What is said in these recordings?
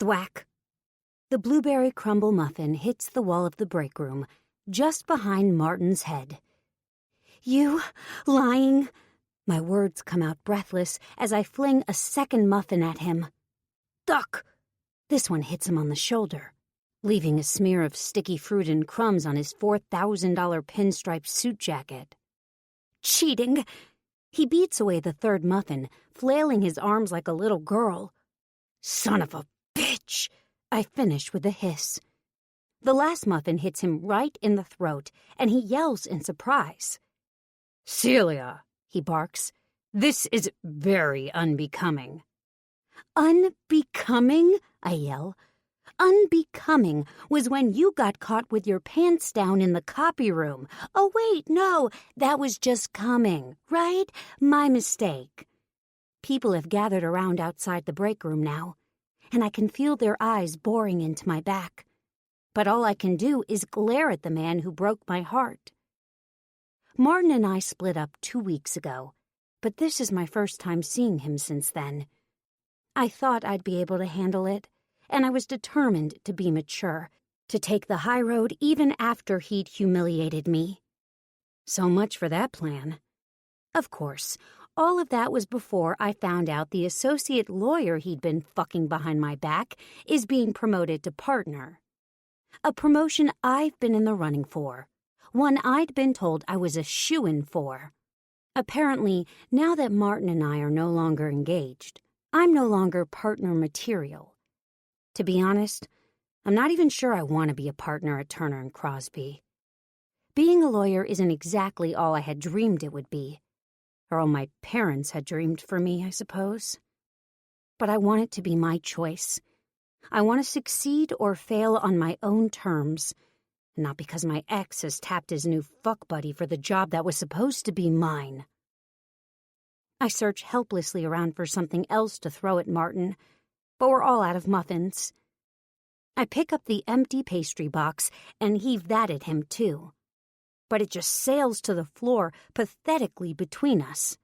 Thwack! The blueberry crumble muffin hits the wall of the break room, just behind Martin's head. You lying... My words come out breathless as I fling a second muffin at him. Duck! This one hits him on the shoulder, leaving a smear of sticky fruit and crumbs on his $4,000 pinstripe suit jacket. Cheating! He beats away the third muffin, flailing his arms like a little girl. Son of a bitch! I finish with a hiss. The last muffin hits him right in the throat, and he yells in surprise. Celia, he barks, this is very unbecoming. Unbecoming? I yell. Unbecoming was when you got caught with your pants down in the copy room. Oh, wait, no, that was just coming, right? My mistake. People have gathered around outside the break room now, and I can feel their eyes boring into my back. But all I can do is glare at the man who broke my heart. Martin and I split up 2 weeks ago, but this is my first time seeing him since then. I thought I'd be able to handle it, and I was determined to be mature, to take the high road even after he'd humiliated me. So much for that plan. Of course, all of that was before I found out the associate lawyer he'd been fucking behind my back is being promoted to partner. A promotion I've been in the running for. One I'd been told I was a shoo-in for. Apparently, now that Martin and I are no longer engaged, I'm no longer partner material. To be honest, I'm not even sure I want to be a partner at Turner & Crosby. Being a lawyer isn't exactly all I had dreamed it would be, or all my parents had dreamed for me, I suppose. But I want it to be my choice. I want to succeed or fail on my own terms, not because my ex has tapped his new fuck buddy for the job that was supposed to be mine. I search helplessly around for something else to throw at Martin, but we're all out of muffins. I pick up the empty pastry box and heave that at him, too. But it just sails to the floor pathetically between us.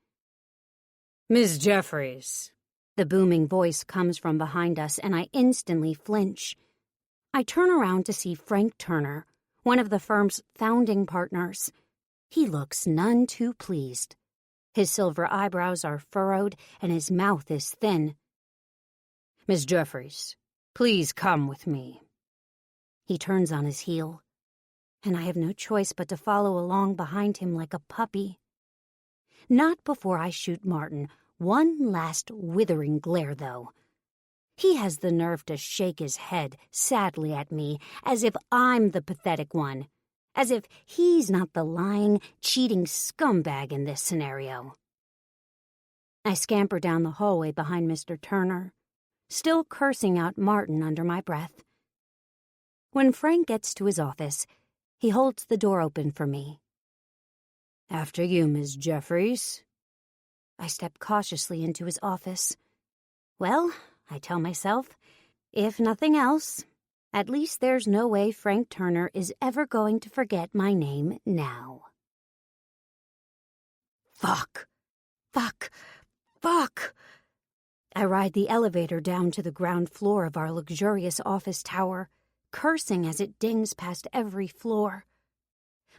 Miss Jeffries. The booming voice comes from behind us, and I instantly flinch. I turn around to see Frank Turner, one of the firm's founding partners. He looks none too pleased. His silver eyebrows are furrowed, and his mouth is thin. Miss Jeffries, please come with me. He turns on his heel, and I have no choice but to follow along behind him like a puppy. Not before I shoot Martin one last withering glare, though. He has the nerve to shake his head sadly at me, as if I'm the pathetic one, as if he's not the lying, cheating scumbag in this scenario. I scamper down the hallway behind Mr. Turner, still cursing out Martin under my breath. When Frank gets to his office, he holds the door open for me. After you, Miss Jeffries. I step cautiously into his office. Well, I tell myself, if nothing else, at least there's no way Frank Turner is ever going to forget my name now. Fuck. Fuck. Fuck. I ride the elevator down to the ground floor of our luxurious office tower, cursing as it dings past every floor.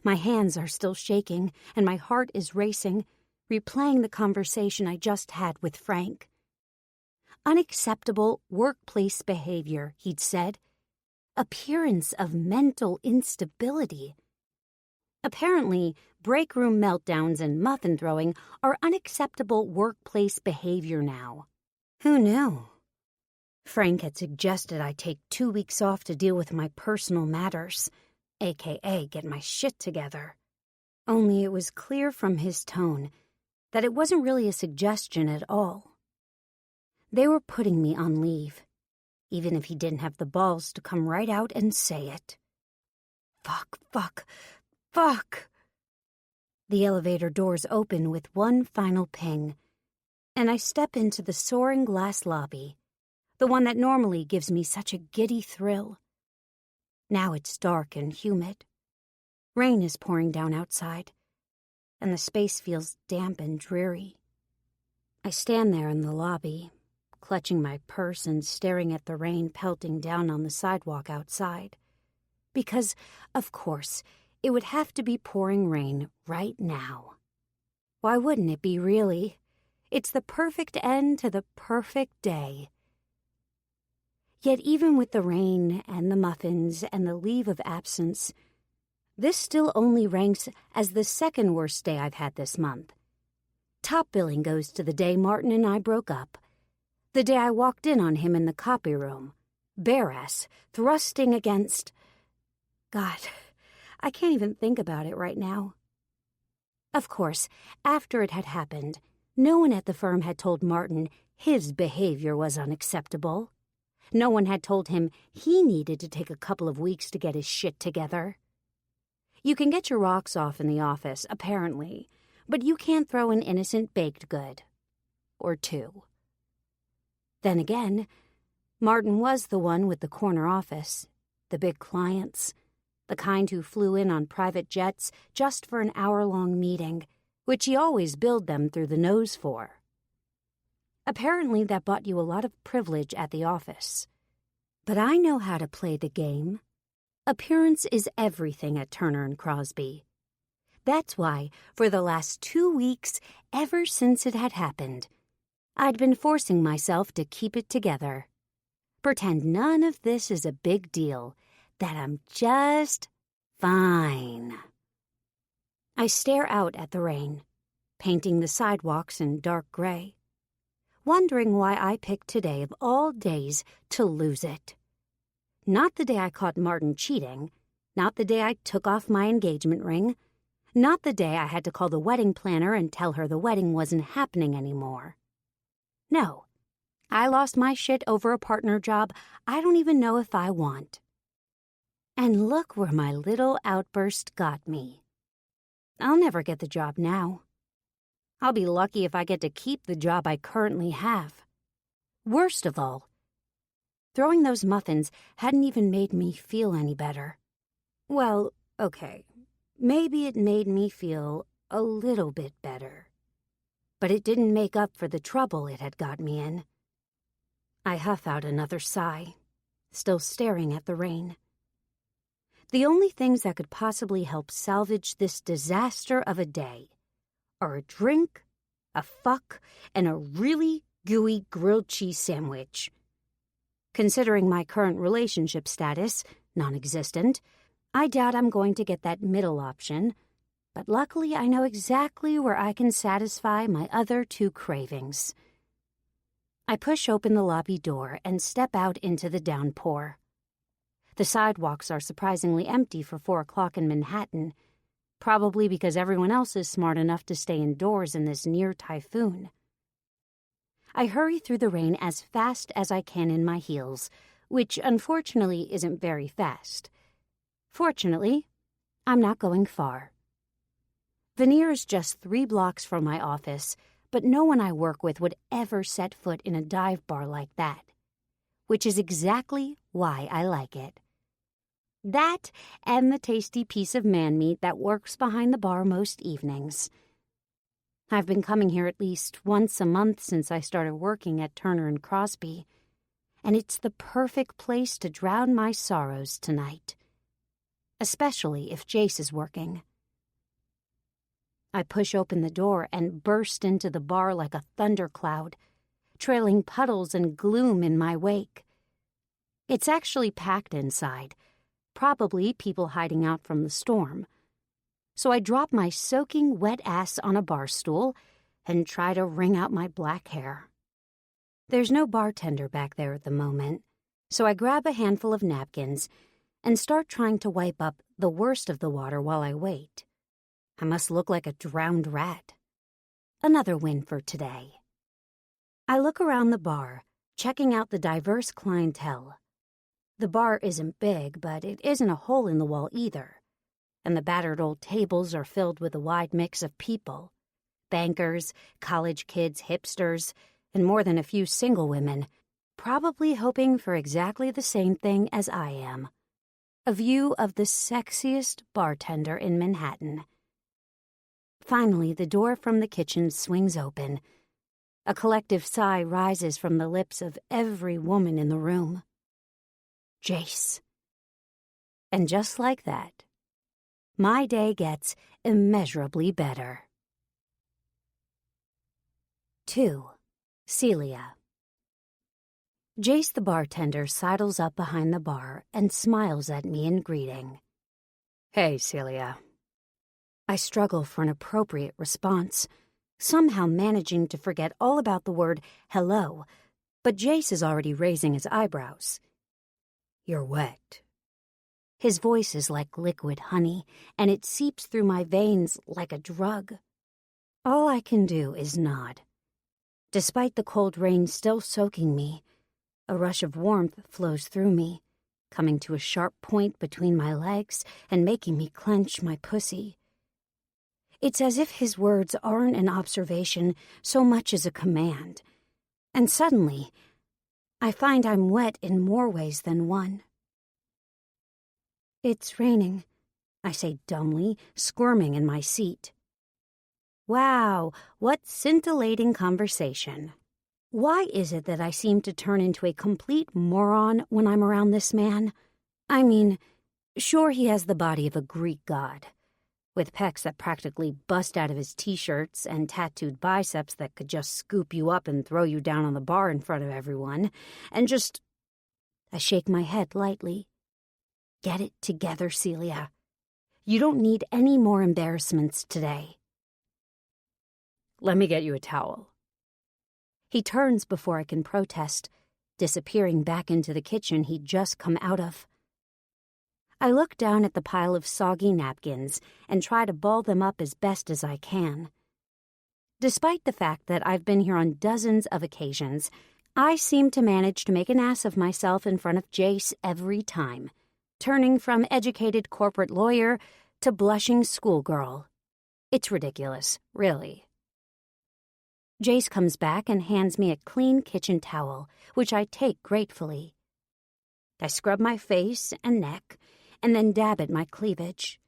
My hands are still shaking, and my heart is racing, replaying the conversation I just had with Frank. Unacceptable workplace behavior, he'd said. Appearance of mental instability. Apparently, break room meltdowns and muffin throwing are unacceptable workplace behavior now. Who knew? Frank had suggested I take 2 weeks off to deal with my personal matters, aka get my shit together. Only it was clear from his tone that it wasn't really a suggestion at all. They were putting me on leave, even if he didn't have the balls to come right out and say it. Fuck, fuck, fuck. The elevator doors open with one final ping, and I step into the soaring glass lobby, the one that normally gives me such a giddy thrill. Now it's dark and humid. Rain is pouring down outside, and the space feels damp and dreary. I stand there in the lobby, clutching my purse and staring at the rain pelting down on the sidewalk outside. Because, of course, it would have to be pouring rain right now. Why wouldn't it be, really? It's the perfect end to the perfect day. Yet even with the rain and the muffins and the leave of absence, this still only ranks as the second worst day I've had this month. Top billing goes to the day Martin and I broke up, the day I walked in on him in the copy room, bare-ass, thrusting against... God, I can't even think about it right now. Of course, after it had happened, no one at the firm had told Martin his behavior was unacceptable. No one had told him he needed to take a couple of weeks to get his shit together. You can get your rocks off in the office, apparently, but you can't throw an innocent baked good. Or two. Then again, Martin was the one with the corner office, the big clients, the kind who flew in on private jets just for an hour-long meeting, which he always billed them through the nose for. Apparently that bought you a lot of privilege at the office. But I know how to play the game. Appearance is everything at Turner & Crosby. That's why, for the last 2 weeks, ever since it had happened, I'd been forcing myself to keep it together. Pretend none of this is a big deal, that I'm just fine. I stare out at the rain, painting the sidewalks in dark gray, wondering why I picked today of all days to lose it. Not the day I caught Martin cheating, not the day I took off my engagement ring, not the day I had to call the wedding planner and tell her the wedding wasn't happening anymore. No, I lost my shit over a partner job I don't even know if I want. And look where my little outburst got me. I'll never get the job now. I'll be lucky if I get to keep the job I currently have. Worst of all, throwing those muffins hadn't even made me feel any better. Well, okay, maybe it made me feel a little bit better. But it didn't make up for the trouble it had got me in. I huff out another sigh, still staring at the rain. The only things that could possibly help salvage this disaster of a day are a drink, a fuck, and a really gooey grilled cheese sandwich. Considering my current relationship status, non-existent, I doubt I'm going to get that middle option, but luckily I know exactly where I can satisfy my other two cravings. I push open the lobby door and step out into the downpour. The sidewalks are surprisingly empty for 4 o'clock in Manhattan, probably because everyone else is smart enough to stay indoors in this near typhoon. I hurry through the rain as fast as I can in my heels, which unfortunately isn't very fast. Fortunately, I'm not going far. Veneer is just 3 blocks from my office, but no one I work with would ever set foot in a dive bar like that, which is exactly why I like it. That and the tasty piece of man meat that works behind the bar most evenings. I've been coming here at least once a month since I started working at Turner & Crosby, and it's the perfect place to drown my sorrows tonight, especially if Jace is working. I push open the door and burst into the bar like a thundercloud, trailing puddles and gloom in my wake. It's actually packed inside, probably people hiding out from the storm. So I drop my soaking wet ass on a bar stool and try to wring out my black hair. There's no bartender back there at the moment, so I grab a handful of napkins and start trying to wipe up the worst of the water while I wait. I must look like a drowned rat. Another win for today. I look around the bar, checking out the diverse clientele. The bar isn't big, but it isn't a hole in the wall either, and the battered old tables are filled with a wide mix of people. Bankers, college kids, hipsters, and more than a few single women, probably hoping for exactly the same thing as I am. A view of the sexiest bartender in Manhattan. Finally, the door from the kitchen swings open. A collective sigh rises from the lips of every woman in the room. Jace. And just like that, my day gets immeasurably better. 2. Celia. Jace the bartender sidles up behind the bar and smiles at me in greeting. Hey, Celia. I struggle for an appropriate response, somehow managing to forget all about the word hello, but Jace is already raising his eyebrows. You're wet. His voice is like liquid honey, and it seeps through my veins like a drug. All I can do is nod. Despite the cold rain still soaking me, a rush of warmth flows through me, coming to a sharp point between my legs and making me clench my pussy. It's as if his words aren't an observation so much as a command. And suddenly, I find I'm wet in more ways than one. It's raining, I say dumbly, squirming in my seat. Wow, what scintillating conversation. Why is it that I seem to turn into a complete moron when I'm around this man? I mean, sure, he has the body of a Greek god, with pecs that practically bust out of his t-shirts and tattooed biceps that could just scoop you up and throw you down on the bar in front of everyone, and just... I shake my head lightly. Get it together, Celia. You don't need any more embarrassments today. Let me get you a towel. He turns before I can protest, disappearing back into the kitchen he'd just come out of. I look down at the pile of soggy napkins and try to ball them up as best as I can. Despite the fact that I've been here on dozens of occasions, I seem to manage to make an ass of myself in front of Jace every time, turning from educated corporate lawyer to blushing schoolgirl. It's ridiculous, really. Jace comes back and hands me a clean kitchen towel, which I take gratefully. I scrub my face and neck, and then dab at my cleavage.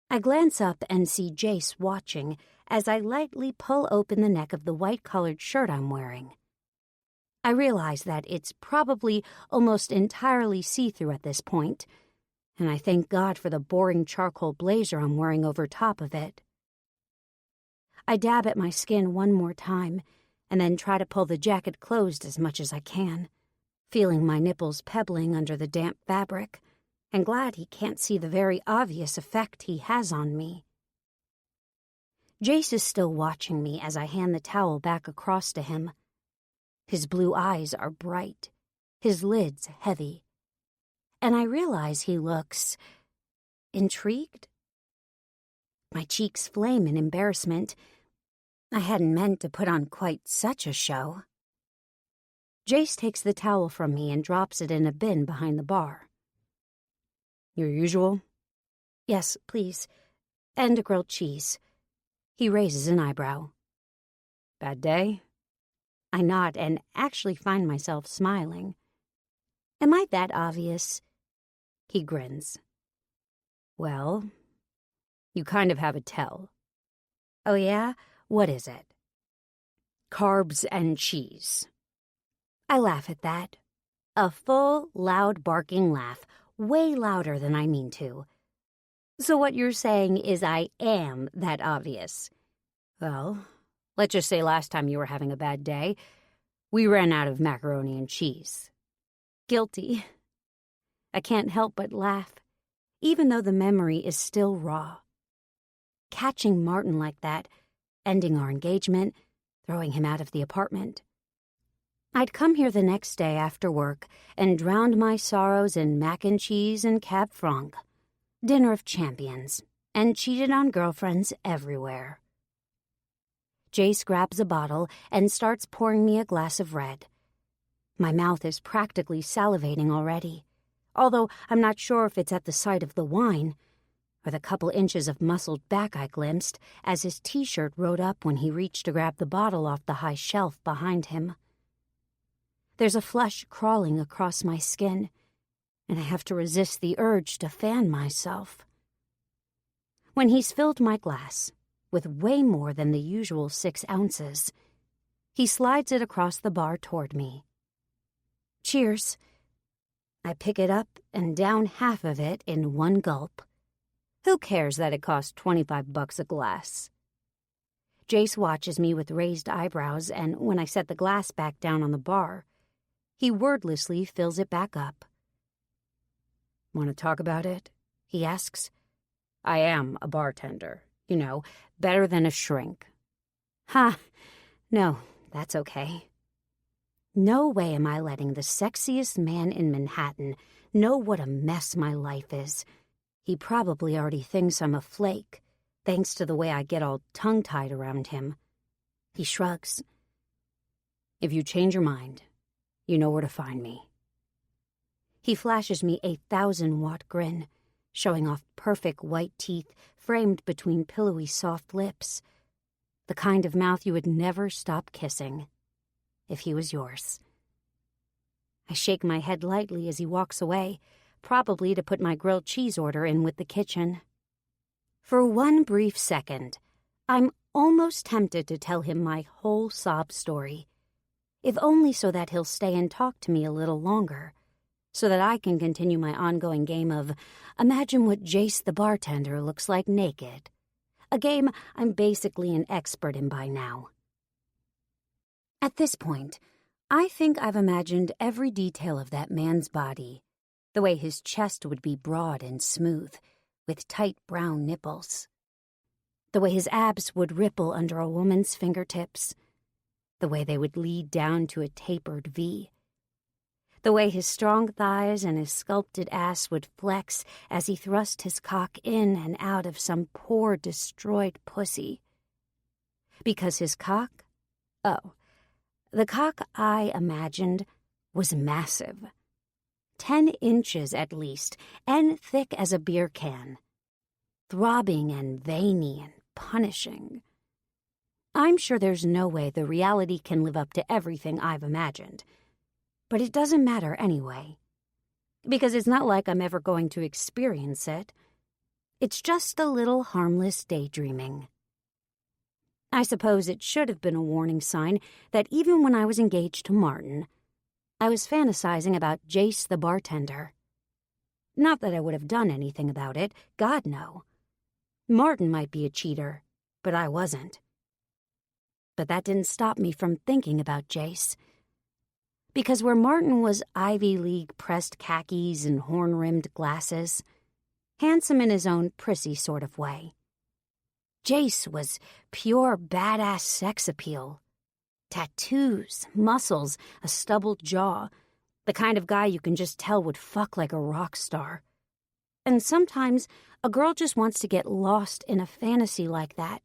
I glance up and see Jace watching as I lightly pull open the neck of the white-collared shirt I'm wearing. I realize that it's probably almost entirely see-through at this point, and I thank God for the boring charcoal blazer I'm wearing over top of it. I dab at my skin one more time, and then try to pull the jacket closed as much as I can, feeling my nipples pebbling under the damp fabric, and glad he can't see the very obvious effect he has on me. Jace is still watching me as I hand the towel back across to him. His blue eyes are bright, his lids heavy, and I realize he looks intrigued. My cheeks flame in embarrassment. I hadn't meant to put on quite such a show. Jace takes the towel from me and drops it in a bin behind the bar. Your usual? Yes, please. And a grilled cheese. He raises an eyebrow. Bad day? I nod and actually find myself smiling. Am I that obvious? He grins. Well, you kind of have a tell. Oh yeah? What is it? Carbs and cheese. I laugh at that. A full, loud, barking laugh, way louder than I mean to. So what you're saying is I am that obvious. Well, let's just say last time you were having a bad day, we ran out of macaroni and cheese. Guilty. I can't help but laugh, even though the memory is still raw. Catching Martin like that, ending our engagement, throwing him out of the apartment. I'd come here the next day after work and drowned my sorrows in mac and cheese and cab franc, dinner of champions, and cheated on girlfriends everywhere. Jace grabs a bottle and starts pouring me a glass of red. My mouth is practically salivating already, although I'm not sure if it's at the sight of the wine or the couple inches of muscled back I glimpsed as his t-shirt rode up when he reached to grab the bottle off the high shelf behind him. There's a flush crawling across my skin, and I have to resist the urge to fan myself. When he's filled my glass with way more than the usual 6 ounces, He slides it across the bar toward me. Cheers. I pick it up and down half of it in one gulp. Who cares that it costs $25 a glass? Jace watches me with raised eyebrows, and when I set the glass back down on the bar, he wordlessly fills it back up. Want to talk about it? He asks. I am a bartender, better than a shrink. Ha, no, that's okay. No way am I letting the sexiest man in Manhattan know what a mess my life is. He probably already thinks I'm a flake, thanks to the way I get all tongue-tied around him. He shrugs. If you change your mind, you know where to find me. He flashes me a 1,000-watt grin, showing off perfect white teeth framed between pillowy soft lips. The kind of mouth you would never stop kissing, if he was yours. I shake my head lightly as he walks away, probably to put my grilled cheese order in with the kitchen. For one brief second, I'm almost tempted to tell him my whole sob story, if only so that he'll stay and talk to me a little longer, so that I can continue my ongoing game of imagine what Jace the bartender looks like naked, a game I'm basically an expert in by now. At this point, I think I've imagined every detail of that man's body, the way his chest would be broad and smooth, with tight brown nipples, the way his abs would ripple under a woman's fingertips, the way they would lead down to a tapered V, the way his strong thighs and his sculpted ass would flex as he thrust his cock in and out of some poor, destroyed pussy. Because his cock? Oh, the cock I imagined was massive. 10 inches at least, and thick as a beer can. Throbbing and veiny and punishing. I'm sure there's no way the reality can live up to everything I've imagined. But it doesn't matter anyway. Because it's not like I'm ever going to experience it. It's just a little harmless daydreaming. I suppose it should have been a warning sign that even when I was engaged to Martin, I was fantasizing about Jace the bartender. Not that I would have done anything about it, God no. Martin might be a cheater, but I wasn't. But that didn't stop me from thinking about Jace. Because where Martin was Ivy League pressed khakis and horn-rimmed glasses, handsome in his own prissy sort of way, Jace was pure badass sex appeal. Tattoos, muscles, a stubbled jaw, the kind of guy you can just tell would fuck like a rock star. And sometimes a girl just wants to get lost in a fantasy like that.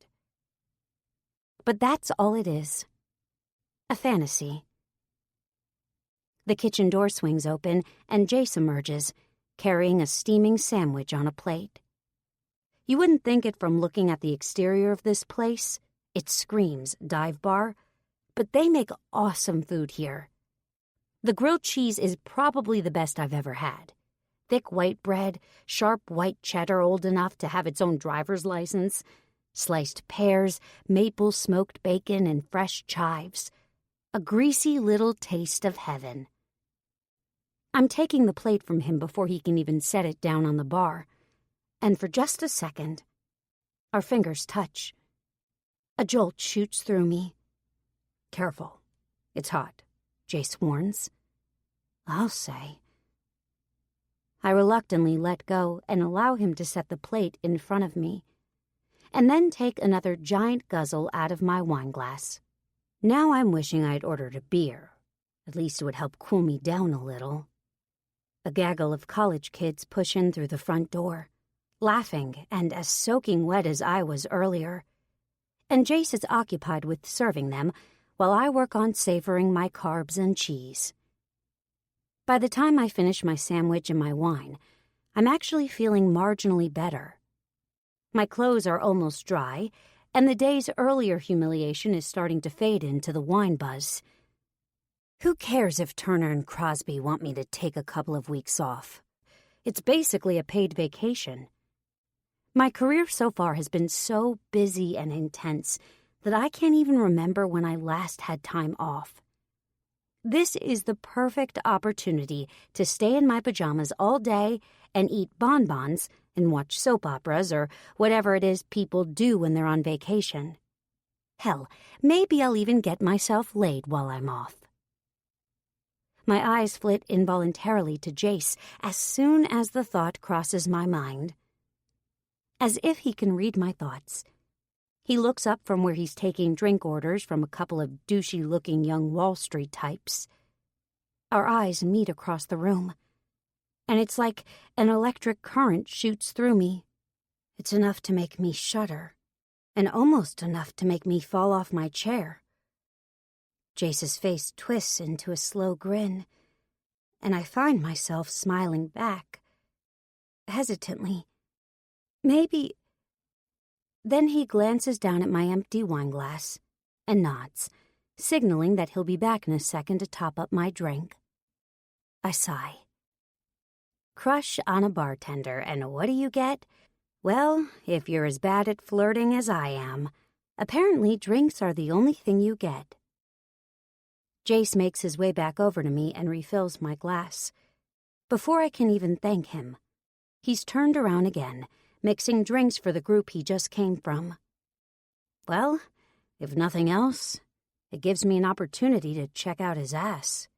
But that's all it is. A fantasy. The kitchen door swings open and Jace emerges, carrying a steaming sandwich on a plate. You wouldn't think it from looking at the exterior of this place. It screams dive bar, but they make awesome food here. The grilled cheese is probably the best I've ever had. Thick white bread, sharp white cheddar old enough to have its own driver's license, sliced pears, maple smoked bacon, and fresh chives. A greasy little taste of heaven. I'm taking the plate from him before he can even set it down on the bar, and for just a second, our fingers touch. A jolt shoots through me. Careful, it's hot, Jace warns. I'll say. I reluctantly let go and allow him to set the plate in front of me, and then take another giant guzzle out of my wine glass. Now I'm wishing I'd ordered a beer. At least it would help cool me down a little. A gaggle of college kids push in through the front door, laughing and as soaking wet as I was earlier. And Jace is occupied with serving them while I work on savoring my carbs and cheese. By the time I finish my sandwich and my wine, I'm actually feeling marginally better. My clothes are almost dry, and the day's earlier humiliation is starting to fade into the wine buzz. Who cares if Turner and Crosby want me to take a couple of weeks off? It's basically a paid vacation. My career so far has been so busy and intense that I can't even remember when I last had time off. This is the perfect opportunity to stay in my pajamas all day and eat bonbons and watch soap operas or whatever it is people do when they're on vacation. Hell, maybe I'll even get myself laid while I'm off. My eyes flit involuntarily to Jace as soon as the thought crosses my mind. As if he can read my thoughts, he looks up from where he's taking drink orders from a couple of douchey-looking young Wall Street types. Our eyes meet across the room, and it's like an electric current shoots through me. It's enough to make me shudder, and almost enough to make me fall off my chair. Jace's face twists into a slow grin, and I find myself smiling back, hesitantly. Maybe. Then he glances down at my empty wine glass and nods, signaling that he'll be back in a second to top up my drink. I sigh. Crush on a bartender, and what do you get? Well, if you're as bad at flirting as I am, apparently drinks are the only thing you get. Jace makes his way back over to me and refills my glass. Before I can even thank him, he's turned around again, mixing drinks for the group he just came from. Well, if nothing else, it gives me an opportunity to check out his ass.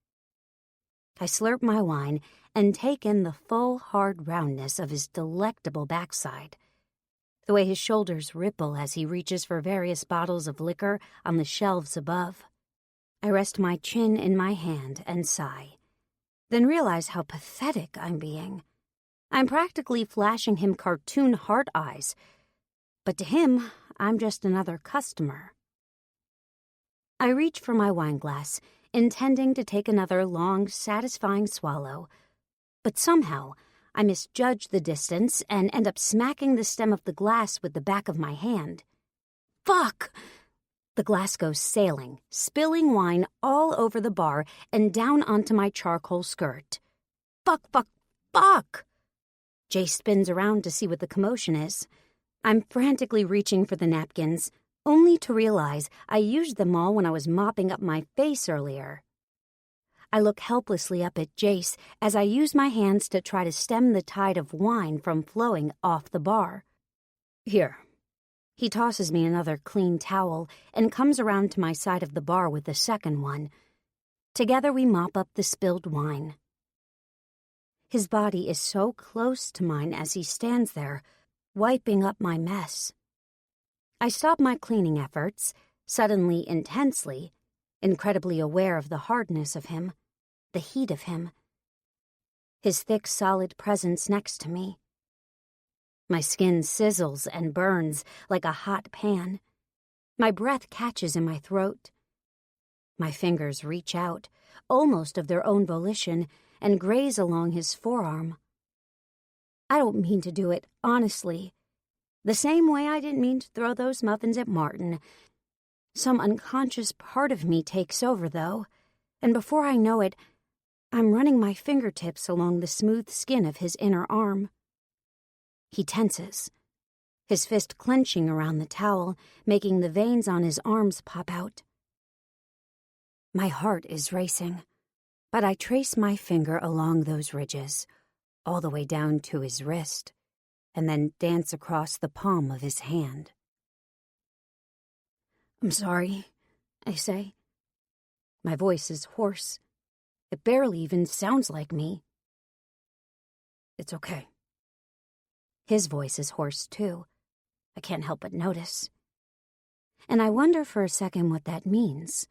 I slurp my wine and take in the full, hard roundness of his delectable backside, the way his shoulders ripple as he reaches for various bottles of liquor on the shelves above. I rest my chin in my hand and sigh, then realize how pathetic I'm being. I'm practically flashing him cartoon heart eyes, but to him, I'm just another customer. I reach for my wine glass, intending to take another long, satisfying swallow, but somehow I misjudge the distance and end up smacking the stem of the glass with the back of my hand. Fuck! The glass goes sailing, spilling wine all over the bar and down onto my charcoal skirt. Fuck, fuck, fuck! Jay spins around to see what the commotion is. I'm frantically reaching for the napkins, only to realize I used them all when I was mopping up my face earlier. I look helplessly up at Jace as I use my hands to try to stem the tide of wine from flowing off the bar. Here. He tosses me another clean towel and comes around to my side of the bar with the second one. Together we mop up the spilled wine. His body is so close to mine as he stands there, wiping up my mess. I stop my cleaning efforts, suddenly intensely, incredibly aware of the hardness of him, the heat of him. His thick, solid presence next to me. My skin sizzles and burns like a hot pan. My breath catches in my throat. My fingers reach out, almost of their own volition, and graze along his forearm. I don't mean to do it, honestly. The same way I didn't mean to throw those muffins at Martin. Some unconscious part of me takes over, though, and before I know it, I'm running my fingertips along the smooth skin of his inner arm. He tenses, his fist clenching around the towel, making the veins on his arms pop out. My heart is racing, but I trace my finger along those ridges, all the way down to his wrist, and then dance across the palm of his hand. I'm sorry, I say. My voice is hoarse. It barely even sounds like me. It's okay. His voice is hoarse, too. I can't help but notice. And I wonder for a second what that means.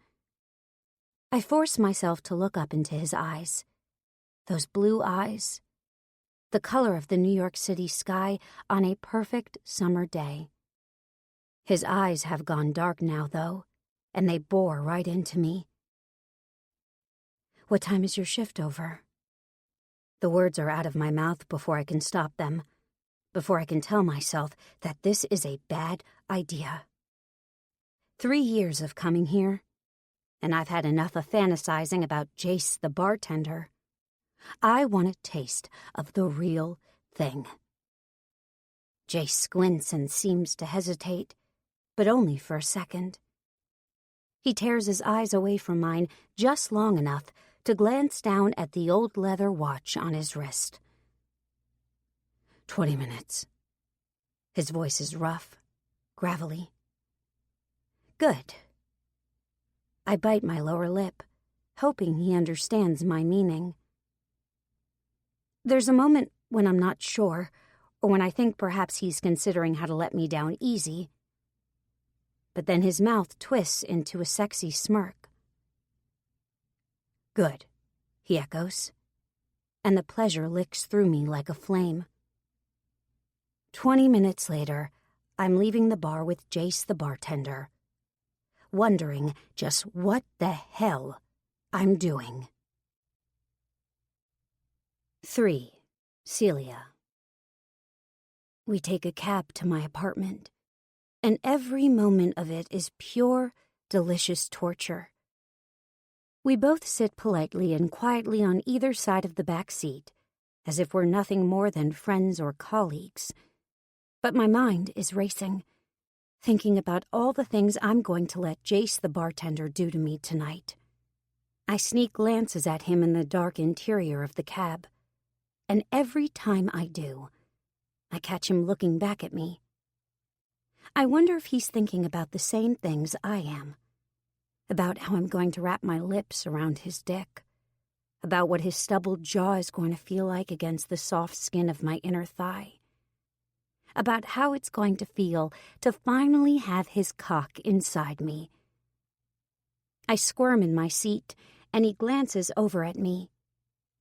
I force myself to look up into his eyes. Those blue eyes. The color of the New York City sky on a perfect summer day. His eyes have gone dark now, though, and they bore right into me. What time is your shift over? The words are out of my mouth before I can stop them, before I can tell myself that this is a bad idea. 3 years of coming here, and I've had enough of fantasizing about Jace the bartender. I want a taste of the real thing. Jace squints and seems to hesitate, but only for a second. He tears his eyes away from mine just long enough to glance down at the old leather watch on his wrist. 20 minutes. His voice is rough, gravelly. Good. I bite my lower lip, hoping he understands my meaning. There's a moment when I'm not sure, or when I think perhaps he's considering how to let me down easy. But then his mouth twists into a sexy smirk. Good, he echoes, and the pleasure licks through me like a flame. 20 minutes later, I'm leaving the bar with Jace the bartender, wondering just what the hell I'm doing. 3. Celia. We take a cab to my apartment, and every moment of it is pure, delicious torture. We both sit politely and quietly on either side of the back seat, as if we're nothing more than friends or colleagues. But my mind is racing, thinking about all the things I'm going to let Jace the bartender do to me tonight. I sneak glances at him in the dark interior of the cab, and every time I do, I catch him looking back at me. I wonder if he's thinking about the same things I am, about how I'm going to wrap my lips around his dick, about what his stubbled jaw is going to feel like against the soft skin of my inner thigh, about how it's going to feel to finally have his cock inside me. I squirm in my seat, and he glances over at me,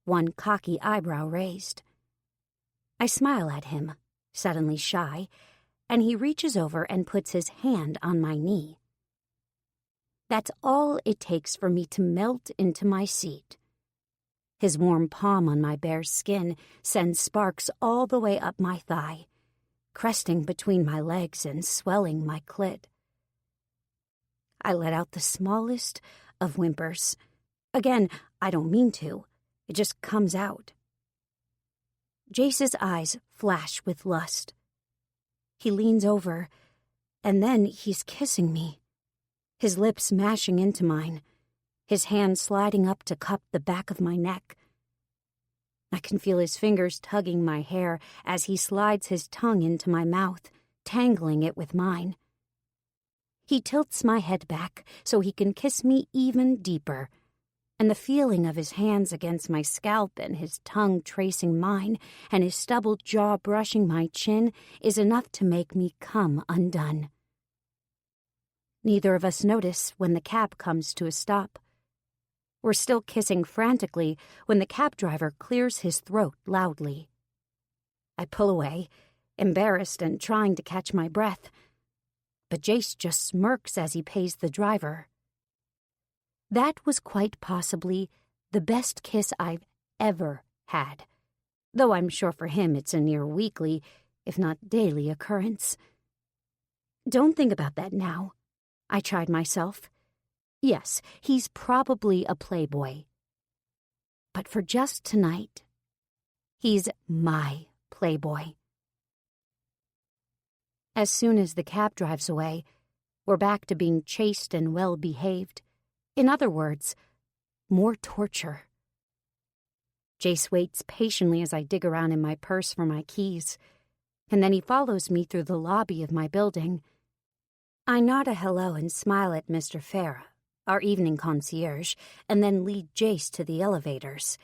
one cocky eyebrow raised. I smile at him, suddenly shy, and he reaches over and puts his hand on my knee. That's all it takes for me to melt into my seat. His warm palm on my bare skin sends sparks all the way up my thigh, cresting between my legs and swelling my clit. I let out the smallest of whimpers. Again, I don't mean to. It just comes out. Jace's eyes flash with lust. He leans over, and then he's kissing me, his lips mashing into mine, his hand sliding up to cup the back of my neck. I can feel his fingers tugging my hair as he slides his tongue into my mouth, tangling it with mine. He tilts my head back so he can kiss me even deeper, and the feeling of his hands against my scalp and his tongue tracing mine and his stubbled jaw brushing my chin is enough to make me come undone. Neither of us notice when the cab comes to a stop. We're still kissing frantically when the cab driver clears his throat loudly. I pull away, embarrassed and trying to catch my breath, but Jace just smirks as he pays the driver. That was quite possibly the best kiss I've ever had, though I'm sure for him it's a near weekly, if not daily occurrence. Don't think about that now. I tried myself. Yes, he's probably a playboy. But for just tonight, he's my playboy. As soon as the cab drives away, we're back to being chaste and well-behaved. In other words, more torture. Jace waits patiently as I dig around in my purse for my keys, and then he follows me through the lobby of my building. I nod a hello and smile at Mr. Farah, our evening concierge, and then lead Jace to the elevators.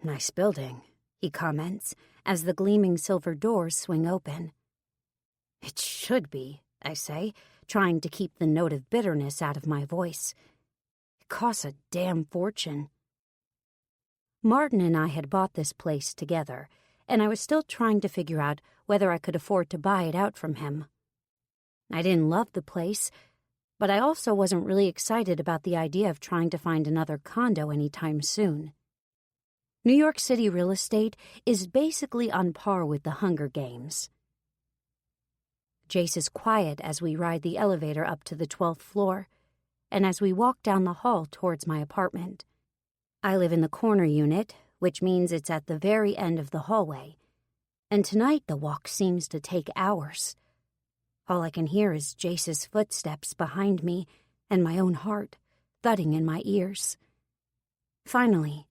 Nice building, he comments, as the gleaming silver doors swing open. It should be, I say, trying to keep the note of bitterness out of my voice. It costs a damn fortune. Martin and I had bought this place together, and I was still trying to figure out whether I could afford to buy it out from him. I didn't love the place, but I also wasn't really excited about the idea of trying to find another condo anytime soon. New York City real estate is basically on par with the Hunger Games. Jace is quiet as we ride the elevator up to the 12th floor, and as we walk down the hall towards my apartment. I live in the corner unit, which means it's at the very end of the hallway, and tonight the walk seems to take hours. All I can hear is Jace's footsteps behind me and my own heart thudding in my ears. Finally,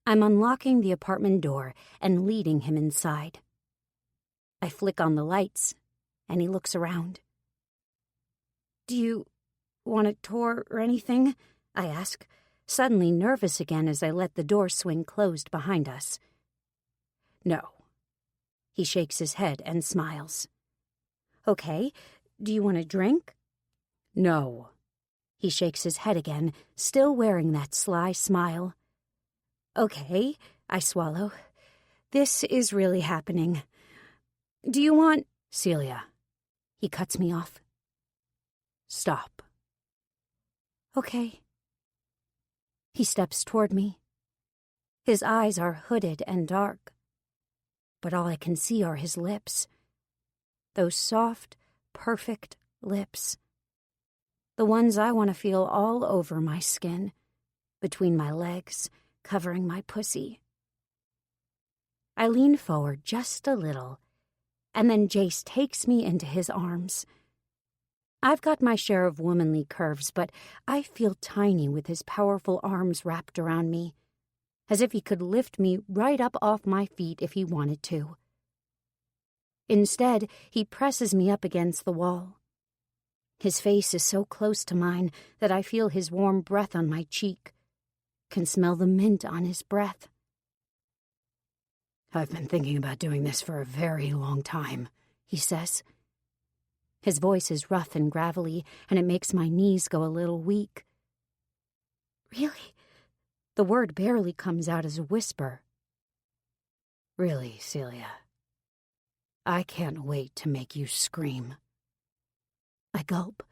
I'm unlocking the apartment door and leading him inside. I flick on the lights, and he looks around. "Do you want a tour or anything?" I ask, suddenly nervous again as I let the door swing closed behind us. "No." He shakes his head and smiles. "Okay, do you want a drink?" "No." He shakes his head again, still wearing that sly smile. "Okay," I swallow. "This is really happening. Do you want—" "Celia." He cuts me off. "Stop." "Okay." He steps toward me. His eyes are hooded and dark, but all I can see are his lips. Those soft, perfect lips. The ones I want to feel all over my skin, between my legs, covering my pussy. I lean forward just a little, and then Jace takes me into his arms. I've got my share of womanly curves, but I feel tiny with his powerful arms wrapped around me, as if he could lift me right up off my feet if he wanted to. Instead, he presses me up against the wall. His face is so close to mine that I feel his warm breath on my cheek, can smell the mint on his breath. "I've been thinking about doing this for a very long time," he says. His voice is rough and gravelly, and it makes my knees go a little weak. "Really?" The word barely comes out as a whisper. "Really, Celia. I can't wait to make you scream." I gulp.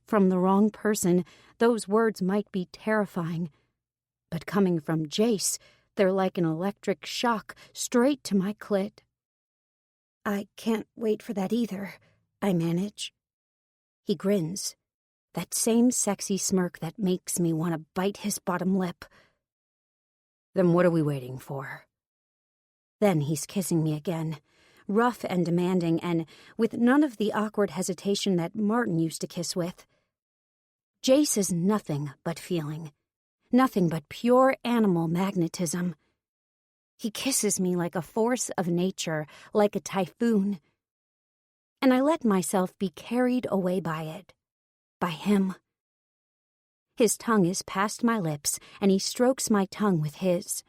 From the wrong person, those words might be terrifying, but coming from Jace, they're like an electric shock straight to my clit. "I can't wait for that either," I manage. He grins, that same sexy smirk that makes me want to bite his bottom lip. "Then what are we waiting for?" Then he's kissing me again, rough and demanding, and with none of the awkward hesitation that Martin used to kiss with. Jace is nothing but feeling, nothing but pure animal magnetism. He kisses me like a force of nature, like a typhoon. And I let myself be carried away by it, by him. His tongue is past my lips, and he strokes my tongue with his.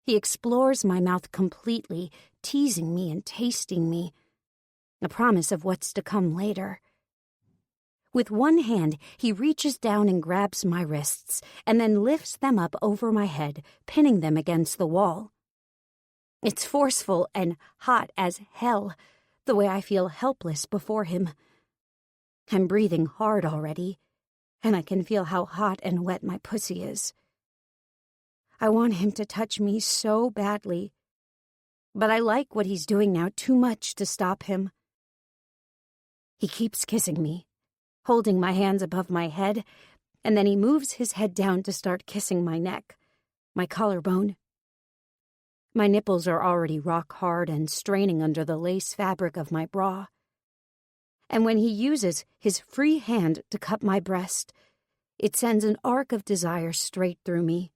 He explores my mouth completely, teasing me and tasting me, a promise of what's to come later. With one hand, he reaches down and grabs my wrists, and then lifts them up over my head, pinning them against the wall. It's forceful and hot as hell, the way I feel helpless before him. I'm breathing hard already, and I can feel how hot and wet my pussy is. I want him to touch me so badly, but I like what he's doing now too much to stop him. He keeps kissing me, holding my hands above my head, and then he moves his head down to start kissing my neck, my collarbone. My nipples are already rock hard and straining under the lace fabric of my bra. And when he uses his free hand to cup my breast, it sends an arc of desire straight through me.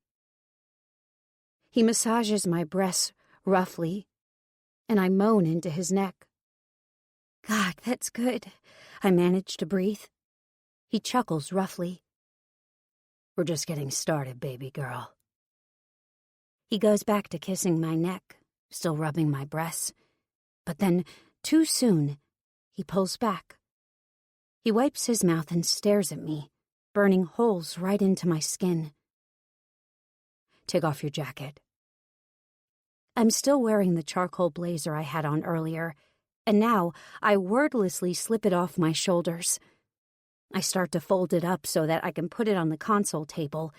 He massages my breasts roughly, and I moan into his neck. "God, that's good," I manage to breathe. He chuckles roughly. "We're just getting started, baby girl." He goes back to kissing my neck, still rubbing my breasts. But then, too soon, he pulls back. He wipes his mouth and stares at me, burning holes right into my skin. "Take off your jacket." I'm still wearing the charcoal blazer I had on earlier, and now I wordlessly slip it off my shoulders. I start to fold it up so that I can put it on the console table,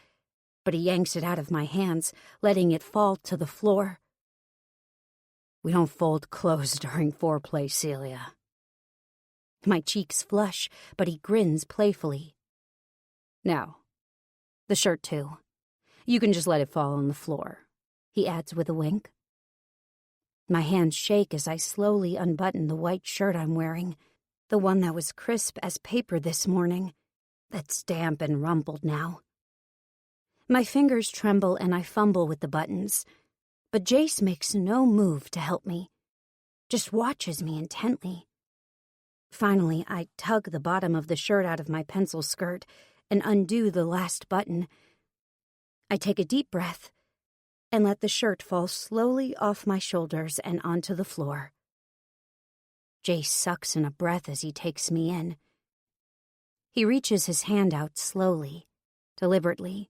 but he yanks it out of my hands, letting it fall to the floor. "We don't fold clothes during foreplay, Celia." My cheeks flush, but he grins playfully. "Now, the shirt too. You can just let it fall on the floor," he adds with a wink. My hands shake as I slowly unbutton the white shirt I'm wearing, the one that was crisp as paper this morning, that's damp and rumpled now. My fingers tremble and I fumble with the buttons, but Jace makes no move to help me, just watches me intently. Finally, I tug the bottom of the shirt out of my pencil skirt and undo the last button. I take a deep breath and let the shirt fall slowly off my shoulders and onto the floor. Jace sucks in a breath as he takes me in. He reaches his hand out slowly, deliberately,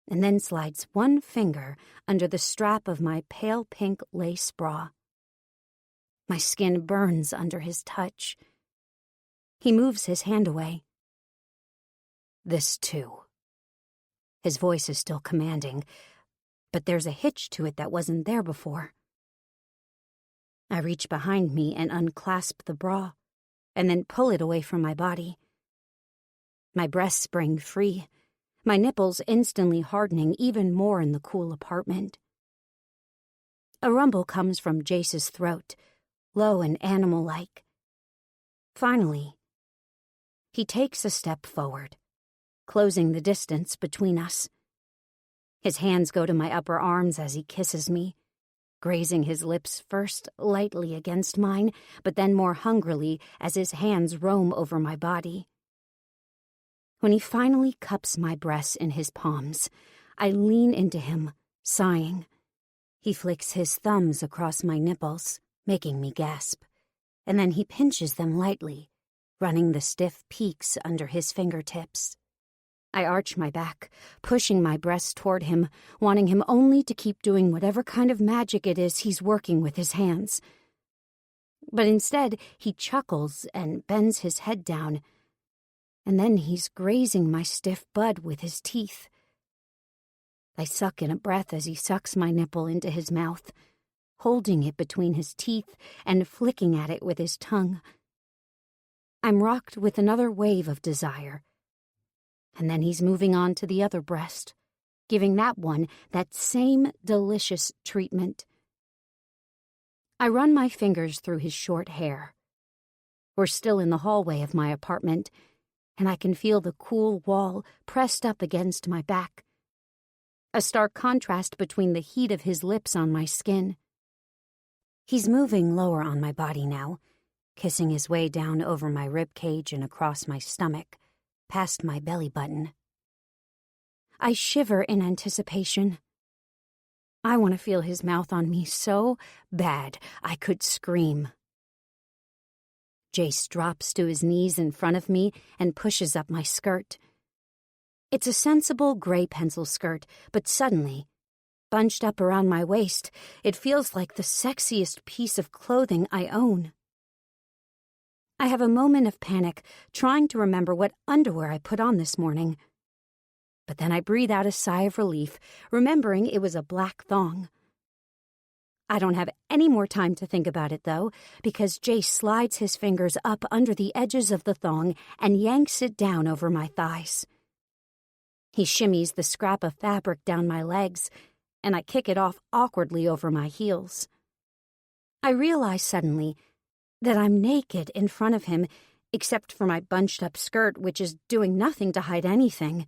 and then slides one finger under the strap of my pale pink lace bra. My skin burns under his touch. He moves his hand away. This too. His voice is still commanding, but there's a hitch to it that wasn't there before. I reach behind me and unclasp the bra, and then pull it away from my body. My breasts spring free, my nipples instantly hardening even more in the cool apartment. A rumble comes from Jace's throat, low and animal-like. Finally, he takes a step forward, closing the distance between us. His hands go to my upper arms as he kisses me, grazing his lips first lightly against mine, but then more hungrily as his hands roam over my body. When he finally cups my breasts in his palms, I lean into him, sighing. He flicks his thumbs across my nipples, making me gasp, and then he pinches them lightly, running the stiff peaks under his fingertips. I arch my back, pushing my breasts toward him, wanting him only to keep doing whatever kind of magic it is he's working with his hands. But instead, he chuckles and bends his head down, and then he's grazing my stiff bud with his teeth. I suck in a breath as he sucks my nipple into his mouth, holding it between his teeth and flicking at it with his tongue. I'm rocked with another wave of desire, and then he's moving on to the other breast, giving that one that same delicious treatment. I run my fingers through his short hair. We're still in the hallway of my apartment, and I can feel the cool wall pressed up against my back, a stark contrast between the heat of his lips on my skin. He's moving lower on my body now, kissing his way down over my rib cage and across my stomach, past my belly button. I shiver in anticipation. I want to feel his mouth on me so bad I could scream. Jace drops to his knees in front of me and pushes up my skirt. It's a sensible gray pencil skirt, but suddenly, bunched up around my waist, it feels like the sexiest piece of clothing I own. I have a moment of panic, trying to remember what underwear I put on this morning. But then I breathe out a sigh of relief, remembering it was a black thong. I don't have any more time to think about it, though, because Jace slides his fingers up under the edges of the thong and yanks it down over my thighs. He shimmies the scrap of fabric down my legs, and I kick it off awkwardly over my heels. I realize suddenly that I'm naked in front of him, except for my bunched-up skirt, which is doing nothing to hide anything.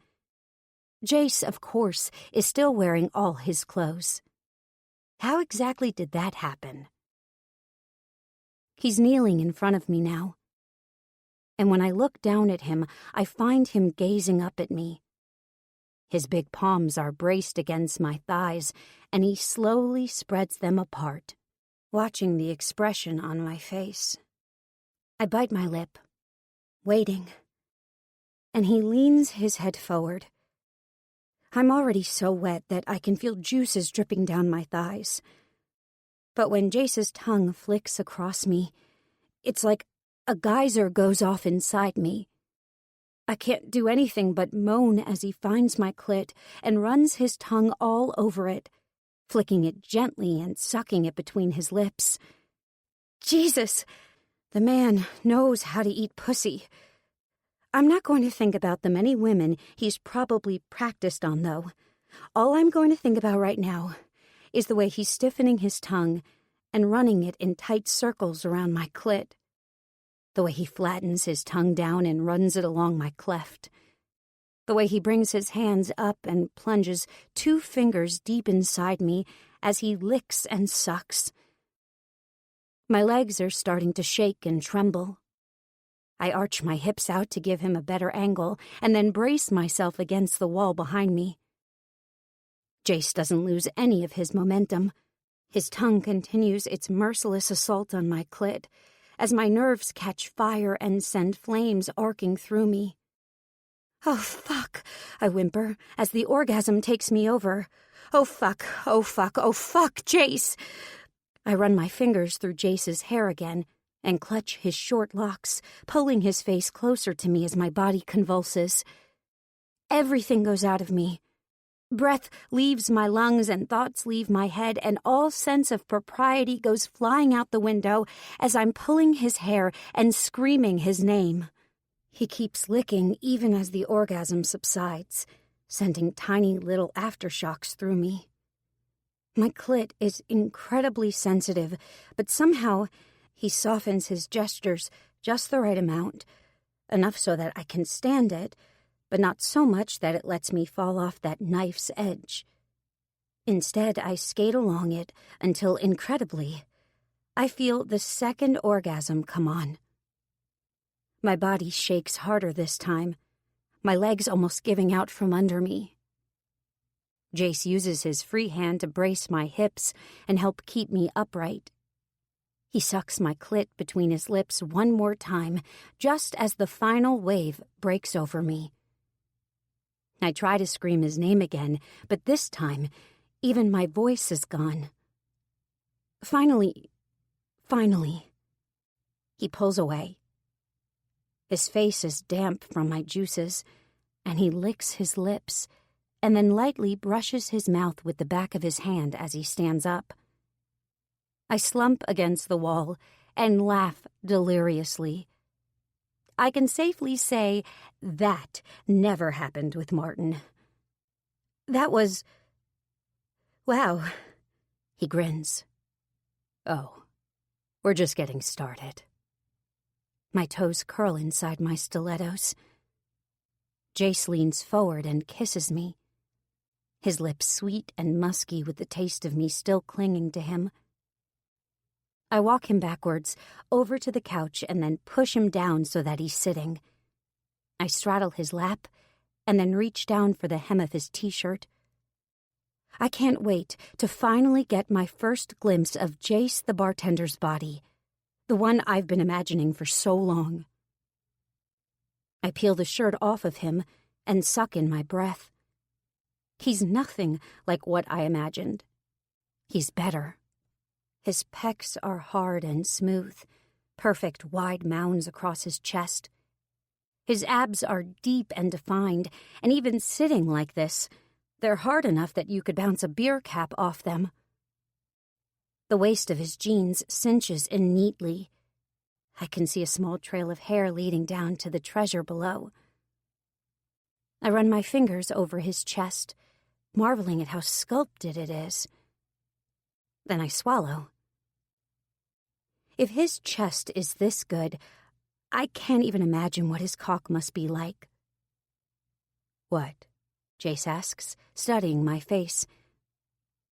Jace, of course, is still wearing all his clothes. How exactly did that happen? He's kneeling in front of me now, and when I look down at him, I find him gazing up at me. His big palms are braced against my thighs, and he slowly spreads them apart, watching the expression on my face. I bite my lip, waiting, and he leans his head forward. I'm already so wet that I can feel juices dripping down my thighs. But when Jace's tongue flicks across me, it's like a geyser goes off inside me. I can't do anything but moan as he finds my clit and runs his tongue all over it, flicking it gently and sucking it between his lips. Jesus! The man knows how to eat pussy. I'm not going to think about the many women he's probably practiced on, though. All I'm going to think about right now is the way he's stiffening his tongue and running it in tight circles around my clit. The way he flattens his tongue down and runs it along my cleft. The way he brings his hands up and plunges 2 fingers deep inside me as he licks and sucks. My legs are starting to shake and tremble. I arch my hips out to give him a better angle and then brace myself against the wall behind me. Jace doesn't lose any of his momentum. His tongue continues its merciless assault on my clit as my nerves catch fire and send flames arcing through me. "Oh, fuck," I whimper as the orgasm takes me over. "Oh, fuck, oh, fuck, oh, fuck, Jace!" I run my fingers through Jace's hair again and clutch his short locks, pulling his face closer to me as my body convulses. Everything goes out of me. Breath leaves my lungs and thoughts leave my head, and all sense of propriety goes flying out the window as I'm pulling his hair and screaming his name. He keeps licking even as the orgasm subsides, sending tiny little aftershocks through me. My clit is incredibly sensitive, but somehow he softens his gestures just the right amount, enough so that I can stand it, but not so much that it lets me fall off that knife's edge. Instead, I skate along it until, incredibly, I feel the second orgasm come on. My body shakes harder this time, my legs almost giving out from under me. Jace uses his free hand to brace my hips and help keep me upright. He sucks my clit between his lips one more time, just as the final wave breaks over me. I try to scream his name again, but this time, even my voice is gone. Finally, he pulls away. His face is damp from my juices, and he licks his lips, and then lightly brushes his mouth with the back of his hand as he stands up. I slump against the wall and laugh deliriously. I can safely say that never happened with Martin. That was... wow, he grins. Oh, we're just getting started. My toes curl inside my stilettos. Jace leans forward and kisses me, his lips sweet and musky with the taste of me still clinging to him. I walk him backwards, over to the couch, and then push him down so that he's sitting. I straddle his lap, and then reach down for the hem of his t-shirt. I can't wait to finally get my first glimpse of Jace the bartender's body, the one I've been imagining for so long. I peel the shirt off of him and suck in my breath. He's nothing like what I imagined. He's better. His pecs are hard and smooth, perfect wide mounds across his chest. His abs are deep and defined, and even sitting like this, they're hard enough that you could bounce a beer cap off them. The waist of his jeans cinches in neatly. I can see a small trail of hair leading down to the treasure below. I run my fingers over his chest, marveling at how sculpted it is. Then I swallow. If his chest is this good, I can't even imagine what his cock must be like. "What?" Jace asks, studying my face.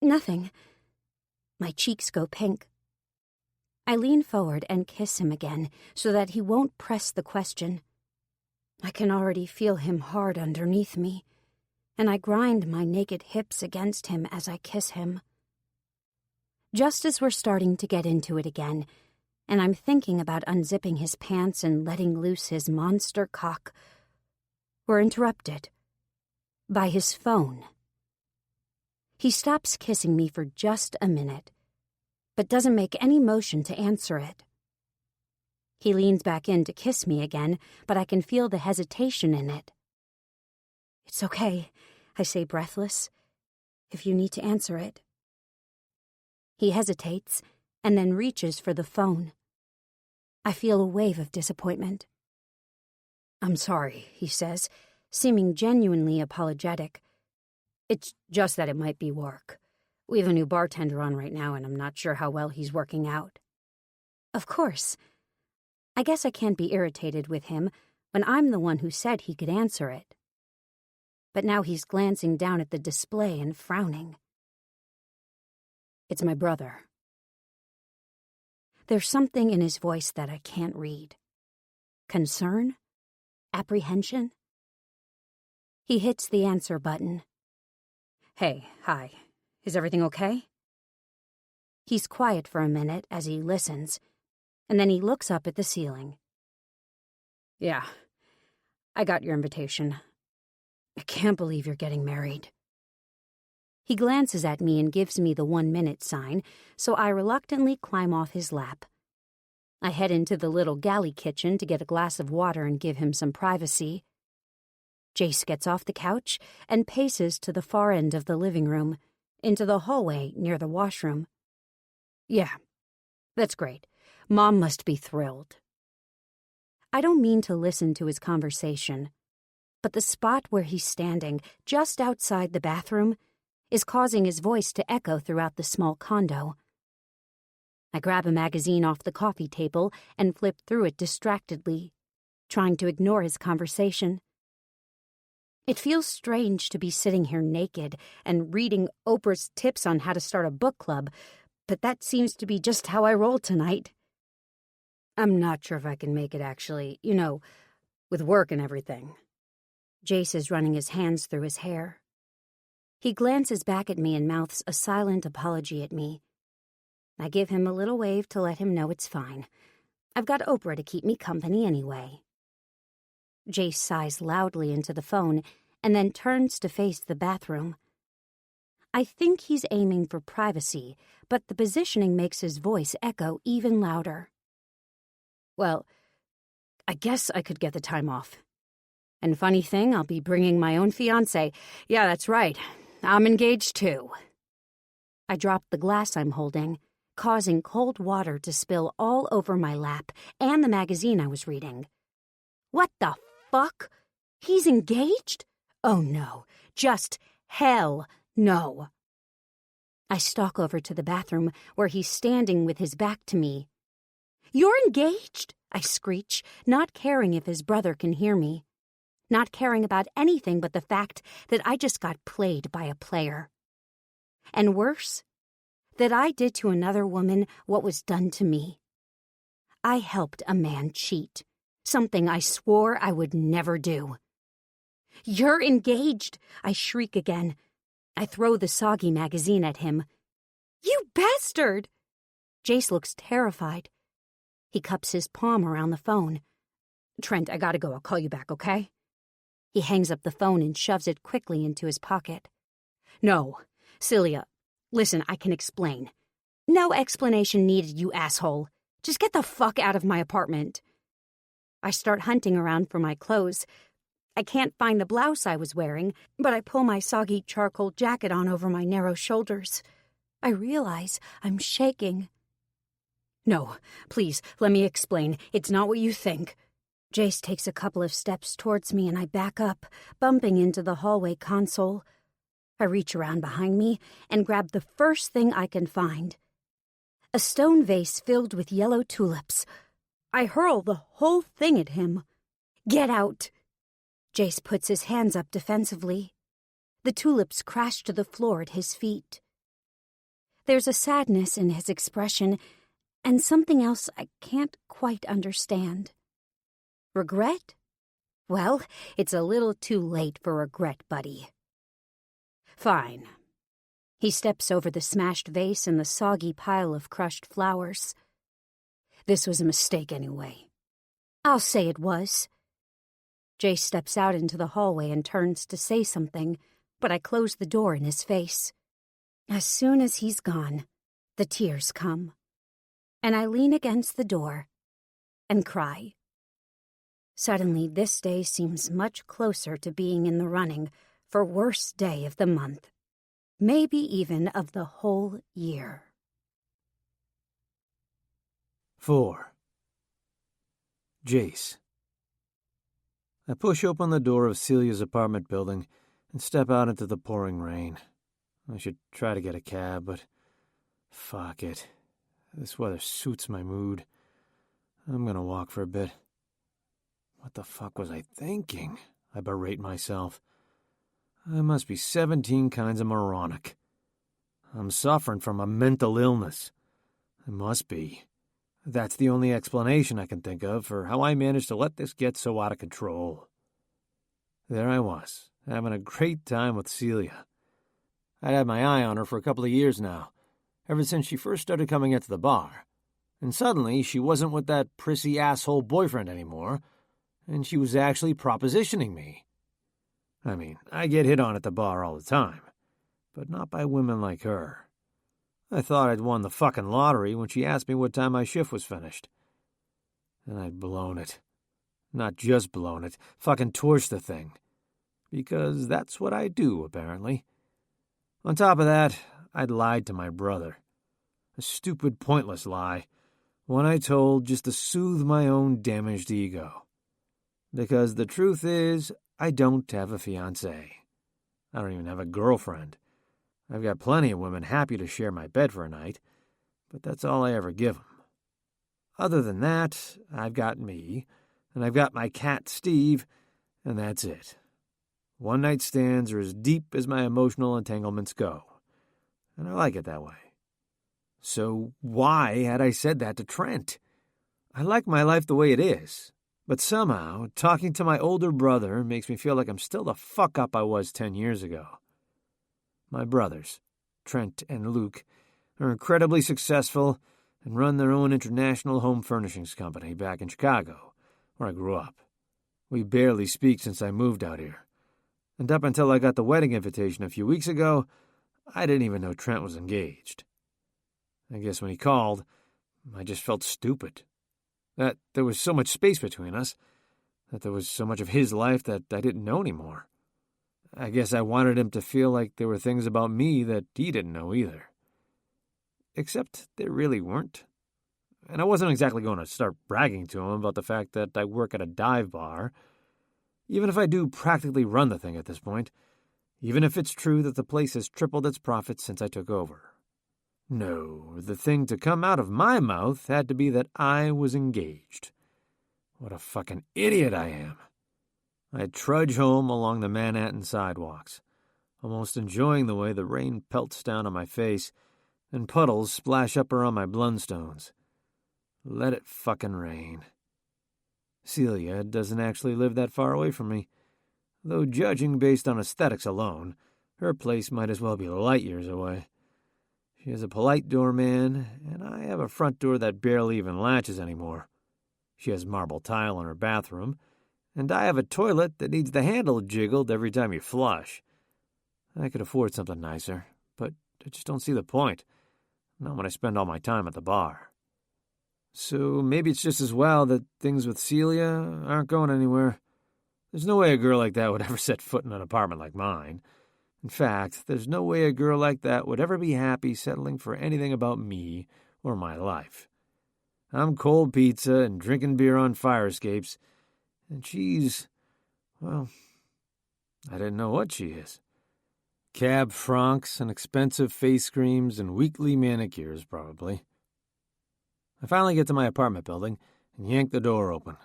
"Nothing." My cheeks go pink. I lean forward and kiss him again so that he won't press the question. I can already feel him hard underneath me, and I grind my naked hips against him as I kiss him. Just as we're starting to get into it again, and I'm thinking about unzipping his pants and letting loose his monster cock, we're interrupted by his phone. He stops kissing me for just a minute, but doesn't make any motion to answer it. He leans back in to kiss me again, but I can feel the hesitation in it. "It's okay," I say breathless, "if you need to answer it." He hesitates and then reaches for the phone. I feel a wave of disappointment. "I'm sorry," he says, seeming genuinely apologetic. "It's just that it might be work. We have a new bartender on right now, and I'm not sure how well he's working out. Of course. I guess I can't be irritated with him when I'm the one who said he could answer it. But now he's glancing down at the display and frowning. It's my brother. There's something in his voice that I can't read. Concern? Apprehension? He hits the answer button. Hey, hi. Is everything okay? He's quiet for a minute as he listens, and then he looks up at the ceiling. Yeah, I got your invitation. I can't believe you're getting married. He glances at me and gives me the 1-minute sign, so I reluctantly climb off his lap. I head into the little galley kitchen to get a glass of water and give him some privacy. Jace gets off the couch and paces to the far end of the living room, into the hallway near the washroom. Yeah, that's great. Mom must be thrilled. I don't mean to listen to his conversation, but the spot where he's standing, just outside the bathroom, is causing his voice to echo throughout the small condo. I grab a magazine off the coffee table and flip through it distractedly, trying to ignore his conversation. It feels strange to be sitting here naked and reading Oprah's tips on how to start a book club, but that seems to be just how I roll tonight. I'm not sure if I can make it, actually. With work and everything. Jace is running his hands through his hair. He glances back at me and mouths a silent apology at me. I give him a little wave to let him know it's fine. I've got Oprah to keep me company anyway. Jace sighs loudly into the phone and then turns to face the bathroom. I think he's aiming for privacy, but the positioning makes his voice echo even louder. Well, I guess I could get the time off. And funny thing, I'll be bringing my own fiancé. Yeah, that's right. I'm engaged too. I drop the glass I'm holding, causing cold water to spill all over my lap and the magazine I was reading. What the fuck? He's engaged? Oh no, just hell no. I stalk over to the bathroom where he's standing with his back to me. You're engaged? I screech, not caring if his brother can hear me. Not caring about anything but the fact that I just got played by a player. And worse, that I did to another woman what was done to me. I helped a man cheat, something I swore I would never do. You're engaged, I shriek again. I throw the soggy magazine at him. You bastard! Jace looks terrified. He cups his palm around the phone. Trent, I gotta go. I'll call you back, okay? He hangs up the phone and shoves it quickly into his pocket. No, Celia, listen, I can explain. No explanation needed, you asshole. Just get the fuck out of my apartment. I start hunting around for my clothes. I can't find the blouse I was wearing, but I pull my soggy charcoal jacket on over my narrow shoulders. I realize I'm shaking. No, please, let me explain. It's not what you think. Jace takes a couple of steps towards me and I back up, bumping into the hallway console. I reach around behind me and grab the first thing I can find. A stone vase filled with yellow tulips. I hurl the whole thing at him. Get out! Jace puts his hands up defensively. The tulips crash to the floor at his feet. There's a sadness in his expression and something else I can't quite understand. Regret? Well, it's a little too late for regret, buddy. Fine. He steps over the smashed vase and the soggy pile of crushed flowers. This was a mistake anyway. I'll say it was. Jace steps out into the hallway and turns to say something, but I close the door in his face. As soon as he's gone, the tears come, and I lean against the door and cry. Suddenly, this day seems much closer to being in the running for worst day of the month, maybe even of the whole year. 4. Jace. I push open the door of Celia's apartment building and step out into the pouring rain. I should try to get a cab, but fuck it. This weather suits my mood. I'm gonna walk for a bit. What the fuck was I thinking? I berate myself. I must be 17 kinds of moronic. I'm suffering from a mental illness. I must be. That's the only explanation I can think of for how I managed to let this get so out of control. There I was, having a great time with Celia. I'd had my eye on her for a couple of years now, ever since she first started coming into the bar. And suddenly, she wasn't with that prissy asshole boyfriend anymore, and she was actually propositioning me. I mean, I get hit on at the bar all the time, but not by women like her. I thought I'd won the fucking lottery when she asked me what time my shift was finished. And I'd blown it. Not just blown it, fucking torched the thing. Because that's what I do, apparently. On top of that, I'd lied to my brother. A stupid, pointless lie. One I told just to soothe my own damaged ego. Because the truth is, I don't have a fiancé. I don't even have a girlfriend. I've got plenty of women happy to share my bed for a night, but that's all I ever give 'em. Other than that, I've got me, and I've got my cat Steve, and that's it. One-night stands are as deep as my emotional entanglements go, and I like it that way. So why had I said that to Trent? I like my life the way it is, but somehow talking to my older brother makes me feel like I'm still the fuck up I was 10 years ago. My brothers, Trent and Luke, are incredibly successful and run their own international home furnishings company back in Chicago, where I grew up. We barely speak since I moved out here. And up until I got the wedding invitation a few weeks ago, I didn't even know Trent was engaged. I guess when he called, I just felt stupid. That there was so much space between us, that there was so much of his life that I didn't know anymore. I guess I wanted him to feel like there were things about me that he didn't know either. Except there really weren't. And I wasn't exactly going to start bragging to him about the fact that I work at a dive bar. Even if I do practically run the thing at this point. Even if it's true that the place has tripled its profits since I took over. No, the thing to come out of my mouth had to be that I was engaged. What a fucking idiot I am. I trudge home along the Manhattan sidewalks, almost enjoying the way the rain pelts down on my face and puddles splash up around my blundstones. Let it fucking rain. Celia doesn't actually live that far away from me, though judging based on aesthetics alone, her place might as well be light years away. She has a polite doorman, and I have a front door that barely even latches anymore. She has marble tile in her bathroom, and I have a toilet that needs the handle jiggled every time you flush. I could afford something nicer, but I just don't see the point. Not when I spend all my time at the bar. So maybe it's just as well that things with Celia aren't going anywhere. There's no way a girl like that would ever set foot in an apartment like mine. In fact, there's no way a girl like that would ever be happy settling for anything about me or my life. I'm cold pizza and drinking beer on fire escapes, and she's, well, I didn't know what she is. Cab francs and expensive face creams and weekly manicures, probably. I finally get to my apartment building and yank the door open,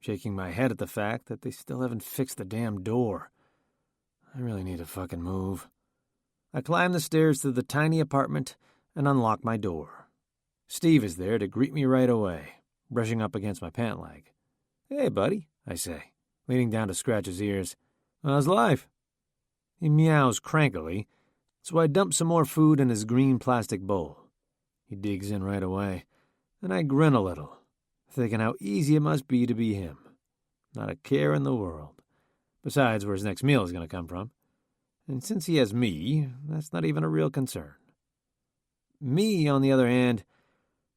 shaking my head at the fact that they still haven't fixed the damn door. I really need to fucking move. I climb the stairs to the tiny apartment and unlock my door. Steve is there to greet me right away, brushing up against my pant leg. "Hey, buddy," I say, leaning down to scratch his ears. "How's life?" He meows crankily, so I dump some more food in his green plastic bowl. He digs in right away, and I grin a little, thinking how easy it must be to be him. Not a care in the world. Besides where his next meal is going to come from. And since he has me, that's not even a real concern. Me, on the other hand,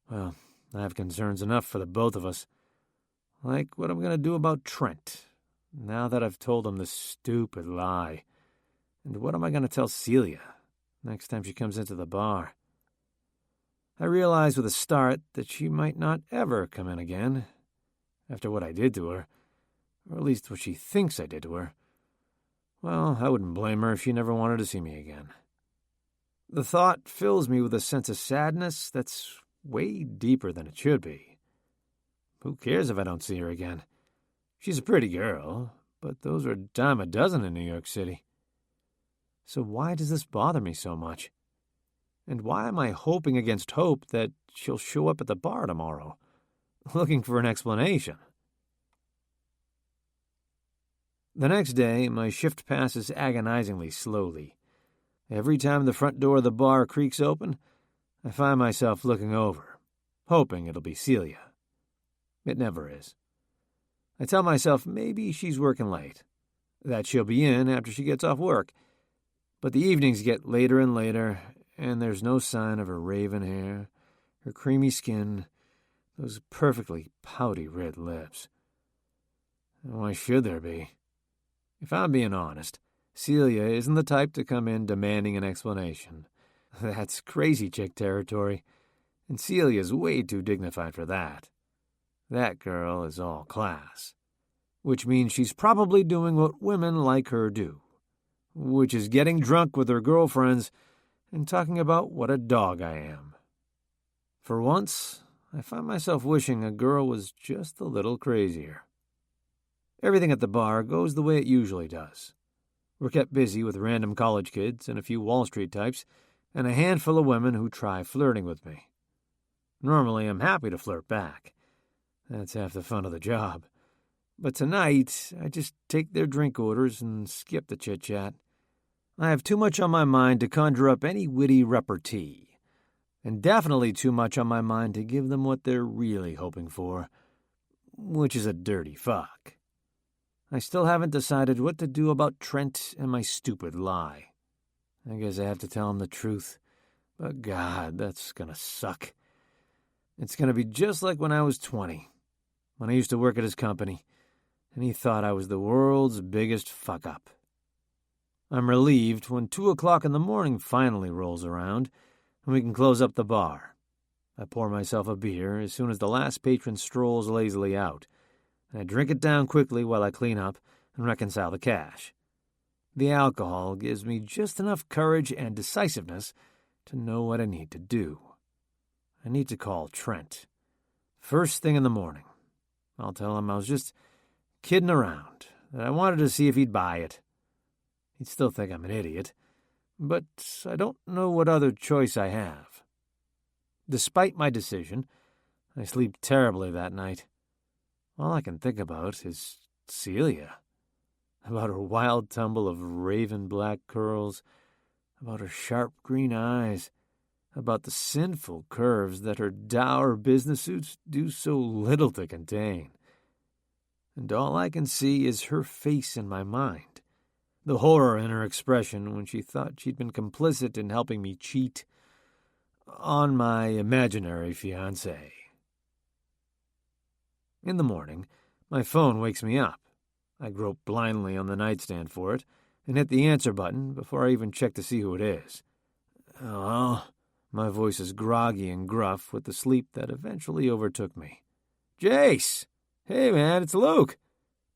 well, I have concerns enough for the both of us. Like what I'm going to do about Trent, now that I've told him this stupid lie. And what am I going to tell Celia next time she comes into the bar? I realize with a start that she might not ever come in again, after what I did to her, or at least what she thinks I did to her. Well, I wouldn't blame her if she never wanted to see me again. The thought fills me with a sense of sadness that's way deeper than it should be. Who cares if I don't see her again? She's a pretty girl, but those are a dime a dozen in New York City. So why does this bother me so much? And why am I hoping against hope that she'll show up at the bar tomorrow, looking for an explanation? The next day, my shift passes agonizingly slowly. Every time the front door of the bar creaks open, I find myself looking over, hoping it'll be Celia. It never is. I tell myself maybe she's working late, that she'll be in after she gets off work. But the evenings get later and later, and there's no sign of her raven hair, her creamy skin, those perfectly pouty red lips. Why should there be? If I'm being honest, Celia isn't the type to come in demanding an explanation. That's crazy chick territory, and Celia's way too dignified for that. That girl is all class, which means she's probably doing what women like her do, which is getting drunk with her girlfriends and talking about what a dog I am. For once, I find myself wishing a girl was just a little crazier. Everything at the bar goes the way it usually does. We're kept busy with random college kids and a few Wall Street types, and a handful of women who try flirting with me. Normally, I'm happy to flirt back. That's half the fun of the job. But tonight, I just take their drink orders and skip the chit-chat. I have too much on my mind to conjure up any witty repartee, and definitely too much on my mind to give them what they're really hoping for, which is a dirty fuck. I still haven't decided what to do about Trent and my stupid lie. I guess I have to tell him the truth, but God, that's gonna suck. It's gonna be just like when I was 20, when I used to work at his company, and he thought I was the world's biggest fuck-up. I'm relieved when 2 o'clock in the morning finally rolls around, and we can close up the bar. I pour myself a beer as soon as the last patron strolls lazily out, and I drink it down quickly while I clean up and reconcile the cash. The alcohol gives me just enough courage and decisiveness to know what I need to do. I need to call Trent. First thing in the morning. I'll tell him I was just kidding around, that I wanted to see if he'd buy it. He'd still think I'm an idiot, but I don't know what other choice I have. Despite my decision, I sleep terribly that night. All I can think about is Celia, about her wild tumble of raven black curls, about her sharp green eyes, about the sinful curves that her dour business suits do so little to contain. And all I can see is her face in my mind, the horror in her expression when she thought she'd been complicit in helping me cheat on my imaginary fiancé. In the morning, my phone wakes me up. I grope blindly on the nightstand for it and hit the answer button before I even check to see who it is. Oh, my voice is groggy and gruff with the sleep that eventually overtook me. Jace! Hey, man, it's Luke.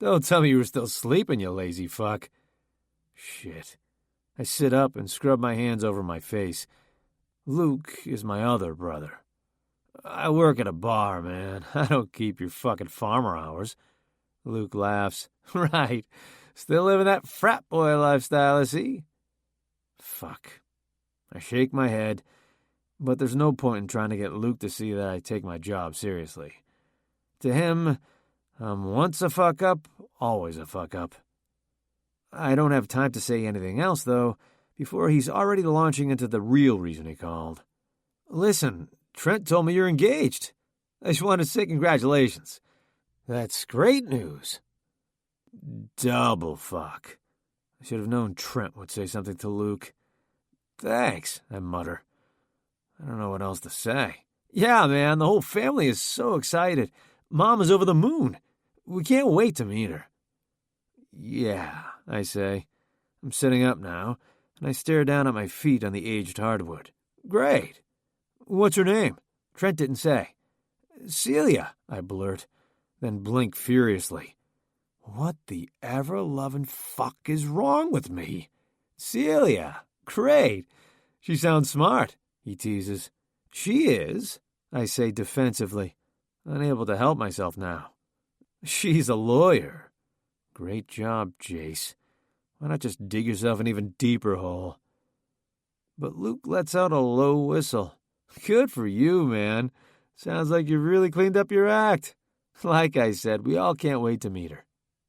Don't tell me you were still sleeping, you lazy fuck. Shit. I sit up and scrub my hands over my face. Luke is my other brother. I work at a bar, man. I don't keep your fucking farmer hours. Luke laughs. Right. Still living that frat boy lifestyle, I see. Fuck. I shake my head, but there's no point in trying to get Luke to see that I take my job seriously. To him, I'm once a fuck up, always a fuck up. I don't have time to say anything else, though, before he's already launching into the real reason he called. Listen, Trent told me you're engaged. I just want to say congratulations. That's great news. Double fuck. I should have known Trent would say something to Luke. Thanks, I mutter. I don't know what else to say. Yeah, man, the whole family is so excited. Mom is over the moon. We can't wait to meet her. Yeah, I say. I'm sitting up now, and I stare down at my feet on the aged hardwood. Great. What's her name? Trent didn't say. Celia, I blurt, then blink furiously. What the ever-loving fuck is wrong with me? Celia. Great. She sounds smart, he teases. She is, I say defensively, unable to help myself now. She's a lawyer. Great job, Jace. Why not just dig yourself an even deeper hole? But Luke lets out a low whistle. Good for you, man. Sounds like you've really cleaned up your act. Like I said, we all can't wait to meet her.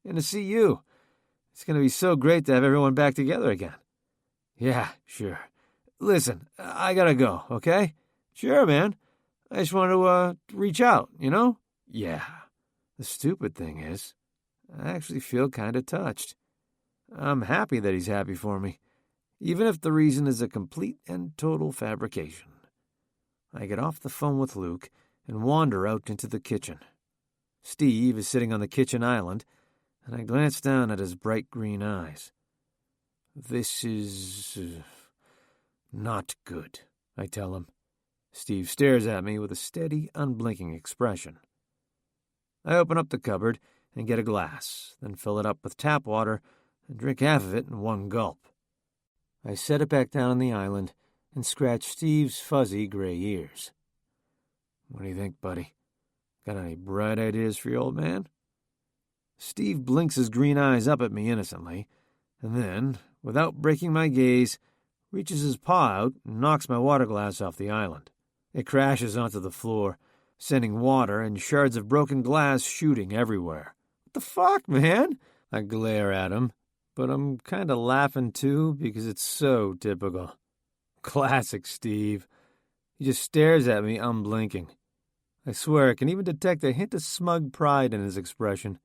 And to see you. It's going to be so great to have everyone back together again. Yeah, sure. Listen, I gotta go, okay? Sure, man. I just want to, reach out, you know? Yeah. The stupid thing is, I actually feel kind of touched. I'm happy that he's happy for me, even if the reason is a complete and total fabrication. I get off the phone with Luke and wander out into the kitchen. Steve is sitting on the kitchen island, and I glance down at his bright green eyes. This is not good, I tell him. Steve stares at me with a steady, unblinking expression. I open up the cupboard and get a glass, then fill it up with tap water and drink half of it in one gulp. I set it back down on the island and scratch Steve's fuzzy gray ears. What do you think, buddy? Got any bright ideas for your old man? Steve blinks his green eyes up at me innocently, and then, without breaking my gaze, reaches his paw out and knocks my water glass off the island. It crashes onto the floor, sending water and shards of broken glass shooting everywhere. What the fuck, man? I glare at him, but I'm kind of laughing too because it's so typical. Classic Steve. He just stares at me unblinking. I swear I can even detect a hint of smug pride in his expression.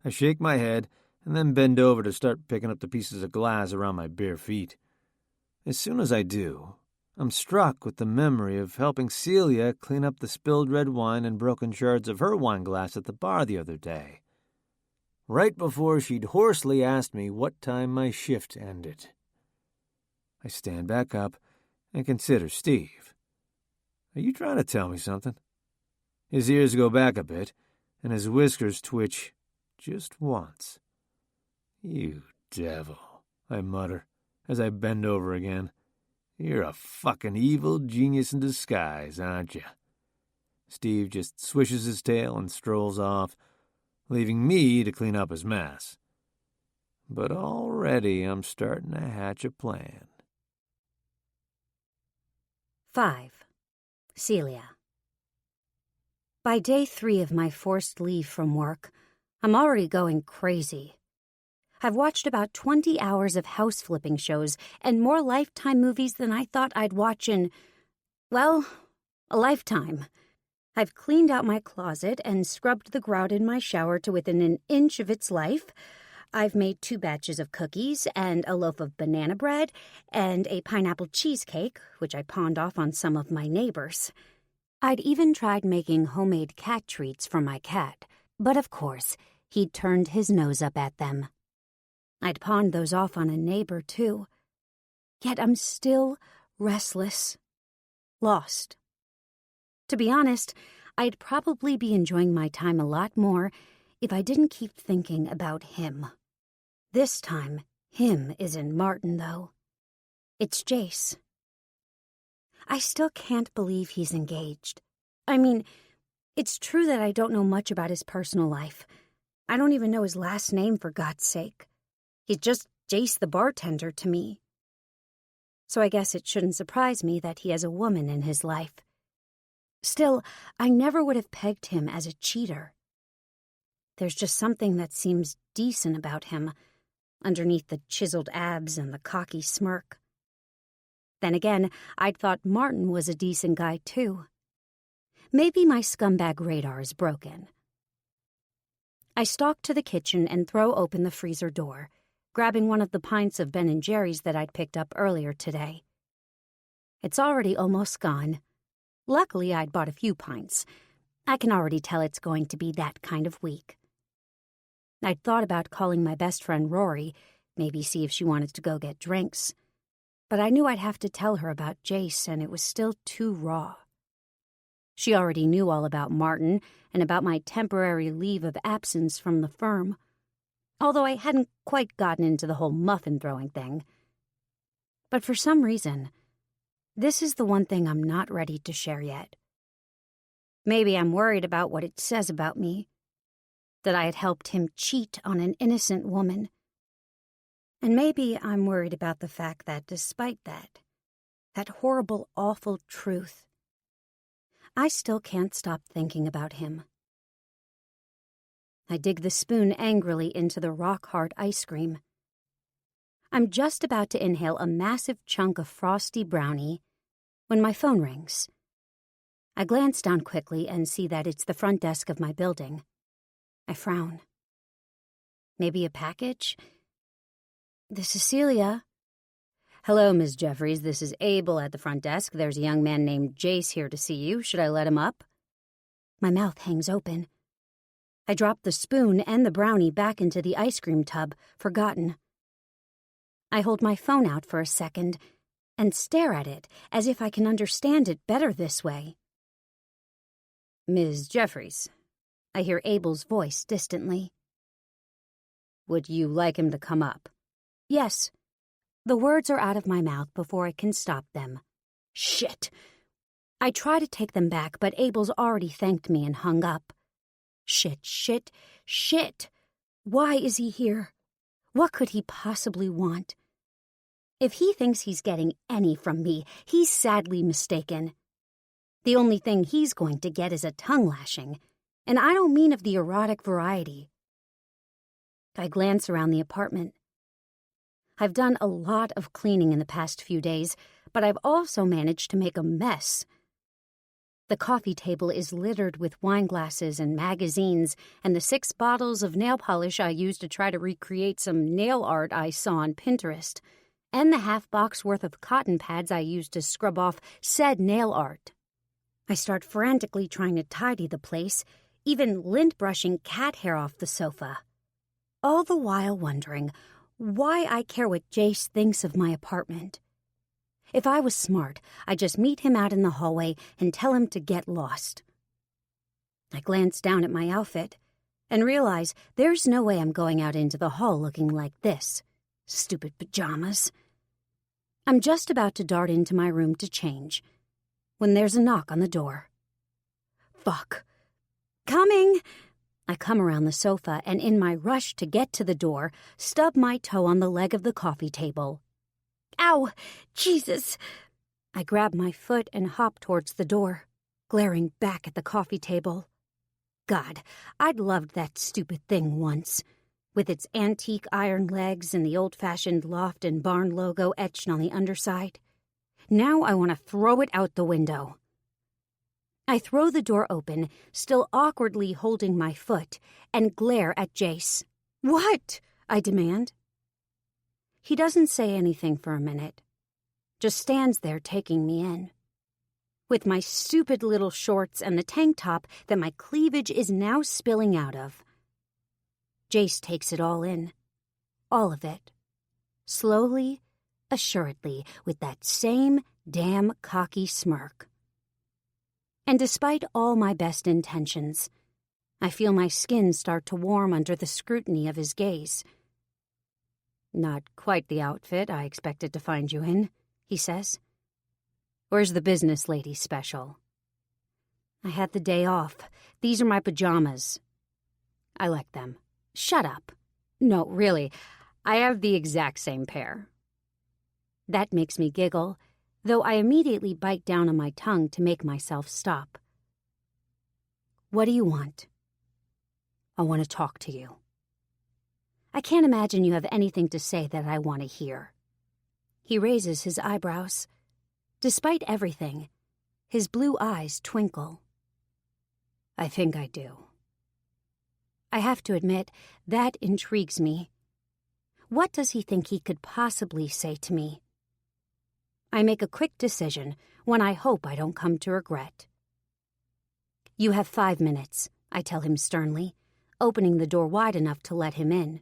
I shake my head and then bend over to start picking up the pieces of glass around my bare feet. As soon as I do, I'm struck with the memory of helping Celia clean up the spilled red wine and broken shards of her wine glass at the bar the other day, right before she'd hoarsely asked me what time my shift ended. I stand back up and consider Steve. Are you trying to tell me something? His ears go back a bit, and his whiskers twitch just once. You devil, I mutter as I bend over again. You're a fucking evil genius in disguise, aren't you? Steve just swishes his tail and strolls off, leaving me to clean up his mess. But already I'm starting to hatch a plan. 5. Celia. By day 3 of my forced leave from work, I'm already going crazy. I've watched about 20 hours of house-flipping shows and more Lifetime movies than I thought I'd watch in, well, a lifetime. I've cleaned out my closet and scrubbed the grout in my shower to within an inch of its life. I've made 2 batches of cookies and a loaf of banana bread and a pineapple cheesecake, which I pawned off on some of my neighbors. I'd even tried making homemade cat treats for my cat, but of course, he'd turned his nose up at them. I'd pawned those off on a neighbor, too. Yet I'm still restless, lost. To be honest, I'd probably be enjoying my time a lot more if I didn't keep thinking about him. This time, him isn't Martin, though. It's Jace. I still can't believe he's engaged. I mean, it's true that I don't know much about his personal life. I don't even know his last name, for God's sake. He's just Jace the bartender to me. So I guess it shouldn't surprise me that he has a woman in his life. Still, I never would have pegged him as a cheater. There's just something that seems decent about him, underneath the chiseled abs and the cocky smirk. Then again, I'd thought Martin was a decent guy, too. Maybe my scumbag radar is broken. I stalk to the kitchen and throw open the freezer door, grabbing one of the pints of Ben & Jerry's that I'd picked up earlier today. It's already almost gone. Luckily, I'd bought a few pints. I can already tell it's going to be that kind of week. I'd thought about calling my best friend Rory, maybe see if she wanted to go get drinks. But I knew I'd have to tell her about Jace, and it was still too raw. She already knew all about Martin and about my temporary leave of absence from the firm, although I hadn't quite gotten into the whole muffin-throwing thing. But for some reason, this is the one thing I'm not ready to share yet. Maybe I'm worried about what it says about me, that I had helped him cheat on an innocent woman. And maybe I'm worried about the fact that despite that horrible, awful truth, I still can't stop thinking about him. I dig the spoon angrily into the rock-hard ice cream. I'm just about to inhale a massive chunk of frosty brownie when my phone rings. I glance down quickly and see that it's the front desk of my building. I frown. Maybe a package? This is Celia. Hello, Ms. Jeffries. This is Abel at the front desk. There's a young man named Jace here to see you. Should I let him up? My mouth hangs open. I drop the spoon and the brownie back into the ice cream tub, forgotten. I hold my phone out for a second and stare at it as if I can understand it better this way. Ms. Jeffries, I hear Abel's voice distantly. Would you like him to come up? Yes. The words are out of my mouth before I can stop them. Shit. I try to take them back, but Abel's already thanked me and hung up. Shit. Why is he here? What could he possibly want? If he thinks he's getting any from me, he's sadly mistaken. The only thing he's going to get is a tongue lashing, and I don't mean of the erotic variety. I glance around the apartment. I've done a lot of cleaning in the past few days, but I've also managed to make a mess. The coffee table is littered with wine glasses and magazines, and the 6 bottles of nail polish I used to try to recreate some nail art I saw on Pinterest, and the half-box worth of cotton pads I used to scrub off said nail art. I start frantically trying to tidy the place, even lint-brushing cat hair off the sofa, all the while wondering why I care what Jace thinks of my apartment. If I was smart, I'd just meet him out in the hallway and tell him to get lost. I glance down at my outfit and realize there's no way I'm going out into the hall looking like this. Stupid pajamas. I'm just about to dart into my room to change when there's a knock on the door. Fuck. Coming! I come around the sofa and in my rush to get to the door, stub my toe on the leg of the coffee table. Ow! Jesus! I grab my foot and hop towards the door, glaring back at the coffee table. God, I'd loved that stupid thing once, with its antique iron legs and the old-fashioned loft and barn logo etched on the underside. Now I want to throw it out the window. I throw the door open, still awkwardly holding my foot, and glare at Jace. What? I demand. He doesn't say anything for a minute, just stands there taking me in. With my stupid little shorts and the tank top that my cleavage is now spilling out of. Jace takes it all in, all of it, slowly, assuredly, with that same damn cocky smirk. And despite all my best intentions, I feel my skin start to warm under the scrutiny of his gaze. Not quite the outfit I expected to find you in, he says. Where's the business lady special? I had the day off. These are my pajamas. I like them. Shut up. No, really, I have the exact same pair. That makes me giggle, though I immediately bite down on my tongue to make myself stop. What do you want? I want to talk to you. I can't imagine you have anything to say that I want to hear. He raises his eyebrows. Despite everything, his blue eyes twinkle. I think I do. I have to admit, that intrigues me. What does he think he could possibly say to me? I make a quick decision, one I hope I don't come to regret. You have 5 minutes, I tell him sternly, opening the door wide enough to let him in.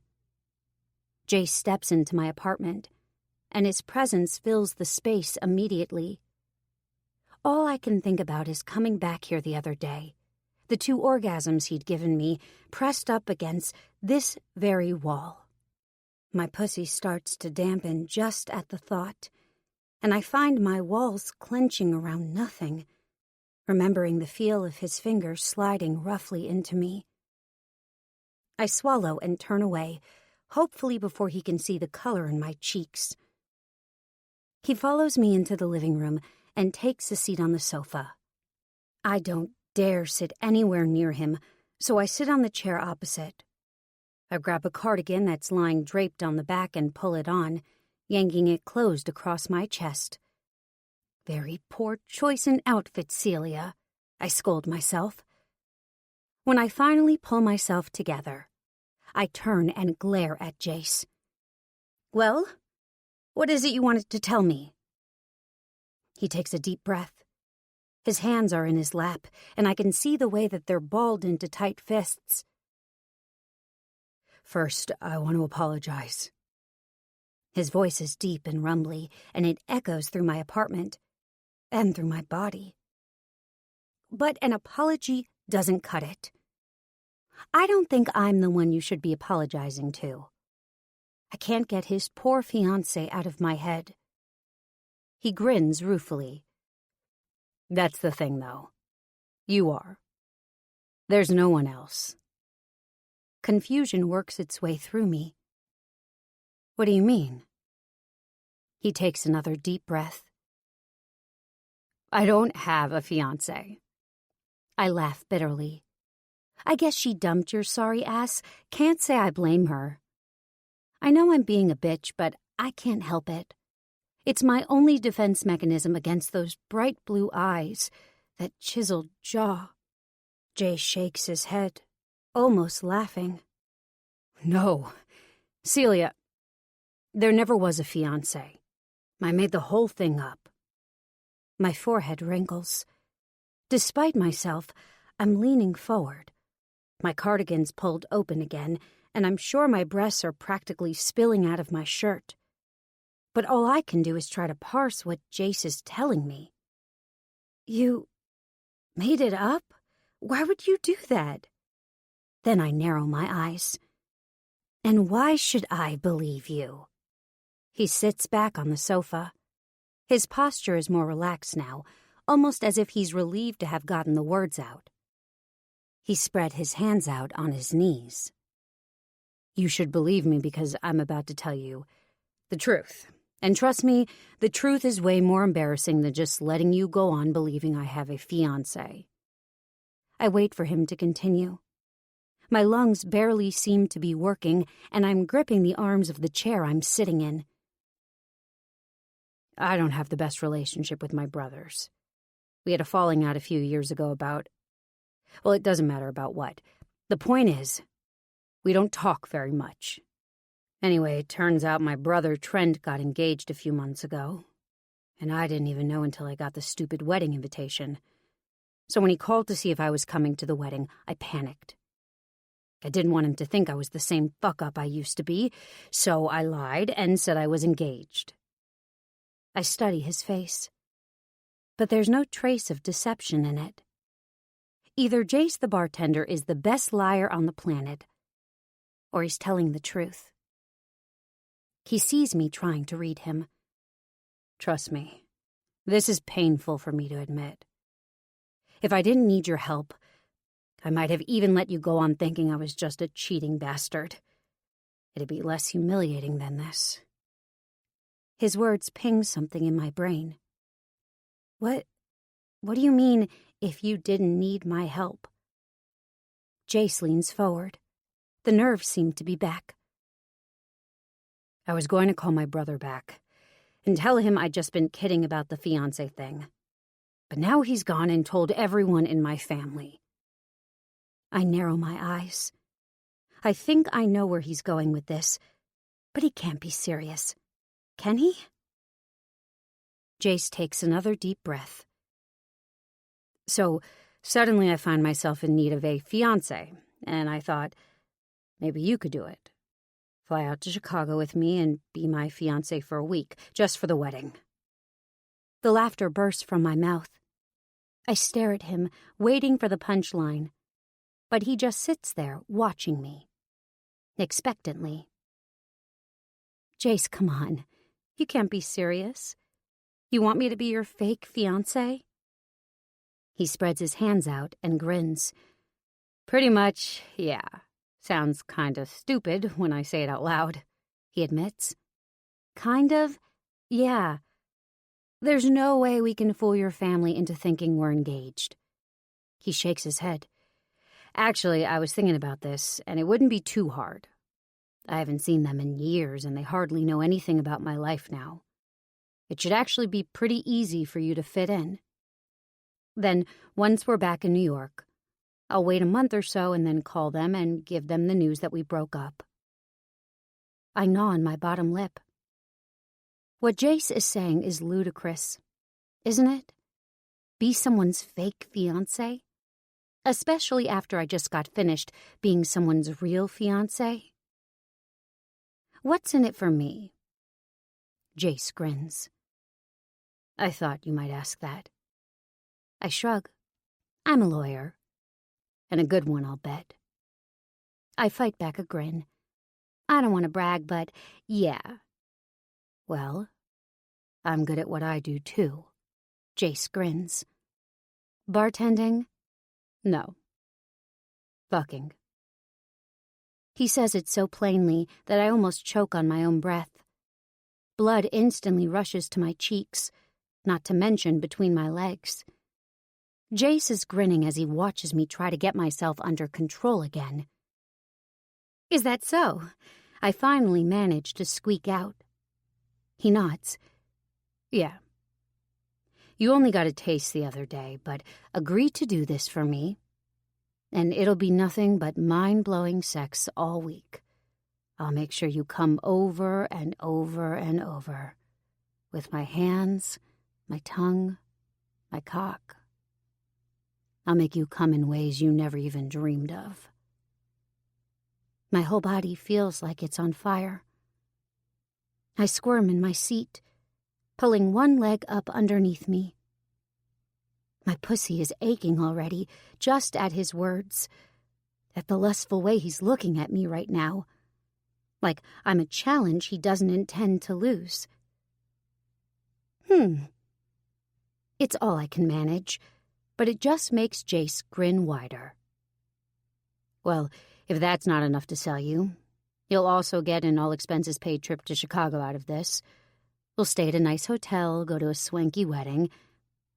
Jace steps into my apartment, and his presence fills the space immediately. All I can think about is coming back here the other day, the 2 orgasms he'd given me pressed up against this very wall. My pussy starts to dampen just at the thought, and I find my walls clenching around nothing, remembering the feel of his fingers sliding roughly into me. I swallow and turn away, hopefully before he can see the color in my cheeks. He follows me into the living room and takes a seat on the sofa. I don't dare sit anywhere near him, so I sit on the chair opposite. I grab a cardigan that's lying draped on the back and pull it on, yanking it closed across my chest. Very poor choice in outfit, Celia, I scold myself. When I finally pull myself together, I turn and glare at Jace. Well, what is it you wanted to tell me? He takes a deep breath. His hands are in his lap, and I can see the way that they're balled into tight fists. First, I want to apologize. His voice is deep and rumbly, and it echoes through my apartment and through my body. But an apology doesn't cut it. I don't think I'm the one you should be apologizing to. I can't get his poor fiancé out of my head. He grins ruefully. That's the thing, though. You are. There's no one else. Confusion works its way through me. What do you mean? He takes another deep breath. I don't have a fiancé. I laugh bitterly. I guess she dumped your sorry ass. Can't say I blame her. I know I'm being a bitch, but I can't help it. It's my only defense mechanism against those bright blue eyes, that chiseled jaw. Jay shakes his head, almost laughing. No, Celia, there never was a fiancé. I made the whole thing up. My forehead wrinkles. Despite myself, I'm leaning forward. My cardigan's pulled open again, and I'm sure my breasts are practically spilling out of my shirt. But all I can do is try to parse what Jace is telling me. You made it up? Why would you do that? Then I narrow my eyes. And why should I believe you? He sits back on the sofa. His posture is more relaxed now, almost as if he's relieved to have gotten the words out. He spread his hands out on his knees. You should believe me because I'm about to tell you the truth. And trust me, the truth is way more embarrassing than just letting you go on believing I have a fiancé. I wait for him to continue. My lungs barely seem to be working, and I'm gripping the arms of the chair I'm sitting in. I don't have the best relationship with my brothers. We had a falling out a few years ago about... Well, it doesn't matter about what. The point is, we don't talk very much. Anyway, it turns out my brother Trent got engaged a few months ago, and I didn't even know until I got the stupid wedding invitation. So when he called to see if I was coming to the wedding, I panicked. I didn't want him to think I was the same fuck-up I used to be, so I lied and said I was engaged. I study his face, but there's no trace of deception in it. Either Jace the bartender is the best liar on the planet, or he's telling the truth. He sees me trying to read him. Trust me, this is painful for me to admit. If I didn't need your help, I might have even let you go on thinking I was just a cheating bastard. It'd be less humiliating than this. His words ping something in my brain. What do you mean, if you didn't need my help? Jace leans forward. The nerves seem to be back. I was going to call my brother back and tell him I'd just been kidding about the fiancé thing. But now he's gone and told everyone in my family. I narrow my eyes. I think I know where he's going with this, but he can't be serious. Can he? Jace takes another deep breath. So, suddenly I find myself in need of a fiancé, and I thought, maybe you could do it. Fly out to Chicago with me and be my fiancé for a week, just for the wedding. The laughter bursts from my mouth. I stare at him, waiting for the punchline, but he just sits there, watching me, expectantly. Jace, come on. You can't be serious. You want me to be your fake fiancé? He spreads his hands out and grins. Pretty much, yeah. Sounds kind of stupid when I say it out loud, he admits. Kind of? Yeah. There's no way we can fool your family into thinking we're engaged. He shakes his head. Actually, I was thinking about this, and it wouldn't be too hard. I haven't seen them in years, and they hardly know anything about my life now. It should actually be pretty easy for you to fit in. Then, once we're back in New York, I'll wait a month or so and then call them and give them the news that we broke up. I gnaw on my bottom lip. What Jace is saying is ludicrous, isn't it? Be someone's fake fiancé? Especially after I just got finished being someone's real fiancé. What's in it for me? Jace grins. I thought you might ask that. I shrug. I'm a lawyer. And a good one, I'll bet. I fight back a grin. I don't want to brag, but yeah. Well, I'm good at what I do, too. Jace grins. Bartending? No. Fucking. He says it so plainly that I almost choke on my own breath. Blood instantly rushes to my cheeks, not to mention between my legs. Jace is grinning as he watches me try to get myself under control again. Is that so? I finally manage to squeak out. He nods. Yeah. You only got a taste the other day, but agree to do this for me, and it'll be nothing but mind-blowing sex all week. I'll make sure you come over and over and over, with my hands, my tongue, my cock. I'll make you come in ways you never even dreamed of. My whole body feels like it's on fire. I squirm in my seat, pulling one leg up underneath me. My pussy is aching already, just at his words, at the lustful way he's looking at me right now, like I'm a challenge he doesn't intend to lose. It's all I can manage, but it just makes Jace grin wider. Well, if that's not enough to sell you, you'll also get an all-expenses-paid trip to Chicago out of this. We'll stay at a nice hotel, go to a swanky wedding,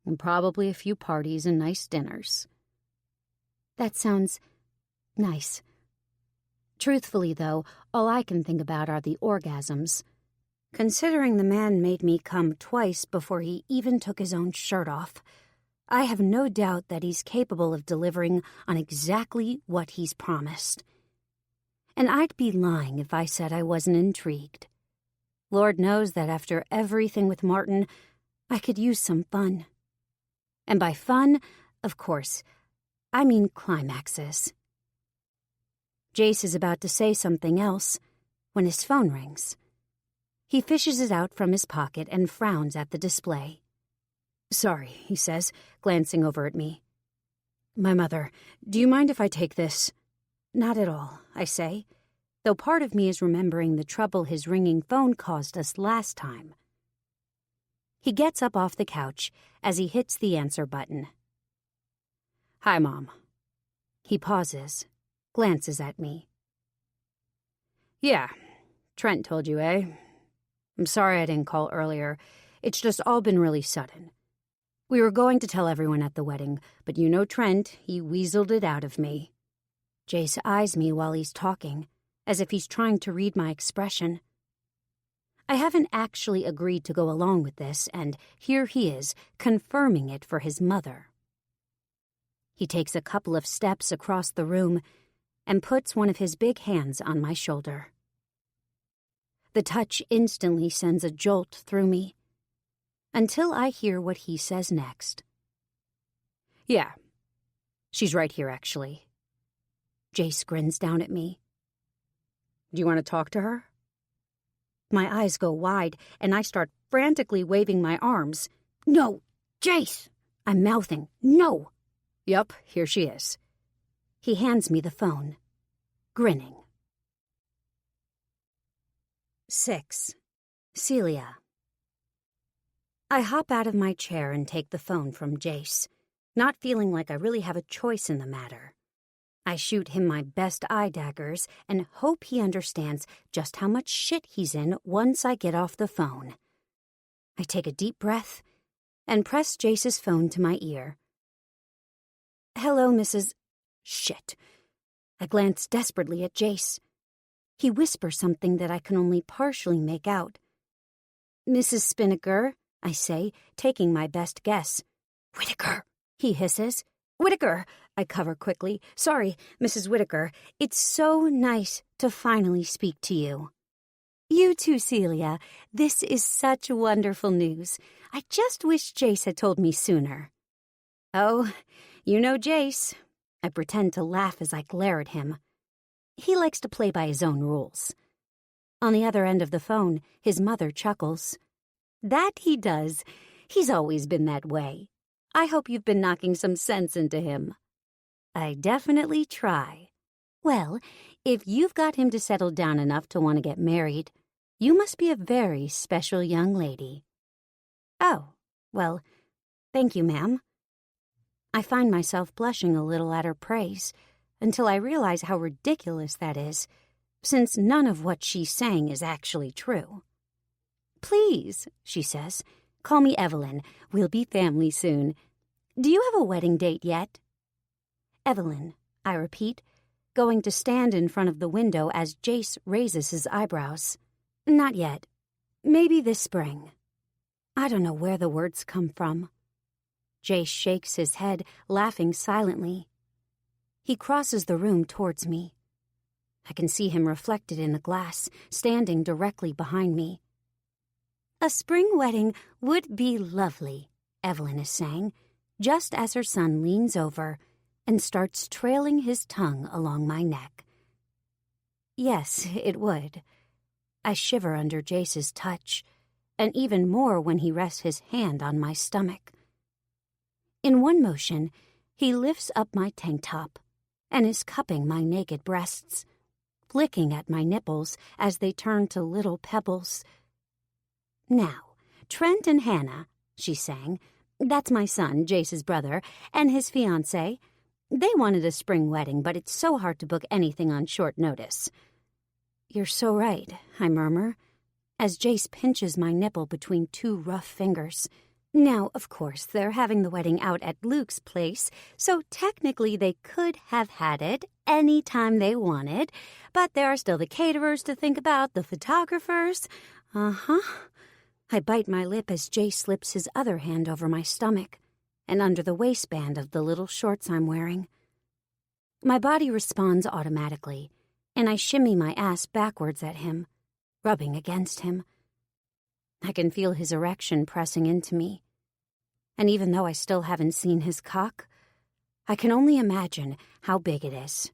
and probably a few parties and nice dinners. That sounds nice. Truthfully, though, all I can think about are the orgasms. Considering the man made me come twice before he even took his own shirt off, I have no doubt that he's capable of delivering on exactly what he's promised. And I'd be lying if I said I wasn't intrigued. Lord knows that after everything with Martin, I could use some fun. And by fun, of course, I mean climaxes. Jace is about to say something else when his phone rings. He fishes it out from his pocket and frowns at the display. Sorry, he says, glancing over at me. My mother, do you mind if I take this? Not at all, I say, though part of me is remembering the trouble his ringing phone caused us last time. He gets up off the couch as he hits the answer button. Hi, Mom. He pauses, glances at me. Yeah, Trent told you, eh? I'm sorry I didn't call earlier. It's just all been really sudden. We were going to tell everyone at the wedding, but you know Trent, he weaseled it out of me. Jace eyes me while he's talking, as if he's trying to read my expression. I haven't actually agreed to go along with this, and here he is, confirming it for his mother. He takes a couple of steps across the room and puts one of his big hands on my shoulder. The touch instantly sends a jolt through me, until I hear what he says next. Yeah, she's right here, actually. Jace grins down at me. Do you want to talk to her? My eyes go wide, and I start frantically waving my arms. No, Jace! I'm mouthing, no! Yup, here she is. He hands me the phone, grinning. 6. Celia. I hop out of my chair and take the phone from Jace, not feeling like I really have a choice in the matter. I shoot him my best eye daggers and hope he understands just how much shit he's in once I get off the phone. I take a deep breath and press Jace's phone to my ear. Hello, Mrs. Shit. I glance desperately at Jace. He whispers something that I can only partially make out. Mrs. Spinnaker, I say, taking my best guess. Whittaker, he hisses. Whittaker, I cover quickly. Sorry, Mrs. Whittaker. It's so nice to finally speak to you. You too, Celia. This is such wonderful news. I just wish Jace had told me sooner. Oh, you know Jace. I pretend to laugh as I glare at him. He likes to play by his own rules. On the other end of the phone, his mother chuckles. That he does. He's always been that way. I hope you've been knocking some sense into him. I definitely try. Well, if you've got him to settle down enough to want to get married, you must be a very special young lady. Oh, well, thank you, ma'am. I find myself blushing a little at her praise, until I realize how ridiculous that is, since none of what she's saying is actually true. Please, she says, call me Evelyn. We'll be family soon. Do you have a wedding date yet? Evelyn, I repeat, going to stand in front of the window as Jace raises his eyebrows. Not yet. Maybe this spring. I don't know where the words come from. Jace shakes his head, laughing silently. He crosses the room towards me. I can see him reflected in the glass, standing directly behind me. A spring wedding would be lovely, Evelyn is saying, just as her son leans over and starts trailing his tongue along my neck. Yes, it would. I shiver under Jace's touch, and even more when he rests his hand on my stomach. In one motion, he lifts up my tank top and is cupping my naked breasts, flicking at my nipples as they turn to little pebbles. Now, Trent and Hannah, she sang, that's my son, Jace's brother, and his fiancée. They wanted a spring wedding, but it's so hard to book anything on short notice. You're so right, I murmur, as Jace pinches my nipple between two rough fingers. Now, of course, they're having the wedding out at Luke's place, so technically they could have had it any time they wanted, but there are still the caterers to think about, the photographers. I bite my lip as Jace slips his other hand over my stomach and under the waistband of the little shorts I'm wearing. My body responds automatically, and I shimmy my ass backwards at him, rubbing against him. I can feel his erection pressing into me, and even though I still haven't seen his cock, I can only imagine how big it is.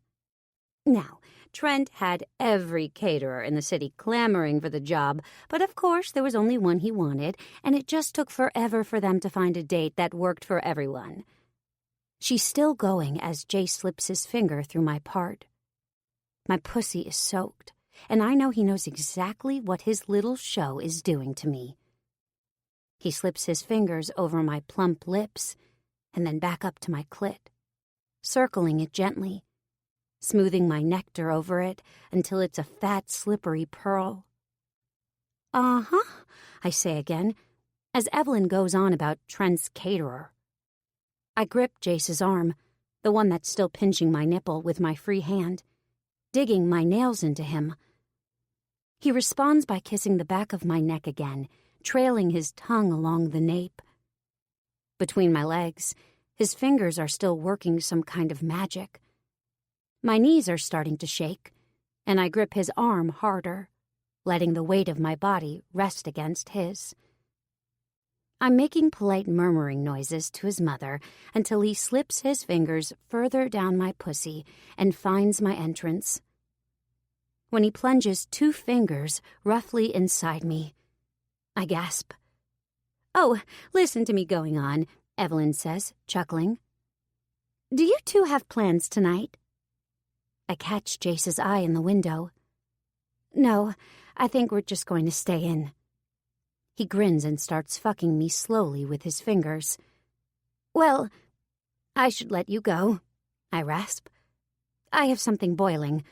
Now, Trent had every caterer in the city clamoring for the job, but of course there was only one he wanted, and it just took forever for them to find a date that worked for everyone. She's still going as Jace slips his finger through my part. My pussy is soaked, and I know he knows exactly what his little show is doing to me. He slips his fingers over my plump lips and then back up to my clit, circling it gently, smoothing my nectar over it until it's a fat, slippery pearl. I say again, as Evelyn goes on about Trent's caterer. I grip Jace's arm, the one that's still pinching my nipple, with my free hand, digging my nails into him. He responds by kissing the back of my neck again, trailing his tongue along the nape. Between my legs, his fingers are still working some kind of magic. My knees are starting to shake, and I grip his arm harder, letting the weight of my body rest against his. I'm making polite murmuring noises to his mother until he slips his fingers further down my pussy and finds my entrance. When he plunges 2 fingers roughly inside me, I gasp. "Oh, listen to me going on," Evelyn says, chuckling. "Do you two have plans tonight?" I catch Jace's eye in the window. "No, I think we're just going to stay in." He grins and starts fucking me slowly with his fingers. "Well, I should let you go," I rasp. "I have something boiling.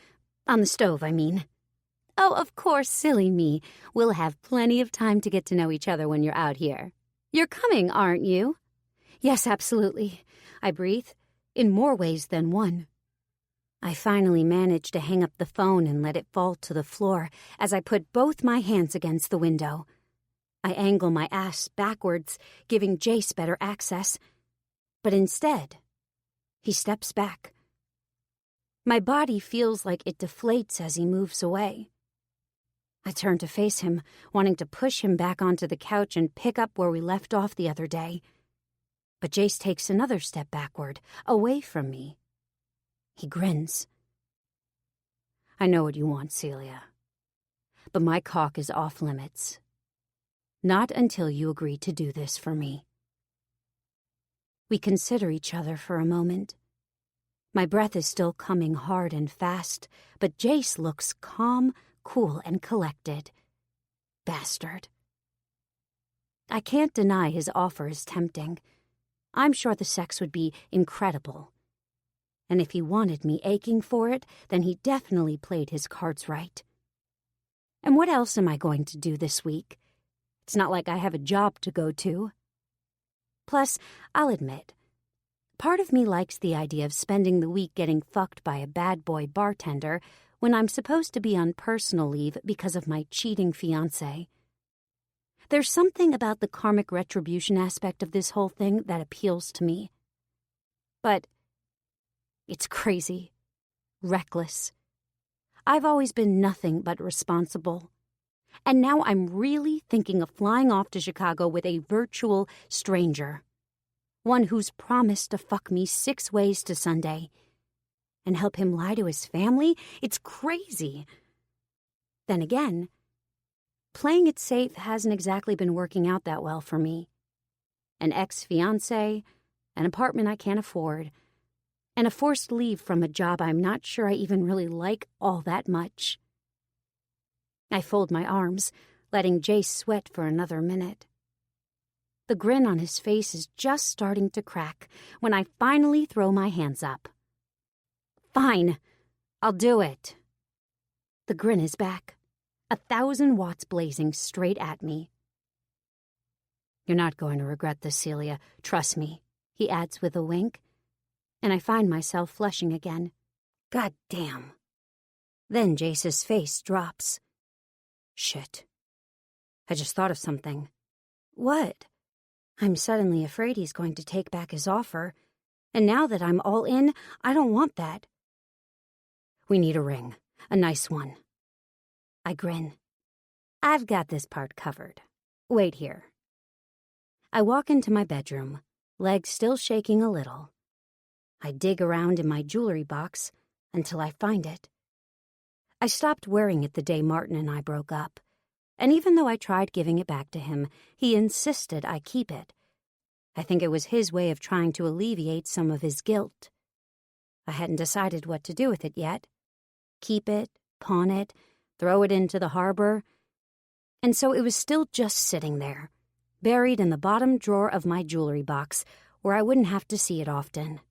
On the stove, I mean." "Oh, of course, silly me. We'll have plenty of time to get to know each other when you're out here. You're coming, aren't you?" "Yes, absolutely," I breathe, in more ways than one. I finally manage to hang up the phone and let it fall to the floor as I put both my hands against the window. I angle my ass backwards, giving Jace better access. But instead, he steps back. My body feels like it deflates as he moves away. I turn to face him, wanting to push him back onto the couch and pick up where we left off the other day. But Jace takes another step backward, away from me. He grins. "I know what you want, Celia. But my cock is off limits. Not until you agree to do this for me." We consider each other for a moment. My breath is still coming hard and fast, but Jace looks calm, cool, and collected. Bastard. I can't deny his offer is tempting. I'm sure the sex would be incredible. And if he wanted me aching for it, then he definitely played his cards right. And what else am I going to do this week? It's not like I have a job to go to. Plus, I'll admit, part of me likes the idea of spending the week getting fucked by a bad boy bartender when I'm supposed to be on personal leave because of my cheating fiancé. There's something about the karmic retribution aspect of this whole thing that appeals to me. But it's crazy, reckless. I've always been nothing but responsible. And now I'm really thinking of flying off to Chicago with a virtual stranger. One who's promised to fuck me 6 ways to Sunday. And help him lie to his family? It's crazy. Then again, playing it safe hasn't exactly been working out that well for me. An ex-fiancé, an apartment I can't afford, and a forced leave from a job I'm not sure I even really like all that much. I fold my arms, letting Jace sweat for another minute. The grin on his face is just starting to crack when I finally throw my hands up. "Fine, I'll do it." The grin is back, 1,000 watts blazing straight at me. "You're not going to regret this, Celia. Trust me," he adds with a wink, and I find myself flushing again. God damn. Then Jace's face drops. Shit. I just thought of something. What? I'm suddenly afraid he's going to take back his offer, and now that I'm all in, I don't want that. We need a ring, a nice one. I grin. I've got this part covered. Wait here. I walk into my bedroom, legs still shaking a little. I dig around in my jewelry box until I find it. I stopped wearing it the day Martin and I broke up, and even though I tried giving it back to him, he insisted I keep it. I think it was his way of trying to alleviate some of his guilt. I hadn't decided what to do with it yet. Keep it, pawn it, throw it into the harbor. And so it was still just sitting there, buried in the bottom drawer of my jewelry box, where I wouldn't have to see it often.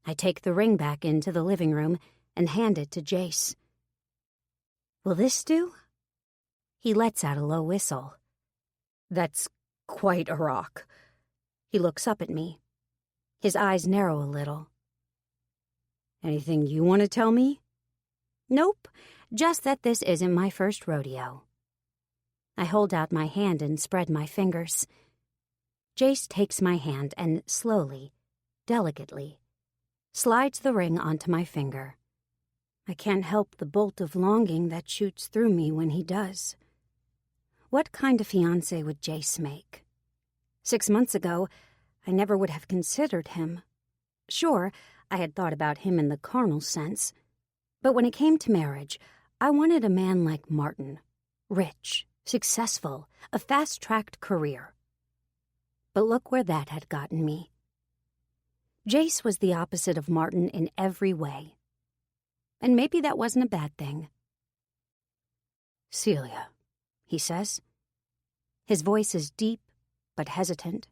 I take the ring back into the living room and hand it to Jace. Will this do? He lets out a low whistle. That's quite a rock. He looks up at me. His eyes narrow a little. Anything you want to tell me? Nope, just that this isn't my first rodeo. I hold out my hand and spread my fingers. Jace takes my hand and slowly, delicately, slides the ring onto my finger. I can't help the bolt of longing that shoots through me when he does. What kind of fiancé would Jace make? 6 months ago, I never would have considered him. Sure, I had thought about him in the carnal sense, but when it came to marriage, I wanted a man like Martin, rich, successful, a fast-tracked career. But look where that had gotten me. Jace was the opposite of Martin in every way. And maybe that wasn't a bad thing. Celia, he says, His voice is deep but hesitant.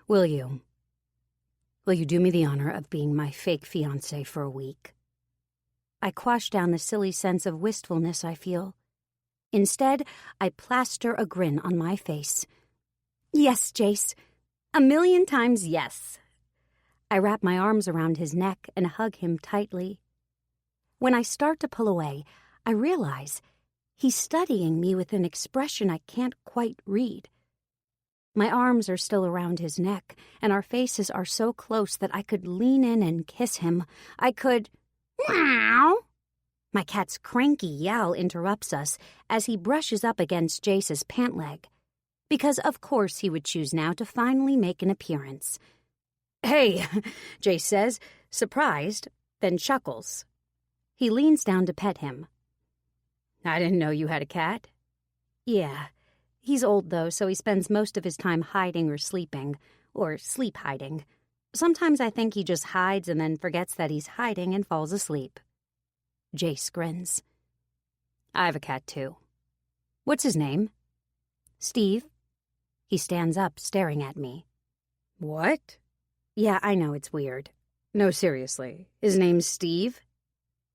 Will you do me the honor of being my fake fiancé for a week? I quash down the silly sense of wistfulness I feel. Instead, I plaster a grin on my face. Yes, Jace. 1,000,000 times yes. I wrap my arms around his neck and hug him tightly. When I start to pull away, I realize he's studying me with an expression I can't quite read. My arms are still around his neck, and our faces are so close that I could lean in and kiss him. I could... Meow! My cat's cranky yowl interrupts us as he brushes up against Jace's pant leg, because of course he would choose now to finally make an appearance. Hey, Jace says, surprised, then chuckles. He leans down to pet him. I didn't know you had a cat. Yeah. He's old, though, so he spends most of his time hiding or sleeping, or sleep hiding. Sometimes I think he just hides and then forgets that he's hiding and falls asleep. Jace grins. I have a cat, too. What's his name? Steve. He stands up, staring at me. What? Yeah, I know it's weird. No, seriously. His name's Steve?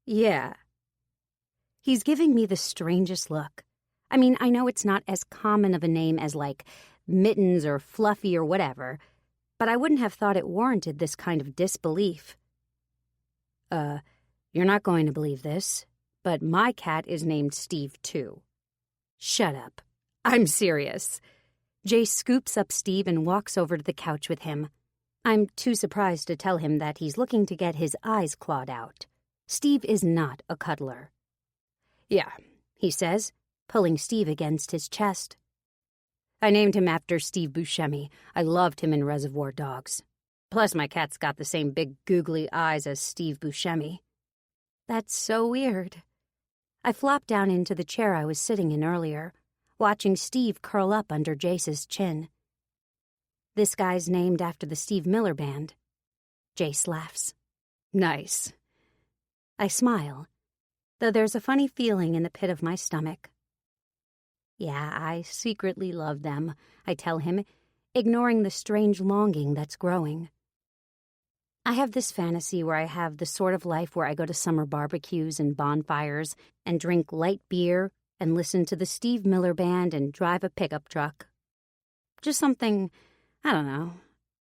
Yeah. He's giving me the strangest look. I mean, I know it's not as common of a name as, like, Mittens or Fluffy or whatever, but I wouldn't have thought it warranted this kind of disbelief. You're not going to believe this, but my cat is named Steve, too. Shut up. I'm serious. Jace scoops up Steve and walks over to the couch with him. I'm too surprised to tell him that he's looking to get his eyes clawed out. Steve is not a cuddler. Yeah, he says, pulling Steve against his chest. I named him after Steve Buscemi. I loved him in Reservoir Dogs. Plus, my cat's got the same big googly eyes as Steve Buscemi. That's so weird. I flopped down into the chair I was sitting in earlier, watching Steve curl up under Jace's chin. This guy's named after the Steve Miller Band. Jace laughs. Nice. I smile, though there's a funny feeling in the pit of my stomach. Yeah, I secretly love them, I tell him, ignoring the strange longing that's growing. I have this fantasy where I have the sort of life where I go to summer barbecues and bonfires and drink light beer and listen to the Steve Miller Band and drive a pickup truck. Just something, I don't know,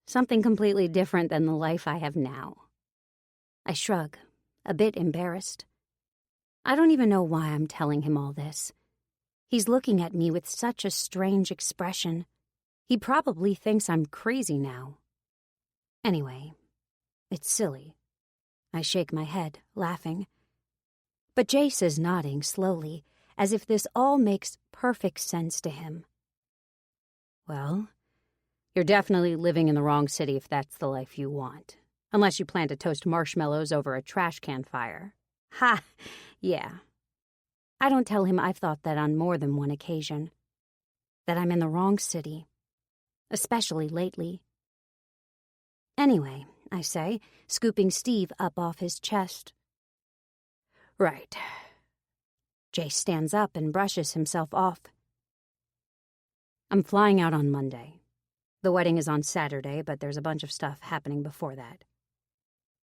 something completely different than the life I have now. I shrug, a bit embarrassed. I don't even know why I'm telling him all this. He's looking at me with such a strange expression. He probably thinks I'm crazy now. Anyway, it's silly. I shake my head, laughing. But Jace is nodding slowly, as if this all makes perfect sense to him. Well, you're definitely living in the wrong city if that's the life you want. Unless you plan to toast marshmallows over a trash can fire. Ha! Yeah. I don't tell him I've thought that on more than one occasion. That I'm in the wrong city. Especially lately. Anyway, I say, scooping Steve up off his chest. Right. Jace stands up and brushes himself off. I'm flying out on Monday. The wedding is on Saturday, but there's a bunch of stuff happening before that.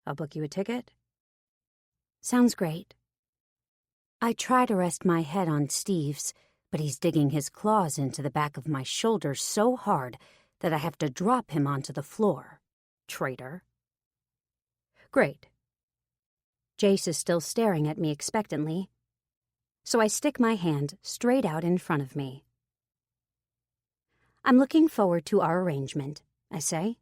I'll book you a ticket. Sounds great. I try to rest my head on Steve's, but he's digging his claws into the back of my shoulder so hard that I have to drop him onto the floor. Traitor. Great. Jace is still staring at me expectantly, so I stick my hand straight out in front of me. I'm looking forward to our arrangement, I say.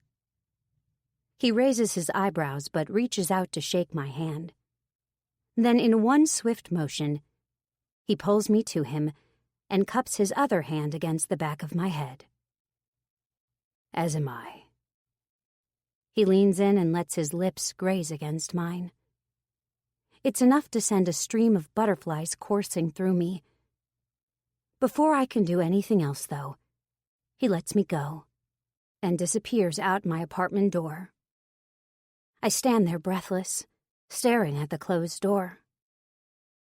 He raises his eyebrows but reaches out to shake my hand. Then in one swift motion, he pulls me to him and cups his other hand against the back of my head. As am I. He leans in and lets his lips graze against mine. It's enough to send a stream of butterflies coursing through me. Before I can do anything else, though, he lets me go and disappears out my apartment door. I stand there breathless, staring at the closed door.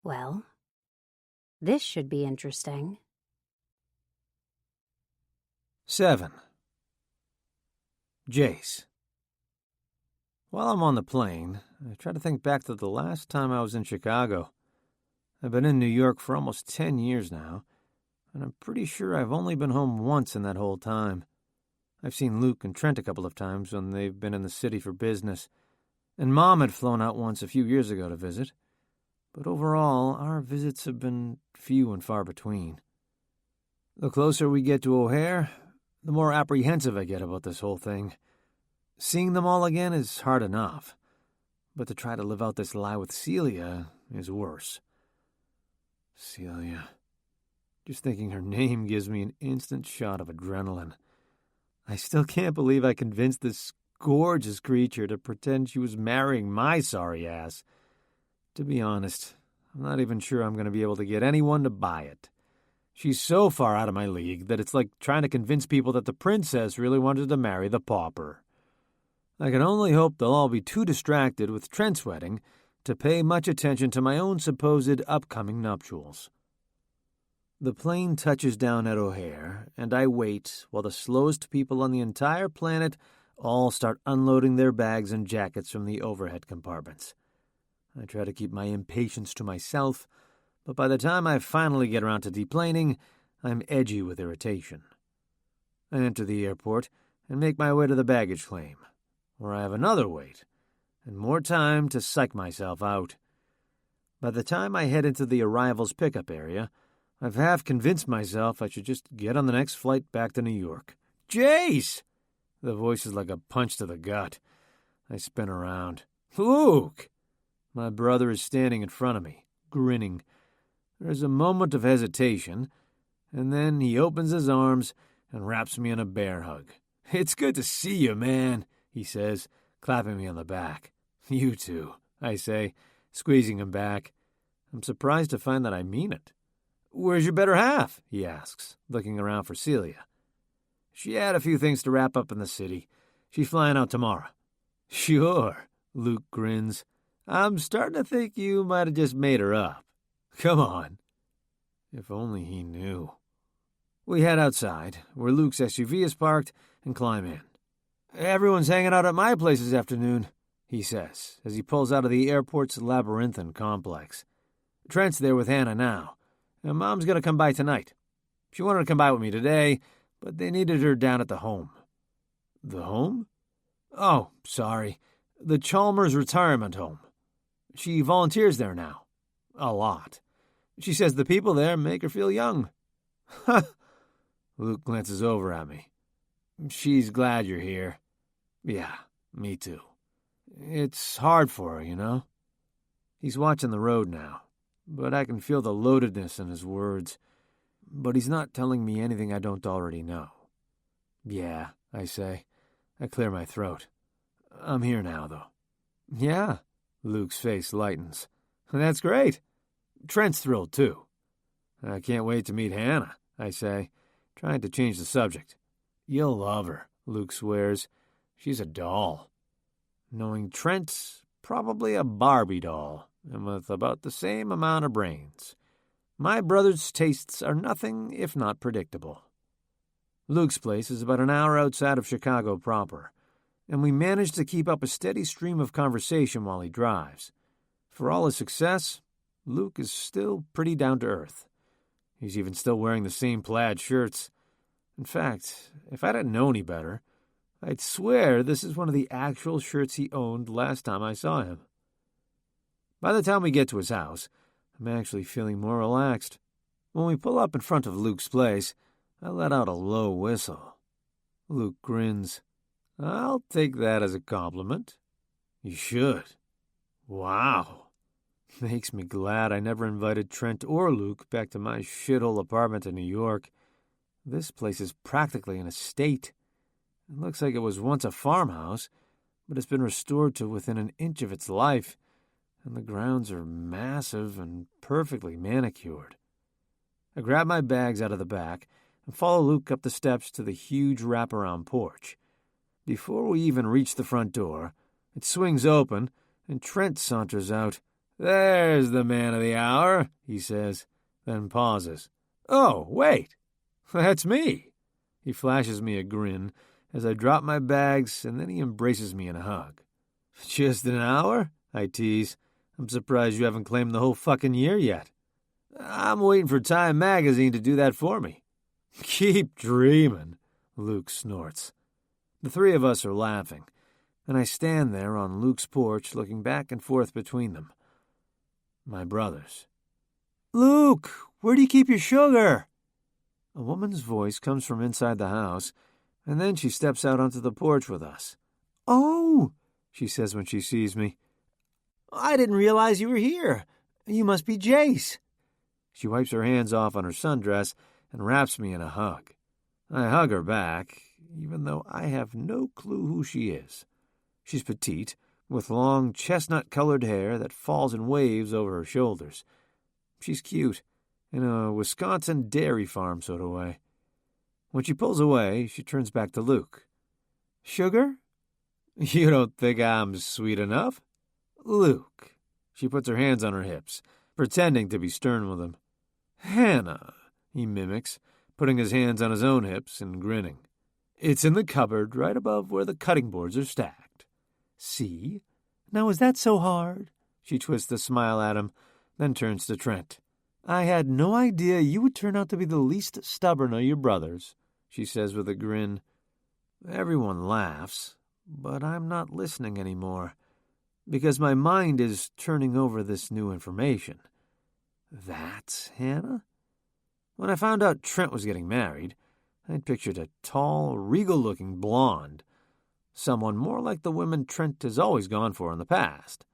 Well, this should be interesting. 7. Jace. While I'm on the plane, I try to think back to the last time I was in Chicago. I've been in New York for almost 10 years now, and I'm pretty sure I've only been home once in that whole time. I've seen Luke and Trent a couple of times when they've been in the city for business, and Mom had flown out once a few years ago to visit. But overall, our visits have been few and far between. The closer we get to O'Hare, the more apprehensive I get about this whole thing. Seeing them all again is hard enough, but to try to live out this lie with Celia is worse. Celia. Just thinking her name gives me an instant shot of adrenaline. I still can't believe I convinced this gorgeous creature to pretend she was marrying my sorry ass. To be honest, I'm not even sure I'm going to be able to get anyone to buy it. She's so far out of my league that it's like trying to convince people that the princess really wanted to marry the pauper. I can only hope they'll all be too distracted with Trent's wedding to pay much attention to my own supposed upcoming nuptials. The plane touches down at O'Hare, and I wait while the slowest people on the entire planet all start unloading their bags and jackets from the overhead compartments. I try to keep my impatience to myself, but by the time I finally get around to deplaning, I'm edgy with irritation. I enter the airport and make my way to the baggage claim, where I have another wait, and more time to psych myself out. By the time I head into the arrivals pickup area, I've half convinced myself I should just get on the next flight back to New York. Jace! The voice is like a punch to the gut. I spin around. Luke! My brother is standing in front of me, grinning. There's a moment of hesitation, and then he opens his arms and wraps me in a bear hug. It's good to see you, man, he says, clapping me on the back. You too, I say, squeezing him back. I'm surprised to find that I mean it. Where's your better half? He asks, looking around for Celia. She had a few things to wrap up in the city. She's flying out tomorrow. Sure, Luke grins. I'm starting to think you might have just made her up. Come on. If only he knew. We head outside, where Luke's SUV is parked, and climb in. Everyone's hanging out at my place this afternoon, he says, as he pulls out of the airport's labyrinthine complex. Trent's there with Hannah now, and Mom's going to come by tonight. She wanted to come by with me today, but they needed her down at the home. The home? Oh, sorry. The Chalmers retirement home. She volunteers there now. A lot. She says the people there make her feel young. Ha! Luke glances over at me. She's glad you're here. Yeah, me too. It's hard for her, you know? He's watching the road now, but I can feel the loadedness in his words. But he's not telling me anything I don't already know. Yeah, I say. I clear my throat. I'm here now, though. Yeah, Luke's face lightens. That's great. Trent's thrilled, too. I can't wait to meet Hannah, I say, trying to change the subject. You'll love her, Luke swears. She's a doll. Knowing Trent's probably a Barbie doll, and with about the same amount of brains. My brother's tastes are nothing if not predictable. Luke's place is about an hour outside of Chicago proper, and we manage to keep up a steady stream of conversation while he drives. For all his success, Luke is still pretty down to earth. He's even still wearing the same plaid shirts. In fact, if I didn't know any better, I'd swear this is one of the actual shirts he owned last time I saw him. By the time we get to his house, I'm actually feeling more relaxed. When we pull up in front of Luke's place, I let out a low whistle. Luke grins. I'll take that as a compliment. You should. Wow. Makes me glad I never invited Trent or Luke back to my shithole apartment in New York. This place is practically an estate. It looks like it was once a farmhouse, but it's been restored to within an inch of its life, and the grounds are massive and perfectly manicured. I grab my bags out of the back and follow Luke up the steps to the huge wraparound porch. Before we even reach the front door, it swings open, and Trent saunters out. There's the man of the hour, he says, then pauses. Oh, wait, that's me. He flashes me a grin as I drop my bags, and then he embraces me in a hug. Just an hour? I tease. I'm surprised you haven't claimed the whole fucking year yet. I'm waiting for Time magazine to do that for me. Keep dreaming, Luke snorts. The three of us are laughing, and I stand there on Luke's porch looking back and forth between them. My brothers. Luke, where do you keep your sugar? A woman's voice comes from inside the house, and then she steps out onto the porch with us. Oh, she says when she sees me. I didn't realize you were here. You must be Jace. She wipes her hands off on her sundress and wraps me in a hug. I hug her back, even though I have no clue who she is. She's petite, with long chestnut-colored hair that falls in waves over her shoulders. She's cute, in a Wisconsin dairy farm sort of way. When she pulls away, she turns back to Luke. Sugar? You don't think I'm sweet enough? Luke. She puts her hands on her hips, pretending to be stern with him. Hannah, he mimics, putting his hands on his own hips and grinning. It's in the cupboard right above where the cutting boards are stacked. See? Now is that so hard? She twists a smile at him, then turns to Trent. I had no idea you would turn out to be the least stubborn of your brothers, she says with a grin. Everyone laughs, but I'm not listening anymore, because my mind is turning over this new information. That's Hannah? When I found out Trent was getting married, I'd pictured a tall, regal-looking blonde, someone more like the women Trent has always gone for in the past.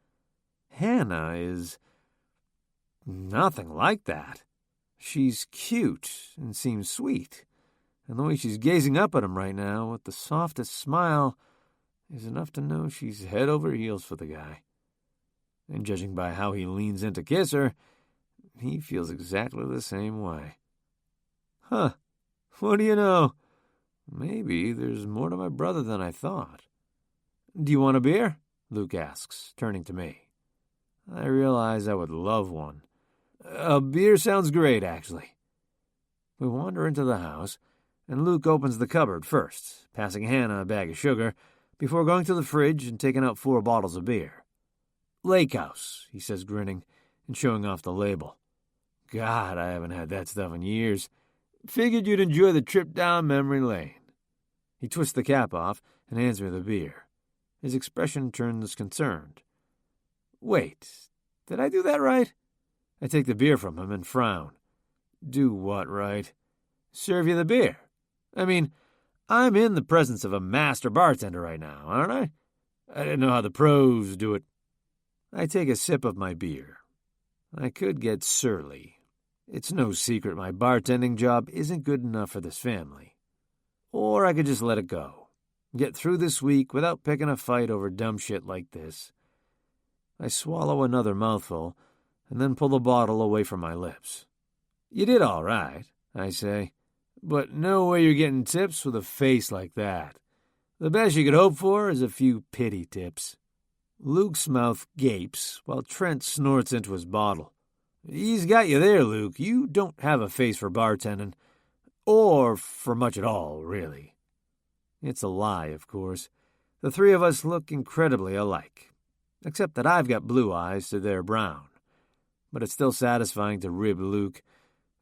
Hannah is nothing like that. She's cute and seems sweet, and the way she's gazing up at him right now with the softest smile is enough to know she's head over heels for the guy. And judging by how he leans in to kiss her, he feels exactly the same way. Huh, what do you know? Maybe there's more to my brother than I thought. Do you want a beer? Luke asks, turning to me. I realize I would love one. A beer sounds great, actually. We wander into the house, and Luke opens the cupboard first, passing Hannah a bag of sugar, before going to the fridge and taking out 4 bottles of beer. Lake House, he says, grinning, and showing off the label. God, I haven't had that stuff in years. Figured you'd enjoy the trip down memory lane. He twists the cap off and hands me the beer. His expression turns concerned. Wait, did I do that right? I take the beer from him and frown. Do what right? Serve you the beer. I mean, I'm in the presence of a master bartender right now, aren't I? I didn't know how the pros do it. I take a sip of my beer. I could get surly. It's no secret my bartending job isn't good enough for this family. Or I could just let it go. Get through this week without picking a fight over dumb shit like this. I swallow another mouthful and then pull the bottle away from my lips. You did all right, I say, but no way you're getting tips with a face like that. The best you could hope for is a few pity tips. Luke's mouth gapes while Trent snorts into his bottle. He's got you there, Luke. You don't have a face for bartending. Or for much at all, really. It's a lie, of course. The three of us look incredibly alike, except that I've got blue eyes to their brown. But it's still satisfying to rib Luke,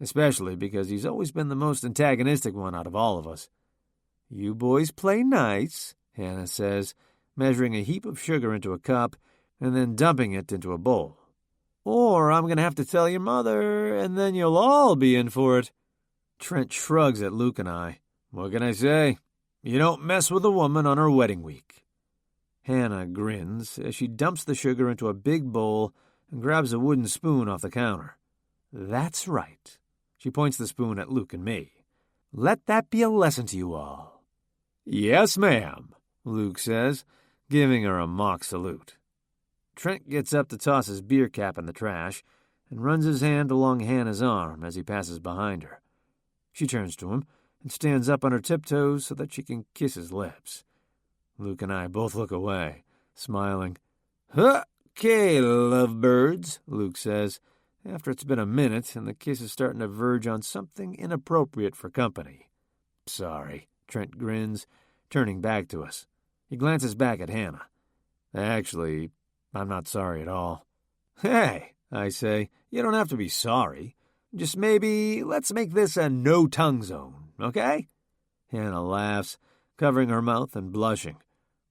especially because he's always been the most antagonistic one out of all of us. You boys play nice, Hannah says, measuring a heap of sugar into a cup and then dumping it into a bowl. Or I'm going to have to tell your mother, and then you'll all be in for it. Trent shrugs at Luke and I. What can I say? You don't mess with a woman on her wedding week. Hannah grins as she dumps the sugar into a big bowl and grabs a wooden spoon off the counter. That's right. She points the spoon at Luke and me. Let that be a lesson to you all. Yes, ma'am, Luke says, giving her a mock salute. Trent gets up to toss his beer cap in the trash and runs his hand along Hannah's arm as he passes behind her. She turns to him and stands up on her tiptoes so that she can kiss his lips. Luke and I both look away, smiling. Okay, lovebirds, Luke says, after it's been a minute and the kiss is starting to verge on something inappropriate for company. sorry," Trent grins, turning back to us. He glances back at Hannah. "Actually, I'm not sorry at all." "Hey," I say, "you don't have to be sorry. Just maybe let's make this a no-tongue zone, okay?" Hannah laughs, covering her mouth and blushing,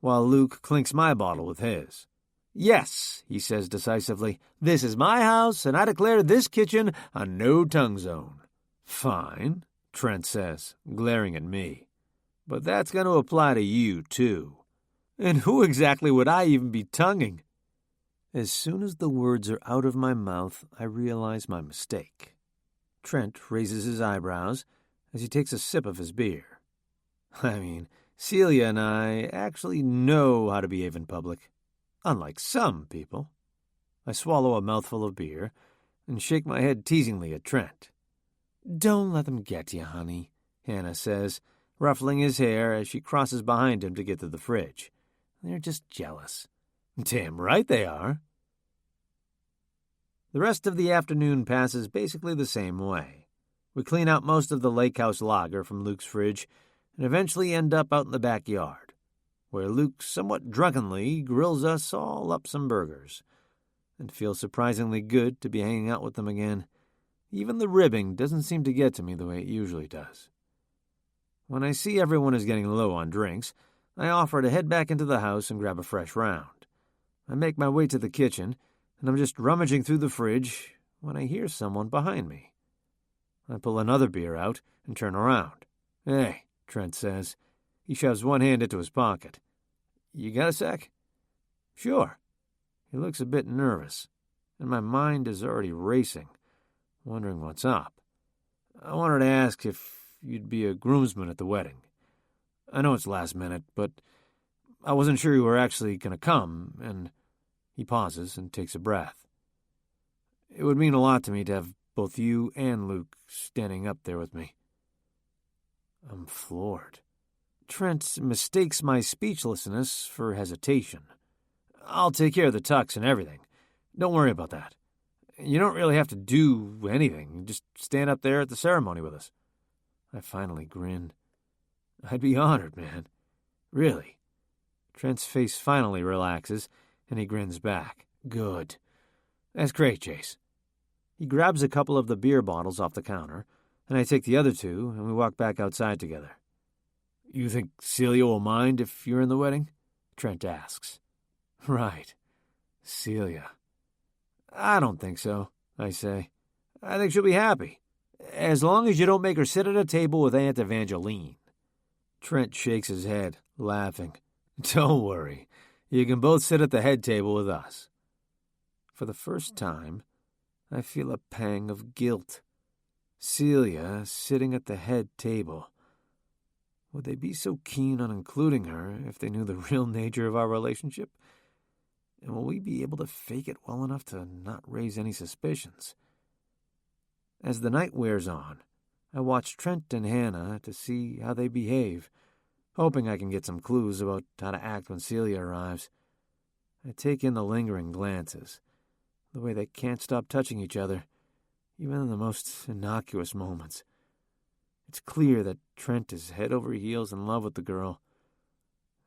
while Luke clinks my bottle with his. "Yes," he says decisively, "this is my house, and I declare this kitchen a no-tongue zone." "Fine," Trent says, glaring at me. "But that's going to apply to you, too. And who exactly would I even be tonguing?" As soon as the words are out of my mouth, I realize my mistake. Trent raises his eyebrows as he takes a sip of his beer. I mean, Celia and I actually know how to behave in public, unlike some people. I swallow a mouthful of beer and shake my head teasingly at Trent. "Don't let them get you, honey," Hannah says, ruffling his hair as she crosses behind him to get to the fridge. "They're just jealous." "Damn right they are." The rest of the afternoon passes basically the same way. We clean out most of the lake house lager from Luke's fridge and eventually end up out in the backyard, where Luke somewhat drunkenly grills us all up some burgers. It feels surprisingly good to be hanging out with them again. Even the ribbing doesn't seem to get to me the way it usually does. When I see everyone is getting low on drinks, I offer to head back into the house and grab a fresh round. I make my way to the kitchen, and I'm just rummaging through the fridge when I hear someone behind me. I pull another beer out and turn around. "Hey," Trent says. He shoves one hand into his pocket. "You got a sec?" "Sure." He looks a bit nervous, and my mind is already racing, wondering what's up. "I wanted to ask if you'd be a groomsman at the wedding. I know it's last minute, but I wasn't sure you were actually going to come, and..." He pauses and takes a breath. "It would mean a lot to me to have both you and Luke standing up there with me." I'm floored. Trent mistakes my speechlessness for hesitation. "I'll take care of the tux and everything. Don't worry about that. You don't really have to do anything. Just stand up there at the ceremony with us." I finally grin. "I'd be honored, man. Really." Trent's face finally relaxes, and he grins back. "Good. That's great, Chase." He grabs a couple of the beer bottles off the counter, and I take the other two, and we walk back outside together. "You think Celia will mind if you're in the wedding?" Trent asks. "Right. Celia. I don't think so," I say. "I think she'll be happy, as long as you don't make her sit at a table with Aunt Evangeline." Trent shakes his head, laughing. "Don't worry. You can both sit at the head table with us." For the first time, I feel a pang of guilt. Celia sitting at the head table. Would they be so keen on including her if they knew the real nature of our relationship? And will we be able to fake it well enough to not raise any suspicions? As the night wears on, I watch Trent and Hannah to see how they behave, hoping I can get some clues about how to act when Celia arrives. I take in the lingering glances, the way they can't stop touching each other, even in the most innocuous moments. It's clear that Trent is head over heels in love with the girl,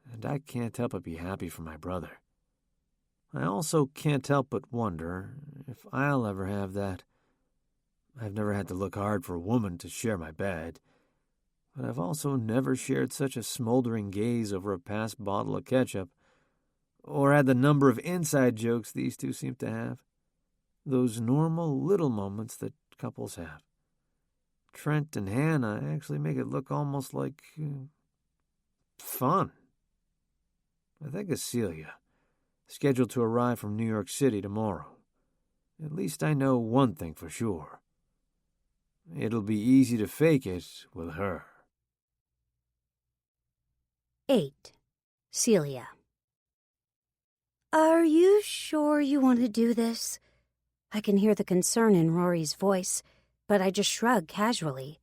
and I can't help but be happy for my brother. I also can't help but wonder if I'll ever have that. I've never had to look hard for a woman to share my bed, but I've also never shared such a smoldering gaze over a past bottle of ketchup, or had the number of inside jokes these two seem to have. Those normal little moments that couples have. Trent and Hannah actually make it look almost like fun. I think of Celia, scheduled to arrive from New York City tomorrow. At least I know one thing for sure. It'll be easy to fake it with her. 8. Celia. Are you sure you want to do this? I can hear the concern in Rory's voice, but I just shrug casually.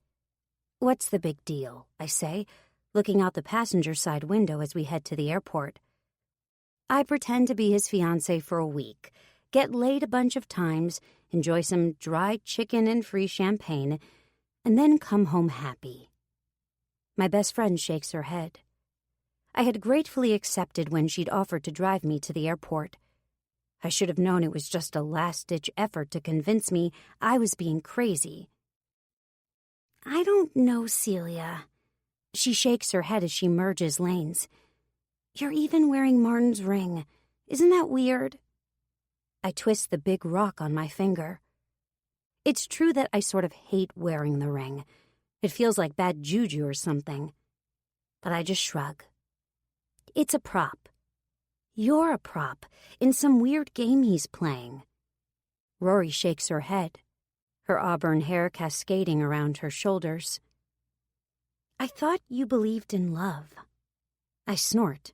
What's the big deal, I say, looking out the passenger side window as we head to the airport. I pretend to be his fiancé for a week, get laid a bunch of times, enjoy some dried chicken and free champagne, and then come home happy. My best friend shakes her head. I had gratefully accepted when she'd offered to drive me to the airport. I should have known it was just a last-ditch effort to convince me I was being crazy. I don't know, Celia. She shakes her head as she merges lanes. You're even wearing Martin's ring. Isn't that weird? I twist the big rock on my finger. It's true that I sort of hate wearing the ring. It feels like bad juju or something. But I just shrug. It's a prop. You're a prop in some weird game he's playing. Rory shakes her head, her auburn hair cascading around her shoulders. I thought you believed in love. I snort.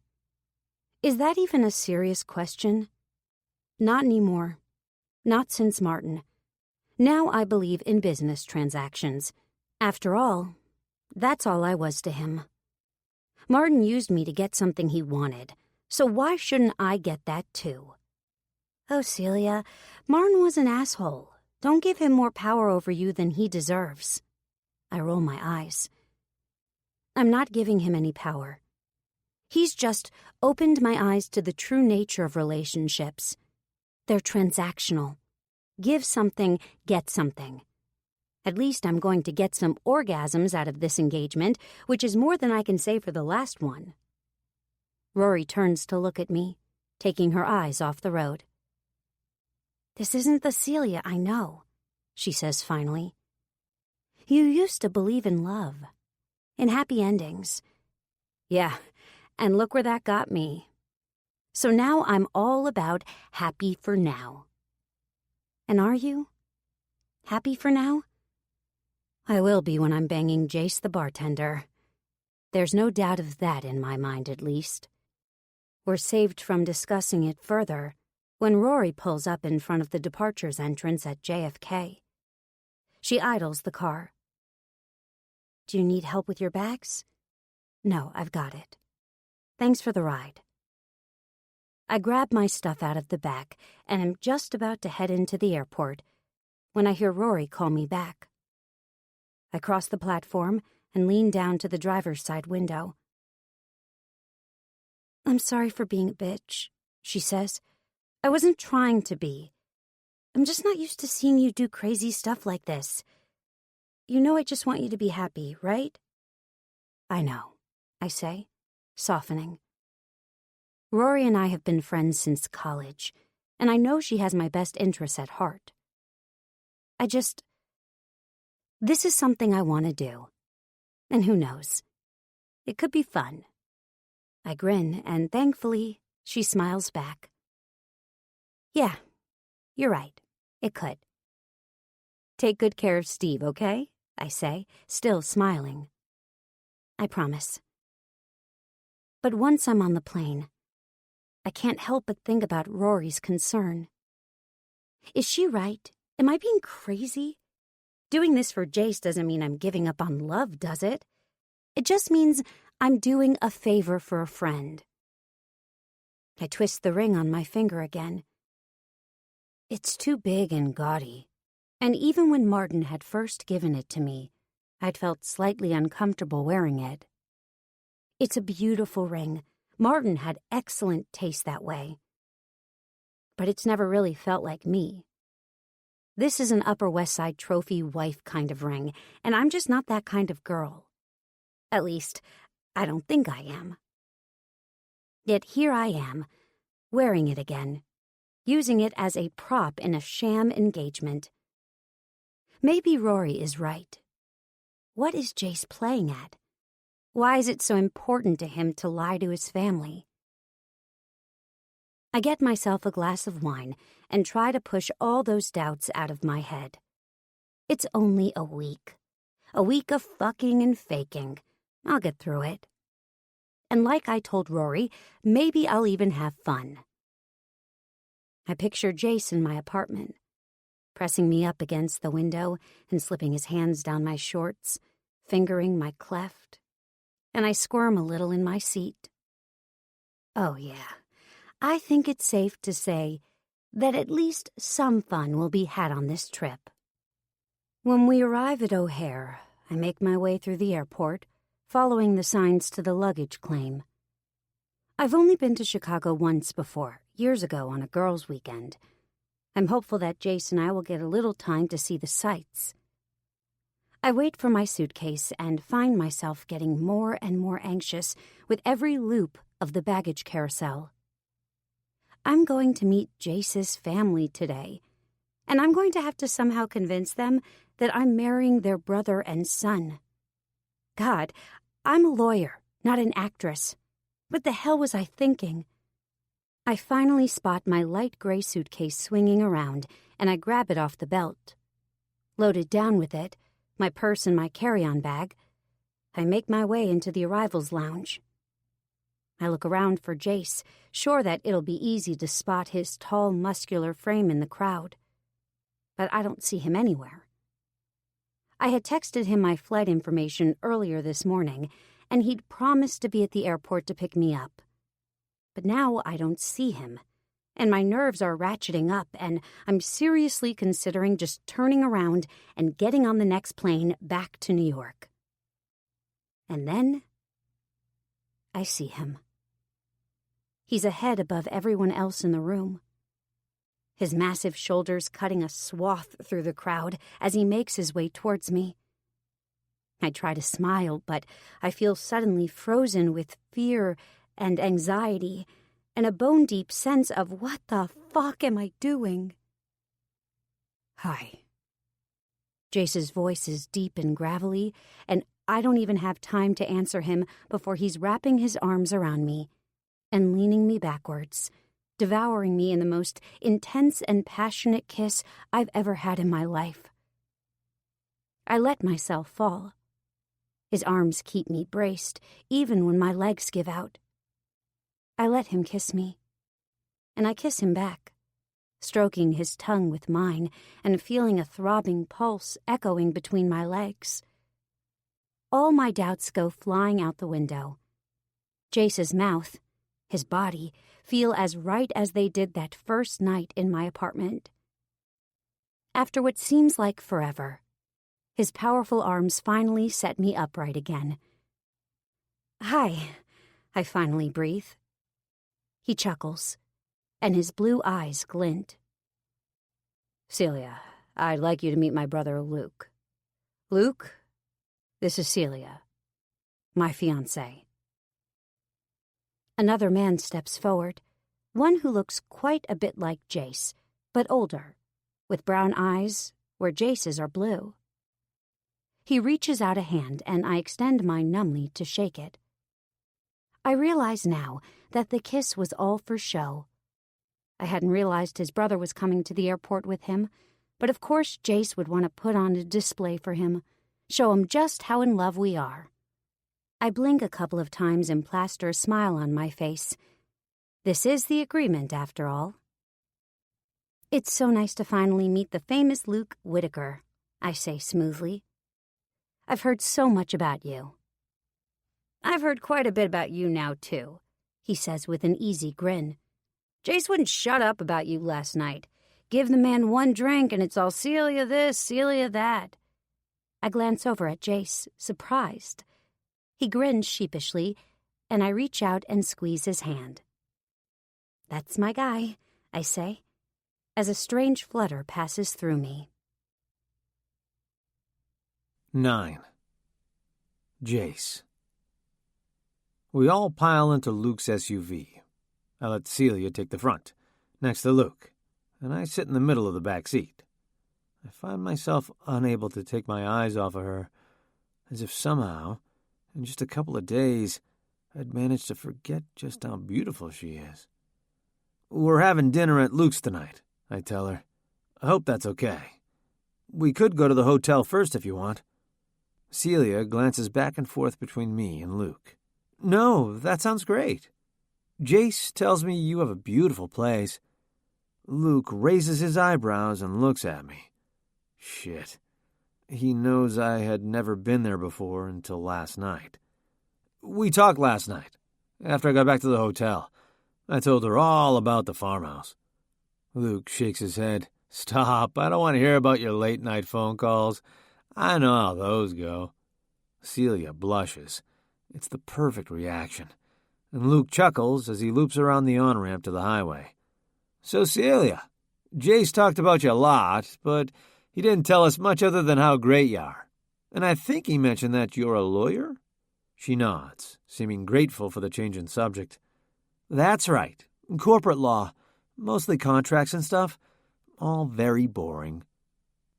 Is that even a serious question? Not anymore. Not since Martin. Now I believe in business transactions. After all, that's all I was to him. Martin used me to get something he wanted, so why shouldn't I get that too? Oh, Celia, Martin was an asshole. Don't give him more power over you than he deserves. I roll my eyes. I'm not giving him any power. He's just opened my eyes to the true nature of relationships. They're transactional. Give something, get something. At least I'm going to get some orgasms out of this engagement, which is more than I can say for the last one. Rory turns to look at me, taking her eyes off the road. This isn't the Celia I know, she says finally. You used to believe in love, in happy endings. Yeah, and look where that got me. So now I'm all about happy for now. And are you? Happy for now? I will be when I'm banging Jace the bartender. There's no doubt of that in my mind, at least. We're saved from discussing it further when Rory pulls up in front of the departures entrance at JFK. She idles the car. Do you need help with your bags? No, I've got it. Thanks for the ride. I grab my stuff out of the back and am just about to head into the airport when I hear Rory call me back. I cross the platform and lean down to the driver's side window. I'm sorry for being a bitch, she says. I wasn't trying to be. I'm just not used to seeing you do crazy stuff like this. You know I just want you to be happy, right? I know, I say, softening. Rory and I have been friends since college, and I know she has my best interests at heart. This is something I want to do. And who knows? It could be fun. I grin, and thankfully, she smiles back. Yeah, you're right. It could. Take good care of Steve, okay? I say, still smiling. I promise. But once I'm on the plane, I can't help but think about Rory's concern. Is she right? Am I being crazy? Doing this for Jace doesn't mean I'm giving up on love, does it? It just means I'm doing a favor for a friend. I twist the ring on my finger again. It's too big and gaudy, and even when Martin had first given it to me, I'd felt slightly uncomfortable wearing it. It's a beautiful ring. Martin had excellent taste that way. But it's never really felt like me. This is an Upper West Side trophy wife kind of ring, and I'm just not that kind of girl. At least, I don't think I am. Yet here I am, wearing it again, using it as a prop in a sham engagement. Maybe Rory is right. What is Jace playing at? Why is it so important to him to lie to his family? I get myself a glass of wine and try to push all those doubts out of my head. It's only a week. A week of fucking and faking. I'll get through it. And like I told Rory, maybe I'll even have fun. I picture Jace in my apartment, pressing me up against the window and slipping his hands down my shorts, fingering my cleft, and I squirm a little in my seat. Oh yeah, I think it's safe to say that at least some fun will be had on this trip. When we arrive at O'Hare, I make my way through the airport, following the signs to the luggage claim. I've only been to Chicago once before, years ago on a girls' weekend. I'm hopeful that Jace and I will get a little time to see the sights. I wait for my suitcase and find myself getting more and more anxious with every loop of the baggage carousel. I'm going to meet Jace's family today, and I'm going to have to somehow convince them that I'm marrying their brother and son. God, I'm a lawyer, not an actress. What the hell was I thinking? I finally spot my light gray suitcase swinging around, and I grab it off the belt. Loaded down with it, my purse and my carry-on bag, I make my way into the arrivals lounge. I look around for Jace, sure that it'll be easy to spot his tall, muscular frame in the crowd. But I don't see him anywhere. I had texted him my flight information earlier this morning, and he'd promised to be at the airport to pick me up. But now I don't see him, and my nerves are ratcheting up, and I'm seriously considering just turning around and getting on the next plane back to New York. And then I see him. He's a head above everyone else in the room, his massive shoulders cutting a swath through the crowd as he makes his way towards me. I try to smile, but I feel suddenly frozen with fear and anxiety and a bone-deep sense of what the fuck am I doing? Hi. Jace's voice is deep and gravelly, and I don't even have time to answer him before he's wrapping his arms around me and leaning me backwards, devouring me in the most intense and passionate kiss I've ever had in my life. I let myself fall. His arms keep me braced, even when my legs give out. I let him kiss me, and I kiss him back, stroking his tongue with mine and feeling a throbbing pulse echoing between my legs. All my doubts go flying out the window. Jace's mouth, his body, feel as right as they did that first night in my apartment. After what seems like forever, his powerful arms finally set me upright again. Hi, I finally breathe. He chuckles, and his blue eyes glint. Celia, I'd like you to meet my brother Luke. Luke, this is Celia, my fiancée. Another man steps forward, one who looks quite a bit like Jace, but older, with brown eyes where Jace's are blue. He reaches out a hand, and I extend mine numbly to shake it. I realize now that the kiss was all for show. I hadn't realized his brother was coming to the airport with him, but of course Jace would want to put on a display for him, show him just how in love we are. I blink a couple of times and plaster a smile on my face. This is the agreement, after all. It's so nice to finally meet the famous Luke Whitaker, I say smoothly. I've heard so much about you. I've heard quite a bit about you now, too, he says with an easy grin. Jace wouldn't shut up about you last night. Give the man one drink and it's all Celia this, Celia that. I glance over at Jace, surprised. He grins sheepishly, and I reach out and squeeze his hand. That's my guy, I say, as a strange flutter passes through me. 9. Jace. We all pile into Luke's SUV. I let Celia take the front, next to Luke, and I sit in the middle of the back seat. I find myself unable to take my eyes off of her, as if somehow, in just a couple of days, I'd managed to forget just how beautiful she is. We're having dinner at Luke's tonight, I tell her. I hope that's okay. We could go to the hotel first if you want. Celia glances back and forth between me and Luke. No, that sounds great. Jace tells me you have a beautiful place. Luke raises his eyebrows and looks at me. Shit. He knows I had never been there before until last night. We talked last night, after I got back to the hotel. I told her all about the farmhouse. Luke shakes his head. Stop, I don't want to hear about your late-night phone calls. I know how those go. Celia blushes. It's the perfect reaction, and Luke chuckles as he loops around the on-ramp to the highway. So, Celia, Jace talked about you a lot, but he didn't tell us much other than how great you are. And I think he mentioned that you're a lawyer? She nods, seeming grateful for the change in subject. That's right. Corporate law. Mostly contracts and stuff. All very boring.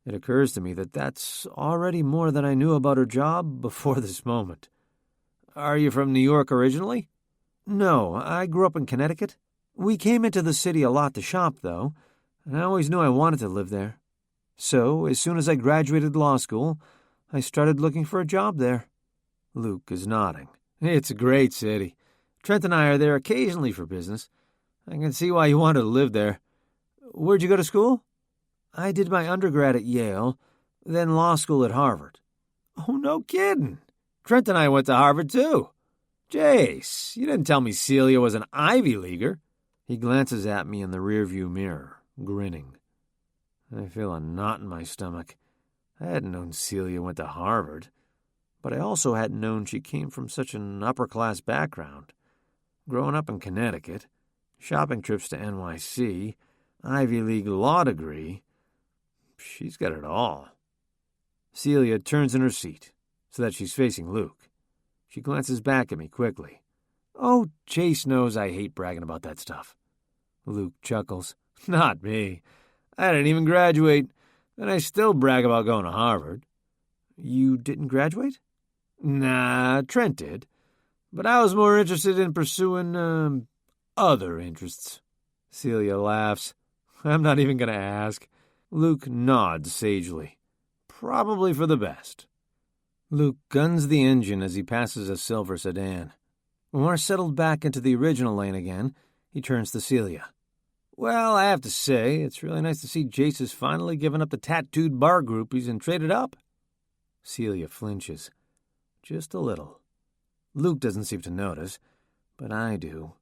It occurs to me that that's already more than I knew about her job before this moment. Are you from New York originally? No, I grew up in Connecticut. We came into the city a lot to shop, though, and I always knew I wanted to live there. So, as soon as I graduated law school, I started looking for a job there. Luke is nodding. It's a great city. Trent and I are there occasionally for business. I can see why you wanted to live there. Where'd you go to school? I did my undergrad at Yale, then law school at Harvard. Oh, no kidding. Trent and I went to Harvard, too. Jace, you didn't tell me Celia was an Ivy Leaguer. He glances at me in the rearview mirror, grinning. I feel a knot in my stomach. I hadn't known Celia went to Harvard, but I also hadn't known she came from such an upper-class background. Growing up in Connecticut, shopping trips to NYC, Ivy League law degree, she's got it all. Celia turns in her seat so that she's facing Luke. She glances back at me quickly. Oh, Chase knows I hate bragging about that stuff. Luke chuckles. Not me. I didn't even graduate, and I still brag about going to Harvard. You didn't graduate? Nah, Trent did. But I was more interested in pursuing, other interests. Celia laughs. I'm not even going to ask. Luke nods sagely. Probably for the best. Luke guns the engine as he passes a silver sedan. When we're settled back into the original lane again, he turns to Celia. Well, I have to say, it's really nice to see Jace has finally given up the tattooed bar groupies and traded up. Celia flinches. Just a little. Luke doesn't seem to notice, but I do.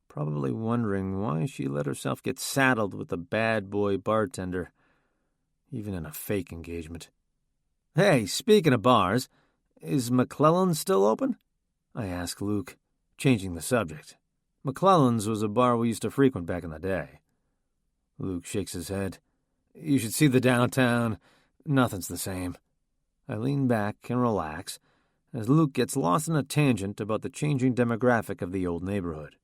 Probably wondering why she let herself get saddled with the bad boy bartender, even in a fake engagement. Hey, speaking of bars, is McClellan's still open? I ask Luke, changing the subject. McClellan's was a bar we used to frequent back in the day. Luke shakes his head. You should see the downtown. Nothing's the same. I lean back and relax as Luke gets lost in a tangent about the changing demographic of the old neighborhood.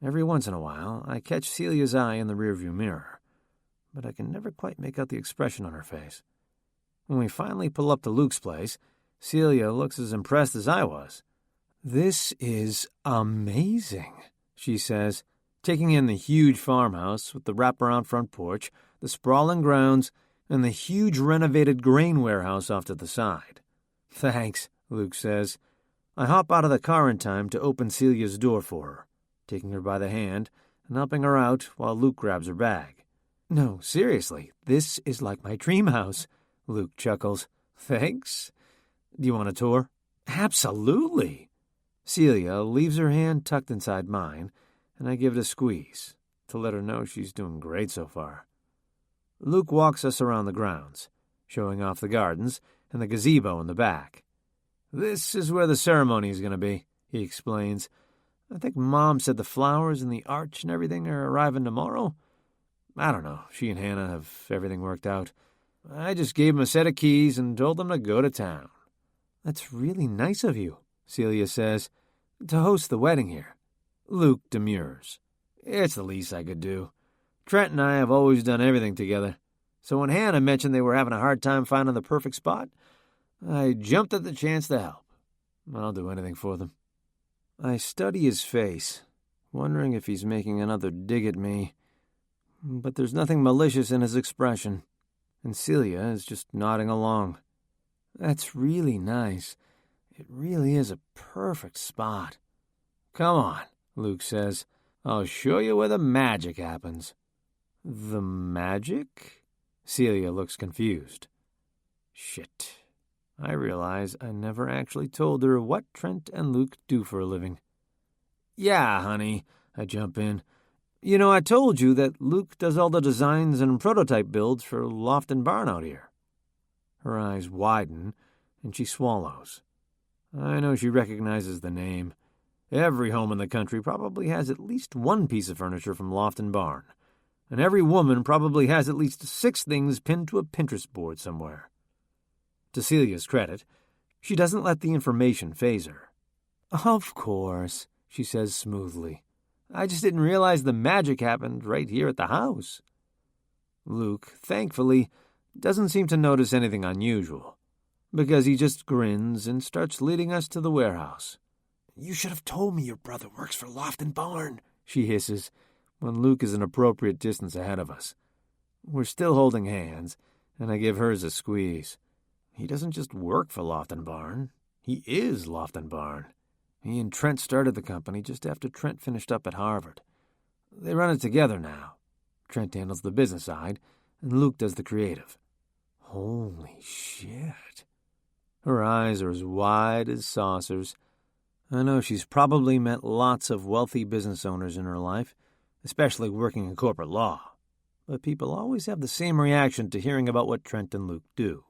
Every once in a while, I catch Celia's eye in the rearview mirror, but I can never quite make out the expression on her face. When we finally pull up to Luke's place, Celia looks as impressed as I was. This is amazing, she says, taking in the huge farmhouse with the wraparound front porch, the sprawling grounds, and the huge renovated grain warehouse off to the side. Thanks, Luke says. I hop out of the car in time to open Celia's door for her, taking her by the hand and helping her out while Luke grabs her bag. No, seriously, this is like my dream house, Luke chuckles. Thanks. Do you want a tour? Absolutely. Celia leaves her hand tucked inside mine, and I give it a squeeze to let her know she's doing great so far. Luke walks us around the grounds, showing off the gardens and the gazebo in the back. This is where the ceremony is going to be, he explains. I think Mom said the flowers and the arch and everything are arriving tomorrow. I don't know. She and Hannah have everything worked out. I just gave them a set of keys and told them to go to town. That's really nice of you, Celia says, to host the wedding here. Luke demurs. It's the least I could do. Trent and I have always done everything together. So when Hannah mentioned they were having a hard time finding the perfect spot, I jumped at the chance to help. I'll do anything for them. I study his face, wondering if he's making another dig at me. But there's nothing malicious in his expression, and Celia is just nodding along. That's really nice. It really is a perfect spot. Come on, Luke says. I'll show you where the magic happens. The magic? Celia looks confused. Shit. I realize I never actually told her what Trent and Luke do for a living. Yeah, honey, I jump in. You know, I told you that Luke does all the designs and prototype builds for Loft and Barn out here. Her eyes widen, and she swallows. I know she recognizes the name. Every home in the country probably has at least one piece of furniture from Loft and Barn, and every woman probably has at least 6 things pinned to a Pinterest board somewhere. To Celia's credit, she doesn't let the information faze her. "Of course," she says smoothly. "I just didn't realize the magic happened right here at the house." Luke, thankfully, doesn't seem to notice anything unusual, because he just grins and starts leading us to the warehouse. "You should have told me your brother works for Loft and Barn," she hisses, when Luke is an appropriate distance ahead of us. We're still holding hands, and I give hers a squeeze. He doesn't just work for Loft and Barn. He is Loft and Barn. He and Trent started the company just after Trent finished up at Harvard. They run it together now. Trent handles the business side, and Luke does the creative. Holy shit. Her eyes are as wide as saucers. I know she's probably met lots of wealthy business owners in her life, especially working in corporate law. But people always have the same reaction to hearing about what Trent and Luke do.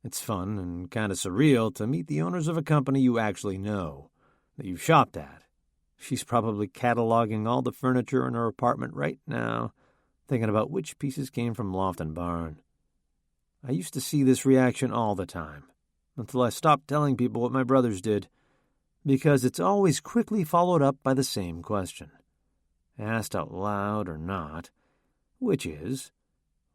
It's fun and kind of surreal to meet the owners of a company you actually know, that you've shopped at. She's probably cataloging all the furniture in her apartment right now, thinking about which pieces came from Loft and Barn. I used to see this reaction all the time, until I stopped telling people what my brothers did, because it's always quickly followed up by the same question, asked out loud or not, which is,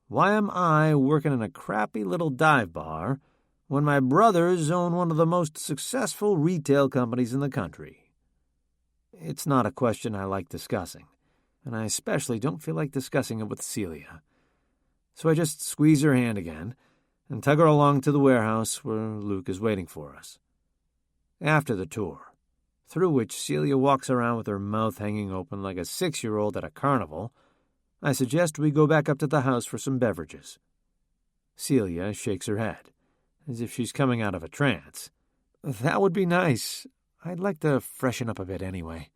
why am I working in a crappy little dive bar when my brothers own one of the most successful retail companies in the country? It's not a question I like discussing, and I especially don't feel like discussing it with Celia. So I just squeeze her hand again and tug her along to the warehouse where Luke is waiting for us. After the tour, through which Celia walks around with her mouth hanging open like a 6-year-old at a carnival, I suggest we go back up to the house for some beverages. Celia shakes her head, as if she's coming out of a trance. "That would be nice. I'd like to freshen up a bit anyway."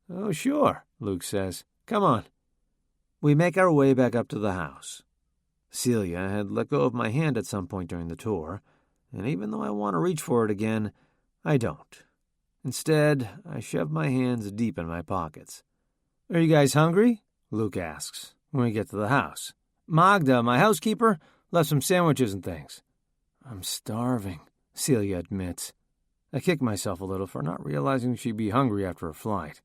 "Oh, sure," Luke says. "Come on." We make our way back up to the house. Celia had let go of my hand at some point during the tour, and even though I want to reach for it again, I don't. Instead, I shove my hands deep in my pockets. "Are you guys hungry?" Luke asks when we get to the house. "Magda, my housekeeper, left some sandwiches and things." "I'm starving," Celia admits. I kick myself a little for not realizing she'd be hungry after a flight.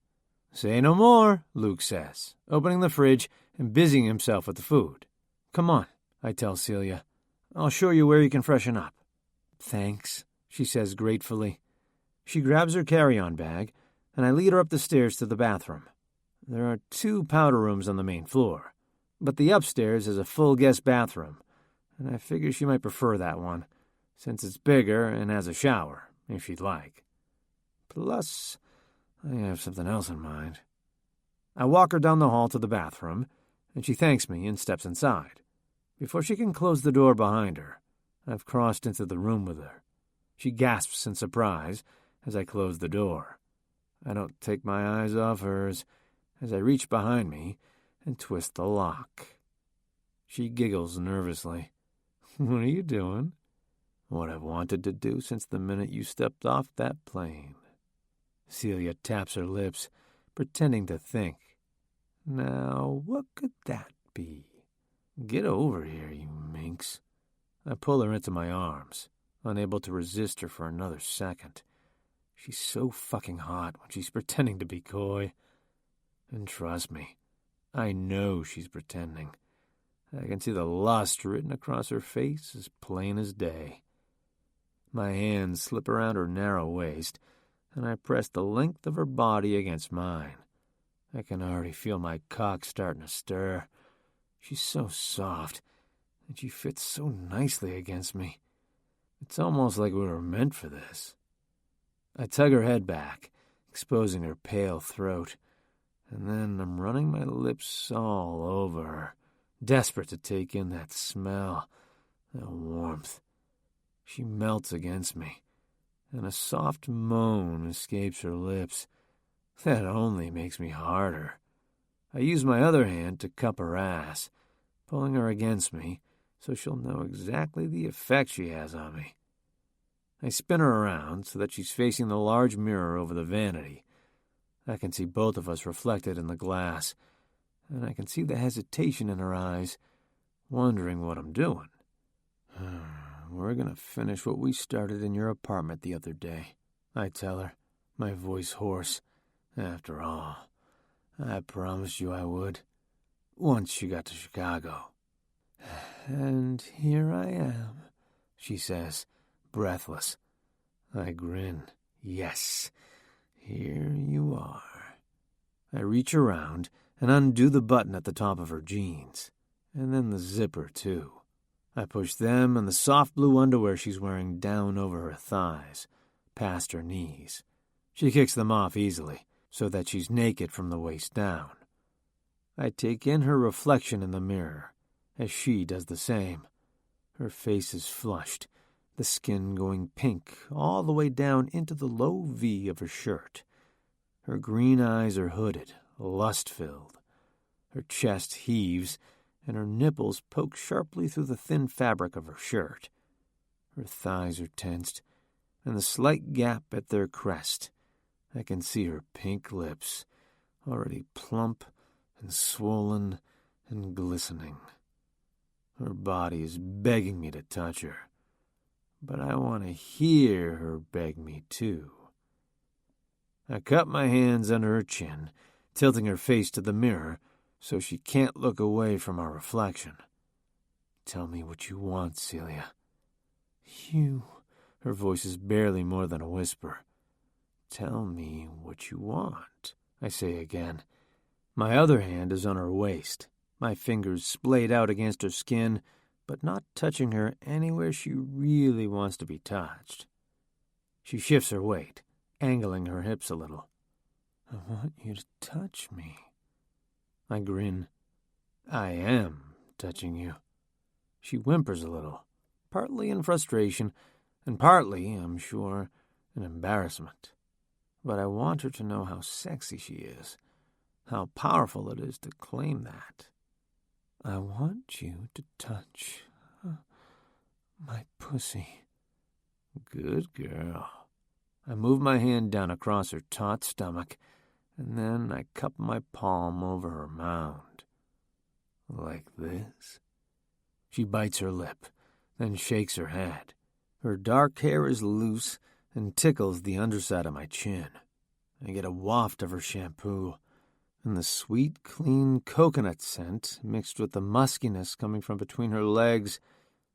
"Say no more," Luke says, opening the fridge and busying himself with the food. "Come on," I tell Celia. "I'll show you where you can freshen up." "Thanks," she says gratefully. She grabs her carry-on bag, and I lead her up the stairs to the bathroom. There are 2 powder rooms on the main floor, but the upstairs is a full guest bathroom, and I figure she might prefer that one, since it's bigger and has a shower, if she'd like. Plus, I have something else in mind. I walk her down the hall to the bathroom, and she thanks me and steps inside. Before she can close the door behind her, I've crossed into the room with her. She gasps in surprise as I close the door. I don't take my eyes off hers as I reach behind me and twist the lock. She giggles nervously. "What are you doing?" "What I've wanted to do since the minute you stepped off that plane." Celia taps her lips, pretending to think. "Now, what could that be? Get over here, you minx." I pull her into my arms, unable to resist her for another second. She's so fucking hot when she's pretending to be coy. And trust me, I know she's pretending. I can see the lust written across her face as plain as day. My hands slip around her narrow waist, and I press the length of her body against mine. I can already feel my cock starting to stir. She's so soft, and she fits so nicely against me. It's almost like we were meant for this. I tug her head back, exposing her pale throat, and then I'm running my lips all over her, desperate to take in that smell, that warmth. She melts against me, and a soft moan escapes her lips. That only makes me harder. I use my other hand to cup her ass, pulling her against me so she'll know exactly the effect she has on me. I spin her around so that she's facing the large mirror over the vanity. I can see both of us reflected in the glass, and I can see the hesitation in her eyes, wondering what I'm doing. We're gonna finish what we started in your apartment the other day, I tell her, my voice hoarse. After all, I promised you I would, once you got to Chicago. And here I am, she says, breathless. I grin. Yes, here you are. I reach around and undo the button at the top of her jeans, and then the zipper, too. I push them and the soft blue underwear she's wearing down over her thighs, past her knees. She kicks them off easily, so that she's naked from the waist down. I take in her reflection in the mirror, as she does the same. Her face is flushed, the skin going pink all the way down into the low V of her shirt. Her green eyes are hooded, lust-filled. Her chest heaves, and her nipples poke sharply through the thin fabric of her shirt. Her thighs are tensed, and the slight gap at their crest. I can see her pink lips, already plump and swollen and glistening. Her body is begging me to touch her, but I want to hear her beg me too. I cup my hands under her chin, tilting her face to the mirror so she can't look away from our reflection. Tell me what you want, Celia. Her voice is barely more than a whisper. Tell me what you want, I say again. My other hand is on her waist, my fingers splayed out against her skin, but not touching her anywhere she really wants to be touched. She shifts her weight, angling her hips a little. I want you to touch me. I grin. I am touching you. She whimpers a little, partly in frustration, and partly, I'm sure, in embarrassment. But I want her to know how sexy she is, how powerful it is to claim that. I want you to touch my pussy. Good girl. I move my hand down across her taut stomach, and then I cup my palm over her mound. Like this? She bites her lip, then shakes her head. Her dark hair is loose and tickles the underside of my chin. I get a waft of her shampoo, and the sweet, clean coconut scent mixed with the muskiness coming from between her legs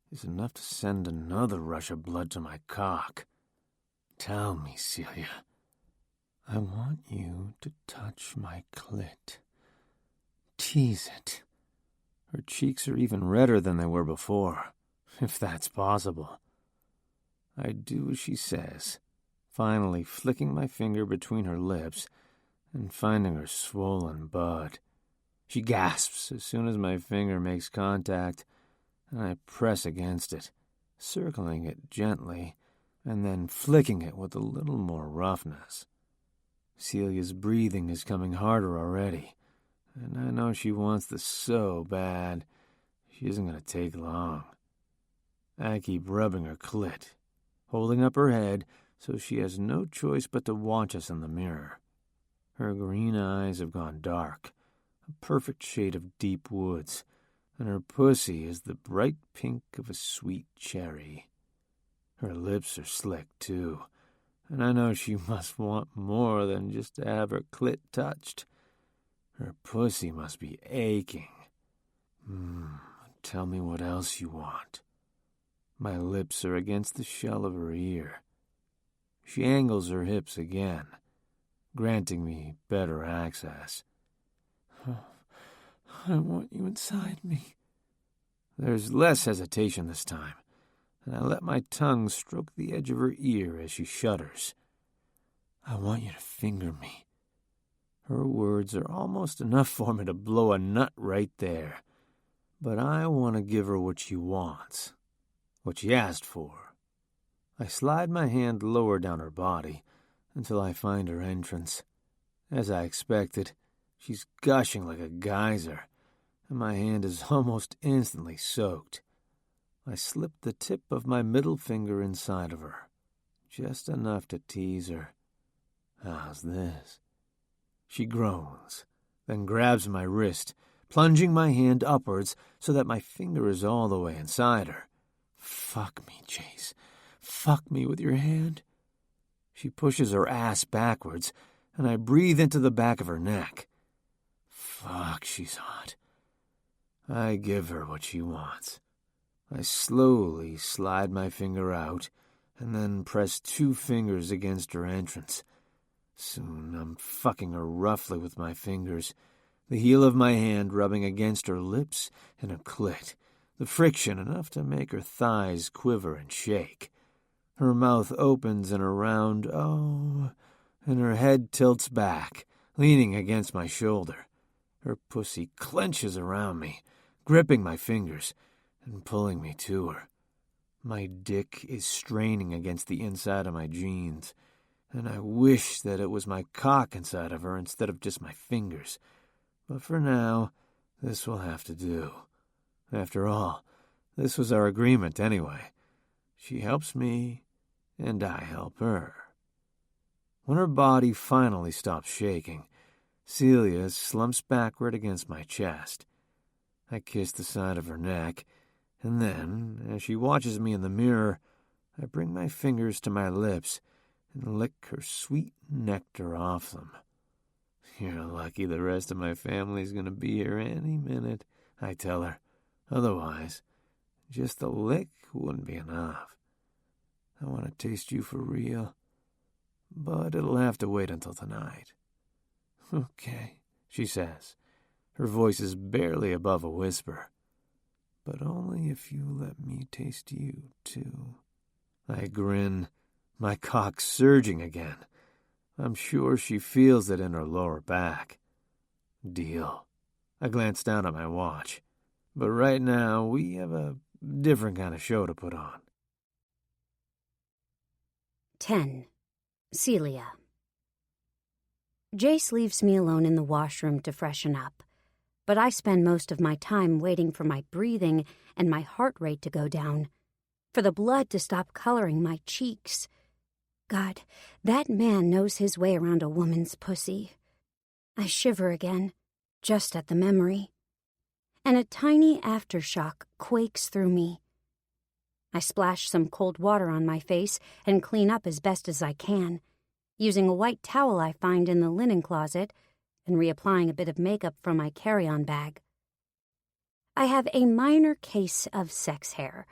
is enough to send another rush of blood to my cock. Tell me, Celia. I want you to touch my clit. Tease it. Her cheeks are even redder than they were before, if that's possible. I do as she says, finally flicking my finger between her lips and finding her swollen bud. She gasps as soon as my finger makes contact, and I press against it, circling it gently, and then flicking it with a little more roughness. Celia's breathing is coming harder already, and I know she wants this so bad, she isn't going to take long. I keep rubbing her clit, holding up her head so she has no choice but to watch us in the mirror. Her green eyes have gone dark, a perfect shade of deep woods, and her pussy is the bright pink of a sweet cherry. Her lips are slick, too, and I know she must want more than just to have her clit touched. Her pussy must be aching. Tell me what else you want. My lips are against the shell of her ear. She angles her hips again, granting me better access. I want you inside me. There's less hesitation this time, and I let my tongue stroke the edge of her ear as she shudders. I want you to finger me. Her words are almost enough for me to blow a nut right there, but I want to give her what she wants, what she asked for. I slide my hand lower down her body until I find her entrance. As I expected, she's gushing like a geyser, and my hand is almost instantly soaked. I slip the tip of my middle finger inside of her, just enough to tease her. How's this? She groans, then grabs my wrist, plunging my hand upwards so that my finger is all the way inside her. Fuck me, Jace. Fuck me with your hand. She pushes her ass backwards, and I breathe into the back of her neck. Fuck, she's hot. I give her what she wants. I slowly slide my finger out, and then press 2 fingers against her entrance. Soon I'm fucking her roughly with my fingers, the heel of my hand rubbing against her lips and her clit, the friction enough to make her thighs quiver and shake. Her mouth opens in a round oh, and her head tilts back, leaning against my shoulder. Her pussy clenches around me, gripping my fingers and pulling me to her. My dick is straining against the inside of my jeans, and I wish that it was my cock inside of her instead of just my fingers. But for now, this will have to do. After all, this was our agreement anyway. She helps me, and I help her. When her body finally stops shaking, Celia slumps backward against my chest. I kiss the side of her neck, and then, as she watches me in the mirror, I bring my fingers to my lips and lick her sweet nectar off them. You're lucky the rest of my family's going to be here any minute, I tell her. Otherwise, just a lick wouldn't be enough. I want to taste you for real, but it'll have to wait until tonight. Okay, she says. Her voice is barely above a whisper. But only if you let me taste you, too. I grin, my cock surging again. I'm sure she feels it in her lower back. Deal. I glance down at my watch. But right now, we have a different kind of show to put on. 10. Celia. Jace leaves me alone in the washroom to freshen up, but I spend most of my time waiting for my breathing and my heart rate to go down, for the blood to stop coloring my cheeks. God, that man knows his way around a woman's pussy. I shiver again, just at the memory, and a tiny aftershock quakes through me. I splash some cold water on my face and clean up as best as I can, using a white towel I find in the linen closet and reapplying a bit of makeup from my carry-on bag. I have a minor case of sex hair,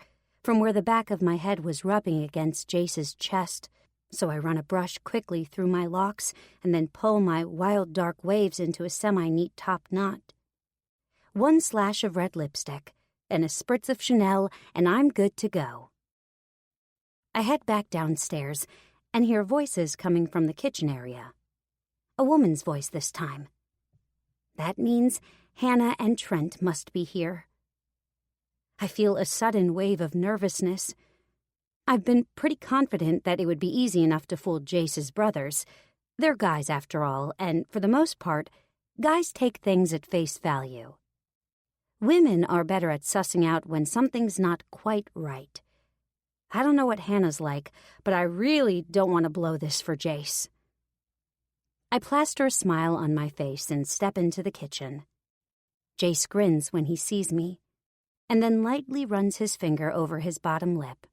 from where the back of my head was rubbing against Jace's chest, so I run a brush quickly through my locks and then pull my wild dark waves into a semi-neat top knot. 1 slash of red lipstick, and a spritz of Chanel, and I'm good to go. I head back downstairs and hear voices coming from the kitchen area. A woman's voice this time. That means Hannah and Trent must be here. I feel a sudden wave of nervousness. I've been pretty confident that it would be easy enough to fool Jace's brothers. They're guys after all, and for the most part, guys take things at face value. Women are better at sussing out when something's not quite right. I don't know what Hannah's like, but I really don't want to blow this for Jace. I plaster a smile on my face and step into the kitchen. Jace grins when he sees me, and then lightly runs his finger over his bottom lip,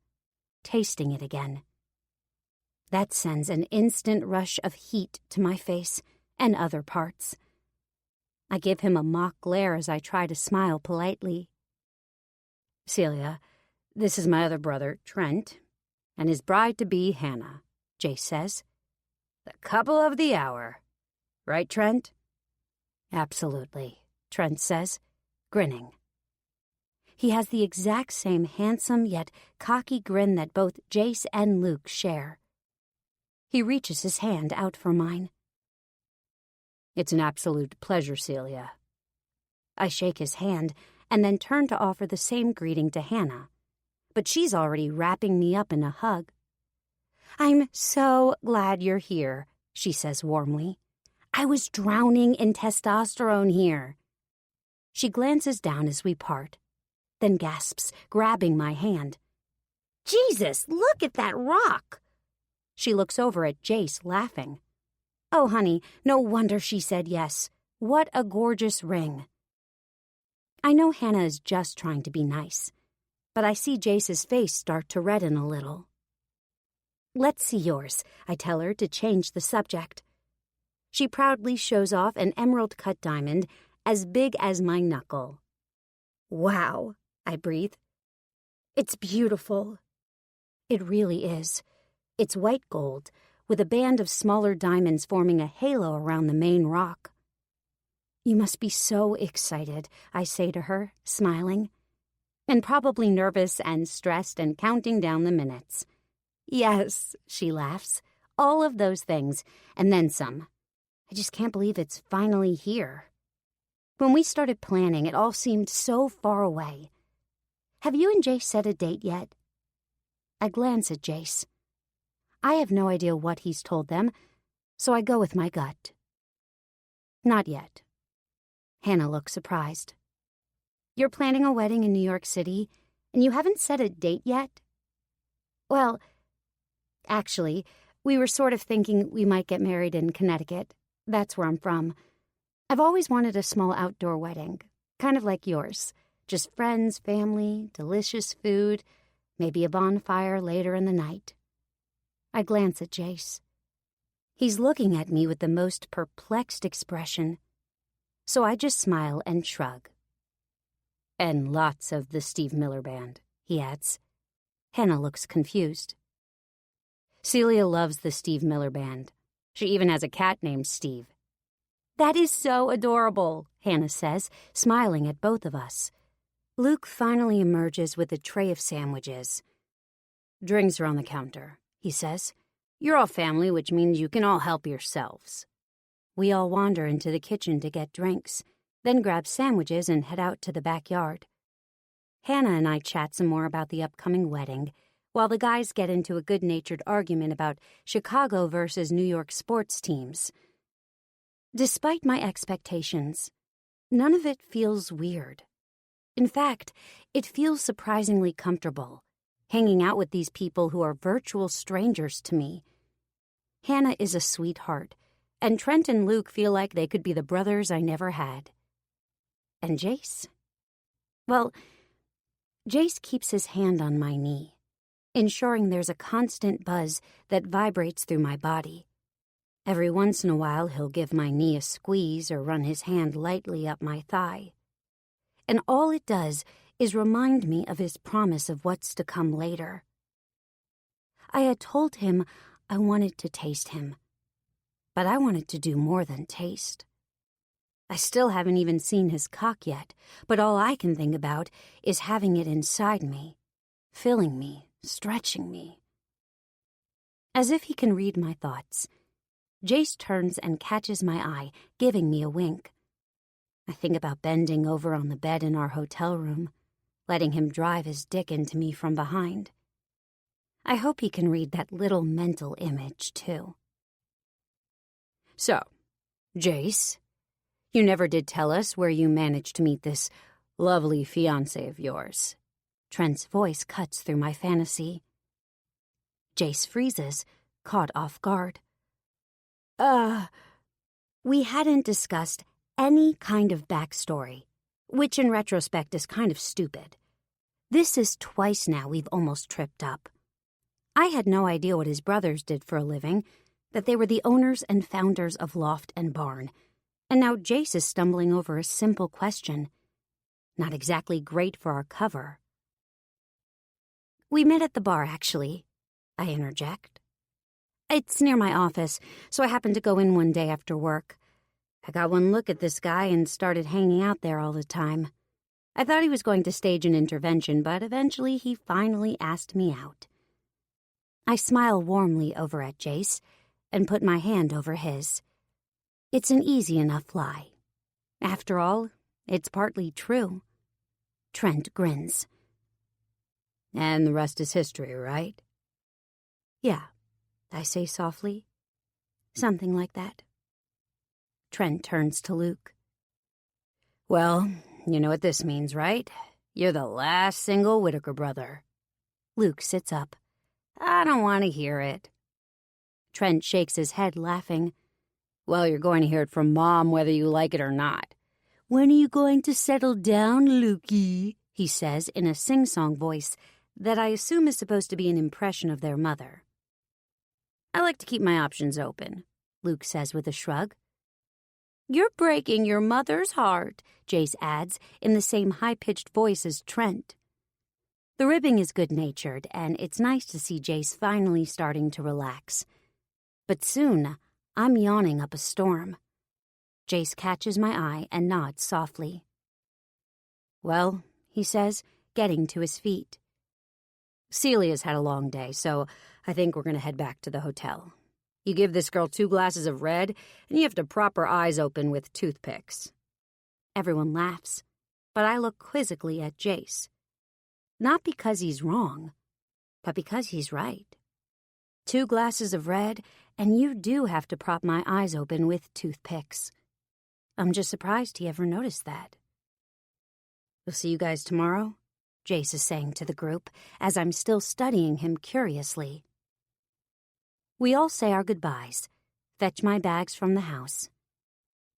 tasting it again. That sends an instant rush of heat to my face and other parts. I give him a mock glare as I try to smile politely. Celia, this is my other brother, Trent, and his bride-to-be, Hannah, Jace says. The couple of the hour. Right, Trent? Absolutely, Trent says, grinning. He has the exact same handsome yet cocky grin that both Jace and Luke share. He reaches his hand out for mine. It's an absolute pleasure, Celia. I shake his hand and then turn to offer the same greeting to Hannah, but she's already wrapping me up in a hug. I'm so glad you're here, she says warmly. I was drowning in testosterone here. She glances down as we part, then gasps, grabbing my hand. Jesus, look at that rock! She looks over at Jace, laughing. Oh, honey, no wonder she said yes. What a gorgeous ring. I know Hannah is just trying to be nice, but I see Jace's face start to redden a little. Let's see yours, I tell her to change the subject. She proudly shows off an emerald-cut diamond as big as my knuckle. Wow, I breathe. It's beautiful. It really is. It's white gold, with a band of smaller diamonds forming a halo around the main rock. You must be so excited, I say to her, smiling, and probably nervous and stressed and counting down the minutes. Yes, she laughs, all of those things, and then some. I just can't believe it's finally here. When we started planning, it all seemed so far away. Have you and Jace set a date yet? I glance at Jace. I have no idea what he's told them, so I go with my gut. Not yet. Hannah looks surprised. You're planning a wedding in New York City, and you haven't set a date yet? Well, actually, we were sort of thinking we might get married in Connecticut. That's where I'm from. I've always wanted a small outdoor wedding, kind of like yours. Just friends, family, delicious food, maybe a bonfire later in the night. I glance at Jace. He's looking at me with the most perplexed expression, so I just smile and shrug. And lots of the Steve Miller Band, he adds. Hannah looks confused. Celia loves the Steve Miller Band. She even has a cat named Steve. That is so adorable, Hannah says, smiling at both of us. Luke finally emerges with a tray of sandwiches. Drinks are on the counter, he says. You're all family, which means you can all help yourselves. We all wander into the kitchen to get drinks, then grab sandwiches and head out to the backyard. Hannah and I chat some more about the upcoming wedding, while the guys get into a good-natured argument about Chicago versus New York sports teams. Despite my expectations, none of it feels weird. In fact, it feels surprisingly comfortable, hanging out with these people who are virtual strangers to me. Hannah is a sweetheart, and Trent and Luke feel like they could be the brothers I never had. And Jace? Well, Jace keeps his hand on my knee, ensuring there's a constant buzz that vibrates through my body. Every once in a while, he'll give my knee a squeeze or run his hand lightly up my thigh. And all it does is remind me of his promise of what's to come later. I had told him I wanted to taste him, but I wanted to do more than taste. I still haven't even seen his cock yet, but all I can think about is having it inside me, filling me, stretching me. As if he can read my thoughts, Jace turns and catches my eye, giving me a wink. I think about bending over on the bed in our hotel room, letting him drive his dick into me from behind. I hope he can read that little mental image, too. So, Jace, you never did tell us where you managed to meet this lovely fiancé of yours. Trent's voice cuts through my fantasy. Jace freezes, caught off guard. We hadn't discussed any kind of backstory, which in retrospect is kind of stupid. This is twice now we've almost tripped up. I had no idea what his brothers did for a living, that they were the owners and founders of Loft and Barn, and now Jace is stumbling over a simple question. Not exactly great for our cover. We met at the bar, actually, I interject. It's near my office, so I happened to go in one day after work. I got one look at this guy and started hanging out there all the time. I thought he was going to stage an intervention, but eventually he finally asked me out. I smile warmly over at Jace and put my hand over his. It's an easy enough lie. After all, it's partly true. Trent grins. And the rest is history, right? Yeah, I say softly. Something like that. Trent turns to Luke. Well, you know what this means, right? You're the last single Whittaker brother. Luke sits up. I don't want to hear it. Trent shakes his head, laughing. Well, you're going to hear it from Mom whether you like it or not. When are you going to settle down, Lukey? He says in a sing-song voice that I assume is supposed to be an impression of their mother. I like to keep my options open, Luke says with a shrug. You're breaking your mother's heart, Jace adds in the same high-pitched voice as Trent. The ribbing is good-natured, and it's nice to see Jace finally starting to relax. But soon, I'm yawning up a storm. Jace catches my eye and nods softly. Well, he says, getting to his feet. Celia's had a long day, so I think we're going to head back to the hotel. You give this girl 2 glasses of red, and you have to prop her eyes open with toothpicks. Everyone laughs, but I look quizzically at Jace. Not because he's wrong, but because he's right. 2 glasses of red, and you do have to prop my eyes open with toothpicks. I'm just surprised he ever noticed that. We'll see you guys tomorrow, Jace is saying to the group, as I'm still studying him curiously. We all say our goodbyes, fetch my bags from the house,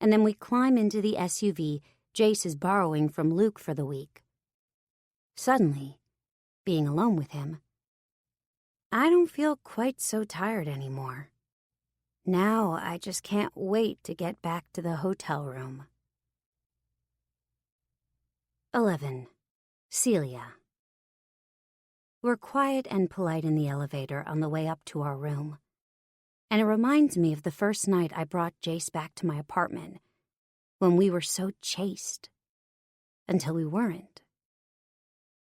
and then we climb into the SUV Jace is borrowing from Luke for the week. Suddenly, being alone with him, I don't feel quite so tired anymore. Now I just can't wait to get back to the hotel room. 11. Celia. We're quiet and polite in the elevator on the way up to our room, and it reminds me of the first night I brought Jace back to my apartment, when we were so chaste, until we weren't.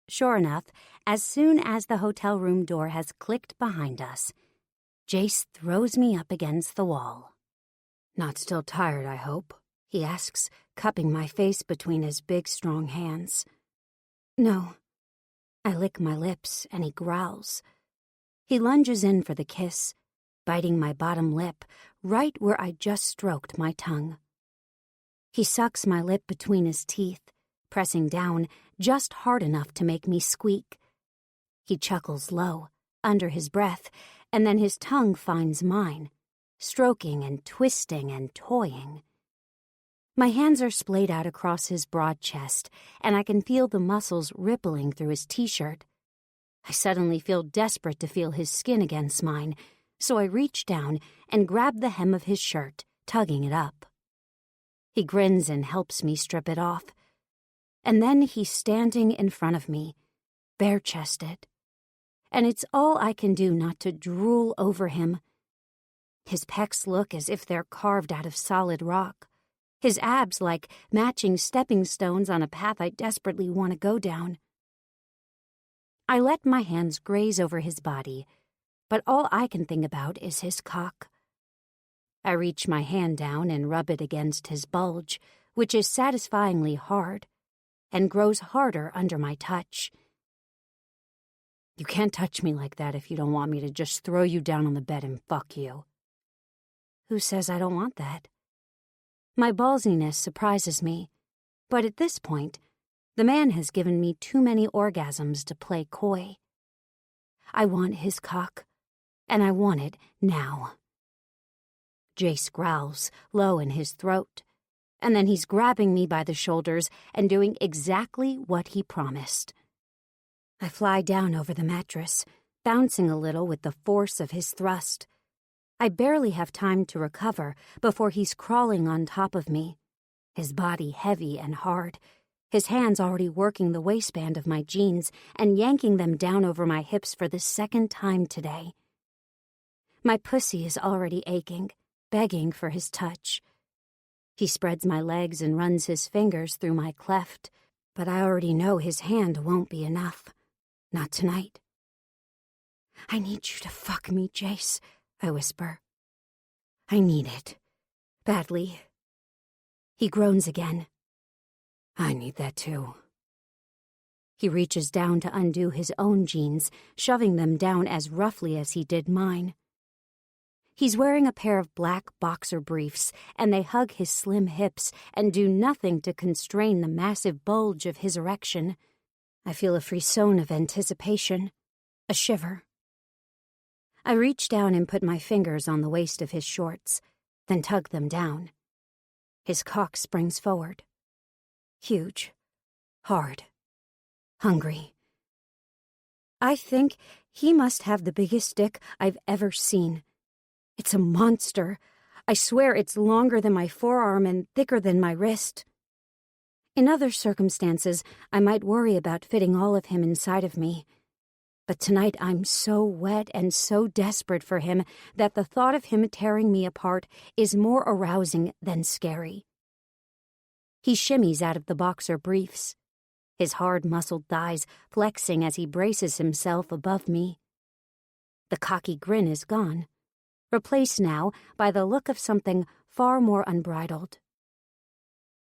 Sure enough, as soon as the hotel room door has clicked behind us, Jace throws me up against the wall. Not still tired, I hope, he asks, cupping my face between his big, strong hands. No. I lick my lips, and he growls. He lunges in for the kiss, biting my bottom lip right where I just stroked my tongue. He sucks my lip between his teeth, pressing down just hard enough to make me squeak. He chuckles low, under his breath, and then his tongue finds mine, stroking and twisting and toying. My hands are splayed out across his broad chest, and I can feel the muscles rippling through his t-shirt. I suddenly feel desperate to feel his skin against mine, so I reach down and grab the hem of his shirt, tugging it up. He grins and helps me strip it off. And then he's standing in front of me, bare-chested. And it's all I can do not to drool over him. His pecs look as if they're carved out of solid rock. His abs like matching stepping stones on a path I desperately want to go down. I let my hands graze over his body, but all I can think about is his cock. I reach my hand down and rub it against his bulge, which is satisfyingly hard, and grows harder under my touch. You can't touch me like that if you don't want me to just throw you down on the bed and fuck you. Who says I don't want that? My ballsiness surprises me, but at this point, the man has given me too many orgasms to play coy. I want his cock, and I want it now. Jace growls, low in his throat, and then he's grabbing me by the shoulders and doing exactly what he promised. I fly down over the mattress, bouncing a little with the force of his thrust. I barely have time to recover before he's crawling on top of me, his body heavy and hard, his hands already working the waistband of my jeans and yanking them down over my hips for the second time today. My pussy is already aching, begging for his touch. He spreads my legs and runs his fingers through my cleft, but I already know his hand won't be enough. Not tonight. I need you to fuck me, Jace, I whisper. I need it. Badly. He groans again. I need that too. He reaches down to undo his own jeans, shoving them down as roughly as he did mine. He's wearing a pair of black boxer briefs, and they hug his slim hips and do nothing to constrain the massive bulge of his erection. I feel a frisson of anticipation, a shiver. I reach down and put my fingers on the waist of his shorts, then tug them down. His cock springs forward. Huge, hard, hungry. I think he must have the biggest dick I've ever seen. It's a monster. I swear it's longer than my forearm and thicker than my wrist. In other circumstances, I might worry about fitting all of him inside of me. But tonight I'm so wet and so desperate for him that the thought of him tearing me apart is more arousing than scary. He shimmies out of the boxer briefs, his hard-muscled thighs flexing as he braces himself above me. The cocky grin is gone, replaced now by the look of something far more unbridled.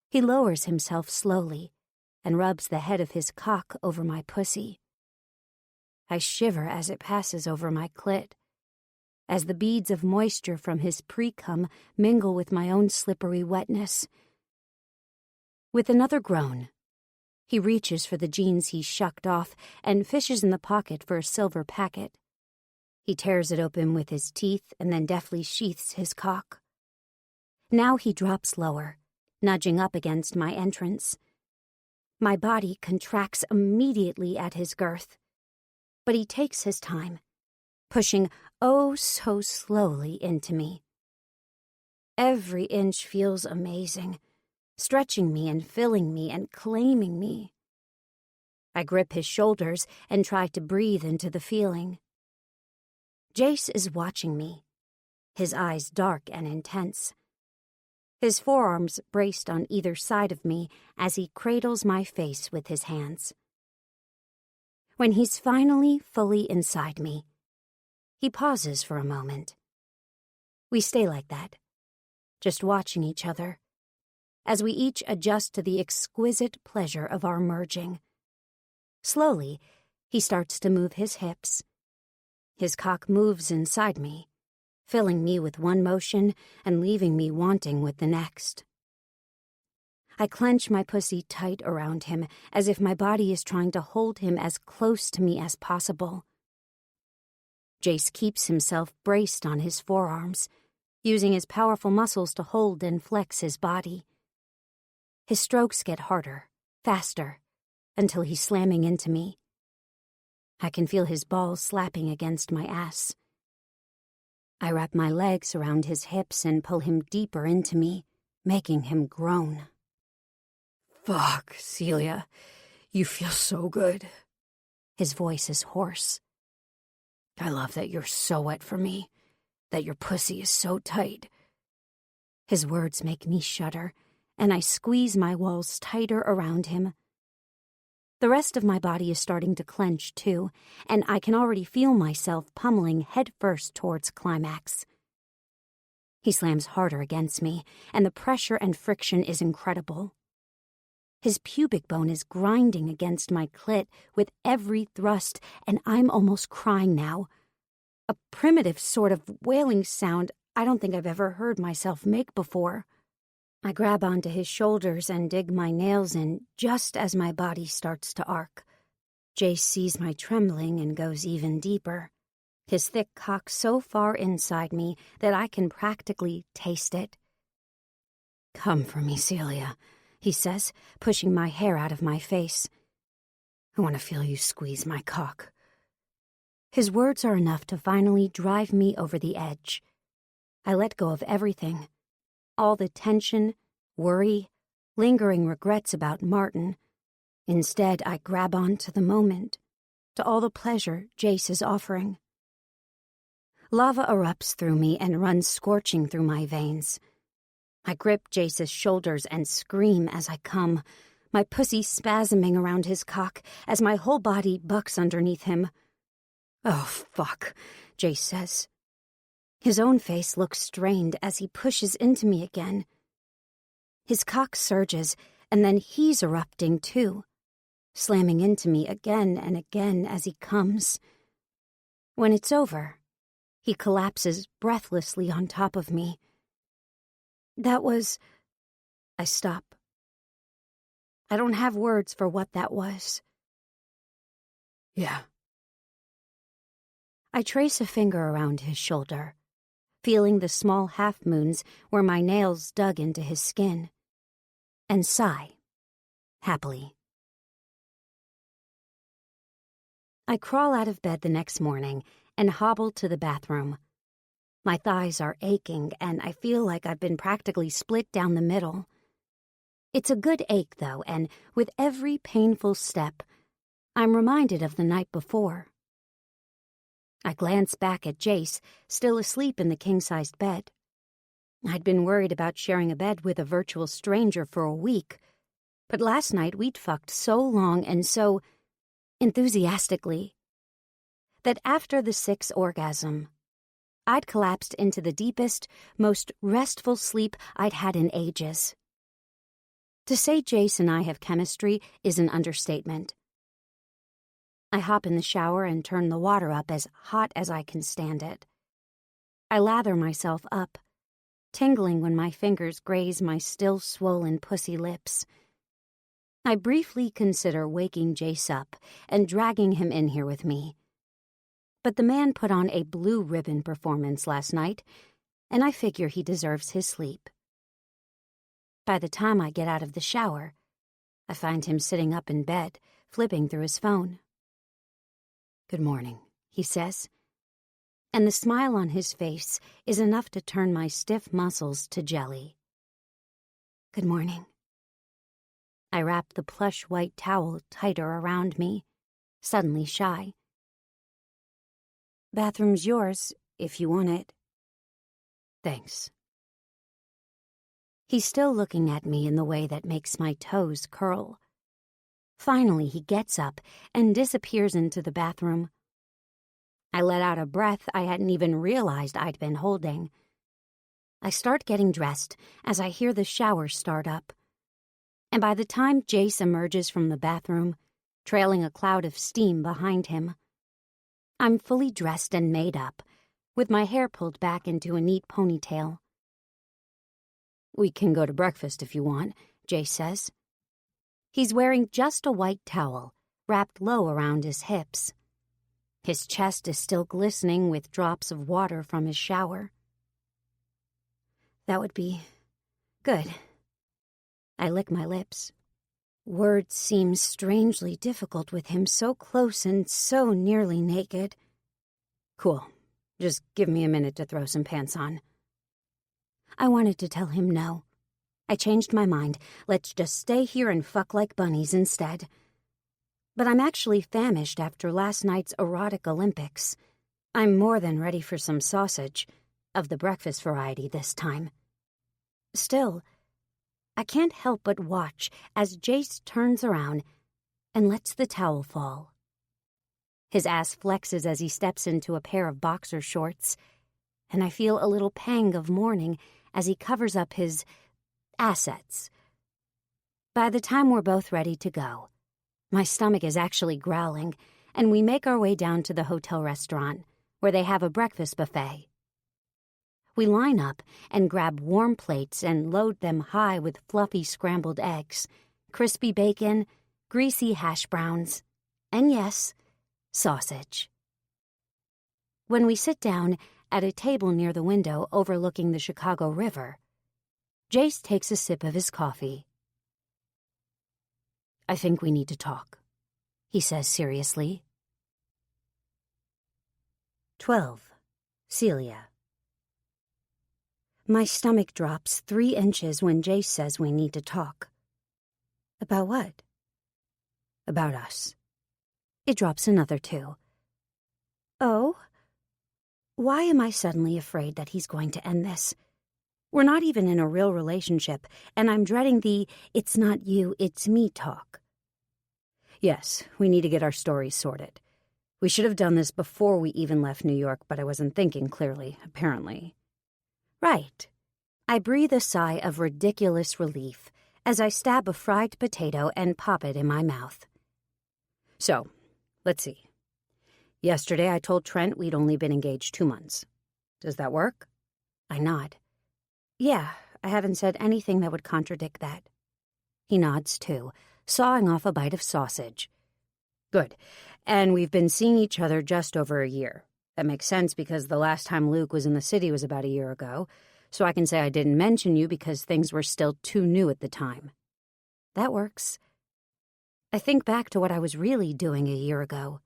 He lowers himself slowly and rubs the head of his cock over my pussy. I shiver as it passes over my clit, as the beads of moisture from his pre-cum mingle with my own slippery wetness. With another groan, he reaches for the jeans he shucked off and fishes in the pocket for a silver packet. He tears it open with his teeth and then deftly sheaths his cock. Now he drops lower, nudging up against my entrance. My body contracts immediately at his girth. But he takes his time, pushing oh so slowly into me. Every inch feels amazing, stretching me and filling me and claiming me. I grip his shoulders and try to breathe into the feeling. Jace is watching me, his eyes dark and intense. His forearms braced on either side of me as he cradles my face with his hands. When he's finally fully inside me, he pauses for a moment. We stay like that, just watching each other, as we each adjust to the exquisite pleasure of our merging. Slowly, he starts to move his hips. His cock moves inside me, filling me with one motion and leaving me wanting with the next. I clench my pussy tight around him as if my body is trying to hold him as close to me as possible. Jace keeps himself braced on his forearms, using his powerful muscles to hold and flex his body. His strokes get harder, faster, until he's slamming into me. I can feel his balls slapping against my ass. I wrap my legs around his hips and pull him deeper into me, making him groan. Fuck, Celia. You feel so good. His voice is hoarse. I love that you're so wet for me, that your pussy is so tight. His words make me shudder, and I squeeze my walls tighter around him. The rest of my body is starting to clench, too, and I can already feel myself pummeling headfirst towards climax. He slams harder against me, and the pressure and friction is incredible. His pubic bone is grinding against my clit with every thrust, and I'm almost crying now. A primitive sort of wailing sound I don't think I've ever heard myself make before. I grab onto his shoulders and dig my nails in just as my body starts to arc. Jace sees my trembling and goes even deeper, his thick cock so far inside me that I can practically taste it. Come for me, Celia, he says, pushing my hair out of my face. I want to feel you squeeze my cock. His words are enough to finally drive me over the edge. I let go of everything. All the tension, worry, lingering regrets about Martin. Instead, I grab on to the moment, to all the pleasure Jace is offering. Lava erupts through me and runs scorching through my veins. I grip Jace's shoulders and scream as I come, my pussy spasming around his cock as my whole body bucks underneath him. Oh, fuck, Jace says. His own face looks strained as he pushes into me again. His cock surges, and then he's erupting too, slamming into me again and again as he comes. When it's over, he collapses breathlessly on top of me. That was... I stop. I don't have words for what that was. Yeah. I trace a finger around his shoulder, feeling the small half-moons where my nails dug into his skin, and sigh, happily. I crawl out of bed the next morning and hobble to the bathroom. My thighs are aching, and I feel like I've been practically split down the middle. It's a good ache, though, and with every painful step, I'm reminded of the night before. I glance back at Jace, still asleep in the king-sized bed. I'd been worried about sharing a bed with a virtual stranger for a week, but last night we'd fucked so long and so enthusiastically that after the 6th orgasm, I'd collapsed into the deepest, most restful sleep I'd had in ages. To say Jace and I have chemistry is an understatement. I hop in the shower and turn the water up as hot as I can stand it. I lather myself up, tingling when my fingers graze my still swollen pussy lips. I briefly consider waking Jace up and dragging him in here with me. But the man put on a blue ribbon performance last night, and I figure he deserves his sleep. By the time I get out of the shower, I find him sitting up in bed, flipping through his phone. "Good morning," he says, and the smile on his face is enough to turn my stiff muscles to jelly. "Good morning." I wrap the plush white towel tighter around me, suddenly shy. "Bathroom's yours, if you want it." "Thanks." He's still looking at me in the way that makes my toes curl. Finally, he gets up and disappears into the bathroom. I let out a breath I hadn't even realized I'd been holding. I start getting dressed as I hear the shower start up. And by the time Jace emerges from the bathroom, trailing a cloud of steam behind him, I'm fully dressed and made up, with my hair pulled back into a neat ponytail. "We can go to breakfast if you want," Jace says. He's wearing just a white towel, wrapped low around his hips. His chest is still glistening with drops of water from his shower. "That would be good." I lick my lips. Words seem strangely difficult with him so close and so nearly naked. "Cool. Just give me a minute to throw some pants on." I wanted to tell him no. I changed my mind. Let's just stay here and fuck like bunnies instead. But I'm actually famished after last night's erotic Olympics. I'm more than ready for some sausage, of the breakfast variety this time. Still, I can't help but watch as Jace turns around and lets the towel fall. His ass flexes as he steps into a pair of boxer shorts, and I feel a little pang of mourning as he covers up his assets. By the time we're both ready to go, my stomach is actually growling, and we make our way down to the hotel restaurant, where they have a breakfast buffet. We line up and grab warm plates and load them high with fluffy scrambled eggs, crispy bacon, greasy hash browns, and yes, sausage. When we sit down at a table near the window overlooking the Chicago River, Jace takes a sip of his coffee. "I think we need to talk," he says seriously. 12. Celia. My stomach drops 3 inches when Jace says we need to talk. About what? About us. It drops another 2. Oh? Why am I suddenly afraid that he's going to end this? We're not even in a real relationship, and I'm dreading the "it's not you, it's me" talk. Yes, we need to get our stories sorted. We should have done this before we even left New York, but I wasn't thinking clearly, apparently. Right. I breathe a sigh of ridiculous relief as I stab a fried potato and pop it in my mouth. So, let's see. Yesterday I told Trent we'd only been engaged 2 months. Does that work? I nod. Yeah, I haven't said anything that would contradict that. He nods too, sawing off a bite of sausage. Good. And we've been seeing each other just over a year. That makes sense because the last time Luke was in the city was about a year ago, so I can say I didn't mention you because things were still too new at the time. That works. I think back to what I was really doing a year ago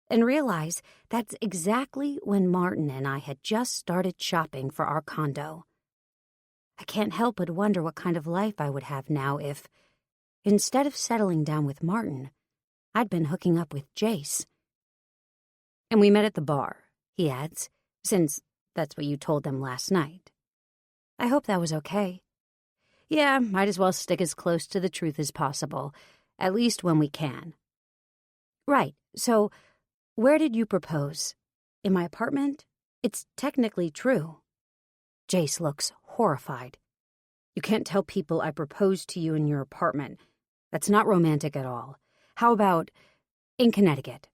and realize that's exactly when Martin and I had just started shopping for our condo. I can't help but wonder what kind of life I would have now if, instead of settling down with Martin, I'd been hooking up with Jace. And we met at the bar, he adds, since that's what you told them last night. I hope that was okay. Yeah, might as well stick as close to the truth as possible, at least when we can. Right, so where did you propose? In my apartment? It's technically true. Jace looks horrified. You can't tell people I proposed to you in your apartment. That's not romantic at all. How about in Connecticut?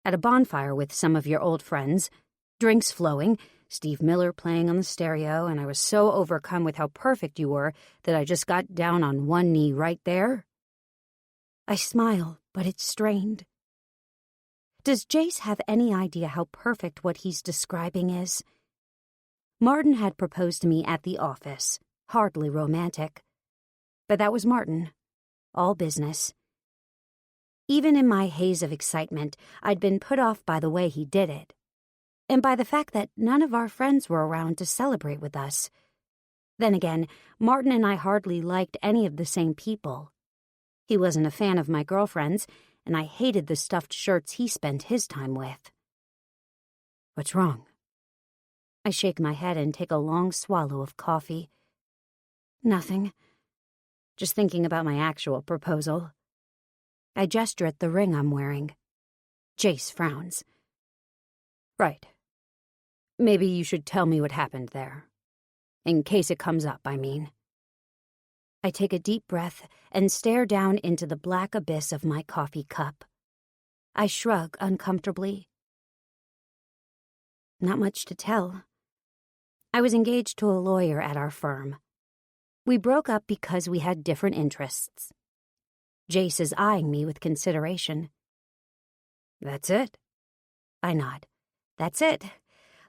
At a bonfire with some of your old friends, drinks flowing, Steve Miller playing on the stereo, and I was so overcome with how perfect you were that I just got down on one knee right there? I smile, but it's strained. Does Jace have any idea how perfect what he's describing is? Martin had proposed to me at the office, hardly romantic. But that was Martin. All business. Even in my haze of excitement, I'd been put off by the way he did it, and by the fact that none of our friends were around to celebrate with us. Then again, Martin and I hardly liked any of the same people. He wasn't a fan of my girlfriends, and I hated the stuffed shirts he spent his time with. What's wrong? I shake my head and take a long swallow of coffee. Nothing. Just thinking about my actual proposal. I gesture at the ring I'm wearing. Jace frowns. Right. Maybe you should tell me what happened there. In case it comes up, I mean. I take a deep breath and stare down into the black abyss of my coffee cup. I shrug uncomfortably. Not much to tell. I was engaged to a lawyer at our firm. We broke up because we had different interests. Jace is eyeing me with consideration. That's it? I nod. That's it.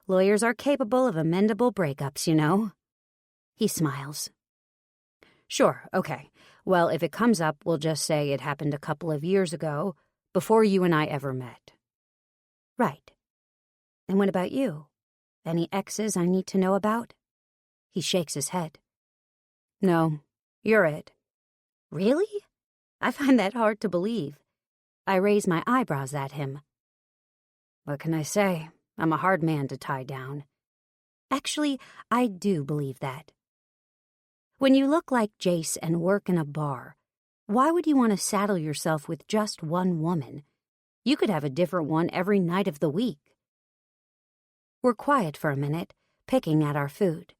Lawyers are capable of amendable breakups, you know. He smiles. Sure, okay. Well, if it comes up, we'll just say it happened a couple of years ago, before you and I ever met. Right. And what about you? Any exes I need to know about? He shakes his head. No, you're it. Really? I find that hard to believe. I raise my eyebrows at him. What can I say? I'm a hard man to tie down. Actually, I do believe that. When you look like Jace and work in a bar, why would you want to saddle yourself with just one woman? You could have a different one every night of the week. We're quiet for a minute, picking at our food.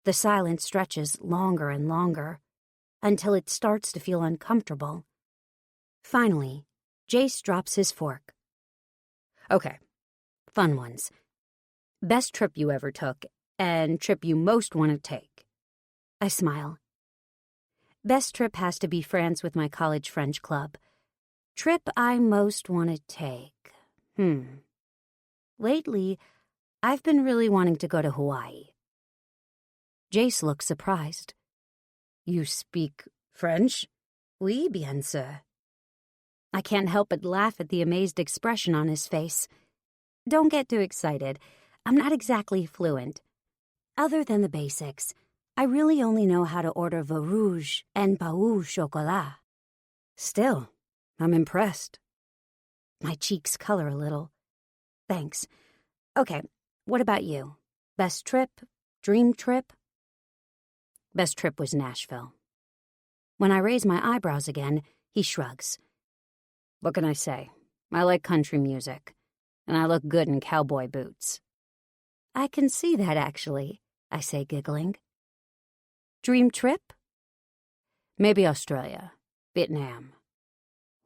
The silence stretches longer and longer, until it starts to feel uncomfortable. Finally, Jace drops his fork. Okay, fun ones. Best trip you ever took, and trip you most want to take. I smile. Best trip has to be France with my college French club. Trip I most want to take. Lately, I've been really wanting to go to Hawaii. Jace looks surprised. You speak French? Oui, bien sûr. I can't help but laugh at the amazed expression on his face. Don't get too excited. I'm not exactly fluent. Other than the basics, I really only know how to order vin rouge and pain chocolat. Still, I'm impressed. My cheeks color a little. Thanks. Okay, what about you? Best trip? Dream trip? Best trip was Nashville. When I raise my eyebrows again, he shrugs. What can I say? I like country music, and I look good in cowboy boots. I can see that, actually, I say, giggling. Dream trip? Maybe Australia, Vietnam.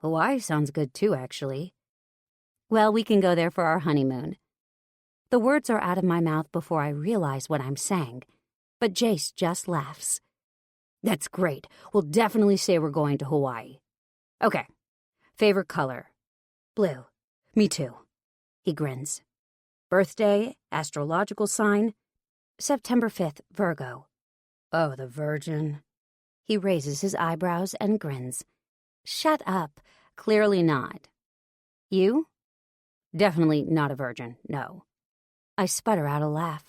Hawaii sounds good too, actually. Well, we can go there for our honeymoon. The words are out of my mouth before I realize what I'm saying, but Jace just laughs. That's great. We'll definitely say we're going to Hawaii. Okay. Favorite color? Blue. Me too. He grins. Birthday, astrological sign, September 5th, Virgo. Oh, the Virgin. He raises his eyebrows and grins. Shut up. Clearly not. You? Definitely not a virgin, no. I sputter out a laugh.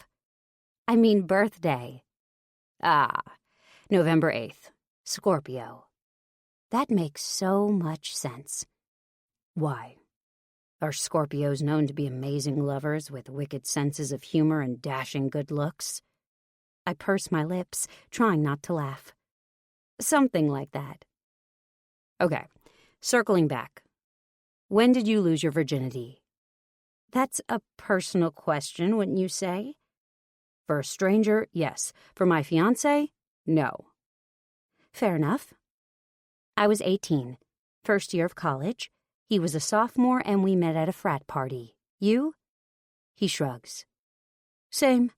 I mean birthday. Ah, November 8th, Scorpio. That makes so much sense. Why? Are Scorpios known to be amazing lovers with wicked senses of humor and dashing good looks? I purse my lips, trying not to laugh. Something like that. Okay, circling back. When did you lose your virginity? That's a personal question, wouldn't you say? For a stranger, yes. For my fiancé, no. Fair enough. I was 18, first year of college. He was a sophomore and we met at a frat party. You? He shrugs. Same.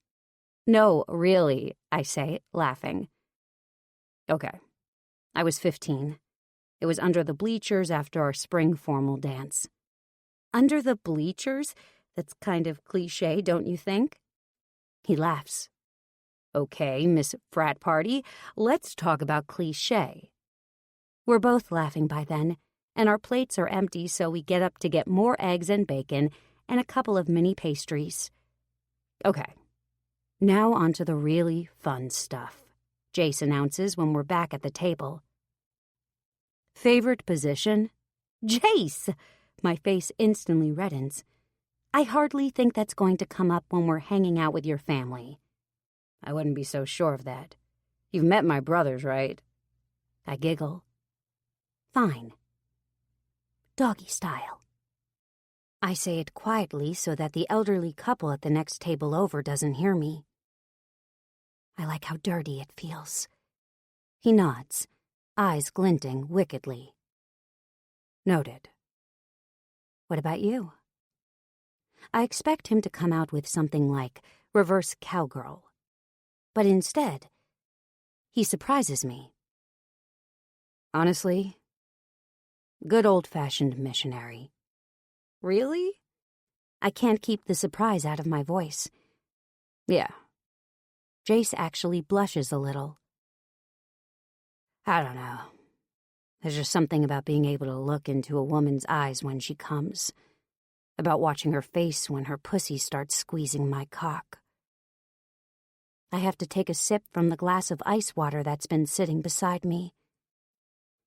No, really, I say, laughing. Okay. I was 15. It was under the bleachers after our spring formal dance. Under the bleachers? That's kind of cliché, don't you think? He laughs. Okay, Miss Frat Party, let's talk about cliché. We're both laughing by then, and our plates are empty, so we get up to get more eggs and bacon and a couple of mini pastries. Okay, now on to the really fun stuff, Jace announces when we're back at the table. Favorite position? Jace! My face instantly reddens. I hardly think that's going to come up when we're hanging out with your family. I wouldn't be so sure of that. You've met my brothers, right? I giggle. Fine. Doggy style. I say it quietly so that the elderly couple at the next table over doesn't hear me. I like how dirty it feels. He nods, eyes glinting wickedly. Noted. What about you? I expect him to come out with something like reverse cowgirl. But instead, he surprises me. Honestly, good old-fashioned missionary. Really? I can't keep the surprise out of my voice. Yeah. Jace actually blushes a little. I don't know. There's just something about being able to look into a woman's eyes when she comes. About watching her face when her pussy starts squeezing my cock. I have to take a sip from the glass of ice water that's been sitting beside me.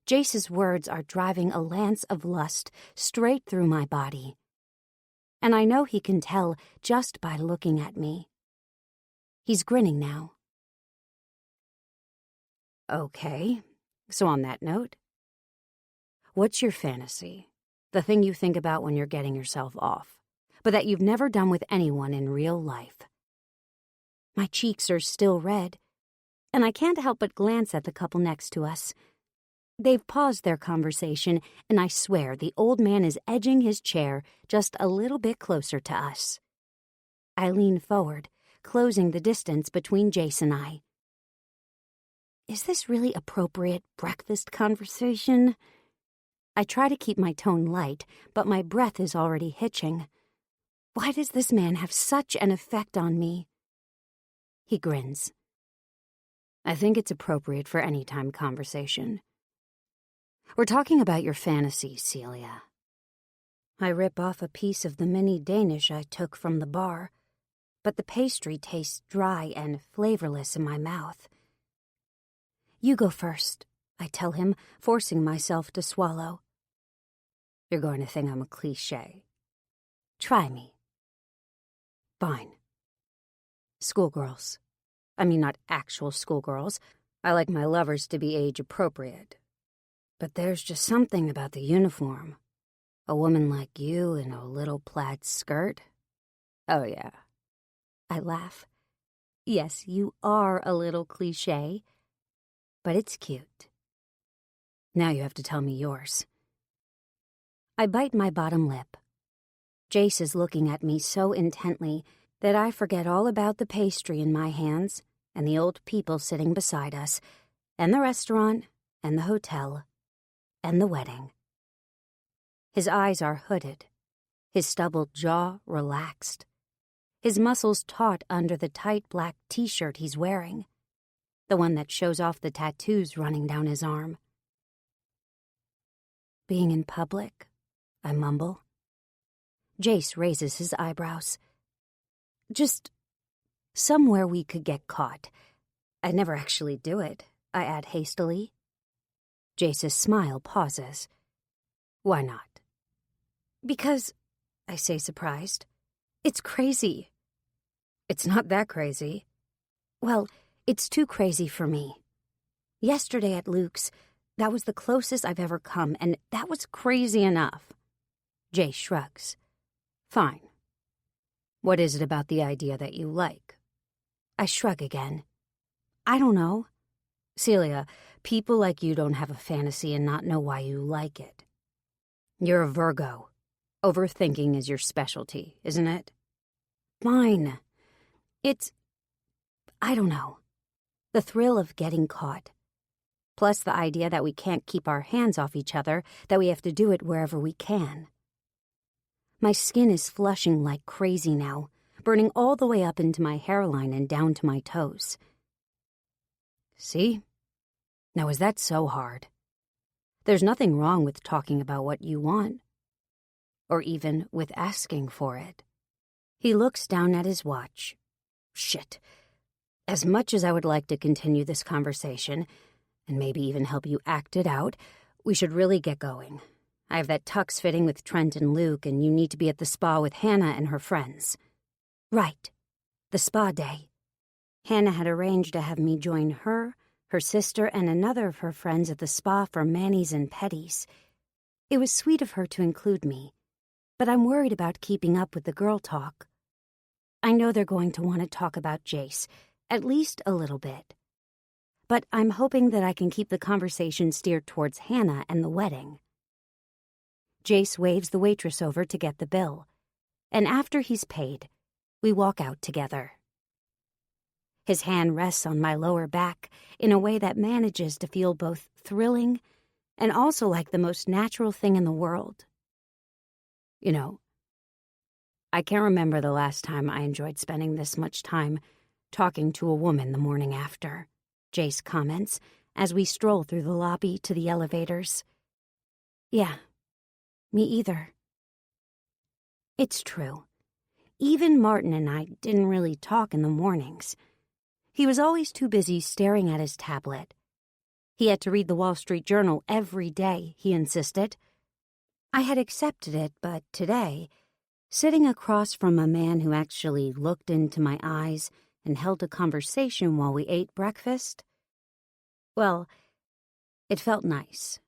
Jace's words are driving a lance of lust straight through my body. And I know he can tell just by looking at me. He's grinning now. Okay, so on that note, what's your fantasy? The thing you think about when you're getting yourself off, but that you've never done with anyone in real life. My cheeks are still red, and I can't help but glance at the couple next to us. They've paused their conversation, and I swear the old man is edging his chair just a little bit closer to us. I lean forward, closing the distance between Jace and I. Is this really appropriate breakfast conversation? I try to keep my tone light, but my breath is already hitching. Why does this man have such an effect on me? He grins. I think it's appropriate for any time conversation. We're talking about your fantasies, Celia. I rip off a piece of the mini Danish I took from the bar, but the pastry tastes dry and flavorless in my mouth. You go first, I tell him, forcing myself to swallow. You're going to think I'm a cliché. Try me. Fine. Schoolgirls. I mean, not actual schoolgirls. I like my lovers to be age-appropriate. But there's just something about the uniform. A woman like you in a little plaid skirt? Oh, yeah. I laugh. Yes, you are a little cliché, but it's cute. Now you have to tell me yours. I bite my bottom lip. Jace is looking at me so intently that I forget all about the pastry in my hands and the old people sitting beside us, and the restaurant, and the hotel, and the wedding. His eyes are hooded, his stubbled jaw relaxed, his muscles taut under the tight black t-shirt he's wearing, the one that shows off the tattoos running down his arm. Being in public, I mumble. Jace raises his eyebrows. Just somewhere we could get caught. I'd never actually do it, I add hastily. Jace's smile pauses. Why not? Because, I say surprised, it's crazy. It's not that crazy. Well, it's too crazy for me. Yesterday at Luke's, that was the closest I've ever come, and that was crazy enough. Jace shrugs. Fine. What is it about the idea that you like? I shrug again. I don't know. Celia, people like you don't have a fantasy and not know why you like it. You're a Virgo. Overthinking is your specialty, isn't it? Fine. I don't know. The thrill of getting caught. Plus the idea that we can't keep our hands off each other, that we have to do it wherever we can. My skin is flushing like crazy now, burning all the way up into my hairline and down to my toes. See? Now is that so hard? There's nothing wrong with talking about what you want, or even with asking for it. He looks down at his watch. Shit. As much as I would like to continue this conversation, and maybe even help you act it out, we should really get going. I have that tux fitting with Trent and Luke, and you need to be at the spa with Hannah and her friends. Right. The spa day. Hannah had arranged to have me join her sister, and another of her friends at the spa for manis and pedis. It was sweet of her to include me, but I'm worried about keeping up with the girl talk. I know they're going to want to talk about Jace, at least a little bit. But I'm hoping that I can keep the conversation steered towards Hannah and the wedding. Jace waves the waitress over to get the bill, and after he's paid, we walk out together. His hand rests on my lower back in a way that manages to feel both thrilling and also like the most natural thing in the world. You know, I can't remember the last time I enjoyed spending this much time talking to a woman the morning after, Jace comments as we stroll through the lobby to the elevators. Yeah, me either. It's true. Even Martin and I didn't really talk in the mornings. He was always too busy staring at his tablet. He had to read the Wall Street Journal every day, he insisted. I had accepted it, but today, sitting across from a man who actually looked into my eyes and held a conversation while we ate breakfast, well, it felt nice.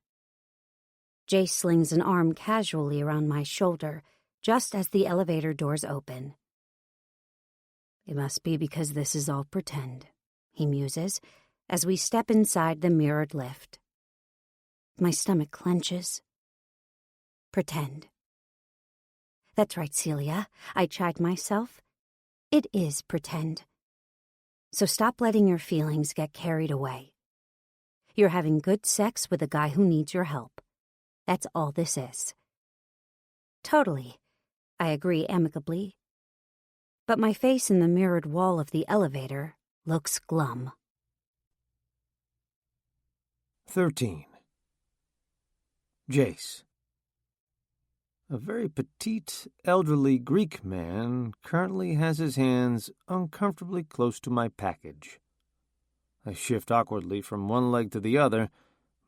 Jace slings an arm casually around my shoulder just as the elevator doors open. It must be because this is all pretend, he muses, as we step inside the mirrored lift. My stomach clenches. Pretend. That's right, Celia, I chide myself. It is pretend. So stop letting your feelings get carried away. You're having good sex with a guy who needs your help. That's all this is. Totally, I agree amicably. But my face in the mirrored wall of the elevator looks glum. 13. Jace. A very petite, elderly Greek man currently has his hands uncomfortably close to my package. I shift awkwardly from one leg to the other,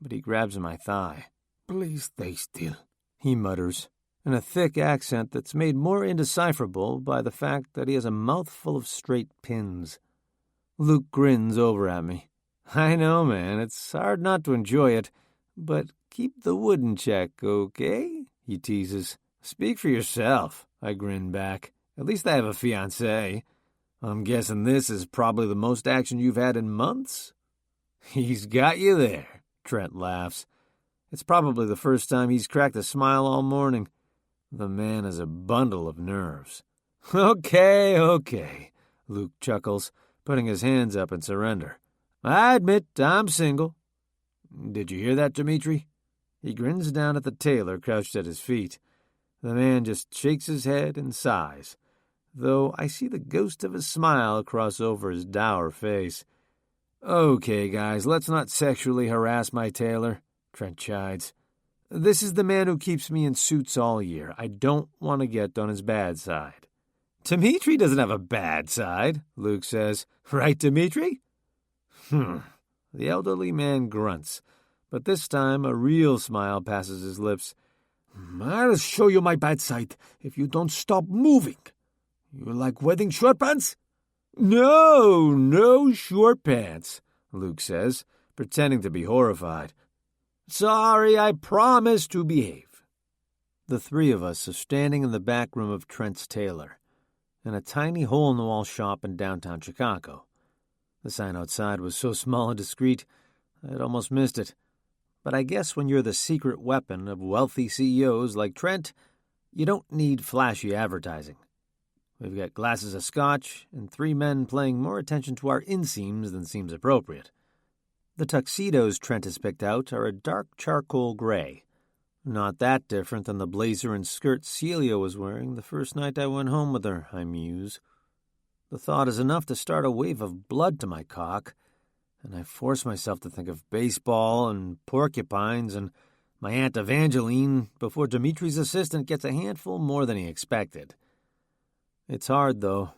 but he grabs my thigh. "Please stay still," he mutters, in a thick accent that's made more indecipherable by the fact that he has a mouthful of straight pins. Luke grins over at me. "I know, man, it's hard not to enjoy it, but keep the wood in check, okay?" he teases. "Speak for yourself," I grin back. "At least I have a fiancée. I'm guessing this is probably the most action you've had in months?" "He's got you there," Trent laughs. It's probably the first time he's cracked a smile all morning. The man is a bundle of nerves. Okay, Luke chuckles, putting his hands up in surrender. "I admit I'm single." "Did you hear that, Dimitri?" He grins down at the tailor crouched at his feet. The man just shakes his head and sighs. though I see the ghost of a smile cross over his dour face. "Okay, guys, let's not sexually harass my tailor," Trent chides. "This is the man who keeps me in suits all year. I don't want to get on his bad side." "Dimitri doesn't have a bad side," Luke says. "Right, Dimitri?" The elderly man grunts, but this time a real smile passes his lips. "I'll show you my bad side if you don't stop moving. You like wedding short pants?" No short pants," Luke says, pretending to be horrified. "Sorry, I promise to behave." The three of us are standing in the back room of Trent's tailor, in a tiny hole-in-the-wall shop in downtown Chicago. The sign outside was so small and discreet, I'd almost missed it. But I guess when you're the secret weapon of wealthy CEOs like Trent, you don't need flashy advertising. We've got glasses of scotch and three men paying more attention to our inseams than seems appropriate. The tuxedos Trent has picked out are a dark charcoal gray, not that different than the blazer and skirt Celia was wearing the first night I went home with her, I muse. The thought is enough to start a wave of blood to my cock, and I force myself to think of baseball and porcupines and my Aunt Evangeline before Dimitri's assistant gets a handful more than he expected. It's hard, though,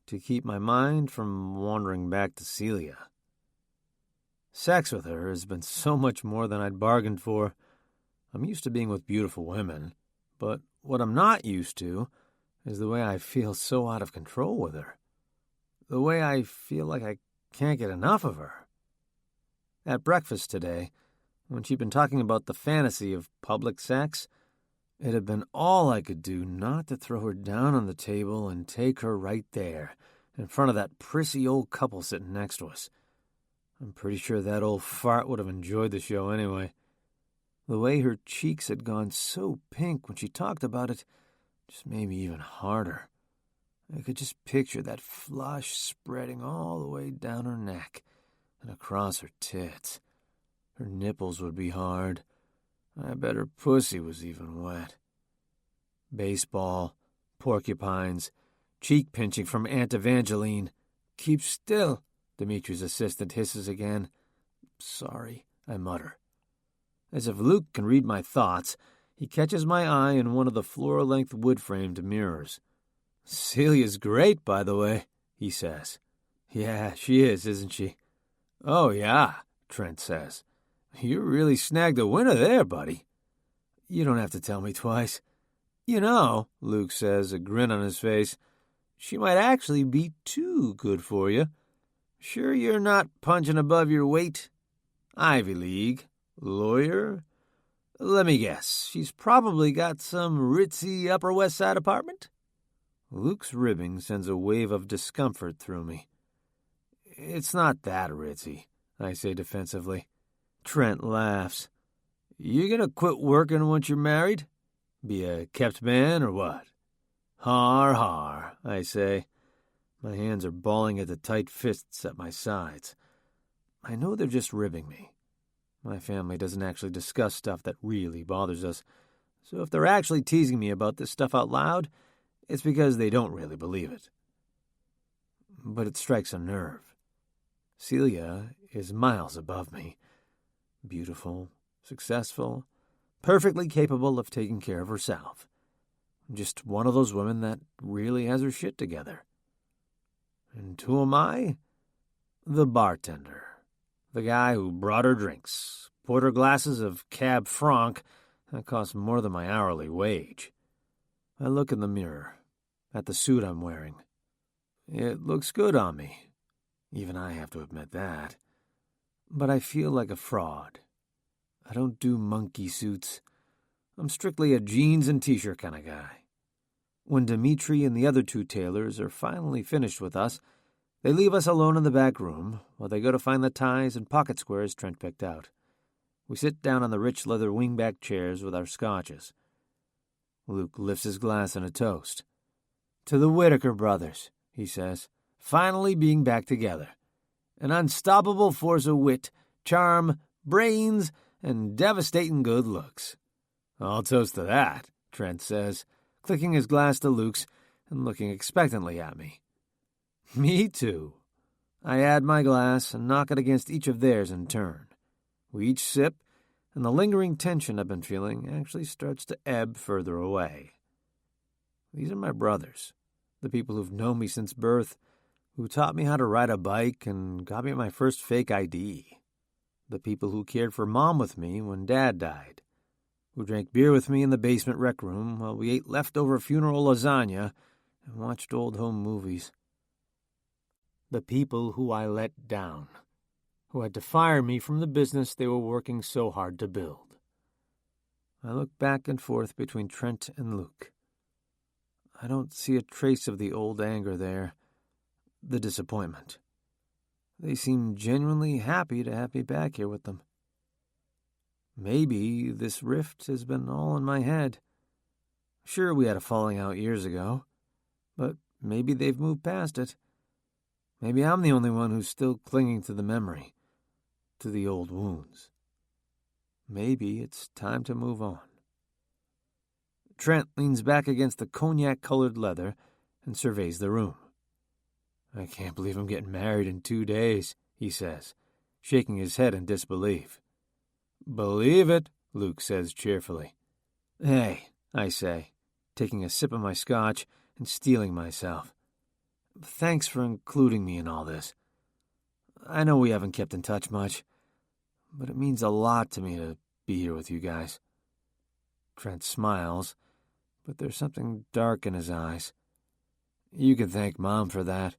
to keep my mind from wandering back to Celia. Sex with her has been so much more than I'd bargained for. I'm used to being with beautiful women, but what I'm not used to is the way I feel so out of control with her. The way I feel like I can't get enough of her. At breakfast today, when she'd been talking about the fantasy of public sex, it had been all I could do not to throw her down on the table and take her right there, in front of that prissy old couple sitting next to us. I'm pretty sure that old fart would have enjoyed the show anyway. The way her cheeks had gone so pink when she talked about it just made me even harder. I could just picture that flush spreading all the way down her neck and across her tits. Her nipples would be hard. I bet her pussy was even wet. Baseball, porcupines, cheek-pinching from Aunt Evangeline. "Keep still," Dimitri's assistant hisses again. "Sorry," I mutter. As if Luke can read my thoughts, he catches my eye in one of the floor-length wood-framed mirrors. "Celia's great, by the way," he says. "Yeah, she is, isn't she?" "Oh, yeah," Trent says. "You really snagged a winner there, buddy." "You don't have to tell me twice." "You know," Luke says, a grin on his face, "she might actually be too good for you. Sure you're not punching above your weight? Ivy League, lawyer. Let me guess, she's probably got some ritzy Upper West Side apartment?" Luke's ribbing sends a wave of discomfort through me. "It's not that ritzy," I say defensively. Trent laughs. "You gonna quit working once you're married? Be a kept man or what?" "Har, har," I say. My hands are balling into tight fists at my sides. I know they're just ribbing me. My family doesn't actually discuss stuff that really bothers us, so if they're actually teasing me about this stuff out loud, it's because they don't really believe it. But it strikes a nerve. Celia is miles above me. Beautiful, successful, perfectly capable of taking care of herself. Just one of those women that really has her shit together. And who am I? The bartender. The guy who brought her drinks, poured her glasses of Cab Franc that cost more than my hourly wage. I look in the mirror, at the suit I'm wearing. It looks good on me. Even I have to admit that. But I feel like a fraud. I don't do monkey suits. I'm strictly a jeans and t-shirt kind of guy. When Dimitri and the other two tailors are finally finished with us, they leave us alone in the back room while they go to find the ties and pocket squares Trent picked out. We sit down on the rich leather wingback chairs with our scotches. Luke lifts his glass in a toast. "To the Whittaker brothers," he says, "finally being back together. An unstoppable force of wit, charm, brains, and devastating good looks." "I'll toast to that," Trent says, clicking his glass to Luke's, and looking expectantly at me. Me too. I add my glass and knock it against each of theirs in turn. We each sip, and the lingering tension I've been feeling actually starts to ebb further away. These are my brothers, the people who've known me since birth, who taught me how to ride a bike and got me my first fake ID. The people who cared for Mom with me when Dad died, who drank beer with me in the basement rec room while we ate leftover funeral lasagna and watched old home movies. The people who I let down, who had to fire me from the business they were working so hard to build. I look back and forth between Trent and Luke. I don't see a trace of the old anger there, the disappointment. They seem genuinely happy to have me back here with them. Maybe this rift has been all in my head. Sure, we had a falling out years ago, but maybe they've moved past it. Maybe I'm the only one who's still clinging to the memory, to the old wounds. Maybe it's time to move on. Trent leans back against the cognac-colored leather and surveys the room. I can't believe I'm getting married in 2 days, he says, shaking his head in disbelief. Believe it, Luke says cheerfully. Hey, I say, taking a sip of my scotch and steeling myself. Thanks for including me in all this. I know we haven't kept in touch much, but it means a lot to me to be here with you guys. Trent smiles, but there's something dark in his eyes. You can thank Mom for that.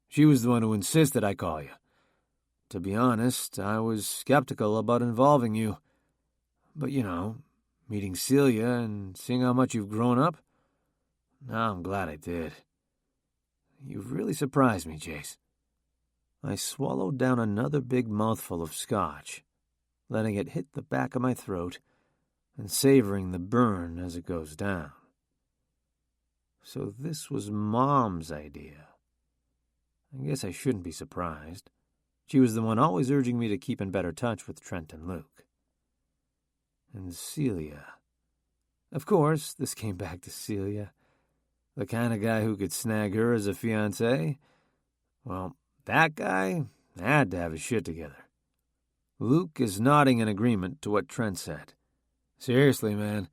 She was the one who insisted I call you. To be honest, I was skeptical about involving you. But, meeting Celia and seeing how much you've grown up, now I'm glad I did. You've really surprised me, Jace. I swallowed down another big mouthful of scotch, letting it hit the back of my throat and savoring the burn as it goes down. So this was Mom's idea. I guess I shouldn't be surprised. She was the one always urging me to keep in better touch with Trent and Luke. And Celia. Of course, this came back to Celia. The kind of guy who could snag her as a fiancé. Well, that guy had to have his shit together. Luke is nodding in agreement to what Trent said. Seriously, man,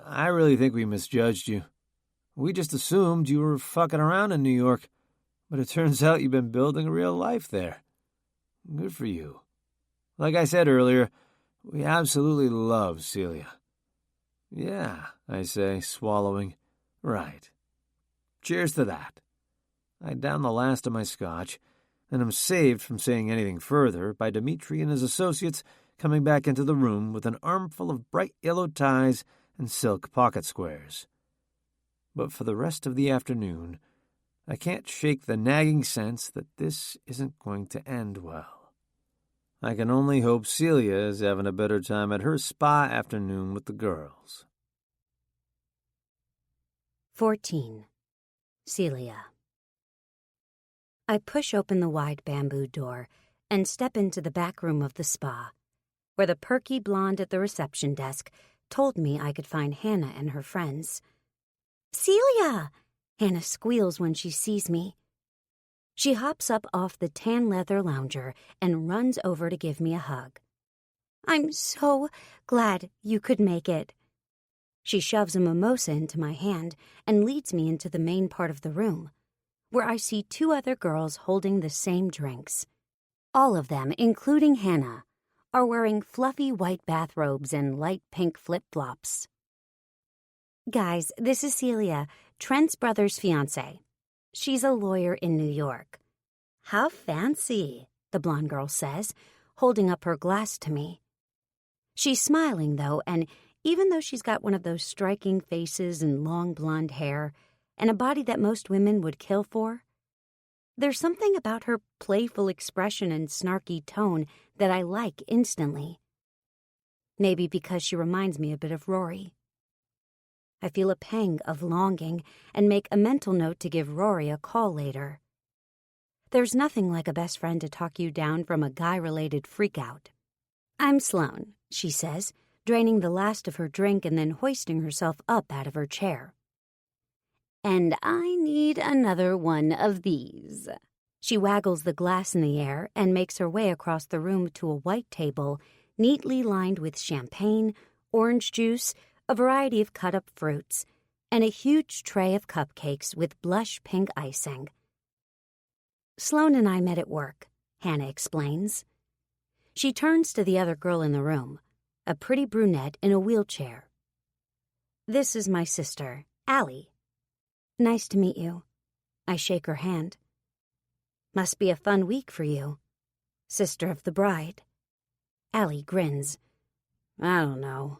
I really think we misjudged you. We just assumed you were fucking around in New York, but it turns out you've been building a real life there. Good for you. Like I said earlier, we absolutely love Celia. Yeah, I say, swallowing. Right. Cheers to that. I down the last of my scotch, and am saved from saying anything further by Dimitri and his associates coming back into the room with an armful of bright yellow ties and silk pocket squares. But for the rest of the afternoon, I can't shake the nagging sense that this isn't going to end well. I can only hope Celia is having a better time at her spa afternoon with the girls. 14. Celia. I push open the wide bamboo door and step into the back room of the spa, where the perky blonde at the reception desk told me I could find Hannah and her friends. Celia! Hannah squeals when she sees me. She hops up off the tan leather lounger and runs over to give me a hug. I'm so glad you could make it. She shoves a mimosa into my hand and leads me into the main part of the room, where I see 2 other girls holding the same drinks. All of them, including Hannah, are wearing fluffy white bathrobes and light pink flip-flops. Guys, this is Celia, Trent's brother's fiancée. She's a lawyer in New York. How fancy, the blonde girl says, holding up her glass to me. She's smiling, though, and even though she's got one of those striking faces and long blonde hair and a body that most women would kill for, there's something about her playful expression and snarky tone that I like instantly. Maybe because she reminds me a bit of Rory. I feel a pang of longing and make a mental note to give Rory a call later. There's nothing like a best friend to talk you down from a guy-related freakout. I'm Sloane, she says, draining the last of her drink and then hoisting herself up out of her chair. And I need another one of these. She waggles the glass in the air and makes her way across the room to a white table neatly lined with champagne, orange juice, a variety of cut-up fruits, and a huge tray of cupcakes with blush pink icing. Sloane and I met at work, Hannah explains. She turns to the other girl in the room, a pretty brunette in a wheelchair. This is my sister, Allie. Nice to meet you. I shake her hand. Must be a fun week for you, sister of the bride. Allie grins. I don't know.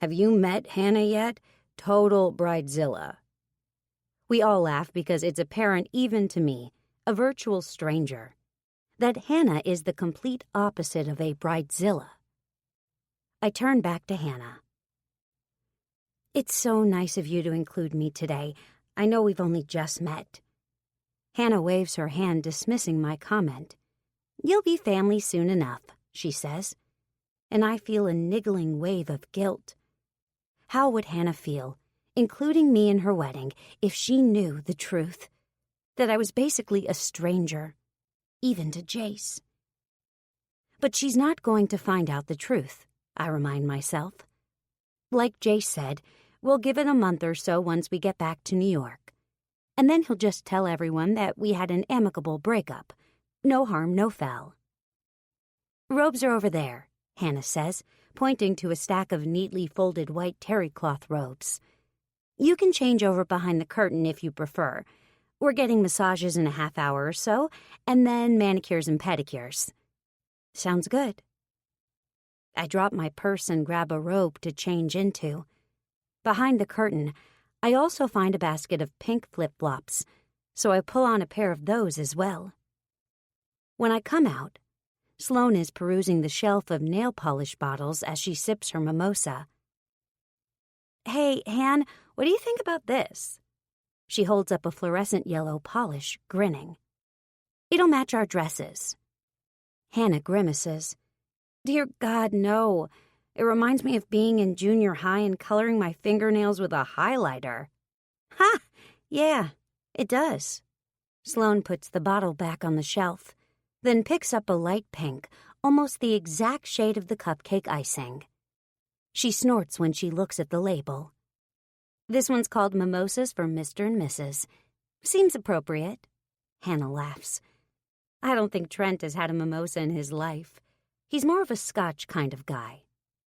Have you met Hannah yet? Total bridezilla. We all laugh because it's apparent even to me, a virtual stranger, that Hannah is the complete opposite of a bridezilla. I turn back to Hannah. It's so nice of you to include me today. I know we've only just met. Hannah waves her hand, dismissing my comment. You'll be family soon enough, she says, and I feel a niggling wave of guilt. How would Hannah feel, including me in her wedding, if she knew the truth? That I was basically a stranger, even to Jace. But she's not going to find out the truth, I remind myself. Like Jace said, we'll give it a month or so once we get back to New York. And then he'll just tell everyone that we had an amicable breakup. No harm, no foul. Robes are over there, Hannah says, pointing to a stack of neatly folded white terry cloth robes. You can change over behind the curtain if you prefer. We're getting massages in a half hour or so, and then manicures and pedicures. Sounds good. I drop my purse and grab a robe to change into. Behind the curtain, I also find a basket of pink flip-flops, so I pull on a pair of those as well. When I come out, Sloane is perusing the shelf of nail polish bottles as she sips her mimosa. Hey, Han, what do you think about this? She holds up a fluorescent yellow polish, grinning. It'll match our dresses. Hannah grimaces. Dear God, no. It reminds me of being in junior high and coloring my fingernails with a highlighter. Ha! Yeah, it does. Sloane puts the bottle back on the shelf, then picks up a light pink, almost the exact shade of the cupcake icing. She snorts when she looks at the label. This one's called Mimosas for Mr. and Mrs. Seems appropriate. Hannah laughs. I don't think Trent has had a mimosa in his life. He's more of a Scotch kind of guy.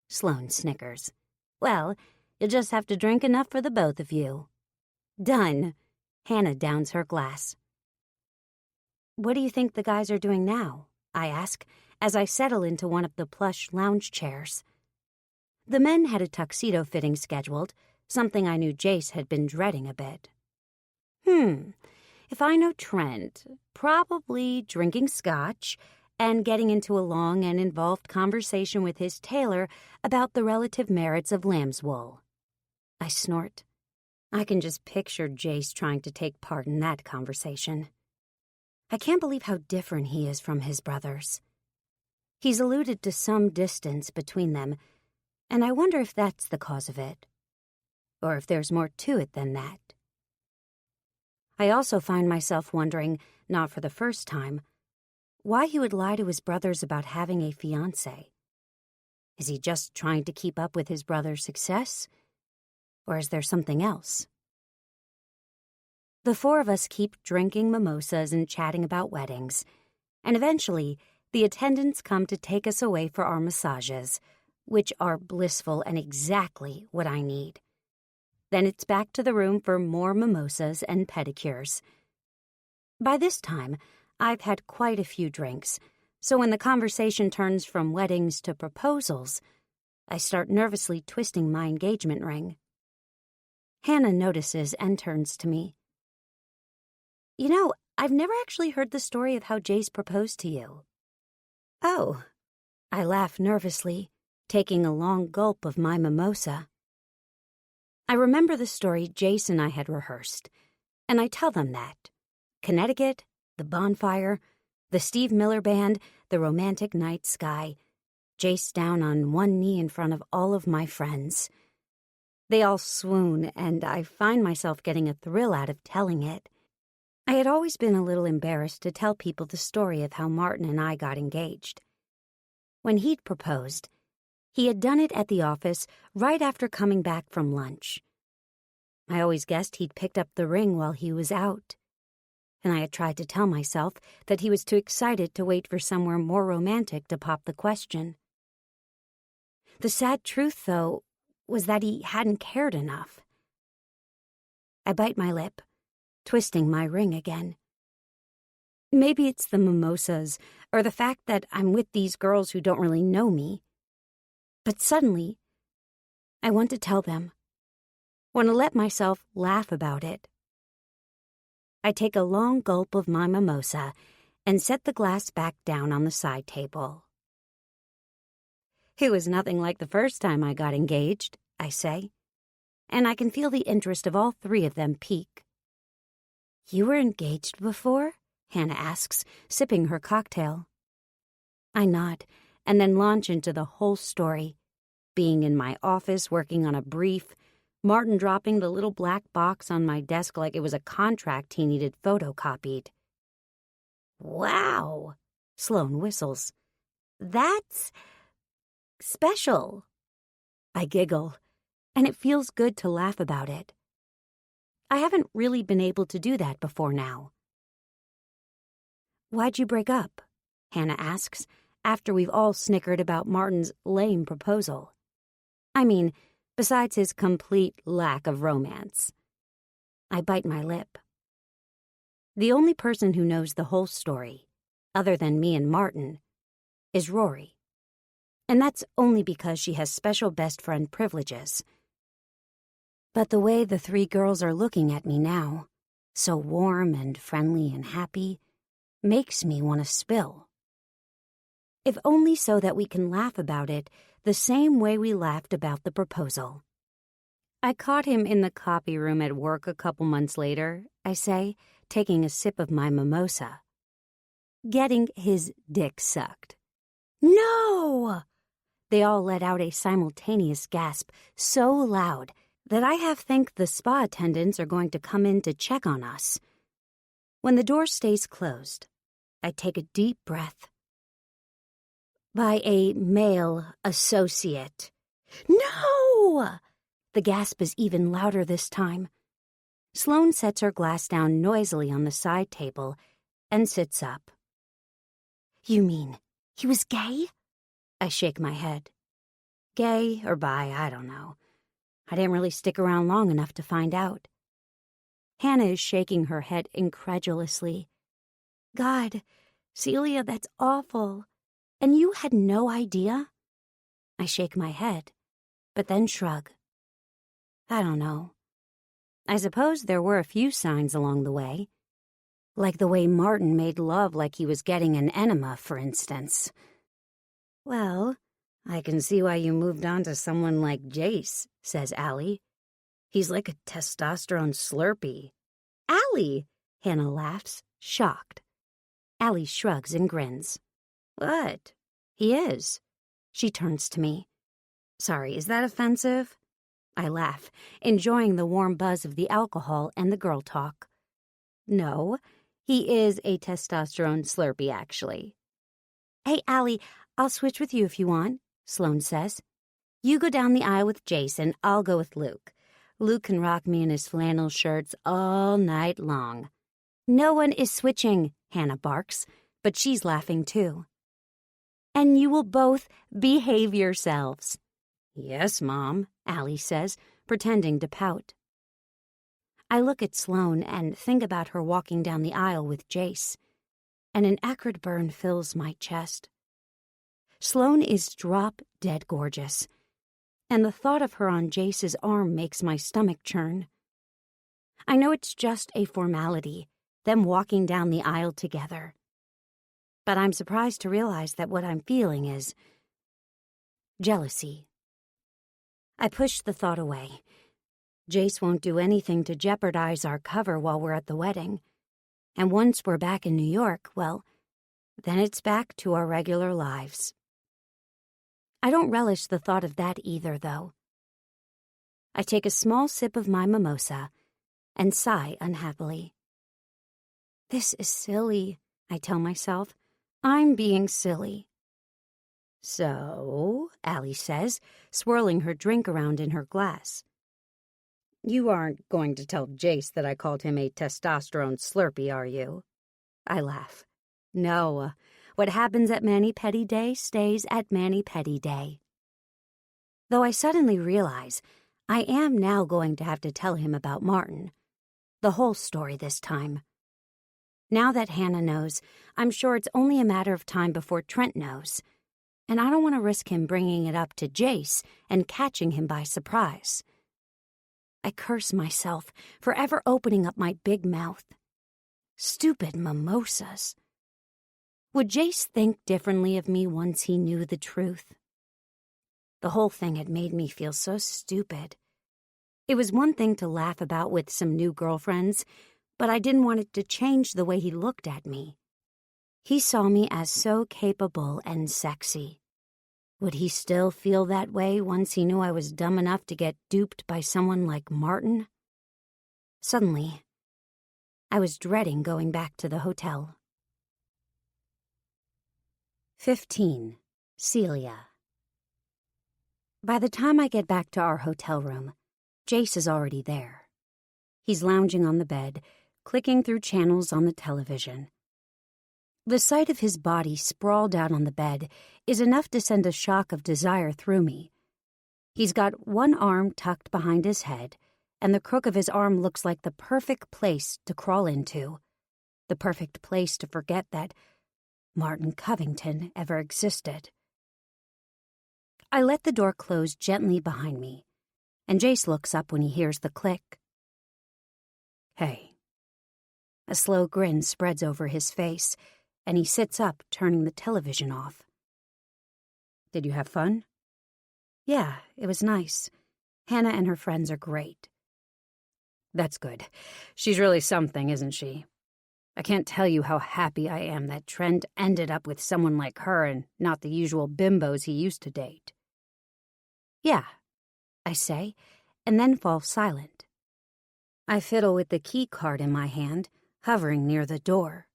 Sloane snickers. Well, you'll just have to drink enough for the both of you. Done. Hannah downs her glass. What do you think the guys are doing now? I ask, as I settle into one of the plush lounge chairs. The men had a tuxedo fitting scheduled, something I knew Jace had been dreading a bit. If I know Trent, probably drinking scotch and getting into a long and involved conversation with his tailor about the relative merits of lamb's wool. I snort. I can just picture Jace trying to take part in that conversation. I can't believe how different he is from his brothers. He's alluded to some distance between them, and I wonder if that's the cause of it, or if there's more to it than that. I also find myself wondering, not for the first time, why he would lie to his brothers about having a fiancé. Is he just trying to keep up with his brother's success? Or is there something else? The four of us keep drinking mimosas and chatting about weddings, and eventually the attendants come to take us away for our massages, which are blissful and exactly what I need. Then it's back to the room for more mimosas and pedicures. By this time, I've had quite a few drinks, so when the conversation turns from weddings to proposals, I start nervously twisting my engagement ring. Hannah notices and turns to me. You know, I've never actually heard the story of how Jace proposed to you. Oh, I laugh nervously, taking a long gulp of my mimosa. I remember the story Jace and I had rehearsed, and I tell them that. Connecticut, the bonfire, the Steve Miller Band, the romantic night sky, Jace down on one knee in front of all of my friends. They all swoon, and I find myself getting a thrill out of telling it. I had always been a little embarrassed to tell people the story of how Martin and I got engaged. When he'd proposed, he had done it at the office right after coming back from lunch. I always guessed he'd picked up the ring while he was out, and I had tried to tell myself that he was too excited to wait for somewhere more romantic to pop the question. The sad truth, though, was that he hadn't cared enough. I bite my lip, twisting my ring again. Maybe it's the mimosas, or the fact that I'm with these girls who don't really know me. But suddenly, I want to tell them. Want to let myself laugh about it. I take a long gulp of my mimosa and set the glass back down on the side table. It was nothing like the first time I got engaged, I say, and I can feel the interest of all three of them peak. You were engaged before? Hannah asks, sipping her cocktail. I nod, and then launch into the whole story. Being in my office working on a brief, Martin dropping the little black box on my desk like it was a contract he needed photocopied. Wow, Sloane whistles. That's special. I giggle, and it feels good to laugh about it. I haven't really been able to do that before now. Why'd you break up? Hannah asks, after we've all snickered about Martin's lame proposal. I mean, besides his complete lack of romance. I bite my lip. The only person who knows the whole story, other than me and Martin, is Rory. And that's only because she has special best friend privileges. But the way the three girls are looking at me now, so warm and friendly and happy, makes me want to spill. If only so that we can laugh about it the same way we laughed about the proposal. I caught him in the copy room at work a couple months later, I say, taking a sip of my mimosa. Getting his dick sucked. No! They all let out a simultaneous gasp so loud that I half think the spa attendants are going to come in to check on us. When the door stays closed, I take a deep breath. By a male associate. No! The gasp is even louder this time. Sloane sets her glass down noisily on the side table and sits up. You mean he was gay? I shake my head. Gay or bi, I don't know. I didn't really stick around long enough to find out. Hannah is shaking her head incredulously. God, Celia, that's awful. And you had no idea? I shake my head, but then shrug. I don't know. I suppose there were a few signs along the way. Like the way Martin made love like he was getting an enema, for instance. Well, I can see why you moved on to someone like Jace, says Allie. He's like a testosterone slurpee. Allie! Hannah laughs, shocked. Allie shrugs and grins. What? He is. She turns to me. Sorry, is that offensive? I laugh, enjoying the warm buzz of the alcohol and the girl talk. No, he is a testosterone slurpee, actually. Hey, Allie, I'll switch with you if you want, Sloane says. You go down the aisle with Jason, I'll go with Luke. Luke can rock me in his flannel shirts all night long. No one is switching, Hannah barks, but she's laughing too. And you will both behave yourselves. Yes, Mom, Allie says, pretending to pout. I look at Sloane and think about her walking down the aisle with Jace, and an acrid burn fills my chest. Sloane is drop-dead gorgeous, and the thought of her on Jace's arm makes my stomach churn. I know it's just a formality, them walking down the aisle together. But I'm surprised to realize that what I'm feeling is jealousy. I push the thought away. Jace won't do anything to jeopardize our cover while we're at the wedding. And once we're back in New York, well, then it's back to our regular lives. I don't relish the thought of that either, though. I take a small sip of my mimosa and sigh unhappily. This is silly, I tell myself. I'm being silly. So, Allie says, swirling her drink around in her glass. You aren't going to tell Jace that I called him a testosterone slurpee, are you? I laugh. No, what happens at Mani-Pedi Day stays at Mani-Pedi Day. Though I suddenly realize I am now going to have to tell him about Martin. The whole story this time. Now that Hannah knows, I'm sure it's only a matter of time before Trent knows. And I don't want to risk him bringing it up to Jace and catching him by surprise. I curse myself for ever opening up my big mouth. Stupid mimosas. Would Jace think differently of me once he knew the truth? The whole thing had made me feel so stupid. It was one thing to laugh about with some new girlfriends, but I didn't want it to change the way he looked at me. He saw me as so capable and sexy. Would he still feel that way once he knew I was dumb enough to get duped by someone like Martin? Suddenly, I was dreading going back to the hotel. 15. Celia. By the time I get back to our hotel room, Jace is already there. He's lounging on the bed, clicking through channels on the television. The sight of his body sprawled out on the bed is enough to send a shock of desire through me. He's got one arm tucked behind his head, and the crook of his arm looks like the perfect place to crawl into, the perfect place to forget that Martin Covington ever existed. I let the door close gently behind me, and Jace looks up when he hears the click. Hey. A slow grin spreads over his face, and he sits up, turning the television off. Did you have fun? Yeah, it was nice. Hannah and her friends are great. That's good. She's really something, isn't she? I can't tell you how happy I am that Trent ended up with someone like her and not the usual bimbos he used to date. Yeah, I say, and then fall silent. I fiddle with the key card in my hand, hovering near the door.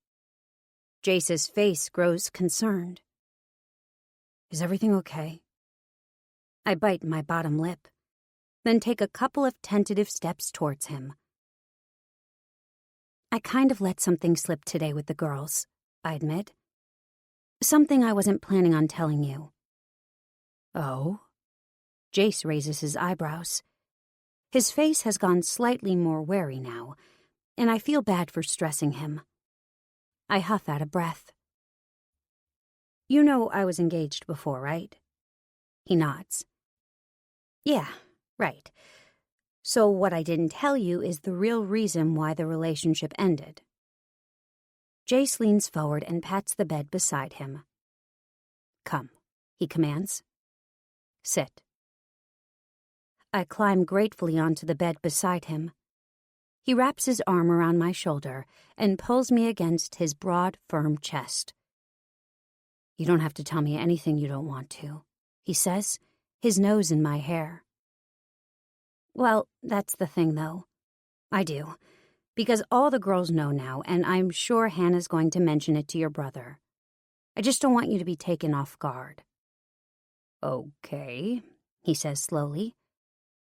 Jace's face grows concerned. Is everything okay? I bite my bottom lip, then take a couple of tentative steps towards him. I kind of let something slip today with the girls, I admit. Something I wasn't planning on telling you. Oh? Jace raises his eyebrows. His face has gone slightly more wary now, and I feel bad for stressing him. I huff out a breath. You know I was engaged before, right? He nods. Yeah, right. So what I didn't tell you is the real reason why the relationship ended. Jace leans forward and pats the bed beside him. Come, he commands. Sit. I climb gratefully onto the bed beside him. He wraps his arm around my shoulder and pulls me against his broad, firm chest. You don't have to tell me anything you don't want to, he says, his nose in my hair. Well, that's the thing, though. I do, because all the girls know now, and I'm sure Hannah's going to mention it to your brother. I just don't want you to be taken off guard. Okay, he says slowly.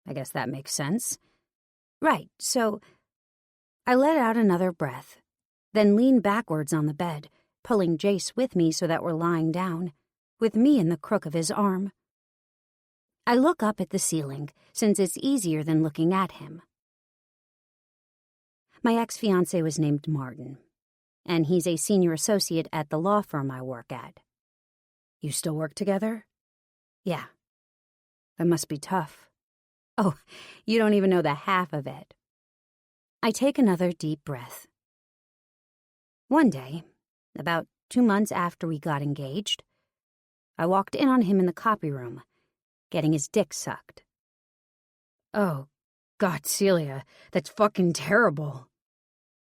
I guess that makes sense. Right, so I let out another breath, then lean backwards on the bed, pulling Jace with me so that we're lying down, with me in the crook of his arm. I look up at the ceiling, since it's easier than looking at him. My ex-fiancé was named Martin, and he's a senior associate at the law firm I work at. You still work together? Yeah. That must be tough. Oh, you don't even know the half of it. I take another deep breath. One day, about 2 months after we got engaged, I walked in on him in the copy room, getting his dick sucked. Oh, God, Celia, that's fucking terrible.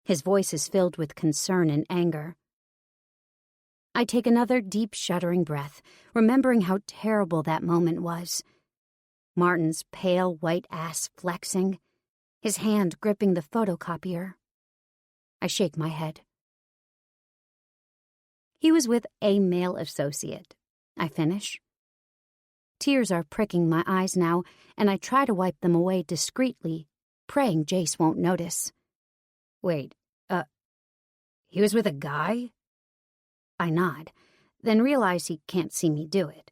His voice is filled with concern and anger. I take another deep, shuddering breath, remembering how terrible that moment was. Martin's pale white ass flexing, his hand gripping the photocopier. I shake my head. He was with a male associate. I finish. Tears are pricking my eyes now, and I try to wipe them away discreetly, praying Jace won't notice. Wait, he was with a guy? I nod, then realize he can't see me do it.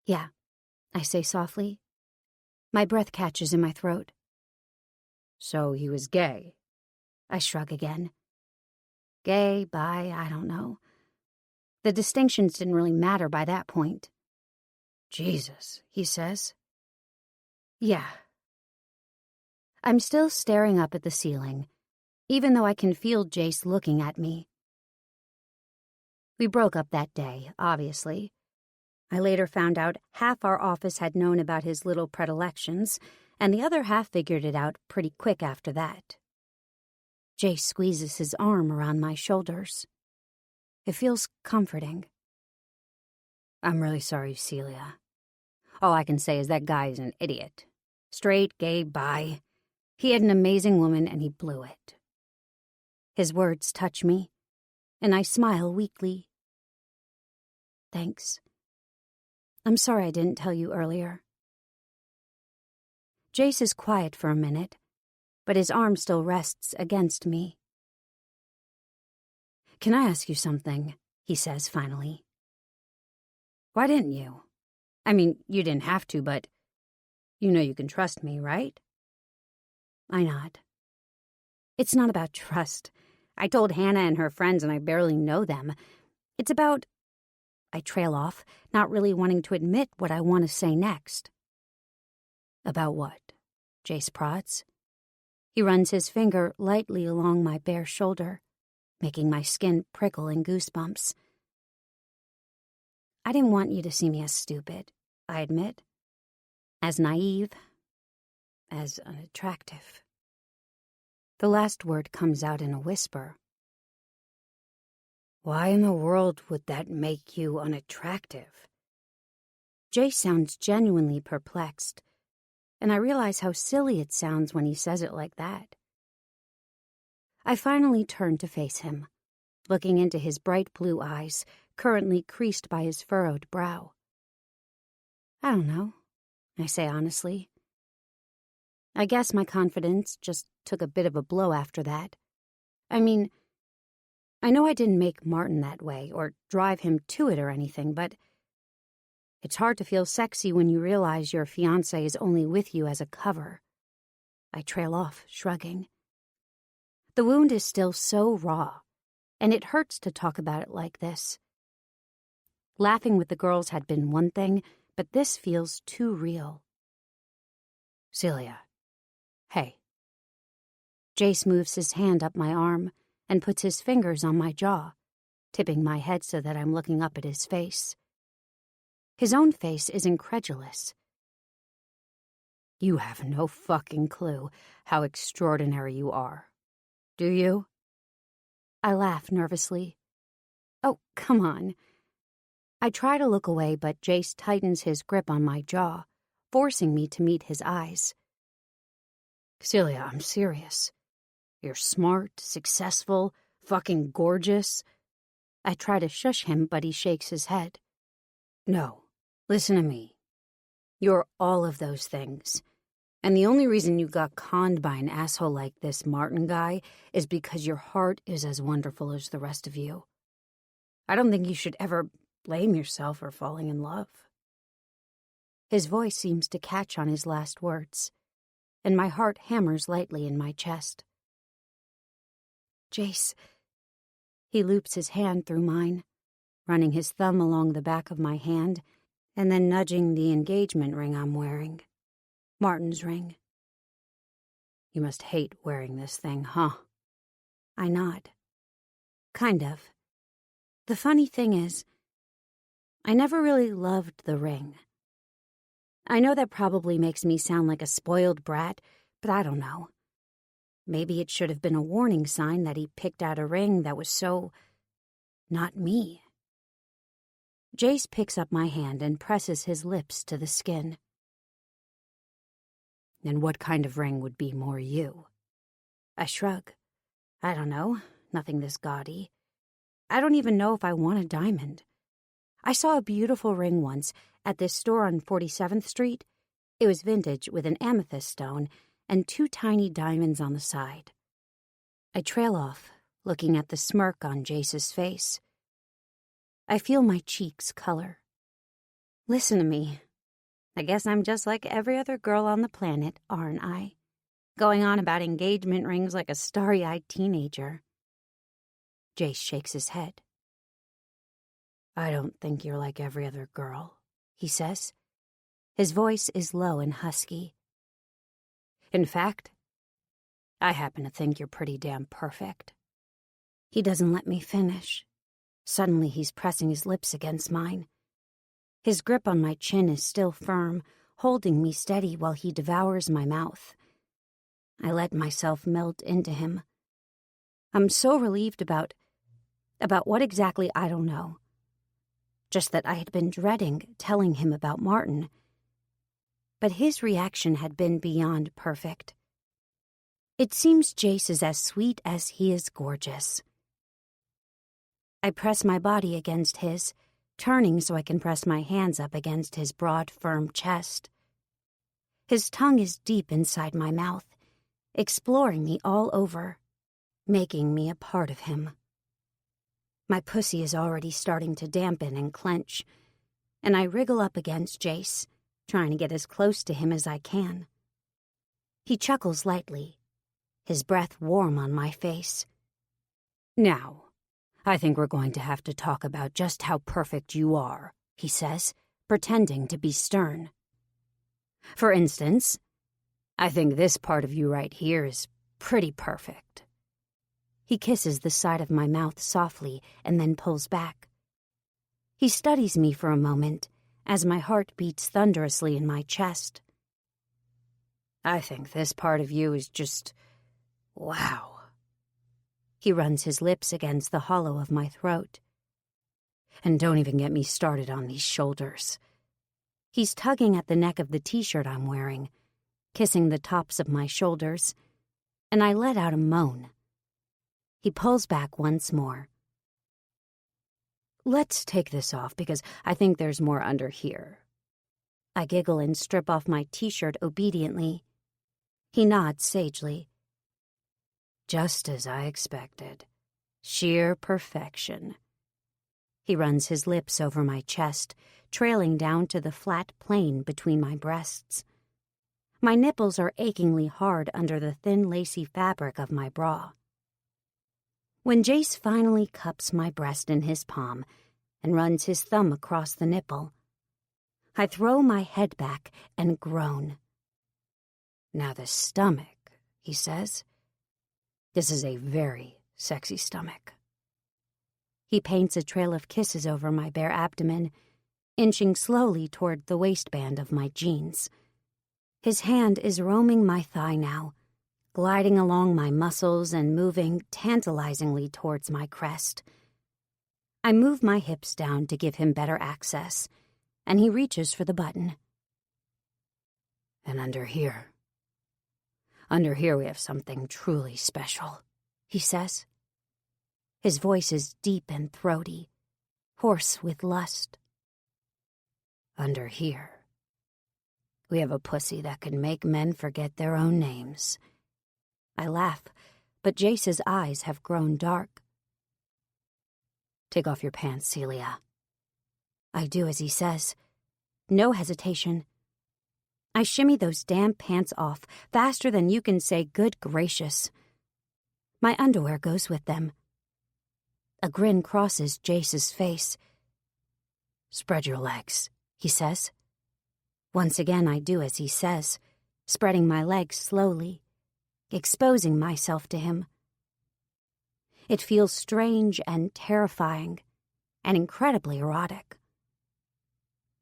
Yeah, I say softly. My breath catches in my throat. So he was gay? I shrug again. Gay, bi, I don't know. The distinctions didn't really matter by that point. Jesus, he says. Yeah. I'm still staring up at the ceiling, even though I can feel Jace looking at me. We broke up that day, obviously. I later found out half our office had known about his little predilections, and the other half figured it out pretty quick after that. Jace squeezes his arm around my shoulders. It feels comforting. I'm really sorry, Celia. All I can say is that guy is an idiot. Straight, gay, bi. He had an amazing woman and he blew it. His words touch me, and I smile weakly. Thanks. I'm sorry I didn't tell you earlier. Jace is quiet for a minute, but his arm still rests against me. Can I ask you something? He says finally. Why didn't you? I mean, you didn't have to, but you know you can trust me, right? I nod. It's not about trust. I told Hannah and her friends and I barely know them. It's about... I trail off, not really wanting to admit what I want to say next. About what? Jace prods. He runs his finger lightly along my bare shoulder, making my skin prickle in goosebumps. I didn't want you to see me as stupid, I admit. As naive. As unattractive. The last word comes out in a whisper. Why in the world would that make you unattractive? Jace sounds genuinely perplexed, and I realize how silly it sounds when he says it like that. I finally turn to face him, looking into his bright blue eyes, currently creased by his furrowed brow. I don't know, I say honestly. I guess my confidence just took a bit of a blow after that. I mean, I know I didn't make Martin that way or drive him to it or anything, but it's hard to feel sexy when you realize your fiancé is only with you as a cover. I trail off, shrugging. The wound is still so raw, and it hurts to talk about it like this. Laughing with the girls had been one thing, but this feels too real. Celia. Hey. Jace moves his hand up my arm and puts his fingers on my jaw, tipping my head so that I'm looking up at his face. His own face is incredulous. You have no fucking clue how extraordinary you are. Do you? I laugh nervously. Oh, come on. I try to look away, but Jace tightens his grip on my jaw, forcing me to meet his eyes. Celia, I'm serious. You're smart, successful, fucking gorgeous. I try to shush him, but he shakes his head. No, listen to me. You're all of those things. And the only reason you got conned by an asshole like this Martin guy is because your heart is as wonderful as the rest of you. I don't think you should ever blame yourself for falling in love. His voice seems to catch on his last words, and my heart hammers lightly in my chest. Jace. He loops his hand through mine, running his thumb along the back of my hand, and then nudging the engagement ring I'm wearing. Martin's ring. You must hate wearing this thing, huh? I nod. Kind of. The funny thing is, I never really loved the ring. I know that probably makes me sound like a spoiled brat, but I don't know. Maybe it should have been a warning sign that he picked out a ring that was so... not me. Jace picks up my hand and presses his lips to the skin. And what kind of ring would be more you? I shrug. I don't know, nothing this gaudy. I don't even know if I want a diamond. I saw a beautiful ring once at this store on 47th Street. It was vintage with an amethyst stone and 2 tiny diamonds on the side. I trail off, looking at the smirk on Jace's face. I feel my cheeks color. Listen to me. I guess I'm just like every other girl on the planet, aren't I? Going on about engagement rings like a starry-eyed teenager. Jace shakes his head. I don't think you're like every other girl, he says. His voice is low and husky. In fact, I happen to think you're pretty damn perfect. He doesn't let me finish. Suddenly he's pressing his lips against mine. His grip on my chin is still firm, holding me steady while he devours my mouth. I let myself melt into him. I'm so relieved about what exactly I don't know. Just that I had been dreading telling him about Martin. But his reaction had been beyond perfect. It seems Jace is as sweet as he is gorgeous. I press my body against his, turning so I can press my hands up against his broad, firm chest. His tongue is deep inside my mouth, exploring me all over, making me a part of him. My pussy is already starting to dampen and clench, and I wriggle up against Jace, trying to get as close to him as I can. He chuckles lightly, his breath warm on my face. Now, I think we're going to have to talk about just how perfect you are, he says, pretending to be stern. For instance, I think this part of you right here is pretty perfect. He kisses the side of my mouth softly and then pulls back. He studies me for a moment as my heart beats thunderously in my chest. I think this part of you is just, wow. He runs his lips against the hollow of my throat. And don't even get me started on these shoulders. He's tugging at the neck of the t-shirt I'm wearing, kissing the tops of my shoulders, and I let out a moan. He pulls back once more. Let's take this off because I think there's more under here. I giggle and strip off my t-shirt obediently. He nods sagely. Just as I expected. Sheer perfection. He runs his lips over my chest, trailing down to the flat plane between my breasts. My nipples are achingly hard under the thin, lacy fabric of my bra. When Jace finally cups my breast in his palm and runs his thumb across the nipple, I throw my head back and groan. Now the stomach, he says. This is a very sexy stomach. He paints a trail of kisses over my bare abdomen, inching slowly toward the waistband of my jeans. His hand is roaming my thigh now, gliding along my muscles and moving tantalizingly towards my crest. I move my hips down to give him better access, and he reaches for the button. And under here we have something truly special, he says. His voice is deep and throaty, hoarse with lust. Under here, we have a pussy that can make men forget their own names. I laugh, but Jace's eyes have grown dark. Take off your pants, Celia. I do as he says. No hesitation. I shimmy those damn pants off faster than you can say good gracious. My underwear goes with them. A grin crosses Jace's face. Spread your legs, he says. Once again I do as he says, spreading my legs slowly, exposing myself to him. It feels strange and terrifying, and incredibly erotic.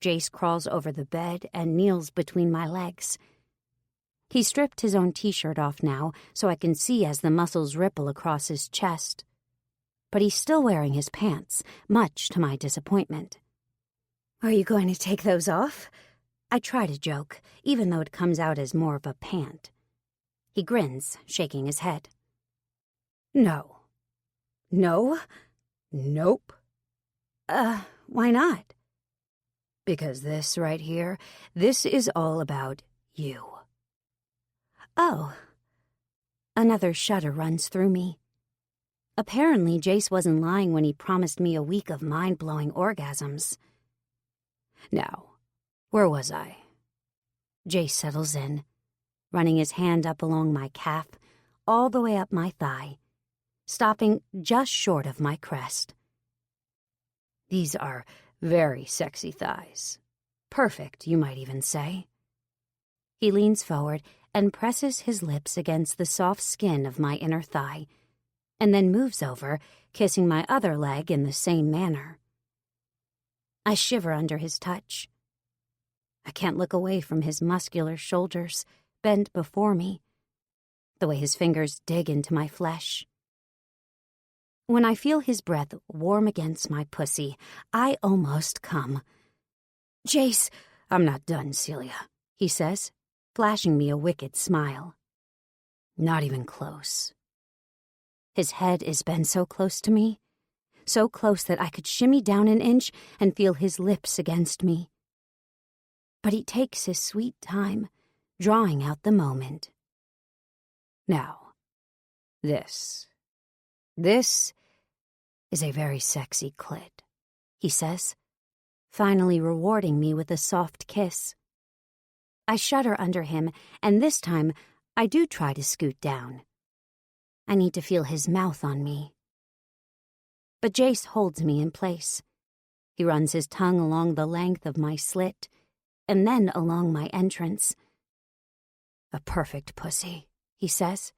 Jace crawls over the bed and kneels between my legs. He stripped his own t-shirt off now so I can see as the muscles ripple across his chest. But he's still wearing his pants, much to my disappointment. Are you going to take those off? I try to joke, even though it comes out as more of a pant. He grins, shaking his head. No. No? Nope. Why not? Because this right here, this is all about you. Oh. Another shudder runs through me. Apparently, Jace wasn't lying when he promised me a week of mind-blowing orgasms. Now, where was I? Jace settles in, running his hand up along my calf, all the way up my thigh, stopping just short of my crest. These are very sexy thighs. Perfect, you might even say. He leans forward and presses his lips against the soft skin of my inner thigh, and then moves over, kissing my other leg in the same manner. I shiver under his touch. I can't look away from his muscular shoulders, bent before me, the way his fingers dig into my flesh. When I feel his breath warm against my pussy, I almost come. Jace, I'm not done, Celia, he says, flashing me a wicked smile. Not even close. His head is bent so close to me, so close that I could shimmy down an inch and feel his lips against me. But he takes his sweet time, drawing out the moment. Now, this is a very sexy clit, he says, finally rewarding me with a soft kiss. I shudder under him, and this time I do try to scoot down. I need to feel his mouth on me. But Jace holds me in place. He runs his tongue along the length of my slit, and then along my entrance. A perfect pussy, he says.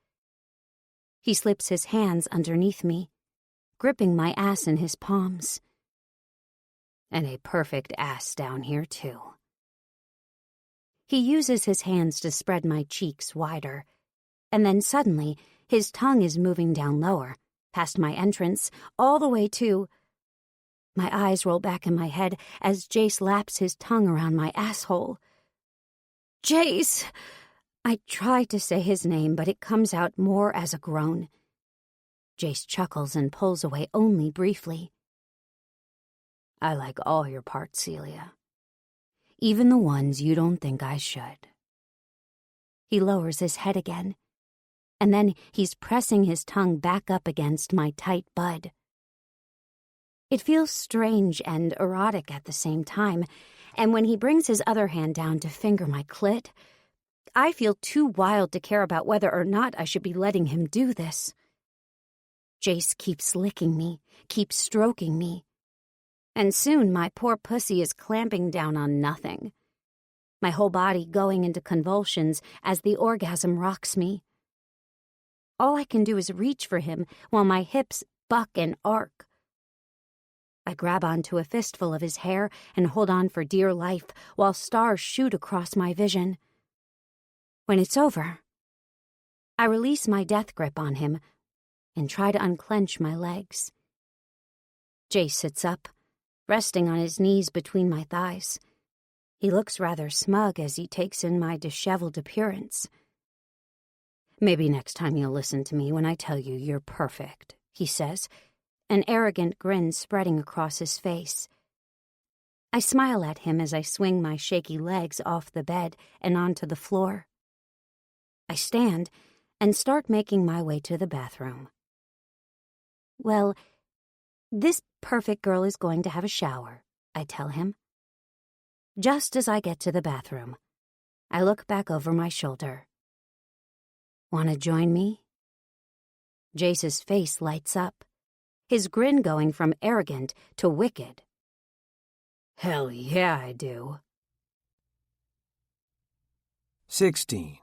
He slips his hands underneath me, gripping my ass in his palms. And a perfect ass down here, too. He uses his hands to spread my cheeks wider, and then suddenly his tongue is moving down lower, past my entrance, all the way to... My eyes roll back in my head as Jace laps his tongue around my asshole. Jace! I try to say his name, but it comes out more as a groan. Jace chuckles and pulls away only briefly. I like all your parts, Celia. Even the ones you don't think I should. He lowers his head again, and then he's pressing his tongue back up against my tight bud. It feels strange and erotic at the same time, and when he brings his other hand down to finger my clit, I feel too wild to care about whether or not I should be letting him do this. Jace keeps licking me, keeps stroking me, and soon my poor pussy is clamping down on nothing, my whole body going into convulsions as the orgasm rocks me. All I can do is reach for him while my hips buck and arc. I grab onto a fistful of his hair and hold on for dear life while stars shoot across my vision. When it's over, I release my death grip on him and try to unclench my legs. Jace sits up, resting on his knees between my thighs. He looks rather smug as he takes in my disheveled appearance. Maybe next time you'll listen to me when I tell you you're perfect, he says, an arrogant grin spreading across his face. I smile at him as I swing my shaky legs off the bed and onto the floor. I stand and start making my way to the bathroom. Well, this perfect girl is going to have a shower, I tell him. Just as I get to the bathroom, I look back over my shoulder. Want to join me? Jace's face lights up, his grin going from arrogant to wicked. Hell yeah, I do. 16.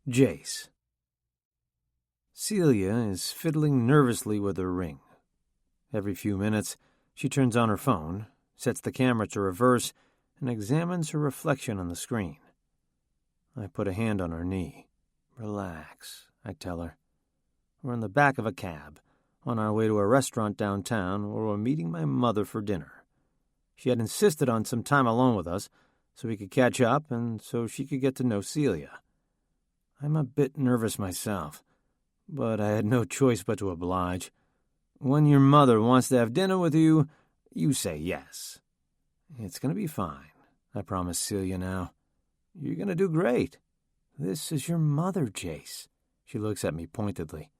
Jace. Celia is fiddling nervously with her ring. Every few minutes, she turns on her phone, sets the camera to reverse, and examines her reflection on the screen. I put a hand on her knee. Relax, I tell her. We're in the back of a cab, on our way to a restaurant downtown where we're meeting my mother for dinner. She had insisted on some time alone with us, so we could catch up and so she could get to know Celia. I'm a bit nervous myself, but I had no choice but to oblige. When your mother wants to have dinner with you, you say yes. It's going to be fine, I promise Celia now. You're going to do great. This is your mother, Jace. She looks at me pointedly.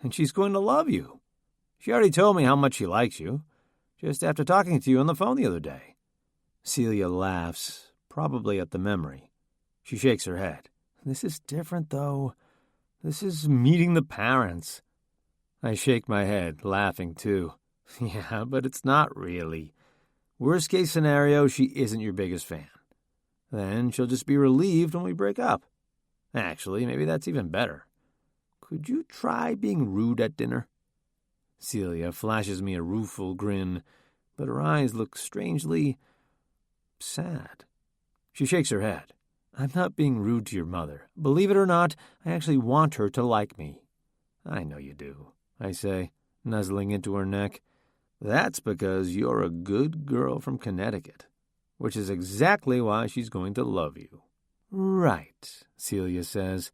And she's going to love you. She already told me how much she likes you, just after talking to you on the phone the other day. Celia laughs, probably at the memory. She shakes her head. This is different, though. This is meeting the parents. I shake my head, laughing too. Yeah, but it's not really. Worst case scenario, she isn't your biggest fan. Then she'll just be relieved when we break up. Actually, maybe that's even better. Could you try being rude at dinner? Celia flashes me a rueful grin, but her eyes look strangely sad. She shakes her head. I'm not being rude to your mother. Believe it or not, I actually want her to like me. I know you do, I say, nuzzling into her neck. That's because you're a good girl from Connecticut, which is exactly why she's going to love you. Right, Celia says,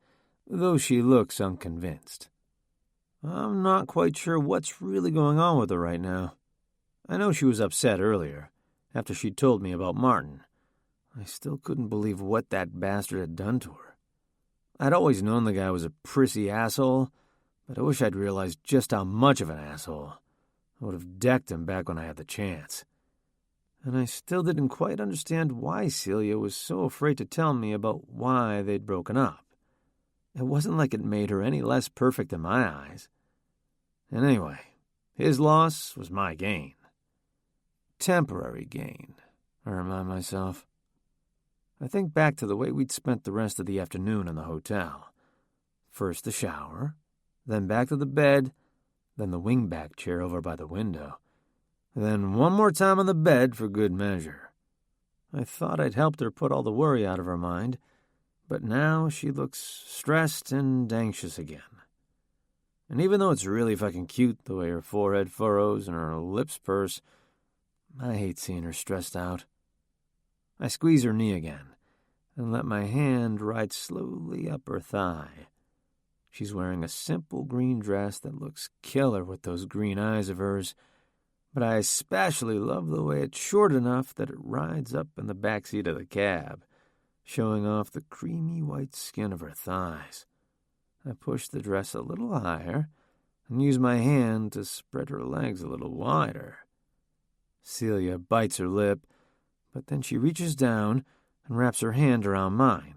though she looks unconvinced. I'm not quite sure what's really going on with her right now. I know she was upset earlier, after she told me about Martin. I still couldn't believe what that bastard had done to her. I'd always known the guy was a prissy asshole, but I wish I'd realized just how much of an asshole. I would have decked him back when I had the chance. And I still didn't quite understand why Celia was so afraid to tell me about why they'd broken up. It wasn't like it made her any less perfect in my eyes. And anyway, his loss was my gain. Temporary gain, I remind myself. I think back to the way we'd spent the rest of the afternoon in the hotel. First the shower, then back to the bed, then the wingback chair over by the window, then one more time on the bed for good measure. I thought I'd helped her put all the worry out of her mind, but now she looks stressed and anxious again. And even though it's really fucking cute the way her forehead furrows and her lips purse, I hate seeing her stressed out. I squeeze her knee again and let my hand ride slowly up her thigh. She's wearing a simple green dress that looks killer with those green eyes of hers, but I especially love the way it's short enough that it rides up in the back seat of the cab, showing off the creamy white skin of her thighs. I push the dress a little higher and use my hand to spread her legs a little wider. Celia bites her lip, but then she reaches down and wraps her hand around mine,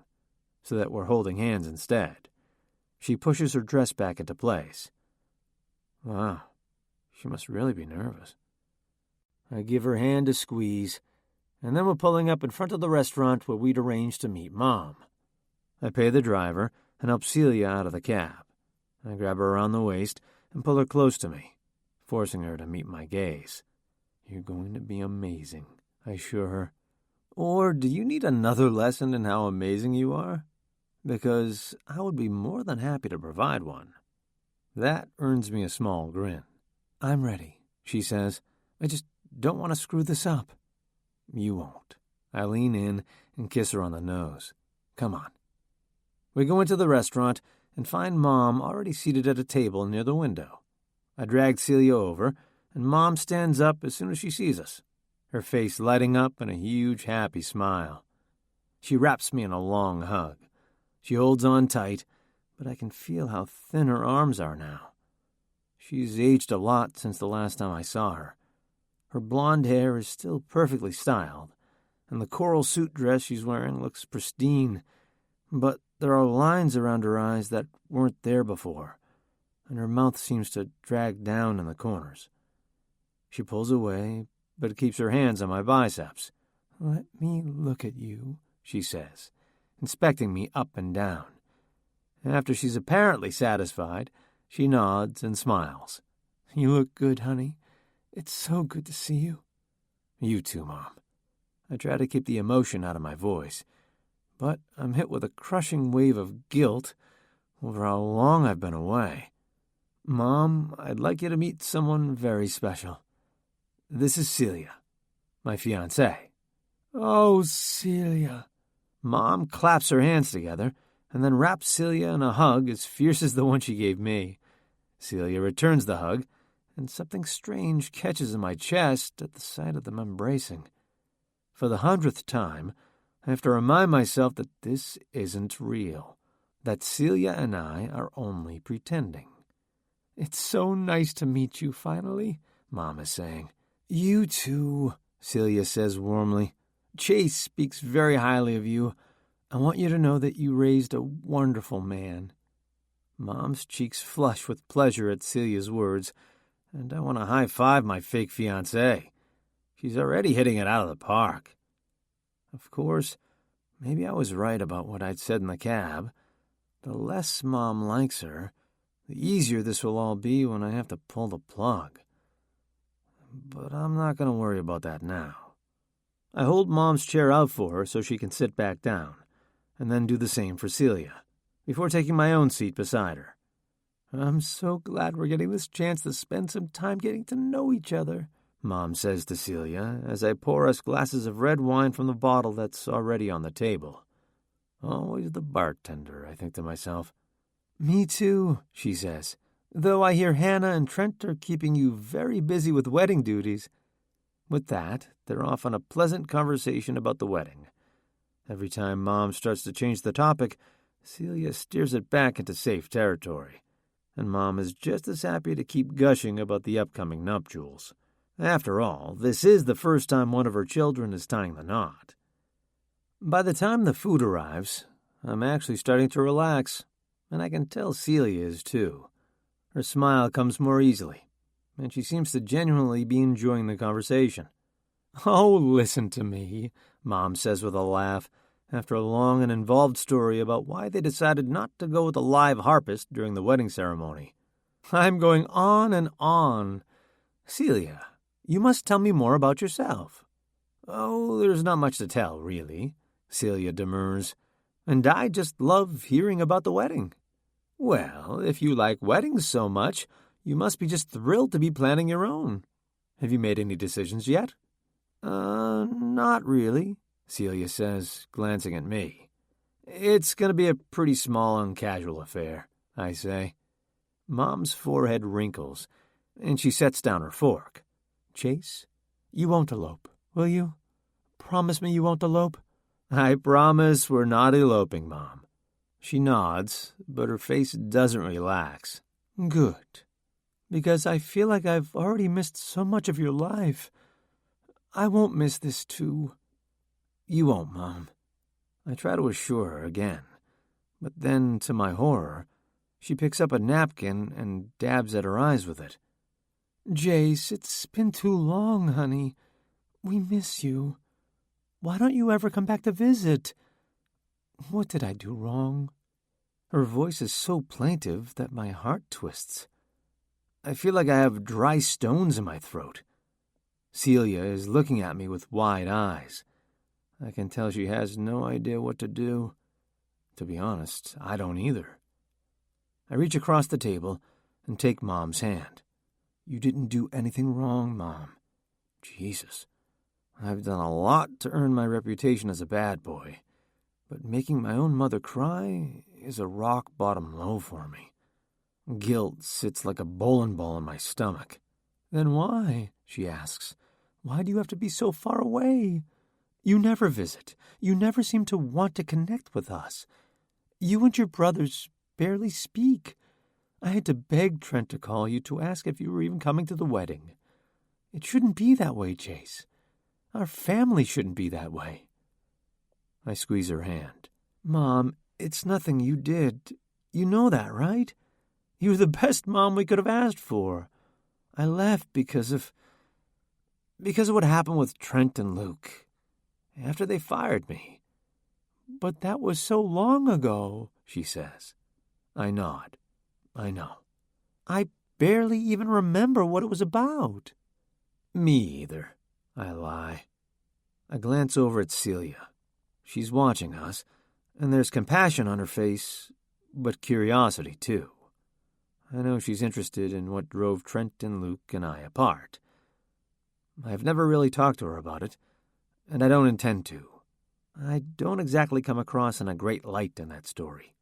so that we're holding hands instead. She pushes her dress back into place. Wow, she must really be nervous. I give her hand a squeeze, and then we're pulling up in front of the restaurant where we'd arranged to meet Mom. I pay the driver and help Celia out of the cab. I grab her around the waist and pull her close to me, forcing her to meet my gaze. You're going to be amazing, I assure her. Or do you need another lesson in how amazing you are? Because I would be more than happy to provide one. That earns me a small grin. I'm ready, she says. I just don't want to screw this up. You won't. I lean in and kiss her on the nose. Come on. We go into the restaurant and find Mom already seated at a table near the window. I drag Celia over, and Mom stands up as soon as she sees us, her face lighting up in a huge, happy smile. She wraps me in a long hug. She holds on tight, but I can feel how thin her arms are now. She's aged a lot since the last time I saw her. Her blonde hair is still perfectly styled, and the coral suit dress she's wearing looks pristine, but there are lines around her eyes that weren't there before, and her mouth seems to drag down in the corners. She pulls away, but keeps her hands on my biceps. Let me look at you, she says, inspecting me up and down. After she's apparently satisfied, she nods and smiles. You look good, honey. It's so good to see you. You too, Mom. I try to keep the emotion out of my voice, but I'm hit with a crushing wave of guilt over how long I've been away. Mom, I'd like you to meet someone very special. This is Celia, my fiancée. "Oh, Celia." Mom claps her hands together and then wraps Celia in a hug as fierce as the one she gave me. Celia returns the hug, and something strange catches in my chest at the sight of them embracing. For the 100th time, I have to remind myself that this isn't real, that Celia and I are only pretending. "It's so nice to meet you, finally," Mom is saying. "You too," Celia says warmly. "Chase speaks very highly of you. I want you to know that you raised a wonderful man." Mom's cheeks flush with pleasure at Celia's words, and I want to high-five my fake fiancée. She's already hitting it out of the park. Of course, maybe I was right about what I'd said in the cab. The less Mom likes her, the easier this will all be when I have to pull the plug. But I'm not going to worry about that now. I hold Mom's chair out for her so she can sit back down, and then do the same for Celia, before taking my own seat beside her. "I'm so glad we're getting this chance to spend some time getting to know each other," Mom says to Celia as I pour us glasses of red wine from the bottle that's already on the table. Always the bartender, I think to myself. "Me too," she says, "though I hear Hannah and Trent are keeping you very busy with wedding duties." With that, they're off on a pleasant conversation about the wedding. Every time Mom starts to change the topic, Celia steers it back into safe territory, and Mom is just as happy to keep gushing about the upcoming nuptials. After all, this is the first time one of her children is tying the knot. By the time the food arrives, I'm actually starting to relax, and I can tell Celia is too. Her smile comes more easily, and she seems to genuinely be enjoying the conversation. "Oh, listen to me," Mom says with a laugh, after a long and involved story about why they decided not to go with a live harpist during the wedding ceremony. "I'm going on and on. Celia, you must tell me more about yourself." "Oh, there's not much to tell, really," Celia demurs. "And I just love hearing about the wedding." "Well, if you like weddings so much, you must be just thrilled to be planning your own. Have you made any decisions yet?" Not really," Celia says, glancing at me. "It's going to be a pretty small and casual affair," I say. Mom's forehead wrinkles, and she sets down her fork. "Chase, you won't elope, will you? Promise me you won't elope?" "I promise we're not eloping, Mom." She nods, but her face doesn't relax. "Good, because I feel like I've already missed so much of your life. I won't miss this too." "You won't, Mom." I try to assure her again, but then, to my horror, she picks up a napkin and dabs at her eyes with it. "Jace, it's been too long, honey. We miss you. Why don't you ever come back to visit? What did I do wrong?" Her voice is so plaintive that my heart twists. I feel like I have dry stones in my throat. Celia is looking at me with wide eyes. I can tell she has no idea what to do. To be honest, I don't either. I reach across the table and take Mom's hand. "You didn't do anything wrong, Mom." Jesus, I've done a lot to earn my reputation as a bad boy, but making my own mother cry is a rock-bottom low for me. Guilt sits like a bowling ball in my stomach. "Then why?" she asks. "Why do you have to be so far away? You never visit. You never seem to want to connect with us. You and your brothers barely speak. I had to beg Trent to call you to ask if you were even coming to the wedding. It shouldn't be that way, Chase. Our family shouldn't be that way." I squeeze her hand. "Mom, it's nothing you did. You know that, right? You're the best mom we could have asked for. I left because of what happened with Trent and Luke, after they fired me." "But that was so long ago," she says. I nod. "I know. I barely even remember what it was about." "Me either," I lie. I glance over at Celia. She's watching us, and there's compassion on her face, but curiosity too. I know she's interested in what drove Trent and Luke and I apart. I've never really talked to her about it, and I don't intend to. I don't exactly come across in a great light in that story.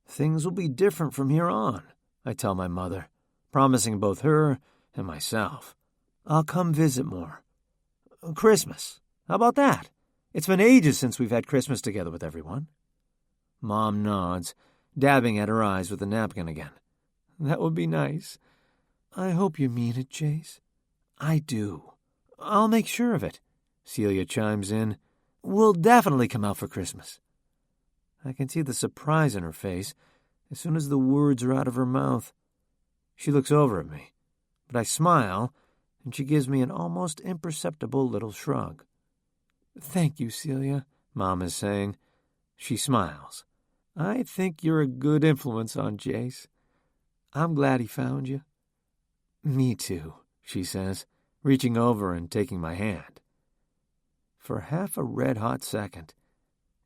Things will be different from here on, I tell my mother, promising both her and myself. I'll come visit more. Christmas. How about that? It's been ages since we've had Christmas together with everyone. Mom nods, dabbing at her eyes with a napkin again. That would be nice. I hope you mean it, Jace. I do. I'll make sure of it, Celia chimes in. We'll definitely come out for Christmas. I can see the surprise in her face as soon as the words are out of her mouth. She looks over at me, but I smile, and she gives me an almost imperceptible little shrug. Thank you, Celia, Mom is saying. She smiles. I think you're a good influence on Jace. I'm glad he found you. Me too, she says, reaching over and taking my hand. For half a red-hot second,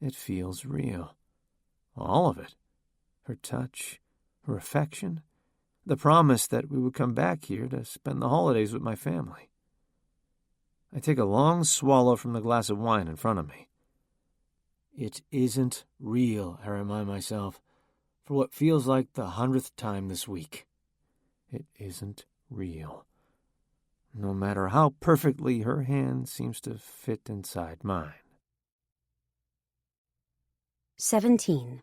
it feels real. All of it. Her touch, her affection, the promise that we would come back here to spend the holidays with my family. I take a long swallow from the glass of wine in front of me. It isn't real, I remind myself, for what feels like the 100th time this week. It isn't real. No matter how perfectly her hand seems to fit inside mine. 17.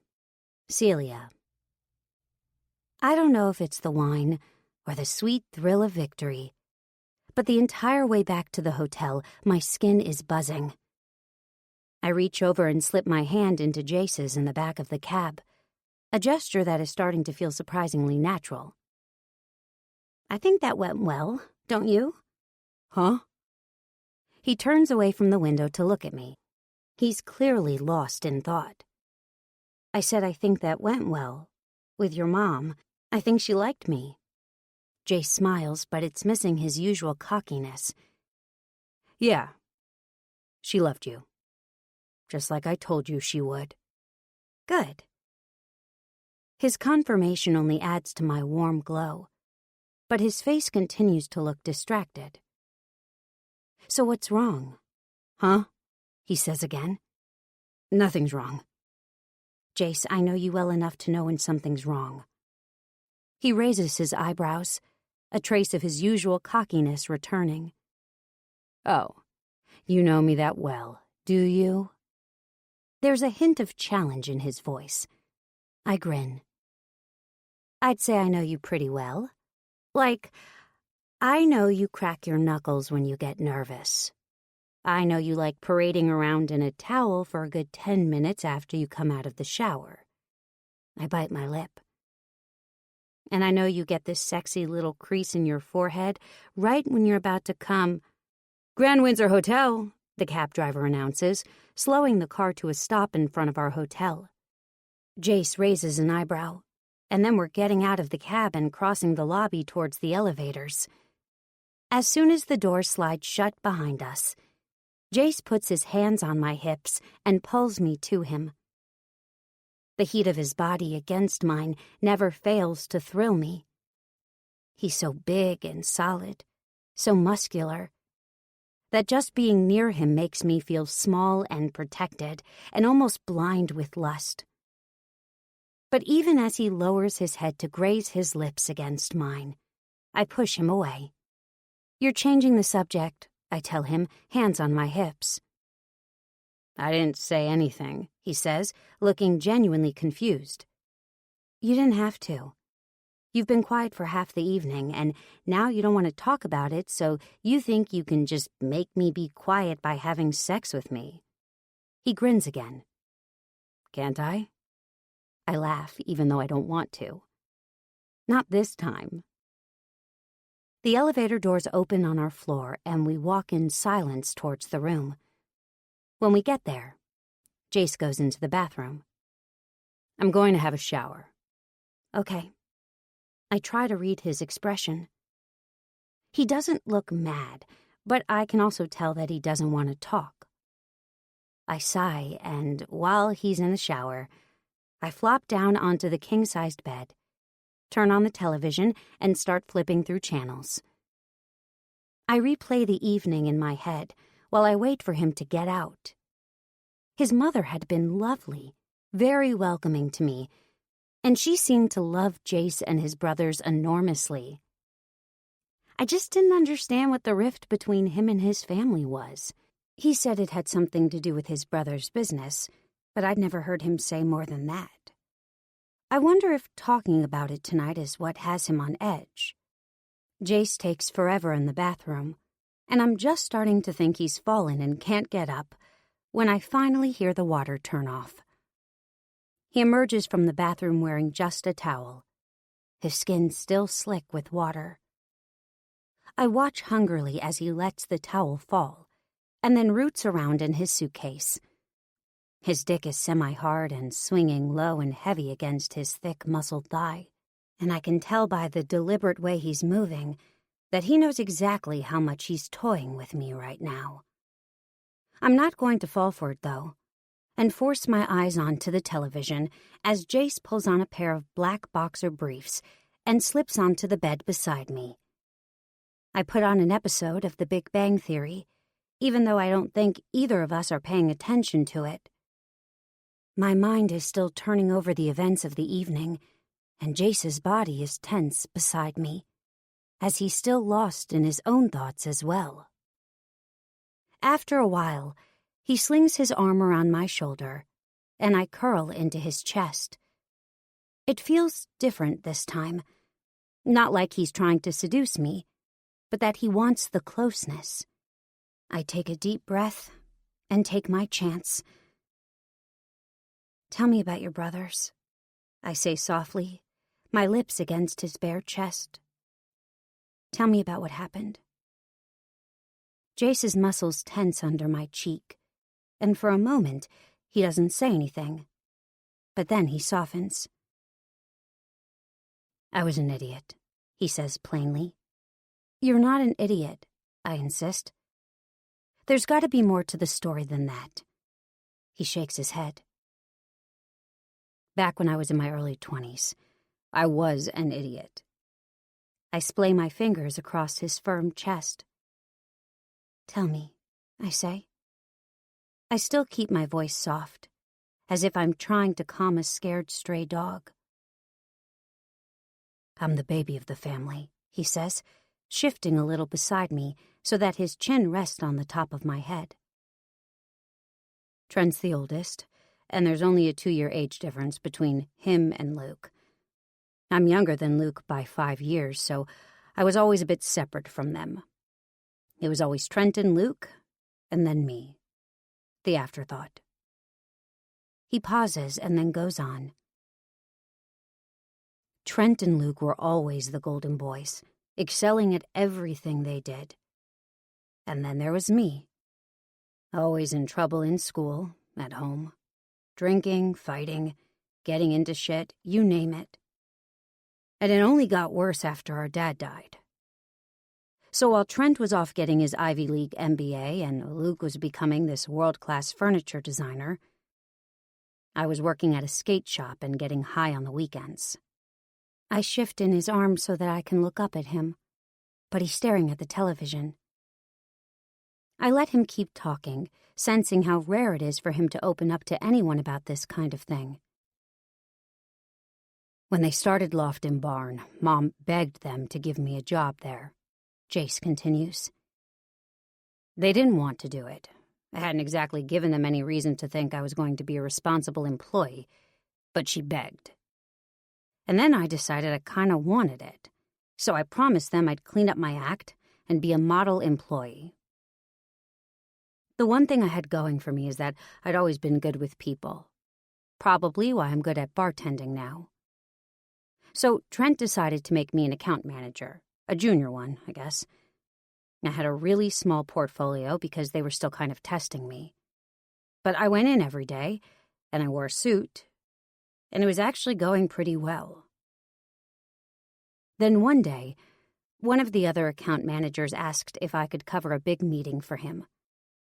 Celia. I don't know if it's the wine or the sweet thrill of victory, but the entire way back to the hotel, my skin is buzzing. I reach over and slip my hand into Jace's in the back of the cab, a gesture that is starting to feel surprisingly natural. I think that went well, don't you? Huh? He turns away from the window to look at me. He's clearly lost in thought. I said I think that went well. With your mom, I think she liked me. Jace smiles, but it's missing his usual cockiness. Yeah. She loved you. Just like I told you she would. Good. His confirmation only adds to my warm glow, but his face continues to look distracted. So what's wrong? Huh? He says again. Nothing's wrong. Jace, I know you well enough to know when something's wrong. He raises his eyebrows, a trace of his usual cockiness returning. Oh, you know me that well, do you? There's a hint of challenge in his voice. I grin. I'd say I know you pretty well. Like, I know you crack your knuckles when you get nervous. I know you like parading around in a towel for a good 10 minutes after you come out of the shower. I bite my lip. And I know you get this sexy little crease in your forehead right when you're about to come. Grand Windsor Hotel, the cab driver announces, slowing the car to a stop in front of our hotel. Jace raises an eyebrow, and then we're getting out of the cab and crossing the lobby towards the elevators. As soon as the doors slide shut behind us, Jace puts his hands on my hips and pulls me to him. The heat of his body against mine never fails to thrill me. He's so big and solid, so muscular, that just being near him makes me feel small and protected and almost blind with lust. But even as he lowers his head to graze his lips against mine, I push him away. You're changing the subject, I tell him, hands on my hips. I didn't say anything, he says, looking genuinely confused. You didn't have to. You've been quiet for half the evening, and now you don't want to talk about it, so you think you can just make me be quiet by having sex with me. He grins again. Can't I? I laugh, even though I don't want to. Not this time. The elevator doors open on our floor, and we walk in silence towards the room. When we get there, Jace goes into the bathroom. I'm going to have a shower. Okay. I try to read his expression. He doesn't look mad, but I can also tell that he doesn't want to talk. I sigh, and while he's in the shower, I flop down onto the king-sized bed, turn on the television, and start flipping through channels. I replay the evening in my head while I wait for him to get out. His mother had been lovely, very welcoming to me, and she seemed to love Jace and his brothers enormously. I just didn't understand what the rift between him and his family was. He said it had something to do with his brother's business, but I'd never heard him say more than that. I wonder if talking about it tonight is what has him on edge. Jace takes forever in the bathroom, and I'm just starting to think he's fallen and can't get up when I finally hear the water turn off. He emerges from the bathroom wearing just a towel, his skin still slick with water. I watch hungrily as he lets the towel fall, and then roots around in his suitcase. His dick is semi-hard and swinging low and heavy against his thick, muscled thigh, and I can tell by the deliberate way he's moving that he knows exactly how much he's toying with me right now. I'm not going to fall for it, though, and force my eyes onto the television as Jace pulls on a pair of black boxer briefs and slips onto the bed beside me. I put on an episode of The Big Bang Theory, even though I don't think either of us are paying attention to it. My mind is still turning over the events of the evening, and Jace's body is tense beside me, as he's still lost in his own thoughts as well. After a while, he slings his arm around my shoulder, and I curl into his chest. It feels different this time, not like he's trying to seduce me, but that he wants the closeness. I take a deep breath and take my chance. "Tell me about your brothers," I say softly, my lips against his bare chest. "Tell me about what happened." Jace's muscles tense under my cheek, and for a moment he doesn't say anything, but then he softens. "I was an idiot," he says plainly. "You're not an idiot," I insist. "There's got to be more to the story than that." He shakes his head. "Back when I was in my early 20s, I was an idiot." I splay my fingers across his firm chest. "Tell me," I say. I still keep my voice soft, as if I'm trying to calm a scared stray dog. "I'm the baby of the family," he says, shifting a little beside me so that his chin rests on the top of my head. Trent's the oldest, and there's only a 2-year age difference between him and Luke. I'm younger than Luke by 5 years, so I was always a bit separate from them. It was always Trent and Luke, and then me. The afterthought. He pauses and then goes on. Trent and Luke were always the golden boys, excelling at everything they did. And then there was me. Always in trouble in school, at home. Drinking, fighting, getting into shit, you name it. And it only got worse after our dad died. So while Trent was off getting his Ivy League MBA and Luke was becoming this world-class furniture designer, I was working at a skate shop and getting high on the weekends. I shift in his arms so that I can look up at him, but he's staring at the television. I let him keep talking, sensing how rare it is for him to open up to anyone about this kind of thing. When they started Loft and Barn, Mom begged them to give me a job there, Jace continues. They didn't want to do it. I hadn't exactly given them any reason to think I was going to be a responsible employee, but she begged. And then I decided I kind of wanted it, so I promised them I'd clean up my act and be a model employee. The one thing I had going for me is that I'd always been good with people. Probably why I'm good at bartending now. So Trent decided to make me an account manager, a junior one, I guess. I had a really small portfolio because they were still kind of testing me. But I went in every day, and I wore a suit, and it was actually going pretty well. Then one day, one of the other account managers asked if I could cover a big meeting for him.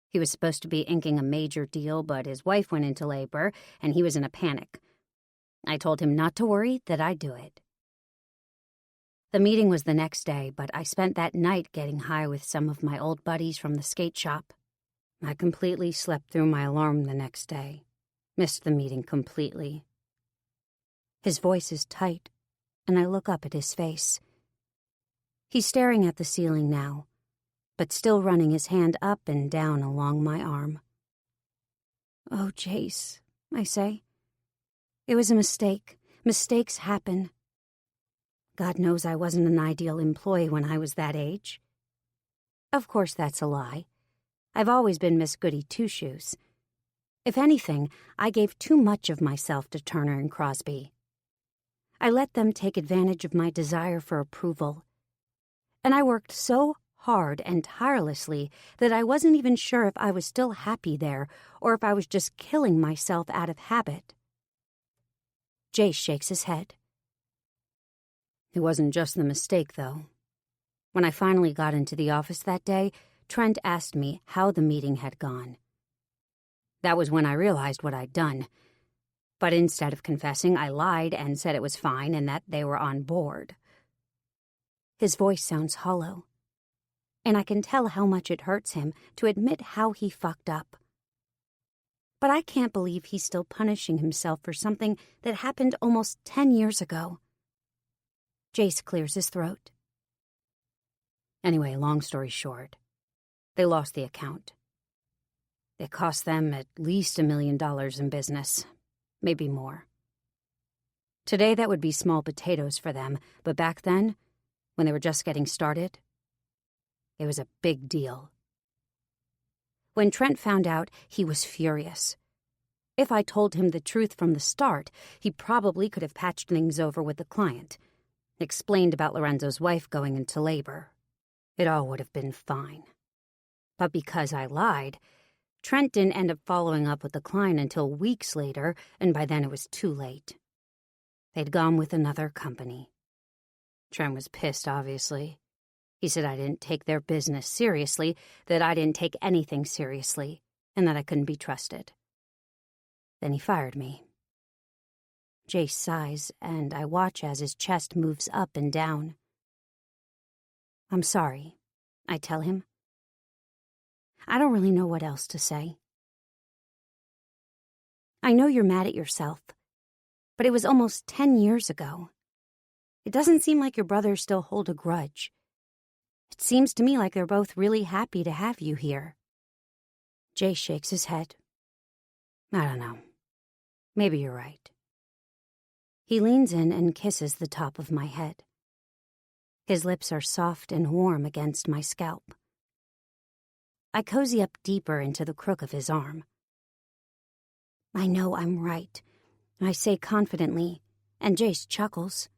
He was supposed to be inking a major deal, but his wife went into labor, and he was in a panic. I told him not to worry, that I'd do it. The meeting was the next day, but I spent that night getting high with some of my old buddies from the skate shop. I completely slept through my alarm the next day. Missed the meeting completely. His voice is tight, and I look up at his face. He's staring at the ceiling now, but still running his hand up and down along my arm. "Oh, Jace," I say. "It was a mistake. Mistakes happen. God knows I wasn't an ideal employee when I was that age." Of course that's a lie. I've always been Miss Goody Two-Shoes. If anything, I gave too much of myself to Turner and Crosby. I let them take advantage of my desire for approval. And I worked so hard and tirelessly that I wasn't even sure if I was still happy there or if I was just killing myself out of habit. Jace shakes his head. It wasn't just the mistake, though. When I finally got into the office that day, Trent asked me how the meeting had gone. That was when I realized what I'd done. But instead of confessing, I lied and said it was fine and that they were on board. His voice sounds hollow, and I can tell how much it hurts him to admit how he fucked up. But I can't believe he's still punishing himself for something that happened almost 10 years ago. Jace clears his throat. Anyway, long story short, they lost the account. It cost them at least $1 million in business, maybe more. Today that would be small potatoes for them, but back then, when they were just getting started, it was a big deal. When Trent found out, he was furious. If I told him the truth from the start, he probably could have patched things over with the client, explained about Lorenzo's wife going into labor. It all would have been fine. But because I lied, Trent didn't end up following up with the client until weeks later, and by then it was too late. They'd gone with another company. Trent was pissed, obviously. He said I didn't take their business seriously, that I didn't take anything seriously, and that I couldn't be trusted. Then he fired me. Jace sighs, and I watch as his chest moves up and down. "I'm sorry," I tell him. I don't really know what else to say. I know you're mad at yourself, but it was almost 10 years ago. It doesn't seem like your brothers still hold a grudge. It seems to me like they're both really happy to have you here. Jay shakes his head. I don't know. Maybe you're right. He leans in and kisses the top of my head. His lips are soft and warm against my scalp. I cozy up deeper into the crook of his arm. I know I'm right, I say confidently, and Jace chuckles.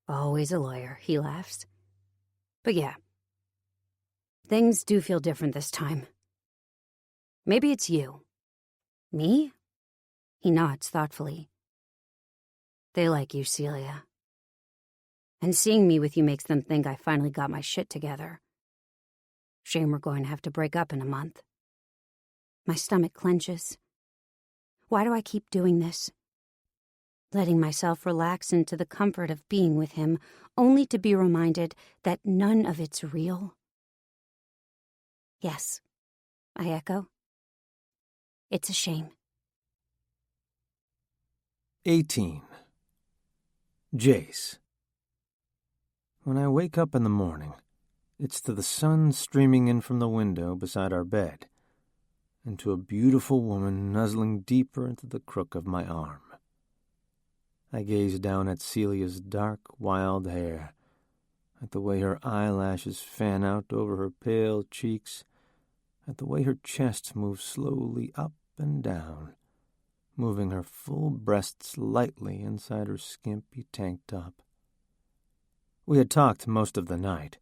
Always a lawyer, he laughs. But yeah, things do feel different this time. Maybe it's you. Me? He nods thoughtfully. They like you, Celia. And seeing me with you makes them think I finally got my shit together. Shame we're going to have to break up in a month. My stomach clenches. Why do I keep doing this? Letting myself relax into the comfort of being with him, only to be reminded that none of it's real. Yes, I echo. It's a shame. 18. Jace. When I wake up in the morning, it's to the sun streaming in from the window beside our bed, and to a beautiful woman nuzzling deeper into the crook of my arm. I gaze down at Celia's dark, wild hair, at the way her eyelashes fan out over her pale cheeks, at the way her chest moves slowly up and down, moving her full breasts lightly inside her skimpy tank top. We had talked most of the night,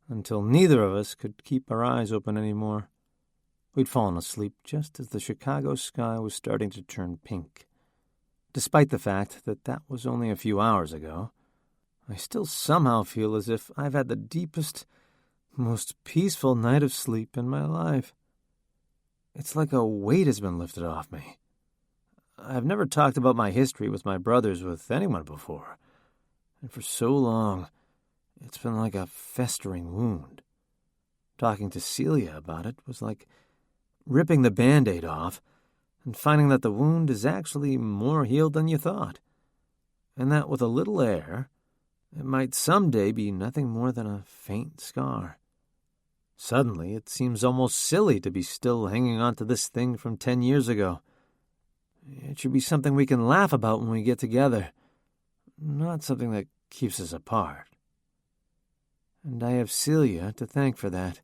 until neither of us could keep our eyes open anymore. We'd fallen asleep just as the Chicago sky was starting to turn pink. Despite the fact that that was only a few hours ago, I still somehow feel as if I've had the deepest, most peaceful night of sleep in my life. It's like a weight has been lifted off me. I've never talked about my history with my brothers with anyone before, and for so long, it's been like a festering wound. Talking to Celia about it was like ripping the Band-Aid off and finding that the wound is actually more healed than you thought, and that with a little air, it might someday be nothing more than a faint scar. Suddenly, it seems almost silly to be still hanging on to this thing from 10 years ago. It should be something we can laugh about when we get together, not something that keeps us apart. And I have Celia to thank for that.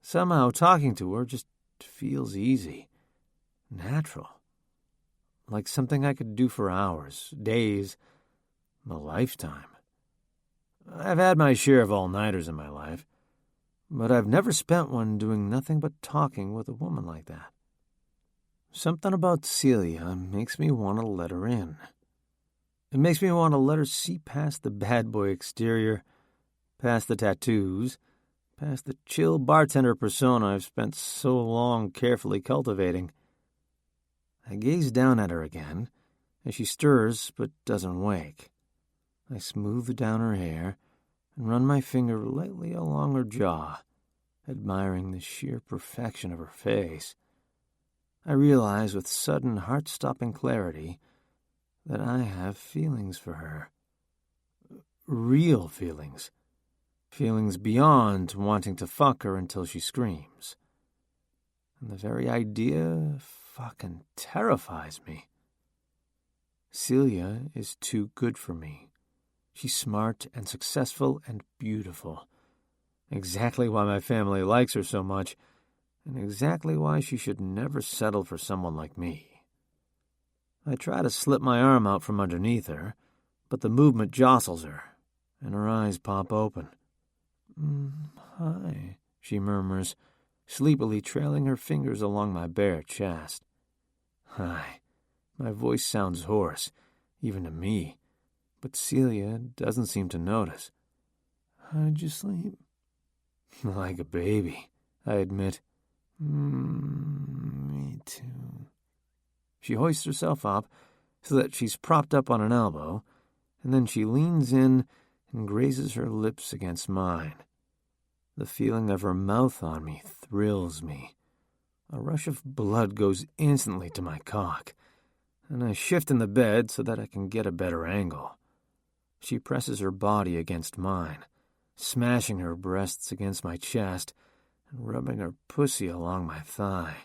Somehow, talking to her just feels easy, natural, like something I could do for hours, days, a lifetime. I've had my share of all-nighters in my life, but I've never spent one doing nothing but talking with a woman like that. Something about Celia makes me want to let her in. It makes me want to let her see past the bad boy exterior, past the tattoos, past the chill bartender persona I've spent so long carefully cultivating. I gaze down at her again as she stirs but doesn't wake. I smooth down her hair and run my finger lightly along her jaw, admiring the sheer perfection of her face. I realize with sudden heart-stopping clarity that I have feelings for her. Real feelings. Feelings beyond wanting to fuck her until she screams. And the very idea fucking terrifies me. Celia is too good for me. She's smart and successful and beautiful. Exactly why my family likes her so much, and exactly why she should never settle for someone like me. I try to slip my arm out from underneath her, but the movement jostles her, and her eyes pop open. Hi, she murmurs, sleepily trailing her fingers along my bare chest. Hi. My voice sounds hoarse, even to me, but Celia doesn't seem to notice. How'd you sleep? Like a baby, I admit. Me too. She hoists herself up so that she's propped up on an elbow, and then she leans in and grazes her lips against mine. The feeling of her mouth on me thrills me. A rush of blood goes instantly to my cock, and I shift in the bed so that I can get a better angle. She presses her body against mine, smashing her breasts against my chest and rubbing her pussy along my thigh.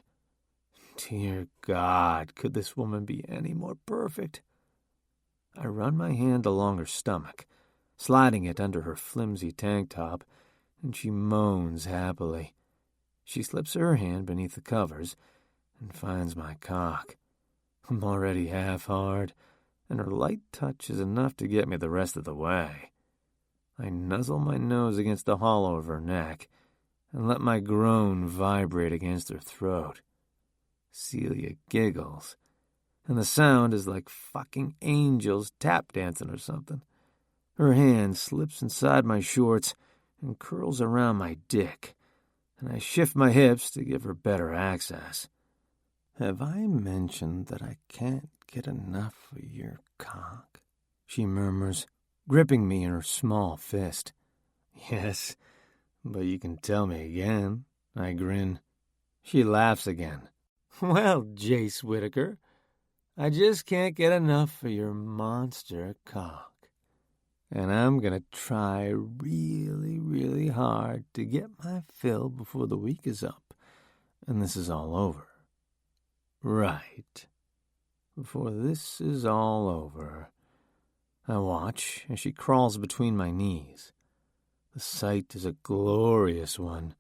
Dear God, could this woman be any more perfect? I run my hand along her stomach, sliding it under her flimsy tank top, and she moans happily. She slips her hand beneath the covers and finds my cock. I'm already half hard, and her light touch is enough to get me the rest of the way. I nuzzle my nose against the hollow of her neck and let my groan vibrate against her throat. Celia giggles, and the sound is like fucking angels tap dancing or something. Her hand slips inside my shorts and curls around my dick, and I shift my hips to give her better access. Have I mentioned that I can't get enough of your cock? She murmurs, gripping me in her small fist. Yes, but you can tell me again. I grin. She laughs again. Well, Jace Whittaker, I just can't get enough of your monster cock. And I'm gonna try really, really hard to get my fill before the week is up and this is all over. Right. Before this is all over. I watch as she crawls between my knees. The sight is a glorious one,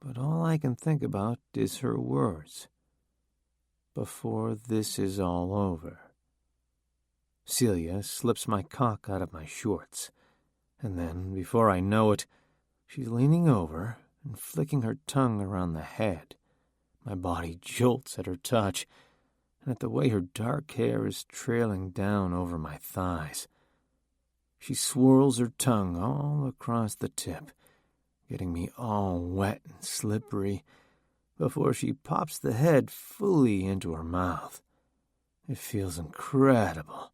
but all I can think about is her words. Before this is all over. Celia slips my cock out of my shorts, and then, before I know it, she's leaning over and flicking her tongue around the head. My body jolts at her touch, and at the way her dark hair is trailing down over my thighs. She swirls her tongue all across the tip, getting me all wet and slippery, before she pops the head fully into her mouth. It feels incredible,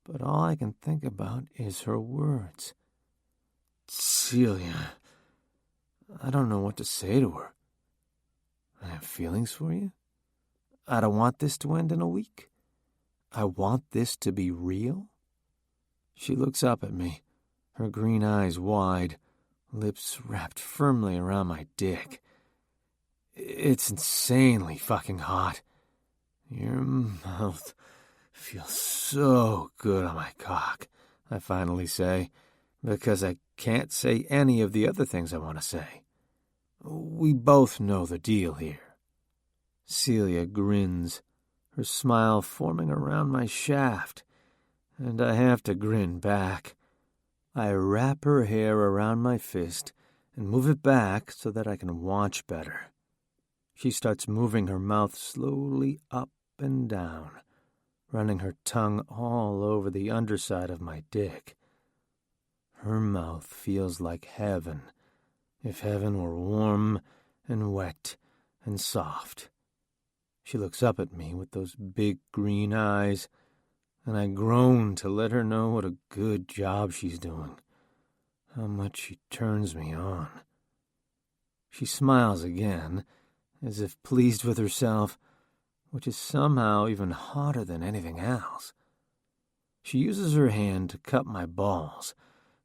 but all I can think about is her words. Celia, I don't know what to say to her. I have feelings for you. I don't want this to end in a week. I want this to be real. She looks up at me, her green eyes wide, lips wrapped firmly around my dick. It's insanely fucking hot. Your mouth feels so good on my cock, I finally say, because I can't say any of the other things I want to say. We both know the deal here. Celia grins, her smile forming around my shaft, and I have to grin back. I wrap her hair around my fist and move it back so that I can watch better. She starts moving her mouth slowly up and down, running her tongue all over the underside of my dick. Her mouth feels like heaven, if heaven were warm and wet and soft. She looks up at me with those big green eyes, and I groan to let her know what a good job she's doing, how much she turns me on. She smiles again, as if pleased with herself, which is somehow even hotter than anything else. She uses her hand to cup my balls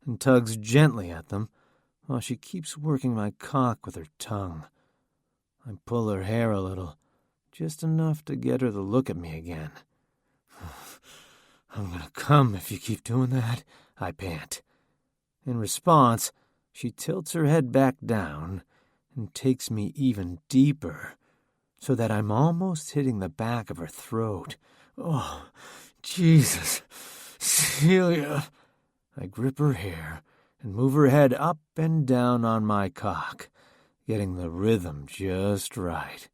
and tugs gently at them while she keeps working my cock with her tongue. I pull her hair a little, just enough to get her to look at me again. I'm gonna come if you keep doing that, I pant. In response, she tilts her head back down and takes me even deeper, so that I'm almost hitting the back of her throat. Oh, Jesus, Celia. I grip her hair and move her head up and down on my cock, getting the rhythm just right.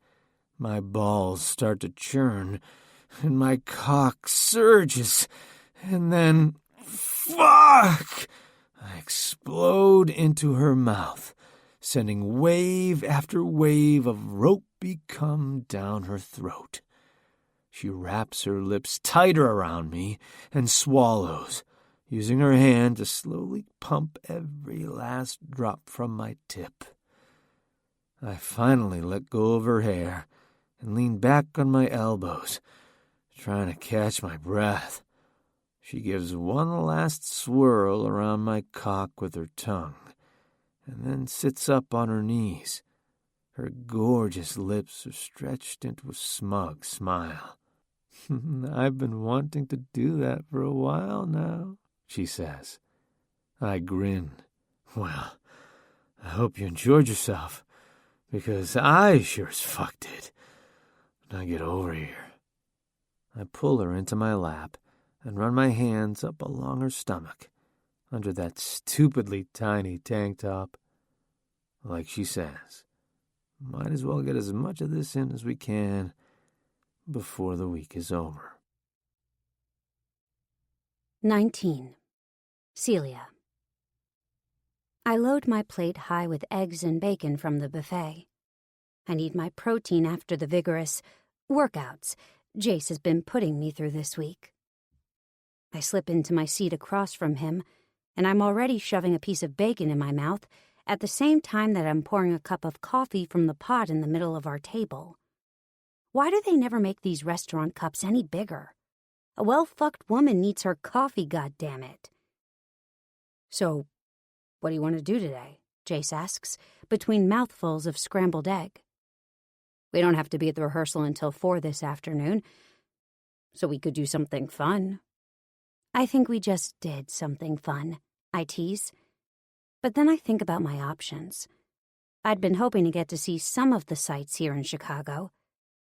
My balls start to churn, and my cock surges, and then, fuck! I explode into her mouth, sending wave after wave of ropey cum down her throat. She wraps her lips tighter around me and swallows, using her hand to slowly pump every last drop from my tip. I finally let go of her hair and lean back on my elbows, trying to catch my breath. She gives one last swirl around my cock with her tongue, and then sits up on her knees. Her gorgeous lips are stretched into a smug smile. I've been wanting to do that for a while now, she says. I grin. Well, I hope you enjoyed yourself, because I sure as fuck did. Now get over here. I pull her into my lap and run my hands up along her stomach, under that stupidly tiny tank top. Like she says, might as well get as much of this in as we can before the week is over. 19. Celia. I load my plate high with eggs and bacon from the buffet. I need my protein after the vigorous workouts Jace has been putting me through this week. I slip into my seat across from him, and I'm already shoving a piece of bacon in my mouth at the same time that I'm pouring a cup of coffee from the pot in the middle of our table. Why do they never make these restaurant cups any bigger? A well-fucked woman needs her coffee, goddammit. So, what do you want to do today? Jace asks, between mouthfuls of scrambled egg. We don't have to be at the rehearsal until 4 this afternoon, so we could do something fun. I think we just did something fun, I tease. But then I think about my options. I'd been hoping to get to see some of the sights here in Chicago,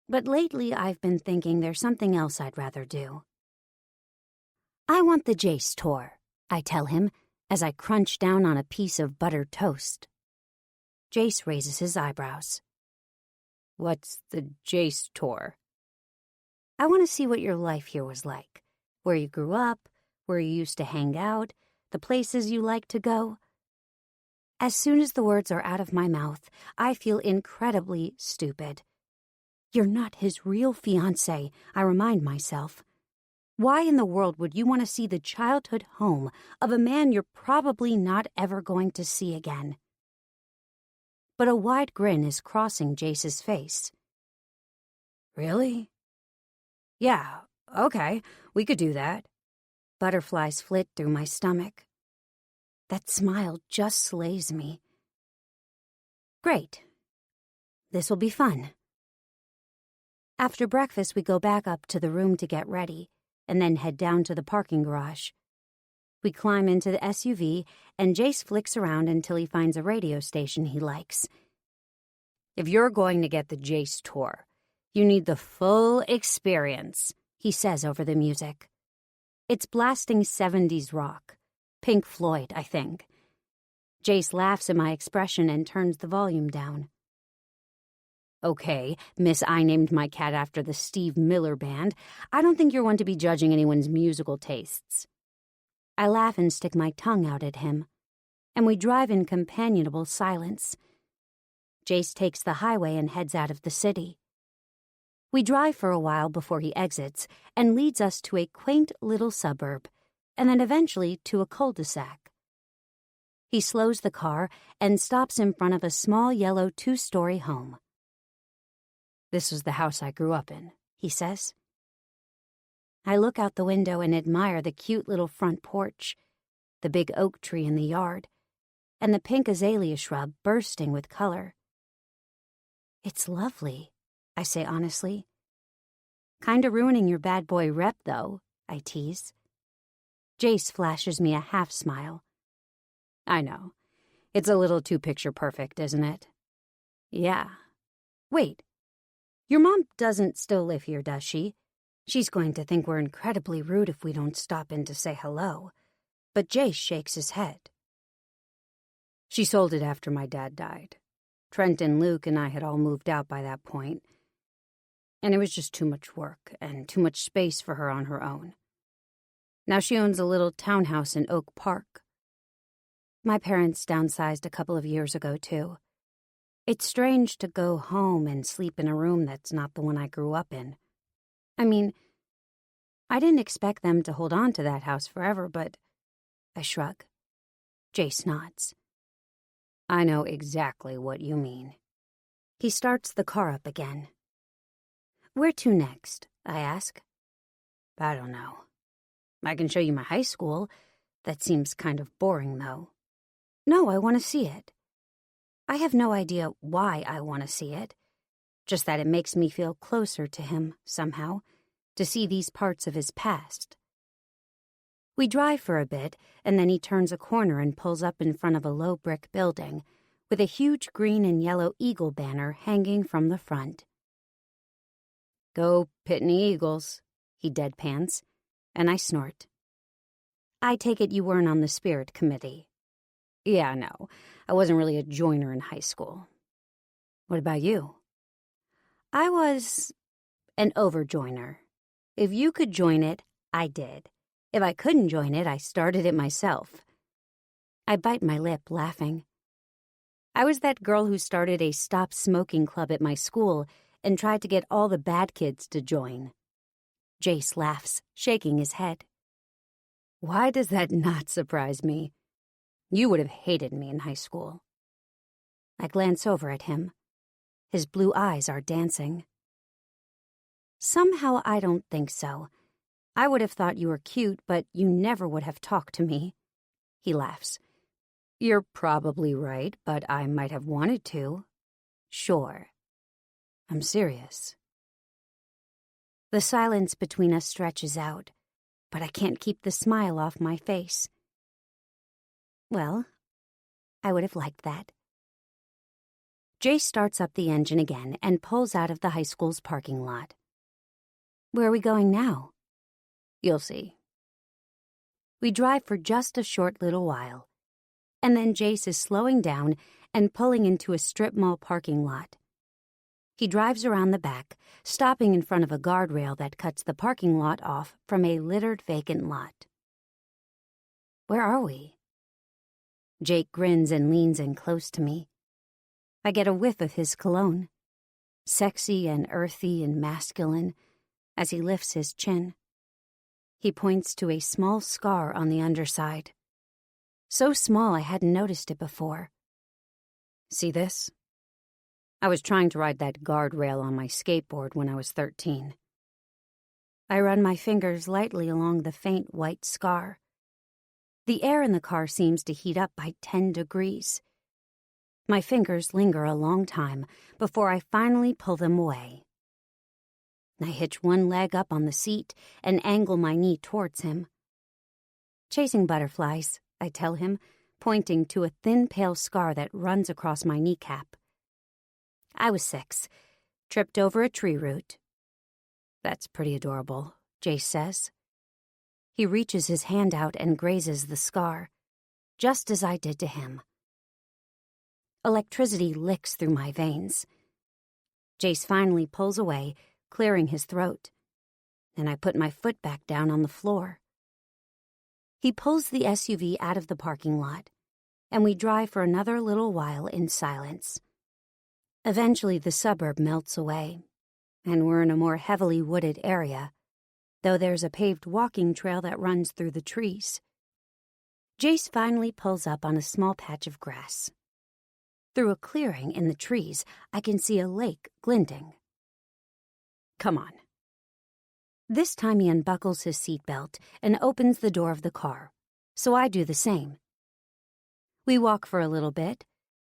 but lately I've been thinking there's something else I'd rather do. I want the Jace tour, I tell him, as I crunch down on a piece of buttered toast. Jace raises his eyebrows. What's the Jace tour? I want to see what your life here was like, where you grew up, where you used to hang out, the places you like to go. As soon as the words are out of my mouth, I feel incredibly stupid. You're not his real fiancé, I remind myself. Why in the world would you want to see the childhood home of a man you're probably not ever going to see again? but a wide grin is crossing Jace's face. Really? Yeah, okay, we could do that. Butterflies flit through my stomach. That smile just slays me. Great. This'll be fun. After breakfast, we go back up to the room to get ready, and then head down to the parking garage. We climb into the SUV, and Jace flicks around until he finds a radio station he likes. If you're going to get the Jace tour, you need the full experience, he says over the music. It's blasting 70s rock. Pink Floyd, I think. Jace laughs at my expression and turns the volume down. Okay, Miss I named my cat after the Steve Miller Band. I don't think you're one to be judging anyone's musical tastes. I laugh and stick my tongue out at him, and we drive in companionable silence. Jace takes the highway and heads out of the city. We drive for a while before he exits and leads us to a quaint little suburb, and then eventually to a cul-de-sac. He slows the car and stops in front of a small yellow 2-story home. This was the house I grew up in, he says. I look out the window and admire the cute little front porch, the big oak tree in the yard, and the pink azalea shrub bursting with color. It's lovely, I say honestly. Kinda ruining your bad boy rep, though, I tease. Jace flashes me a half-smile. I know. It's a little too picture-perfect, isn't it? Yeah. Wait. Your mom doesn't still live here, does she? She's going to think we're incredibly rude if we don't stop in to say hello. But Jace shakes his head. She sold it after my dad died. Trent and Luke and I had all moved out by that point, and it was just too much work and too much space for her on her own. Now she owns a little townhouse in Oak Park. My parents downsized a couple of years ago, too. It's strange to go home and sleep in a room that's not the one I grew up in. I mean, I didn't expect them to hold on to that house forever, but I shrug. Jace nods. I know exactly what you mean. He starts the car up again. Where to next? I ask. I don't know. I can show you my high school. That seems kind of boring, though. No, I want to see it. I have no idea why I want to see it. Just that it makes me feel closer to him, somehow, to see these parts of his past. We drive for a bit, and then he turns a corner and pulls up in front of a low brick building, with a huge green and yellow eagle banner hanging from the front. Go Pitney Eagles, he deadpans, and I snort. I take it you weren't on the spirit committee. Yeah, no, I wasn't really a joiner in high school. What about you? I was an overjoiner. If you could join it, I did. If I couldn't join it, I started it myself. I bite my lip, laughing. I was that girl who started a stop smoking club at my school and tried to get all the bad kids to join. Jace laughs, shaking his head. Why does that not surprise me? You would have hated me in high school. I glance over at him. His blue eyes are dancing. Somehow I don't think so. I would have thought you were cute, but you never would have talked to me. He laughs. You're probably right, but I might have wanted to. Sure. I'm serious. The silence between us stretches out, but I can't keep the smile off my face. Well, I would have liked that. Jace starts up the engine again and pulls out of the high school's parking lot. Where are we going now? You'll see. We drive for just a short little while, and then Jace is slowing down and pulling into a strip mall parking lot. He drives around the back, stopping in front of a guardrail that cuts the parking lot off from a littered vacant lot. Where are we? Jake grins and leans in close to me. I get a whiff of his cologne, sexy and earthy and masculine, as he lifts his chin. He points to a small scar on the underside. So small I hadn't noticed it before. See this? I was trying to ride that guardrail on my skateboard when I was 13. I run my fingers lightly along the faint white scar. The air in the car seems to heat up by 10 degrees. My fingers linger a long time before I finally pull them away. I hitch one leg up on the seat and angle my knee towards him. "Chasing butterflies," I tell him, pointing to a thin pale scar that runs across my kneecap. "I was 6. Tripped over a tree root." "That's pretty adorable," Jace says. He reaches his hand out and grazes the scar, just as I did to him. Electricity licks through my veins. Jace finally pulls away, clearing his throat, and I put my foot back down on the floor. He pulls the SUV out of the parking lot, and we drive for another little while in silence. Eventually, the suburb melts away, and we're in a more heavily wooded area, though there's a paved walking trail that runs through the trees. Jace finally pulls up on a small patch of grass. Through a clearing in the trees, I can see a lake glinting. "Come on." This time he unbuckles his seatbelt and opens the door of the car, so I do the same. We walk for a little bit.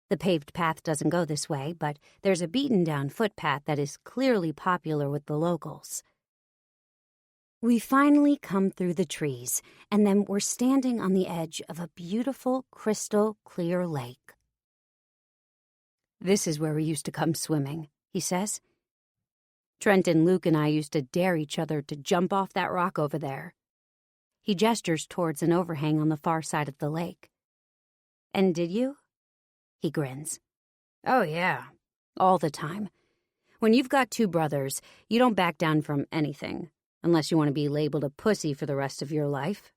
The paved path doesn't go this way, but there's a beaten-down footpath that is clearly popular with the locals. We finally come through the trees, and then we're standing on the edge of a beautiful, crystal-clear lake. "This is where we used to come swimming," he says. "Trent and Luke and I used to dare each other to jump off that rock over there." He gestures towards an overhang on the far side of the lake. "And did you?" He grins. "Oh, yeah. All the time. When you've got 2 brothers, you don't back down from anything, unless you want to be labeled a pussy for the rest of your life."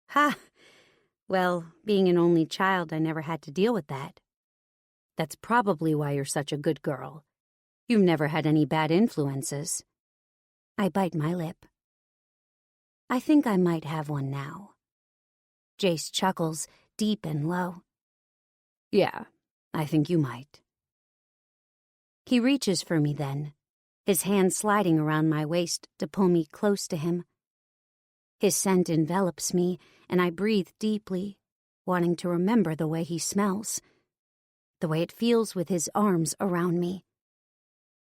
"Ha! Well, being an only child, I never had to deal with that." "That's probably why you're such a good girl. You've never had any bad influences." I bite my lip. I think I might have one now. Jace chuckles, deep and low. "Yeah, I think you might." He reaches for me then, his hand sliding around my waist to pull me close to him. His scent envelops me, and I breathe deeply, wanting to remember the way he smells, the way it feels with his arms around me.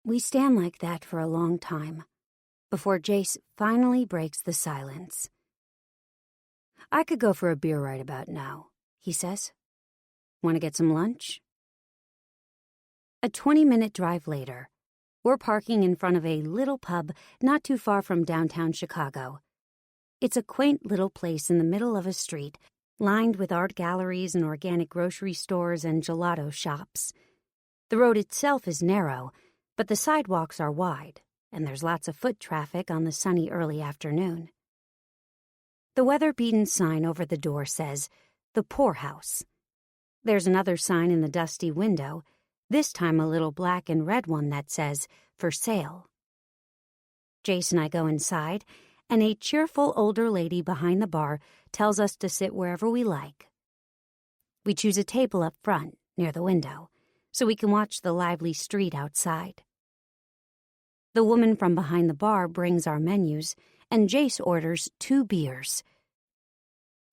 We stand like that for a long time, before Jace finally breaks the silence. "I could go for a beer right about now," he says. "Want to get some lunch?" A 20-minute drive later, we're parking in front of a little pub not too far from downtown Chicago. It's a quaint little place in the middle of a street, lined with art galleries and organic grocery stores and gelato shops. The road itself is narrow, but the sidewalks are wide, and there's lots of foot traffic on the sunny early afternoon. The weather-beaten sign over the door says, "The Poorhouse." There's another sign in the dusty window, this time a little black and red one that says, "For sale." Jace and I go inside, and a cheerful older lady behind the bar tells us to sit wherever we like. We choose a table up front, near the window, so we can watch the lively street outside. The woman from behind the bar brings our menus, and Jace orders 2 beers.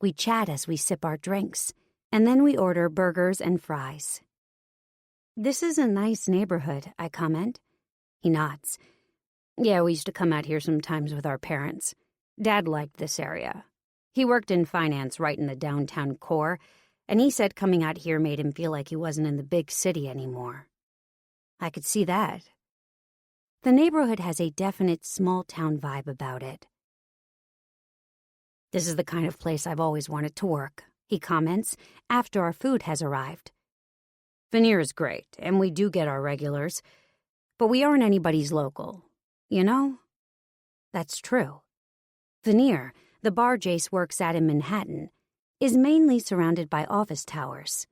We chat as we sip our drinks, and then we order burgers and fries. "This is a nice neighborhood," I comment. He nods. "Yeah, we used to come out here sometimes with our parents. Dad liked this area. He worked in finance right in the downtown core, and he said coming out here made him feel like he wasn't in the big city anymore." I could see that. The neighborhood has a definite small-town vibe about it. "This is the kind of place I've always wanted to work," he comments, after our food has arrived. "Veneer is great, and we do get our regulars, but we aren't anybody's local, you know?" That's true. Veneer, the bar Jace works at in Manhattan, is mainly surrounded by office towers.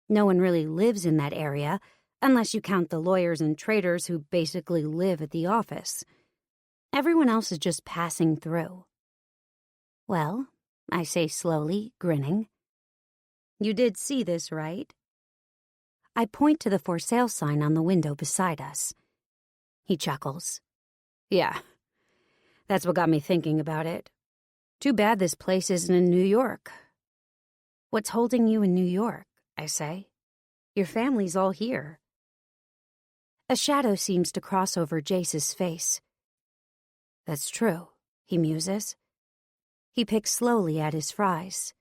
No one really lives in that area, unless you count the lawyers and traders who basically live at the office. Everyone else is just passing through. "Well," I say slowly, grinning. "You did see this, right?" I point to the for sale sign on the window beside us. He chuckles. Yeah, that's what got me thinking about it. Too bad this place isn't in New York. What's holding you in New York? I say. Your family's all here. A shadow seems to cross over Jace's face. That's true, he muses. He picks slowly at his fries.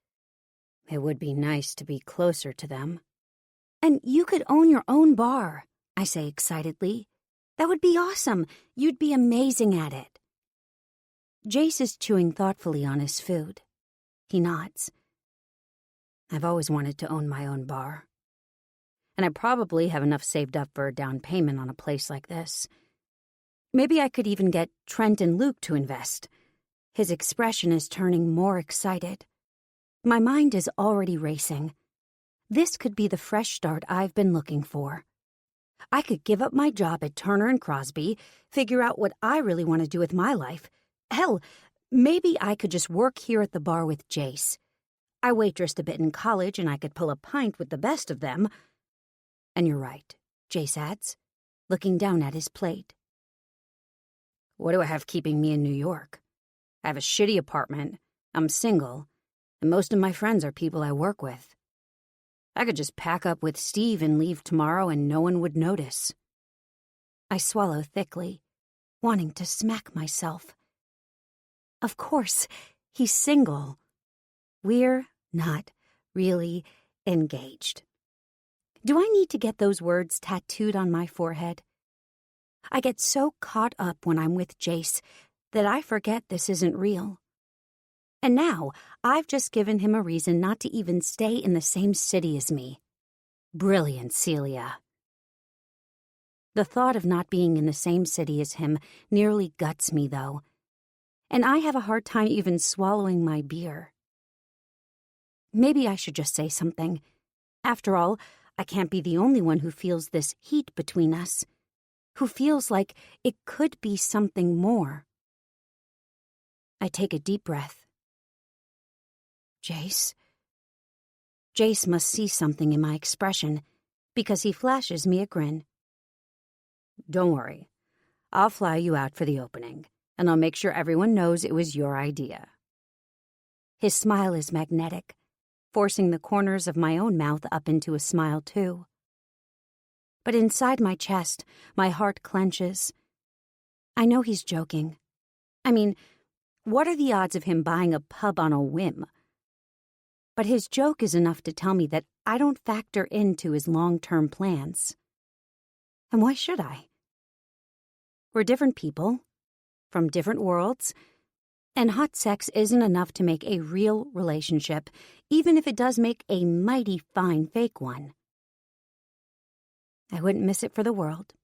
It would be nice to be closer to them. And you could own your own bar, I say excitedly. That would be awesome. You'd be amazing at it. Jace is chewing thoughtfully on his food. He nods. I've always wanted to own my own bar. And I probably have enough saved up for a down payment on a place like this. Maybe I could even get Trent and Luke to invest. His expression is turning more excited. My mind is already racing. This could be the fresh start I've been looking for. I could give up my job at Turner & Crosby, figure out what I really want to do with my life. Hell, maybe I could just work here at the bar with Jace. I waitressed a bit in college and I could pull a pint with the best of them. And you're right, Jace adds, looking down at his plate. What do I have keeping me in New York? I have a shitty apartment, I'm single, and most of my friends are people I work with. I could just pack up with Steve and leave tomorrow and no one would notice. I swallow thickly, wanting to smack myself. Of course, he's single. We're not really engaged. Do I need to get those words tattooed on my forehead? I get so caught up when I'm with Jace that I forget this isn't real. And now I've just given him a reason not to even stay in the same city as me. Brilliant, Celia. The thought of not being in the same city as him nearly guts me, though. And I have a hard time even swallowing my beer. Maybe I should just say something. After all, I can't be the only one who feels this heat between us, who feels like it could be something more. I take a deep breath. Jace? Jace must see something in my expression, because he flashes me a grin. Don't worry. I'll fly you out for the opening, and I'll make sure everyone knows it was your idea. His smile is magnetic, forcing the corners of my own mouth up into a smile, too. But inside my chest, my heart clenches. I know he's joking. I mean, what are the odds of him buying a pub on a whim? But his joke is enough to tell me that I don't factor into his long-term plans. And why should I? We're different people, from different worlds, and hot sex isn't enough to make a real relationship, even if it does make a mighty fine fake one. I wouldn't miss it for the world,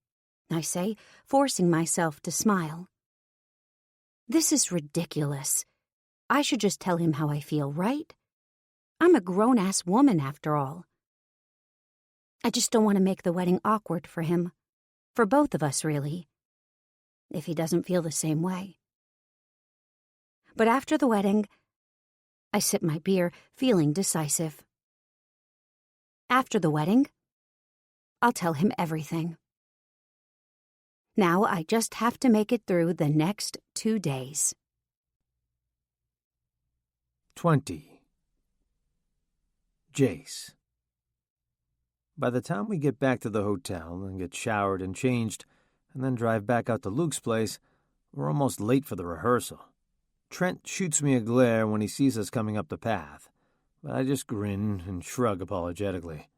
I say, forcing myself to smile. This is ridiculous. I should just tell him how I feel, right? I'm a grown-ass woman, after all. I just don't want to make the wedding awkward for him. For both of us, really. If he doesn't feel the same way. But after the wedding, I sip my beer, feeling decisive. After the wedding, I'll tell him everything. Now I just have to make it through the next 2 days. 20. Jace. By the time we get back to the hotel and get showered and changed, and then drive back out to Luke's place, we're almost late for the rehearsal. Trent shoots me a glare when he sees us coming up the path, but I just grin and shrug apologetically.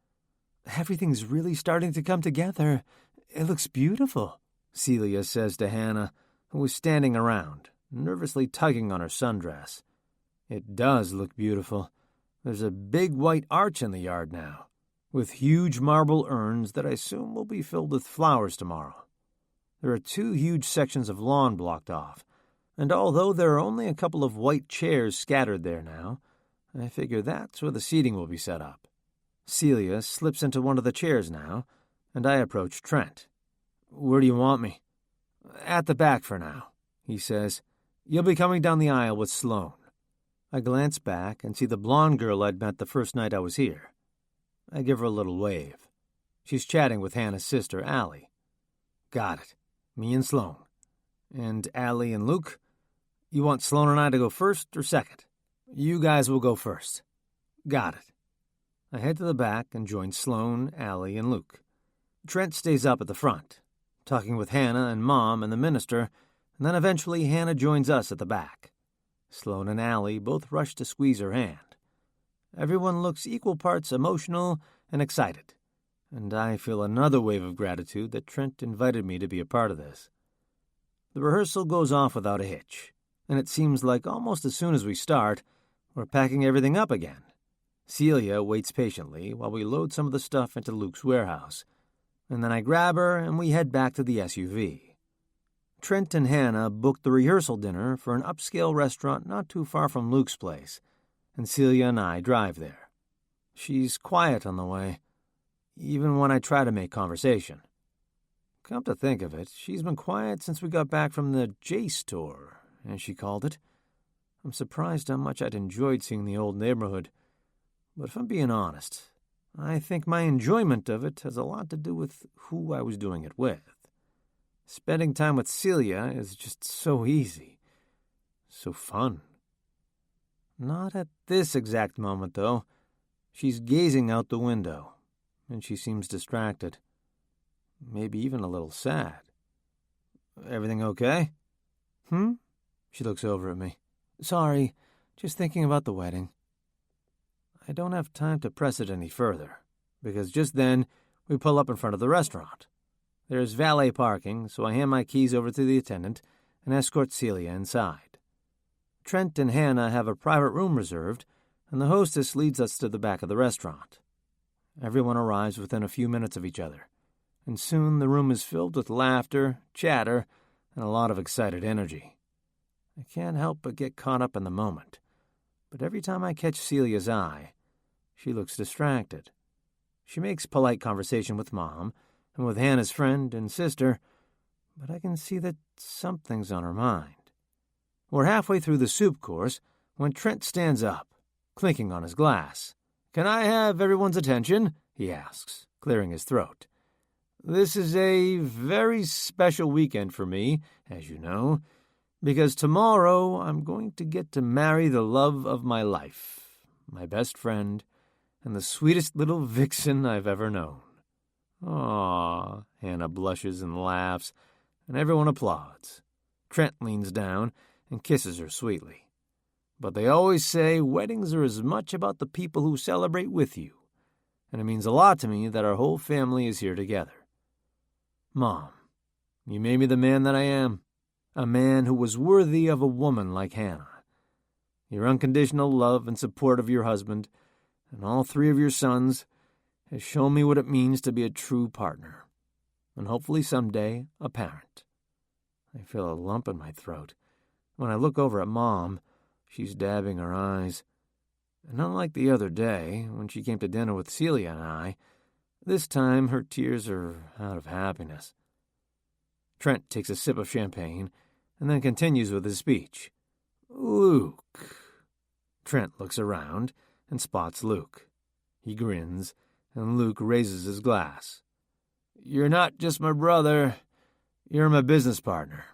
Everything's really starting to come together. It looks beautiful, Celia says to Hannah, who was standing around, nervously tugging on her sundress. It does look beautiful. There's a big white arch in the yard now, with huge marble urns that I assume will be filled with flowers tomorrow. There are 2 huge sections of lawn blocked off, and although there are only a couple of white chairs scattered there now, I figure that's where the seating will be set up. Celia slips into one of the chairs now, and I approach Trent. Where do you want me? At the back for now, he says. You'll be coming down the aisle with Sloane. I glance back and see the blonde girl I'd met the first night I was here. I give her a little wave. She's chatting with Hannah's sister, Allie. Got it. Me and Sloane. And Allie and Luke? You want Sloane and I to go first or second? You guys will go first. Got it. I head to the back and join Sloane, Allie, and Luke. Trent stays up at the front, talking with Hannah and Mom and the minister, and then eventually Hannah joins us at the back. Sloane and Allie both rush to squeeze her hand. Everyone looks equal parts emotional and excited, and I feel another wave of gratitude that Trent invited me to be a part of this. The rehearsal goes off without a hitch, and it seems like almost as soon as we start, we're packing everything up again. Celia waits patiently while we load some of the stuff into Luke's warehouse, and then I grab her and we head back to the SUV. Trent and Hannah booked the rehearsal dinner for an upscale restaurant not too far from Luke's place, and Celia and I drive there. She's quiet on the way, even when I try to make conversation. Come to think of it, she's been quiet since we got back from the Jace tour, as she called it. I'm surprised how much I'd enjoyed seeing the old neighborhood, but if I'm being honest, I think my enjoyment of it has a lot to do with who I was doing it with. Spending time with Celia is just so easy, so fun. Not at this exact moment, though. She's gazing out the window, and she seems distracted. Maybe even a little sad. Everything okay? She looks over at me. Sorry, just thinking about the wedding. I don't have time to press it any further, because just then we pull up in front of the restaurant. There's valet parking, so I hand my keys over to the attendant and escort Celia inside. Trent and Hannah have a private room reserved, and the hostess leads us to the back of the restaurant. Everyone arrives within a few minutes of each other, and soon the room is filled with laughter, chatter, and a lot of excited energy. I can't help but get caught up in the moment, but every time I catch Celia's eye, she looks distracted. She makes polite conversation with Mom and with Hannah's friend and sister, but I can see that something's on her mind. We're halfway through the soup course when Trent stands up, clinking on his glass. "Can I have everyone's attention?" he asks, clearing his throat. "This is a very special weekend for me, as you know, because tomorrow I'm going to get to marry the love of my life, my best friend, and the sweetest little vixen I've ever known." "Aw," Hannah blushes and laughs, and everyone applauds. Trent leans down and kisses her sweetly. But they always say weddings are as much about the people who celebrate with you, and it means a lot to me that our whole family is here together. Mom, you made me the man that I am, a man who was worthy of a woman like Hannah. Your unconditional love and support of your husband and all three of your sons has shown me what it means to be a true partner, and hopefully someday a parent. I feel a lump in my throat. When I look over at Mom, she's dabbing her eyes. And unlike the other day, when she came to dinner with Celia and I, this time her tears are out of happiness. Trent takes a sip of champagne and then continues with his speech. "Luke." Trent looks around and spots Luke. He grins, and Luke raises his glass. "You're not just my brother, you're my business partner,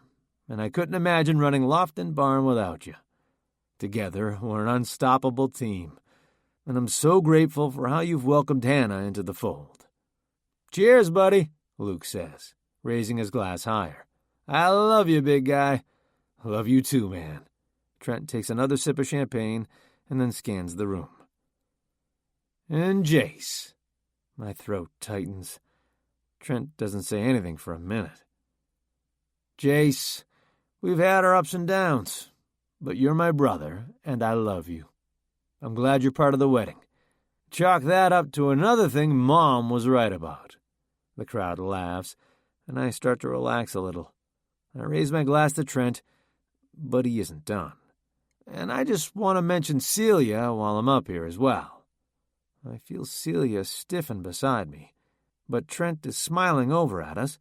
and I couldn't imagine running Lofton Barn without you. Together, we're an unstoppable team, and I'm so grateful for how you've welcomed Hannah into the fold." "Cheers, buddy," Luke says, raising his glass higher. "I love you, big guy." "Love you too, man." Trent takes another sip of champagne and then scans the room. "And Jace." My throat tightens. Trent doesn't say anything for a minute. "Jace, we've had our ups and downs, but you're my brother, and I love you. I'm glad you're part of the wedding. Chalk that up to another thing Mom was right about." The crowd laughs, and I start to relax a little. I raise my glass to Trent, but he isn't done. "And I just want to mention Celia while I'm up here as well." I feel Celia stiffen beside me, but Trent is smiling over at us,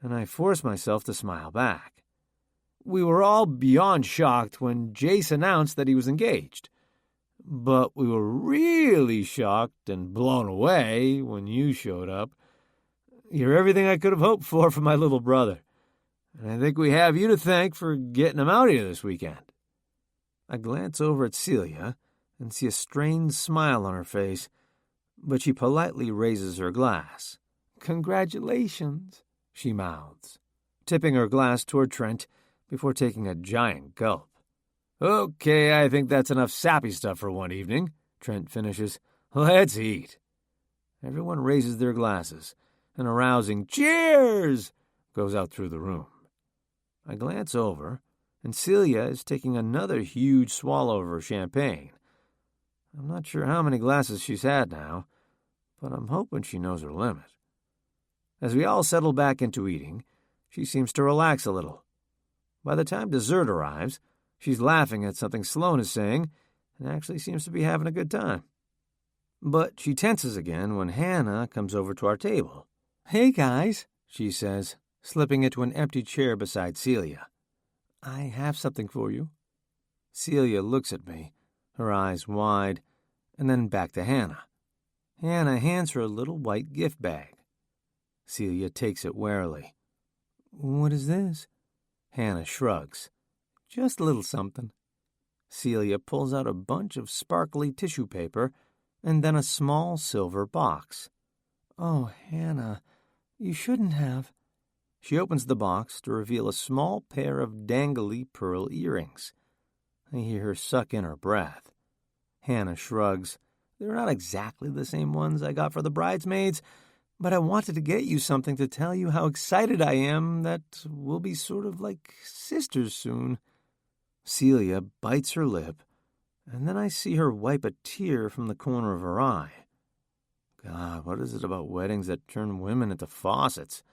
and I force myself to smile back. "We were all beyond shocked when Jace announced that he was engaged, but we were really shocked and blown away when you showed up. You're everything I could have hoped for from my little brother. And I think we have you to thank for getting him out here this weekend. I glance over at Celia and see a strained smile on her face, but she politely raises her glass. "Congratulations," she mouths, tipping her glass toward Trent before taking a giant gulp. "Okay, I think that's enough sappy stuff for one evening," Trent finishes. "Let's eat." Everyone raises their glasses, and a rousing "Cheers!" goes out through the room. I glance over, and Celia is taking another huge swallow of her champagne. I'm not sure how many glasses she's had now, but I'm hoping she knows her limit. As we all settle back into eating, she seems to relax a little. By the time dessert arrives, she's laughing at something Sloane is saying and actually seems to be having a good time. But she tenses again when Hannah comes over to our table. "Hey, guys," she says, slipping into an empty chair beside Celia. "I have something for you." Celia looks at me, her eyes wide, and then back to Hannah. Hannah hands her a little white gift bag. Celia takes it warily. "What is this?" Hannah shrugs. "Just a little something." Celia pulls out a bunch of sparkly tissue paper and then a small silver box. "Oh, Hannah, you shouldn't have." She opens the box to reveal a small pair of dangly pearl earrings. I hear her suck in her breath. Hannah shrugs. "They're not exactly the same ones I got for the bridesmaids, but I wanted to get you something to tell you how excited I am that we'll be sort of like sisters soon." Celia bites her lip, and then I see her wipe a tear from the corner of her eye. God, what is it about weddings that turn women into faucets?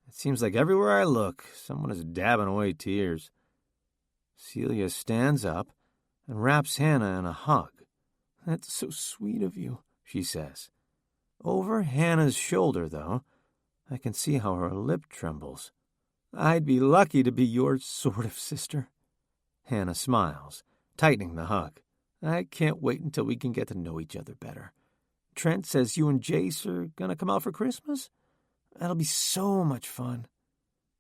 It seems like everywhere I look, someone is dabbing away tears. Celia stands up and wraps Hannah in a hug. "That's so sweet of you," she says. Over Hannah's shoulder, though, I can see how her lip trembles. "I'd be lucky to be your sort of sister." Hannah smiles, tightening the hug. "I can't wait until we can get to know each other better. Trent says you and Jace are going to come out for Christmas? That'll be so much fun."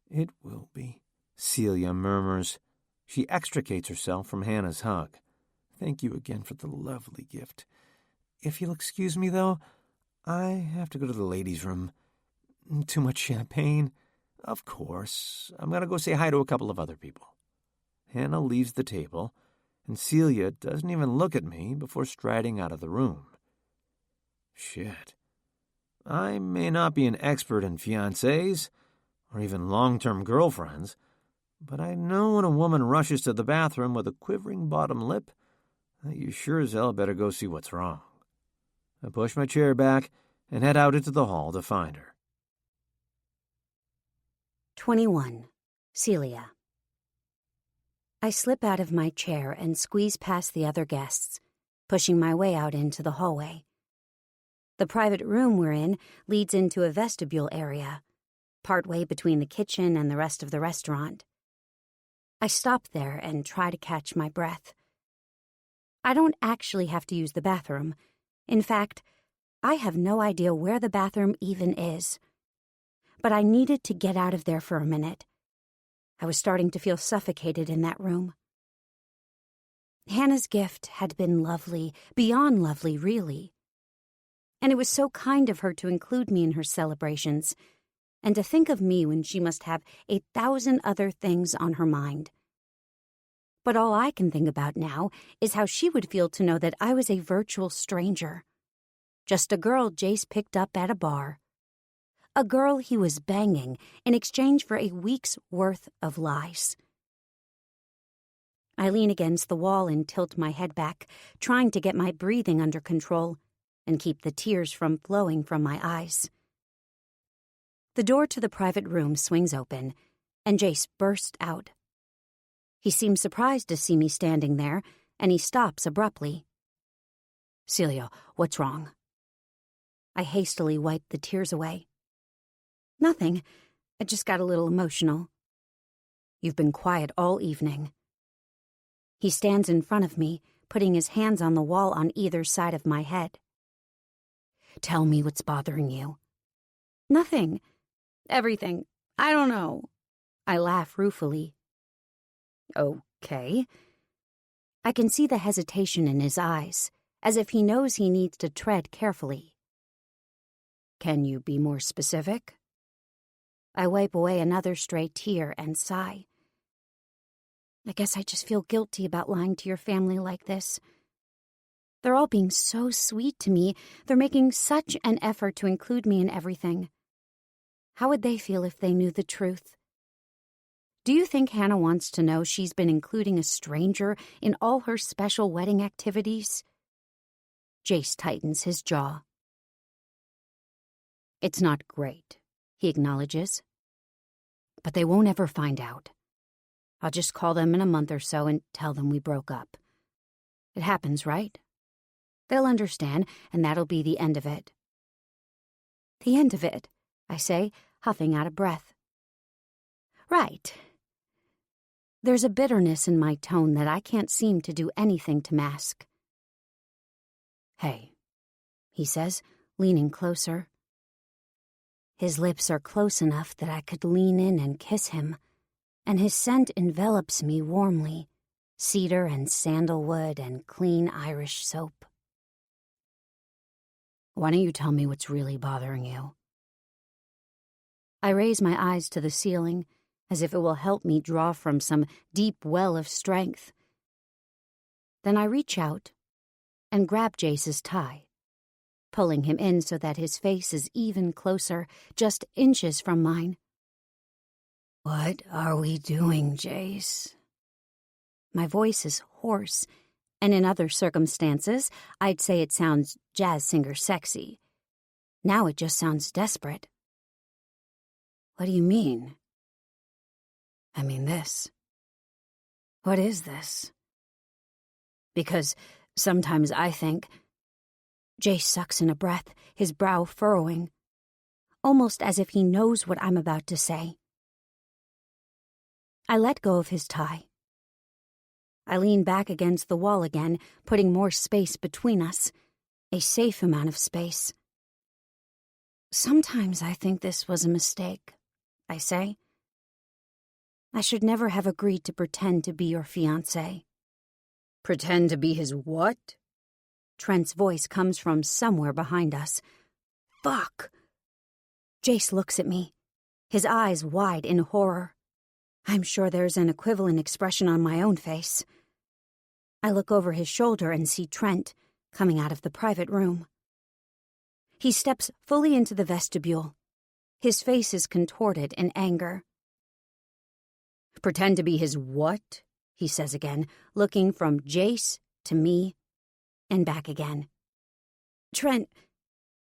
"It will be," Celia murmurs. She extricates herself from Hannah's hug. "Thank you again for the lovely gift. If you'll excuse me, though, I have to go to the ladies' room. Too much champagne." "Of course. I'm going to go say hi to a couple of other people." Hannah leaves the table, and Celia doesn't even look at me before striding out of the room. Shit. I may not be an expert in fiancés or even long-term girlfriends, but I know when a woman rushes to the bathroom with a quivering bottom lip that you sure as hell better go see what's wrong. I push my chair back and head out into the hall to find her. 21. Celia. I slip out of my chair and squeeze past the other guests, pushing my way out into the hallway. The private room we're in leads into a vestibule area, partway between the kitchen and the rest of the restaurant. I stop there and try to catch my breath. I don't actually have to use the bathroom. In fact, I have no idea where the bathroom even is. But I needed to get out of there for a minute. I was starting to feel suffocated in that room. Hannah's gift had been lovely, beyond lovely, really. And it was so kind of her to include me in her celebrations, and to think of me when she must have 1,000 other things on her mind. But all I can think about now is how she would feel to know that I was a virtual stranger. Just a girl Jace picked up at a bar. A girl he was banging in exchange for a week's worth of lies. I lean against the wall and tilt my head back, trying to get my breathing under control and keep the tears from flowing from my eyes. The door to the private room swings open, and Jace bursts out. He seems surprised to see me standing there, and he stops abruptly. "Celia, what's wrong?" I hastily wipe the tears away. "Nothing. I just got a little emotional." "You've been quiet all evening." He stands in front of me, putting his hands on the wall on either side of my head. "Tell me what's bothering you." Nothing. Everything. I don't know. I laugh ruefully. Okay. I can see the hesitation in his eyes, as if he knows he needs to tread carefully. Can you be more specific? I wipe away another stray tear and sigh. I guess I just feel guilty about lying to your family like this. They're all being so sweet to me. They're making such an effort to include me in everything. How would they feel if they knew the truth? Do you think Hannah wants to know she's been including a stranger in all her special wedding activities? Jace tightens his jaw. It's not great, he acknowledges. But they won't ever find out. I'll just call them in a month or so and tell them we broke up. It happens, right? They'll understand, and that'll be the end of it. The end of it, I say, huffing out of breath. Right. There's a bitterness in my tone that I can't seem to do anything to mask. Hey, he says, leaning closer. His lips are close enough that I could lean in and kiss him, and his scent envelops me warmly, cedar and sandalwood and clean Irish soap. Why don't you tell me what's really bothering you? I raise my eyes to the ceiling, as if it will help me draw from some deep well of strength. Then I reach out and grab Jace's tie, pulling him in so that his face is even closer, just inches from mine. What are we doing, Jace? My voice is hoarse, and in other circumstances, I'd say it sounds jazz singer sexy. Now it just sounds desperate. What do you mean? I mean this. What is this? Because sometimes I think... Jace sucks in a breath, his brow furrowing, almost as if he knows what I'm about to say. I let go of his tie. I lean back against the wall again, putting more space between us, a safe amount of space. Sometimes I think this was a mistake, I say. I should never have agreed to pretend to be your fiancé. Pretend to be his what? Trent's voice comes from somewhere behind us. Fuck! Jace looks at me, his eyes wide in horror. I'm sure there's an equivalent expression on my own face. I look over his shoulder and see Trent coming out of the private room. He steps fully into the vestibule. His face is contorted in anger. Pretend to be his what? He says again, looking from Jace to me and back again. Trent,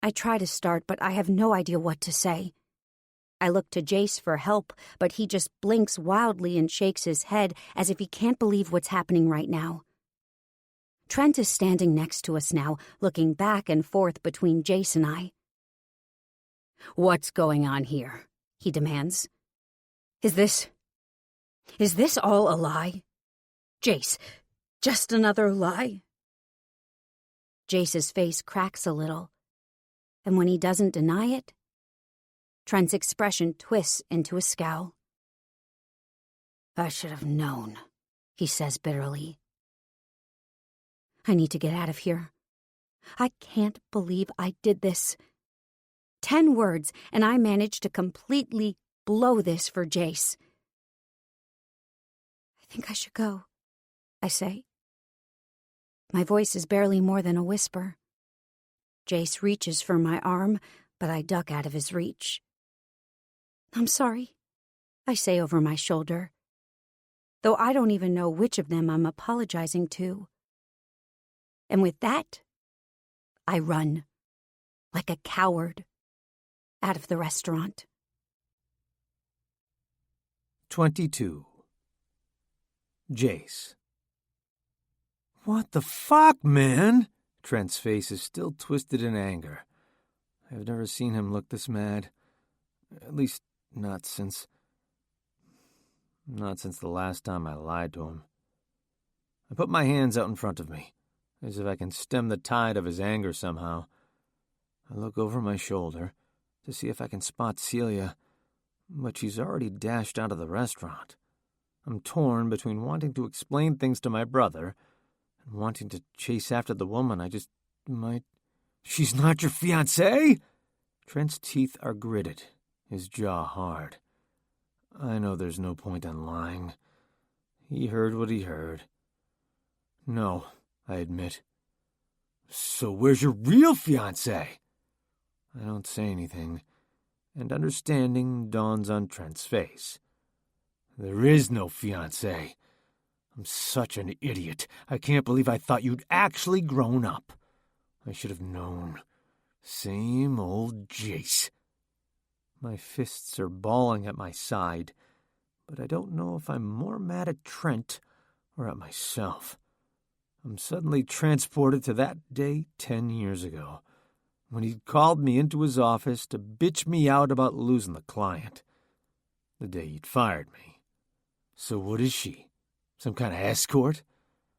I try to start, but I have no idea what to say. I look to Jace for help, but he just blinks wildly and shakes his head as if he can't believe what's happening right now. Trent is standing next to us now, looking back and forth between Jace and I. What's going on here? He demands. Is this all a lie? Jace, just another lie? Jace's face cracks a little, and when he doesn't deny it, Trent's expression twists into a scowl. I should have known, he says bitterly. I need to get out of here. I can't believe I did this. 10 words, and I managed to completely blow this for Jace. I think I should go, I say. My voice is barely more than a whisper. Jace reaches for my arm, but I duck out of his reach. I'm sorry, I say over my shoulder, though I don't even know which of them I'm apologizing to. And with that, I run, like a coward, out of the restaurant. 22. Jace. What the fuck, man? Trent's face is still twisted in anger. I've never seen him look this mad. At least, not since the last time I lied to him. I put my hands out in front of me, as if I can stem the tide of his anger somehow. I look over my shoulder, to see if I can spot Celia, but she's already dashed out of the restaurant. I'm torn between wanting to explain things to my brother and wanting to chase after the woman I just might... She's not your fiancée? Trent's teeth are gritted, his jaw hard. I know there's no point in lying. He heard what he heard. No, I admit. So where's your real fiancée? I don't say anything, and understanding dawns on Trent's face. There is no fiancé. I'm such an idiot. I can't believe I thought you'd actually grown up. I should have known. Same old Jace. My fists are balling at my side, but I don't know if I'm more mad at Trent or at myself. I'm suddenly transported to that day 10 years ago, when he'd called me into his office to bitch me out about losing the client. The day he'd fired me. So what is she? Some kind of escort?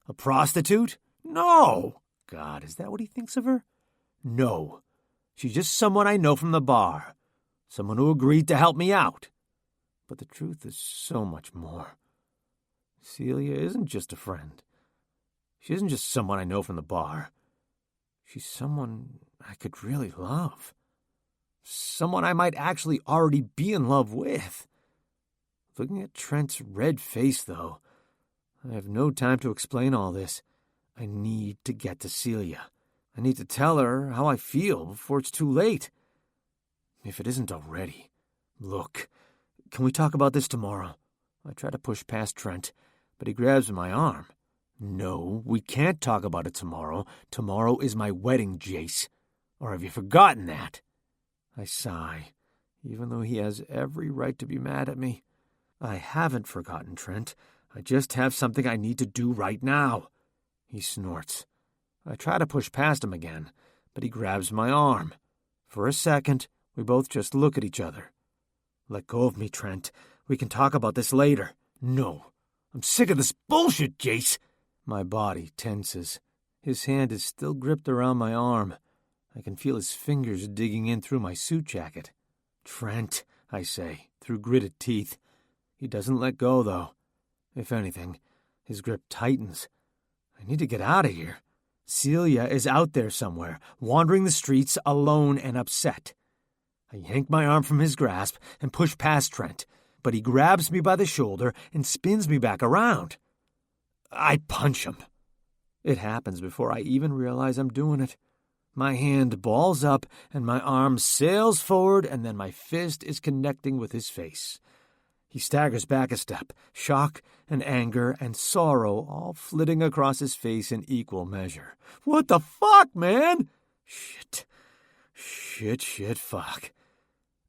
A prostitute? No! God, is that what he thinks of her? No. She's just someone I know from the bar. Someone who agreed to help me out. But the truth is so much more. Celia isn't just a friend. She isn't just someone I know from the bar. She's someone I could really love. Someone I might actually already be in love with. Looking at Trent's red face, though, I have no time to explain all this. I need to get to Celia. I need to tell her how I feel before it's too late. If it isn't already. Look, can we talk about this tomorrow? I try to push past Trent, but he grabs my arm. No, we can't talk about it tomorrow. Tomorrow is my wedding, Jace. Or have you forgotten that? I sigh, even though he has every right to be mad at me. I haven't forgotten, Trent. I just have something I need to do right now. He snorts. I try to push past him again, but he grabs my arm. For a second, we both just look at each other. Let go of me, Trent. We can talk about this later. No. I'm sick of this bullshit, Jace. My body tenses. His hand is still gripped around my arm. I can feel his fingers digging in through my suit jacket. Trent, I say, through gritted teeth. He doesn't let go, though. If anything, his grip tightens. I need to get out of here. Celia is out there somewhere, wandering the streets alone and upset. I yank my arm from his grasp and push past Trent, but he grabs me by the shoulder and spins me back around. I punch him. It happens before I even realize I'm doing it. My hand balls up and my arm sails forward, and then my fist is connecting with his face. He staggers back a step, shock and anger and sorrow all flitting across his face in equal measure. What the fuck, man? Shit, fuck.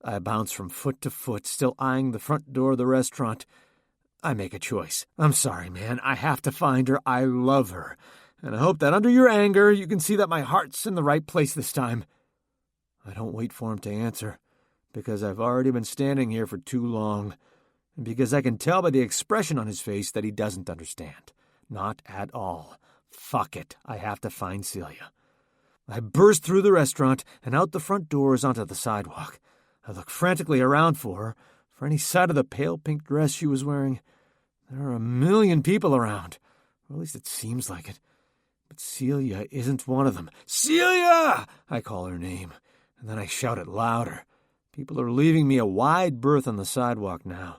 I bounce from foot to foot, still eyeing the front door of the restaurant. I make a choice. I'm sorry, man. I have to find her. I love her. And I hope that under your anger, you can see that my heart's in the right place this time. I don't wait for him to answer, because I've already been standing here for too long. And because I can tell by the expression on his face that he doesn't understand. Not at all. Fuck it. I have to find Celia. I burst through the restaurant and out the front doors onto the sidewalk. I look frantically around for any sight of the pale pink dress she was wearing. There are a million people around, or at least it seems like it. But Celia isn't one of them. Celia! I call her name, and then I shout it louder. People are leaving me a wide berth on the sidewalk now,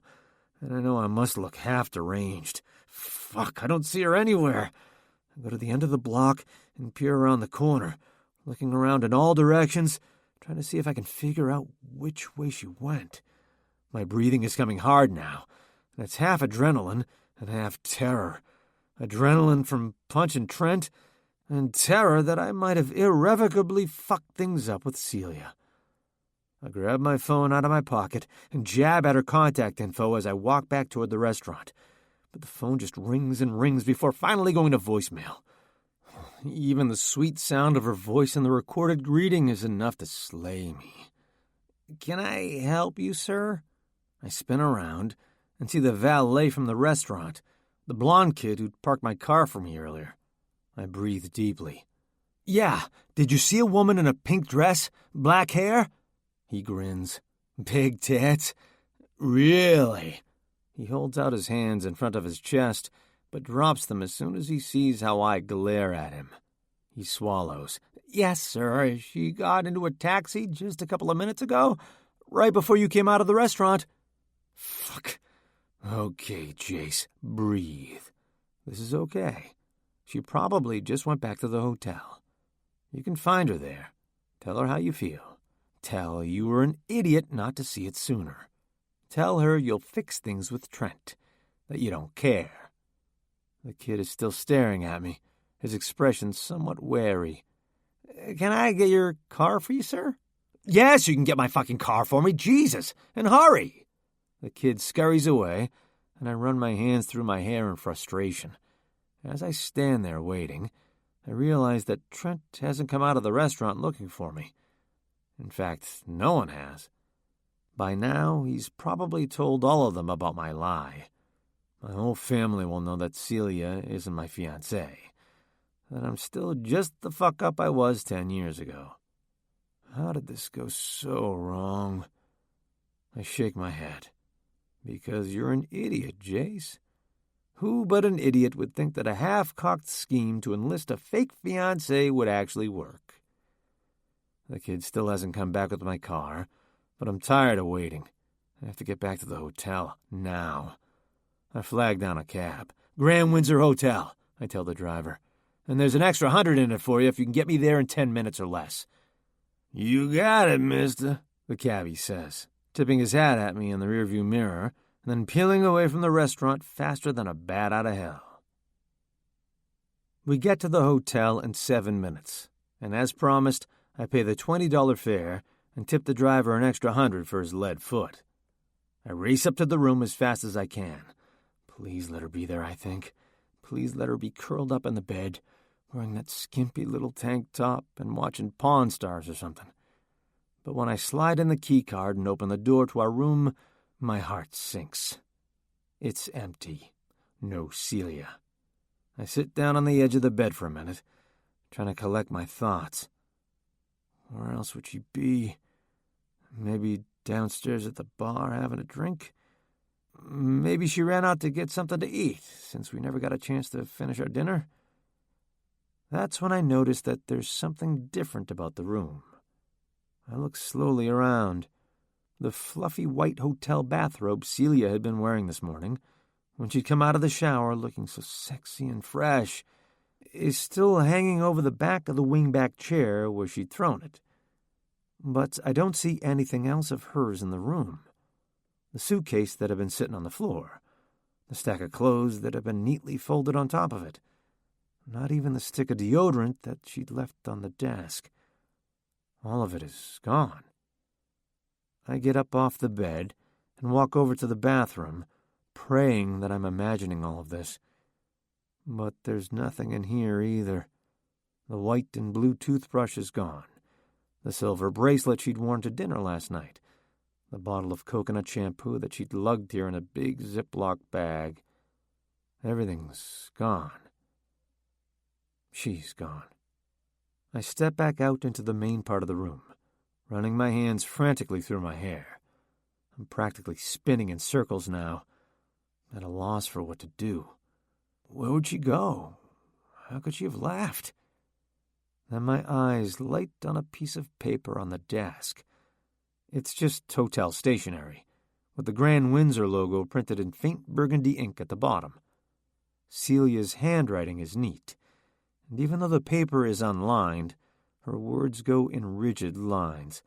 and I know I must look half deranged. Fuck, I don't see her anywhere. I go to the end of the block and peer around the corner, looking around in all directions, trying to see if I can figure out which way she went. My breathing is coming hard now, and it's half adrenaline and half terror. Adrenaline from punching Trent, and terror that I might have irrevocably fucked things up with Celia. I grab my phone out of my pocket and jab at her contact info as I walk back toward the restaurant. But the phone just rings and rings before finally going to voicemail. Even the sweet sound of her voice in the recorded greeting is enough to slay me. Can I help you, sir? I spin around and see the valet from the restaurant, the blonde kid who'd parked my car for me earlier. I breathe deeply. Yeah, did you see a woman in a pink dress, black hair? He grins. Big tits? Really? He holds out his hands in front of his chest, but drops them as soon as he sees how I glare at him. He swallows. Yes, sir. She got into a taxi just a couple of minutes ago, right before you came out of the restaurant. Fuck. Okay, Jace, breathe. This is okay. She probably just went back to the hotel. You can find her there. Tell her how you feel. Tell her you were an idiot not to see it sooner. Tell her you'll fix things with Trent, that you don't care. The kid is still staring at me, his expression somewhat wary. Can I get your car for you, sir? Yes, you can get my fucking car for me, Jesus, and hurry! The kid scurries away, and I run my hands through my hair in frustration. As I stand there waiting, I realize that Trent hasn't come out of the restaurant looking for me. In fact, no one has. By now, he's probably told all of them about my lie. My whole family will know that Celia isn't my fiancée, that I'm still just the fuck up I was 10 years ago. How did this go so wrong? I shake my head. Because you're an idiot, Jace. Who but an idiot would think that a half-cocked scheme to enlist a fake fiancé would actually work? The kid still hasn't come back with my car, but I'm tired of waiting. I have to get back to the hotel, now. I flag down a cab. Grand Windsor Hotel, I tell the driver. And there's an extra 100 in it for you if you can get me there in 10 minutes or less. You got it, mister, the cabbie says, tipping his hat at me in the rearview mirror, and then peeling away from the restaurant faster than a bat out of hell. We get to the hotel in 7 minutes, and as promised, I pay the $20 fare and tip the driver an extra 100 for his lead foot. I race up to the room as fast as I can. Please let her be there, I think. Please let her be curled up in the bed, wearing that skimpy little tank top and watching Pawn Stars or something. But when I slide in the key card and open the door to our room, my heart sinks. It's empty. No Celia. I sit down on the edge of the bed for a minute, trying to collect my thoughts. Where else would she be? Maybe downstairs at the bar having a drink? Maybe she ran out to get something to eat, since we never got a chance to finish our dinner. That's when I notice that there's something different about the room. I look slowly around. The fluffy white hotel bathrobe Celia had been wearing this morning, when she'd come out of the shower looking so sexy and fresh, is still hanging over the back of the wingback chair where she'd thrown it. But I don't see anything else of hers in the room. The suitcase that had been sitting on the floor, the stack of clothes that had been neatly folded on top of it, not even the stick of deodorant that she'd left on the desk. All of it is gone. I get up off the bed and walk over to the bathroom, praying that I'm imagining all of this. But there's nothing in here either. The white and blue toothbrush is gone. The silver bracelet she'd worn to dinner last night. The bottle of coconut shampoo that she'd lugged here in a big Ziploc bag. Everything's gone. She's gone. I step back out into the main part of the room, running my hands frantically through my hair. I'm practically spinning in circles now, at a loss for what to do. Where would she go? How could she have left? Then my eyes light on a piece of paper on the desk. It's just hotel stationery, with the Grand Windsor logo printed in faint burgundy ink at the bottom. Celia's handwriting is neat, and even though the paper is unlined, her words go in rigid lines,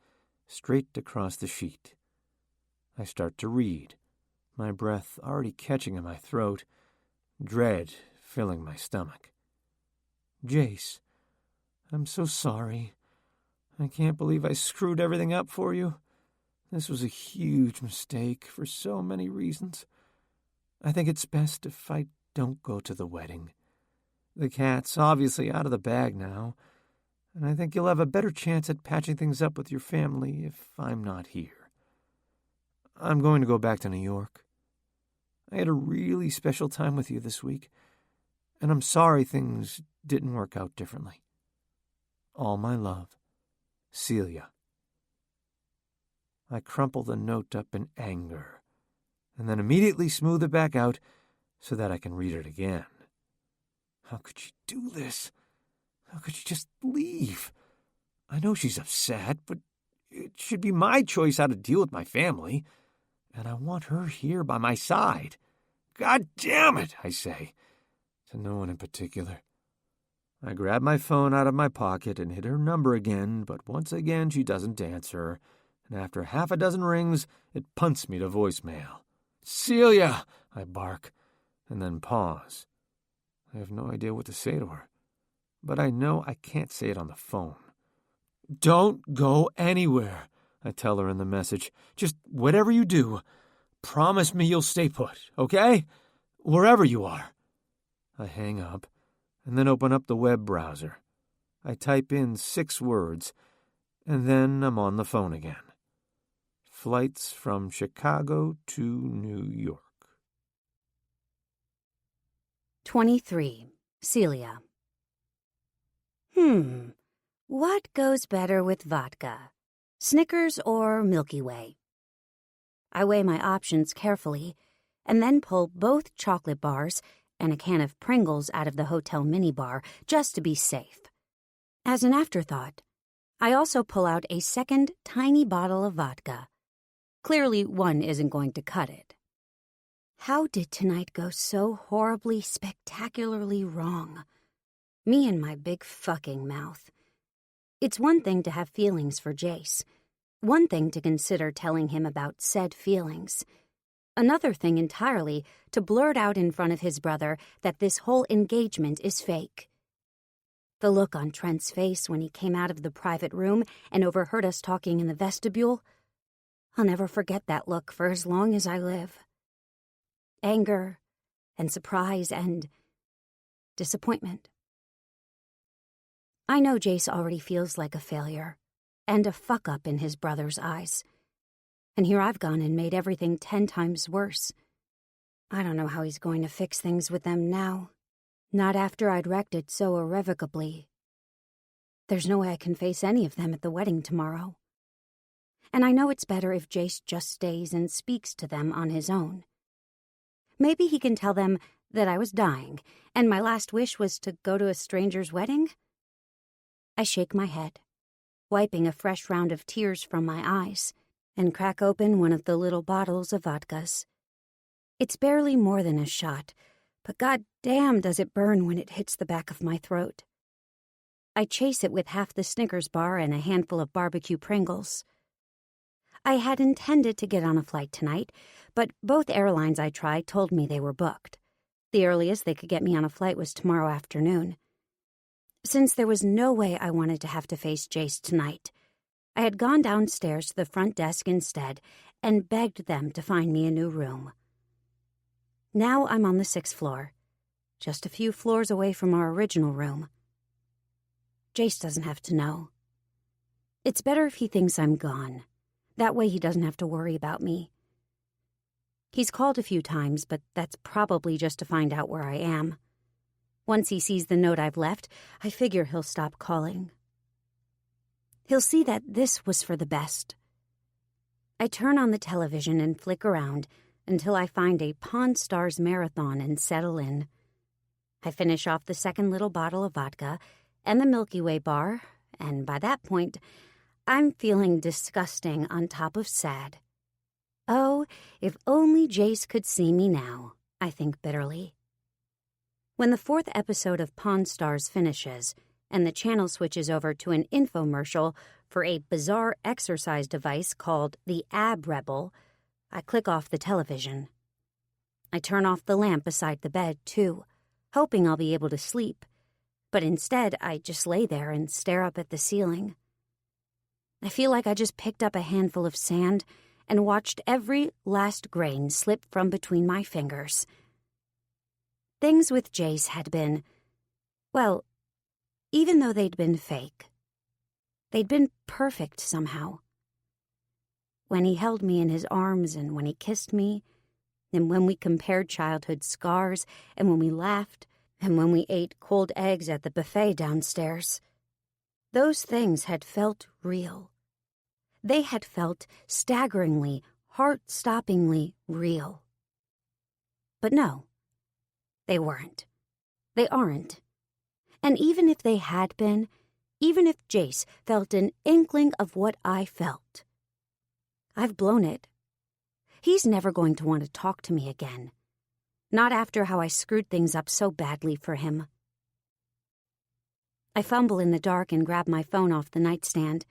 straight across the sheet. I start to read, my breath already catching in my throat, dread filling my stomach. Jace, I'm so sorry. I can't believe I screwed everything up for you. This was a huge mistake for so many reasons. I think it's best if I don't go to the wedding. The cat's obviously out of the bag now, and I think you'll have a better chance at patching things up with your family if I'm not here. I'm going to go back to New York. I had a really special time with you this week, and I'm sorry things didn't work out differently. All my love, Celia. I crumple the note up in anger, and then immediately smooth it back out so that I can read it again. How could she do this? How could she just leave? I know she's upset, but it should be my choice how to deal with my family, and I want her here by my side. God damn it, I say, to no one in particular. I grab my phone out of my pocket and hit her number again, but once again she doesn't answer, and after half a dozen rings, it punts me to voicemail. Celia, I bark, and then pause. I have no idea what to say to her, but I know I can't say it on the phone. Don't go anywhere, I tell her in the message. Just whatever you do, promise me you'll stay put, okay? Wherever you are. I hang up and then open up the web browser. I type in 6 words, and then I'm on the phone again. Flights from Chicago to New York. 23. Celia. What goes better with vodka? Snickers or Milky Way? I weigh my options carefully, and then pull both chocolate bars and a can of Pringles out of the hotel minibar just to be safe. As an afterthought, I also pull out a second tiny bottle of vodka. Clearly, one isn't going to cut it. How did tonight go so horribly, spectacularly wrong? Me and my big fucking mouth. It's one thing to have feelings for Jace. One thing to consider telling him about said feelings. Another thing entirely to blurt out in front of his brother that this whole engagement is fake. The look on Trent's face when he came out of the private room and overheard us talking in the vestibule. I'll never forget that look for as long as I live. Anger and surprise and disappointment. I know Jace already feels like a failure and a fuck-up in his brother's eyes. And here I've gone and made everything 10 times worse. I don't know how he's going to fix things with them now. Not after I'd wrecked it so irrevocably. There's no way I can face any of them at the wedding tomorrow. And I know it's better if Jace just stays and speaks to them on his own. Maybe he can tell them that I was dying, and my last wish was to go to a stranger's wedding? I shake my head, wiping a fresh round of tears from my eyes, and crack open one of the little bottles of vodkas. It's barely more than a shot, but goddamn does it burn when it hits the back of my throat. I chase it with half the Snickers bar and a handful of barbecue Pringles. I had intended to get on a flight tonight, but both airlines I tried told me they were booked. The earliest they could get me on a flight was tomorrow afternoon. Since there was no way I wanted to have to face Jace tonight, I had gone downstairs to the front desk instead and begged them to find me a new room. Now I'm on the 6th floor, just a few floors away from our original room. Jace doesn't have to know. It's better if he thinks I'm gone. That way he doesn't have to worry about me. He's called a few times, but that's probably just to find out where I am. Once he sees the note I've left, I figure he'll stop calling. He'll see that this was for the best. I turn on the television and flick around until I find a Pawn Stars marathon and settle in. I finish off the second little bottle of vodka and the Milky Way bar, and by that point, I'm feeling disgusting on top of sad. Oh, if only Jace could see me now, I think bitterly. When the 4th episode of Pawn Stars finishes and the channel switches over to an infomercial for a bizarre exercise device called the Ab Rebel, I click off the television. I turn off the lamp beside the bed, too, hoping I'll be able to sleep, but instead I just lay there and stare up at the ceiling. I feel like I just picked up a handful of sand and watched every last grain slip from between my fingers. Things with Jace had been, well, even though they'd been fake, they'd been perfect somehow. When he held me in his arms and when he kissed me, and when we compared childhood scars, and when we laughed, and when we ate cold eggs at the buffet downstairs. Those things had felt real. They had felt staggeringly, heart-stoppingly real. But no, they weren't. They aren't. And even if they had been, even if Jace felt an inkling of what I felt, I've blown it. He's never going to want to talk to me again. Not after how I screwed things up so badly for him. I fumble in the dark and grab my phone off the nightstand.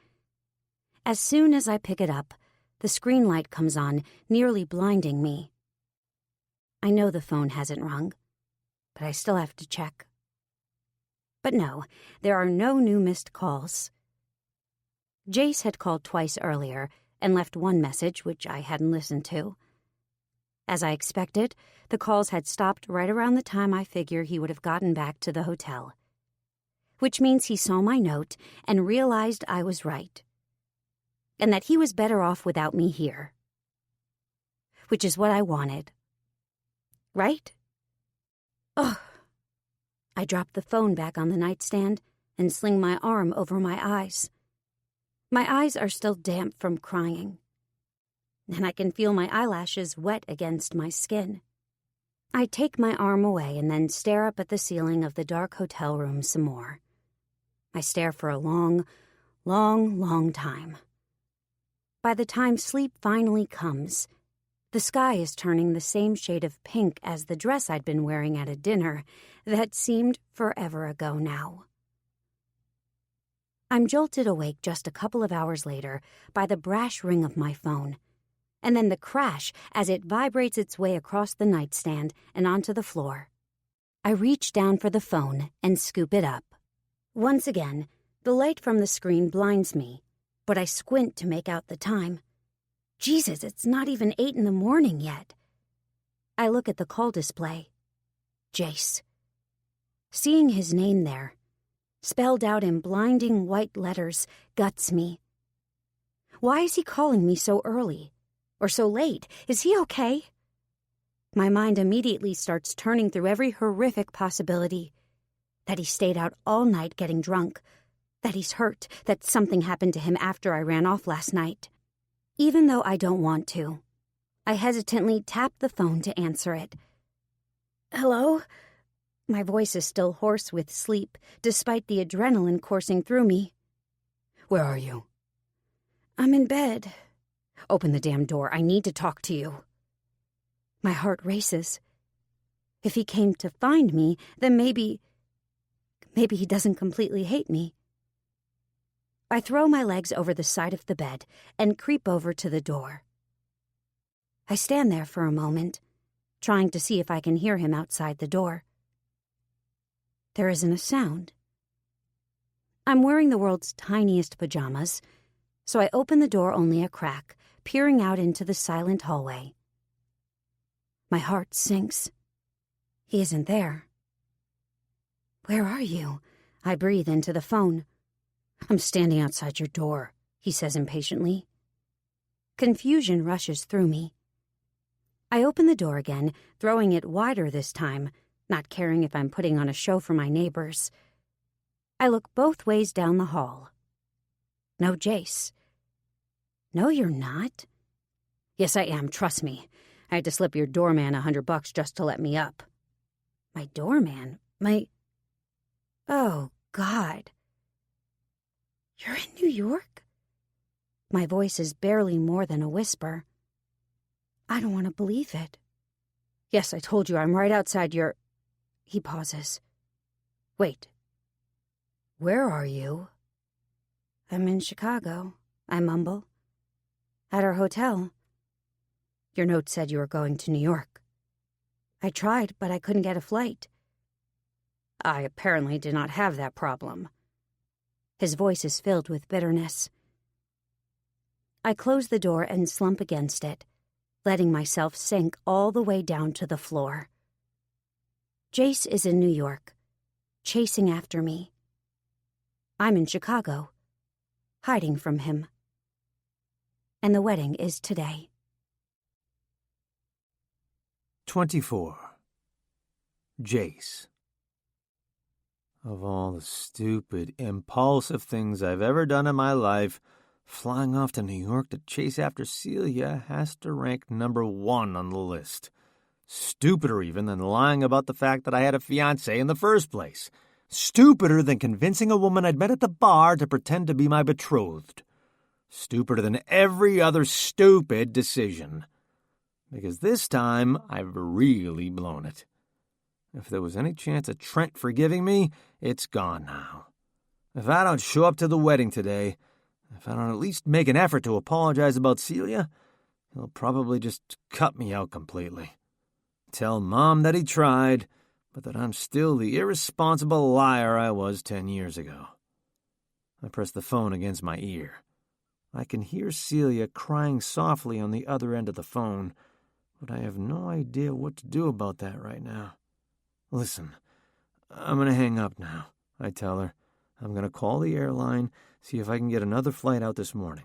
As soon as I pick it up, the screen light comes on, nearly blinding me. I know the phone hasn't rung, but I still have to check. But no, there are no new missed calls. Jace had called twice earlier and left one message, which I hadn't listened to. As I expected, the calls had stopped right around the time I figure he would have gotten back to the hotel. Which means he saw my note and realized I was right. And that he was better off without me here. Which is what I wanted. Right? Ugh. I drop the phone back on the nightstand and sling my arm over my eyes. My eyes are still damp from crying, and I can feel my eyelashes wet against my skin. I take my arm away and then stare up at the ceiling of the dark hotel room some more. I stare for a long, long, long time. By the time sleep finally comes, the sky is turning the same shade of pink as the dress I'd been wearing at a dinner that seemed forever ago now. I'm jolted awake just a couple of hours later by the brash ring of my phone, and then the crash as it vibrates its way across the nightstand and onto the floor. I reach down for the phone and scoop it up. Once again, the light from the screen blinds me, but I squint to make out the time. Jesus, it's not even 8 in the morning yet. I look at the call display. Jace. Seeing his name there, spelled out in blinding white letters, guts me. Why is he calling me so early? Or so late? Is he okay? My mind immediately starts turning through every horrific possibility. That he stayed out all night getting drunk. That he's hurt. That something happened to him after I ran off last night. Even though I don't want to, I hesitantly tap the phone to answer it. Hello? My voice is still hoarse with sleep, despite the adrenaline coursing through me. Where are you? I'm in bed. Open the damn door. I need to talk to you. My heart races. If he came to find me, then maybe he doesn't completely hate me. I throw my legs over the side of the bed and creep over to the door. I stand there for a moment, trying to see if I can hear him outside the door. There isn't a sound. I'm wearing the world's tiniest pajamas, so I open the door only a crack, peering out into the silent hallway. My heart sinks. He isn't there. Where are you? I breathe into the phone. I'm standing outside your door, he says impatiently. Confusion rushes through me. I open the door again, throwing it wider this time, not caring if I'm putting on a show for my neighbors. I look both ways down the hall. No Jace. No, you're not. Yes, I am, trust me. I had to slip your doorman $100 just to let me up. My doorman? Oh, God. You're in New York? My voice is barely more than a whisper. I don't want to believe it. Yes, I told you I'm right outside your... He pauses. Wait. Where are you? I'm in Chicago, I mumble. At our hotel. Your note said you were going to New York. I tried, but I couldn't get a flight. I apparently did not have that problem. His voice is filled with bitterness. I close the door and slump against it, letting myself sink all the way down to the floor. Jace is in New York, chasing after me. I'm in Chicago, hiding from him. And the wedding is today. 24. Jace. Of all the stupid, impulsive things I've ever done in my life, Flying off to New York to chase after Celia has to rank number 1 on the list. Stupider even than lying about the fact that I had a fiancé in the first place. Stupider than convincing a woman I'd met at the bar to pretend to be my betrothed. Stupider than every other stupid decision. Because this time, I've really blown it. If there was any chance of Trent forgiving me, it's gone now. If I don't show up to the wedding today, if I don't at least make an effort to apologize about Celia, he'll probably just cut me out completely. Tell Mom that he tried, but that I'm still the irresponsible liar I was 10 years ago. I press the phone against my ear. I can hear Celia crying softly on the other end of the phone, but I have no idea what to do about that right now. Listen, I'm going to hang up now, I tell her. I'm going to call the airline, see if I can get another flight out this morning.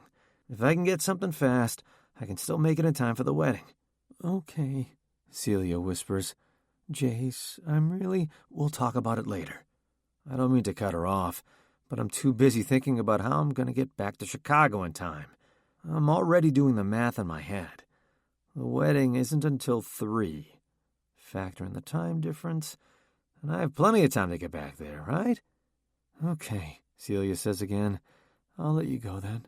If I can get something fast, I can still make it in time for the wedding. Okay, Celia whispers. Jace, we'll talk about it later. I don't mean to cut her off, but I'm too busy thinking about how I'm going to get back to Chicago in time. I'm already doing the math in my head. The wedding isn't until 3. Factor in the time difference, and I have plenty of time to get back there, right? Okay, Celia says again. I'll let you go then.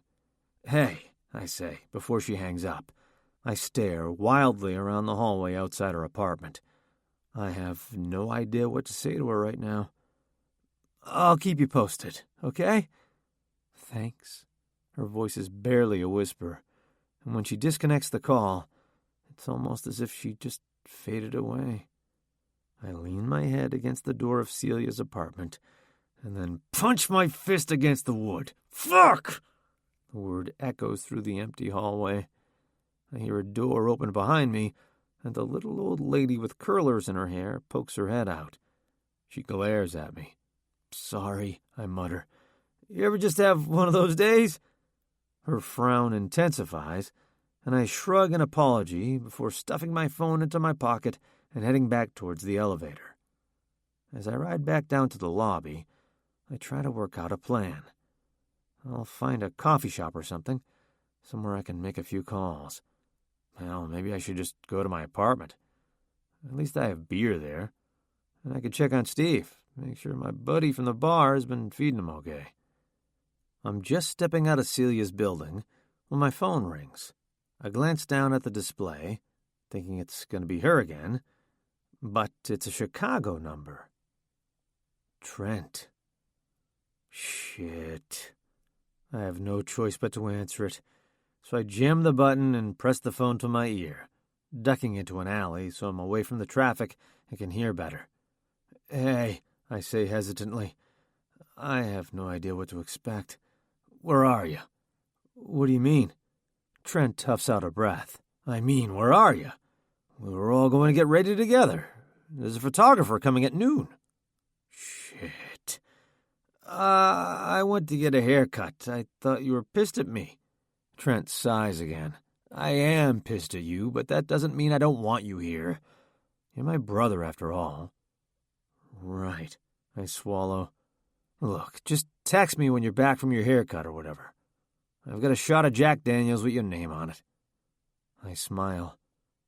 Hey, I say, before she hangs up. I stare wildly around the hallway outside her apartment. I have no idea what to say to her right now. I'll keep you posted, okay? Thanks. Her voice is barely a whisper, and when she disconnects the call, it's almost as if she just faded away. I lean my head against the door of Celia's apartment and then punch my fist against the wood. Fuck! The word echoes through the empty hallway. I hear a door open behind me, and the little old lady with curlers in her hair pokes her head out. She glares at me. Sorry, I mutter. You ever just have one of those days? Her frown intensifies, and I shrug an apology before stuffing my phone into my pocket and heading back towards the elevator. As I ride back down to the lobby, I try to work out a plan. I'll find a coffee shop or something, somewhere I can make a few calls. Well, maybe I should just go to my apartment. At least I have beer there, and I could check on Steve, make sure my buddy from the bar has been feeding him okay. I'm just stepping out of Celia's building when my phone rings. I glance down at the display, thinking it's going to be her again, but it's a Chicago number. Trent. Shit. I have no choice but to answer it, so I jam the button and press the phone to my ear, ducking into an alley so I'm away from the traffic and can hear better. Hey, I say hesitantly. I have no idea what to expect. Where are you? What do you mean? Trent toughs out a breath. I mean, where are you? We were all going to get ready together. There's a photographer coming at noon. Shit. I went to get a haircut. I thought you were pissed at me. Trent sighs again. I am pissed at you, but that doesn't mean I don't want you here. You're my brother, after all. Right, I swallow. Look, just text me when you're back from your haircut or whatever. I've got a shot of Jack Daniels with your name on it. I smile.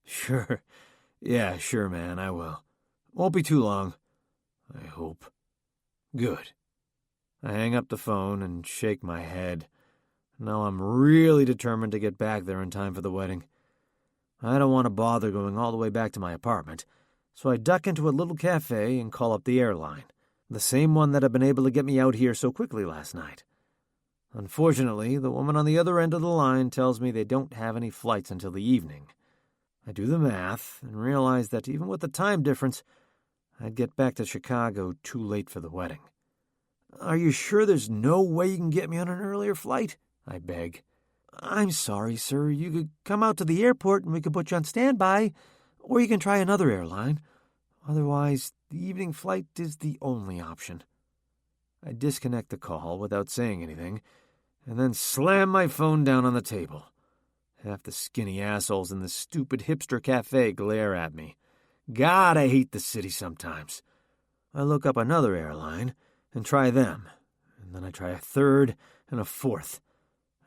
Sure. Yeah, sure, man, I will. Won't be too long. I hope. Good. I hang up the phone and shake my head. Now I'm really determined to get back there in time for the wedding. I don't want to bother going all the way back to my apartment, so I duck into a little cafe and call up the airline, the same one that had been able to get me out here so quickly last night. Unfortunately, the woman on the other end of the line tells me they don't have any flights until the evening. I do the math and realize that even with the time difference, I'd get back to Chicago too late for the wedding. Are you sure there's no way you can get me on an earlier flight? I beg. I'm sorry, sir. You could come out to the airport and we could put you on standby, or you can try another airline. Otherwise, the evening flight is the only option. I disconnect the call without saying anything, and then slam my phone down on the table. Half the skinny assholes in the stupid hipster cafe glare at me. God, I hate the city sometimes. I look up another airline and try them, and then I try a third and a fourth.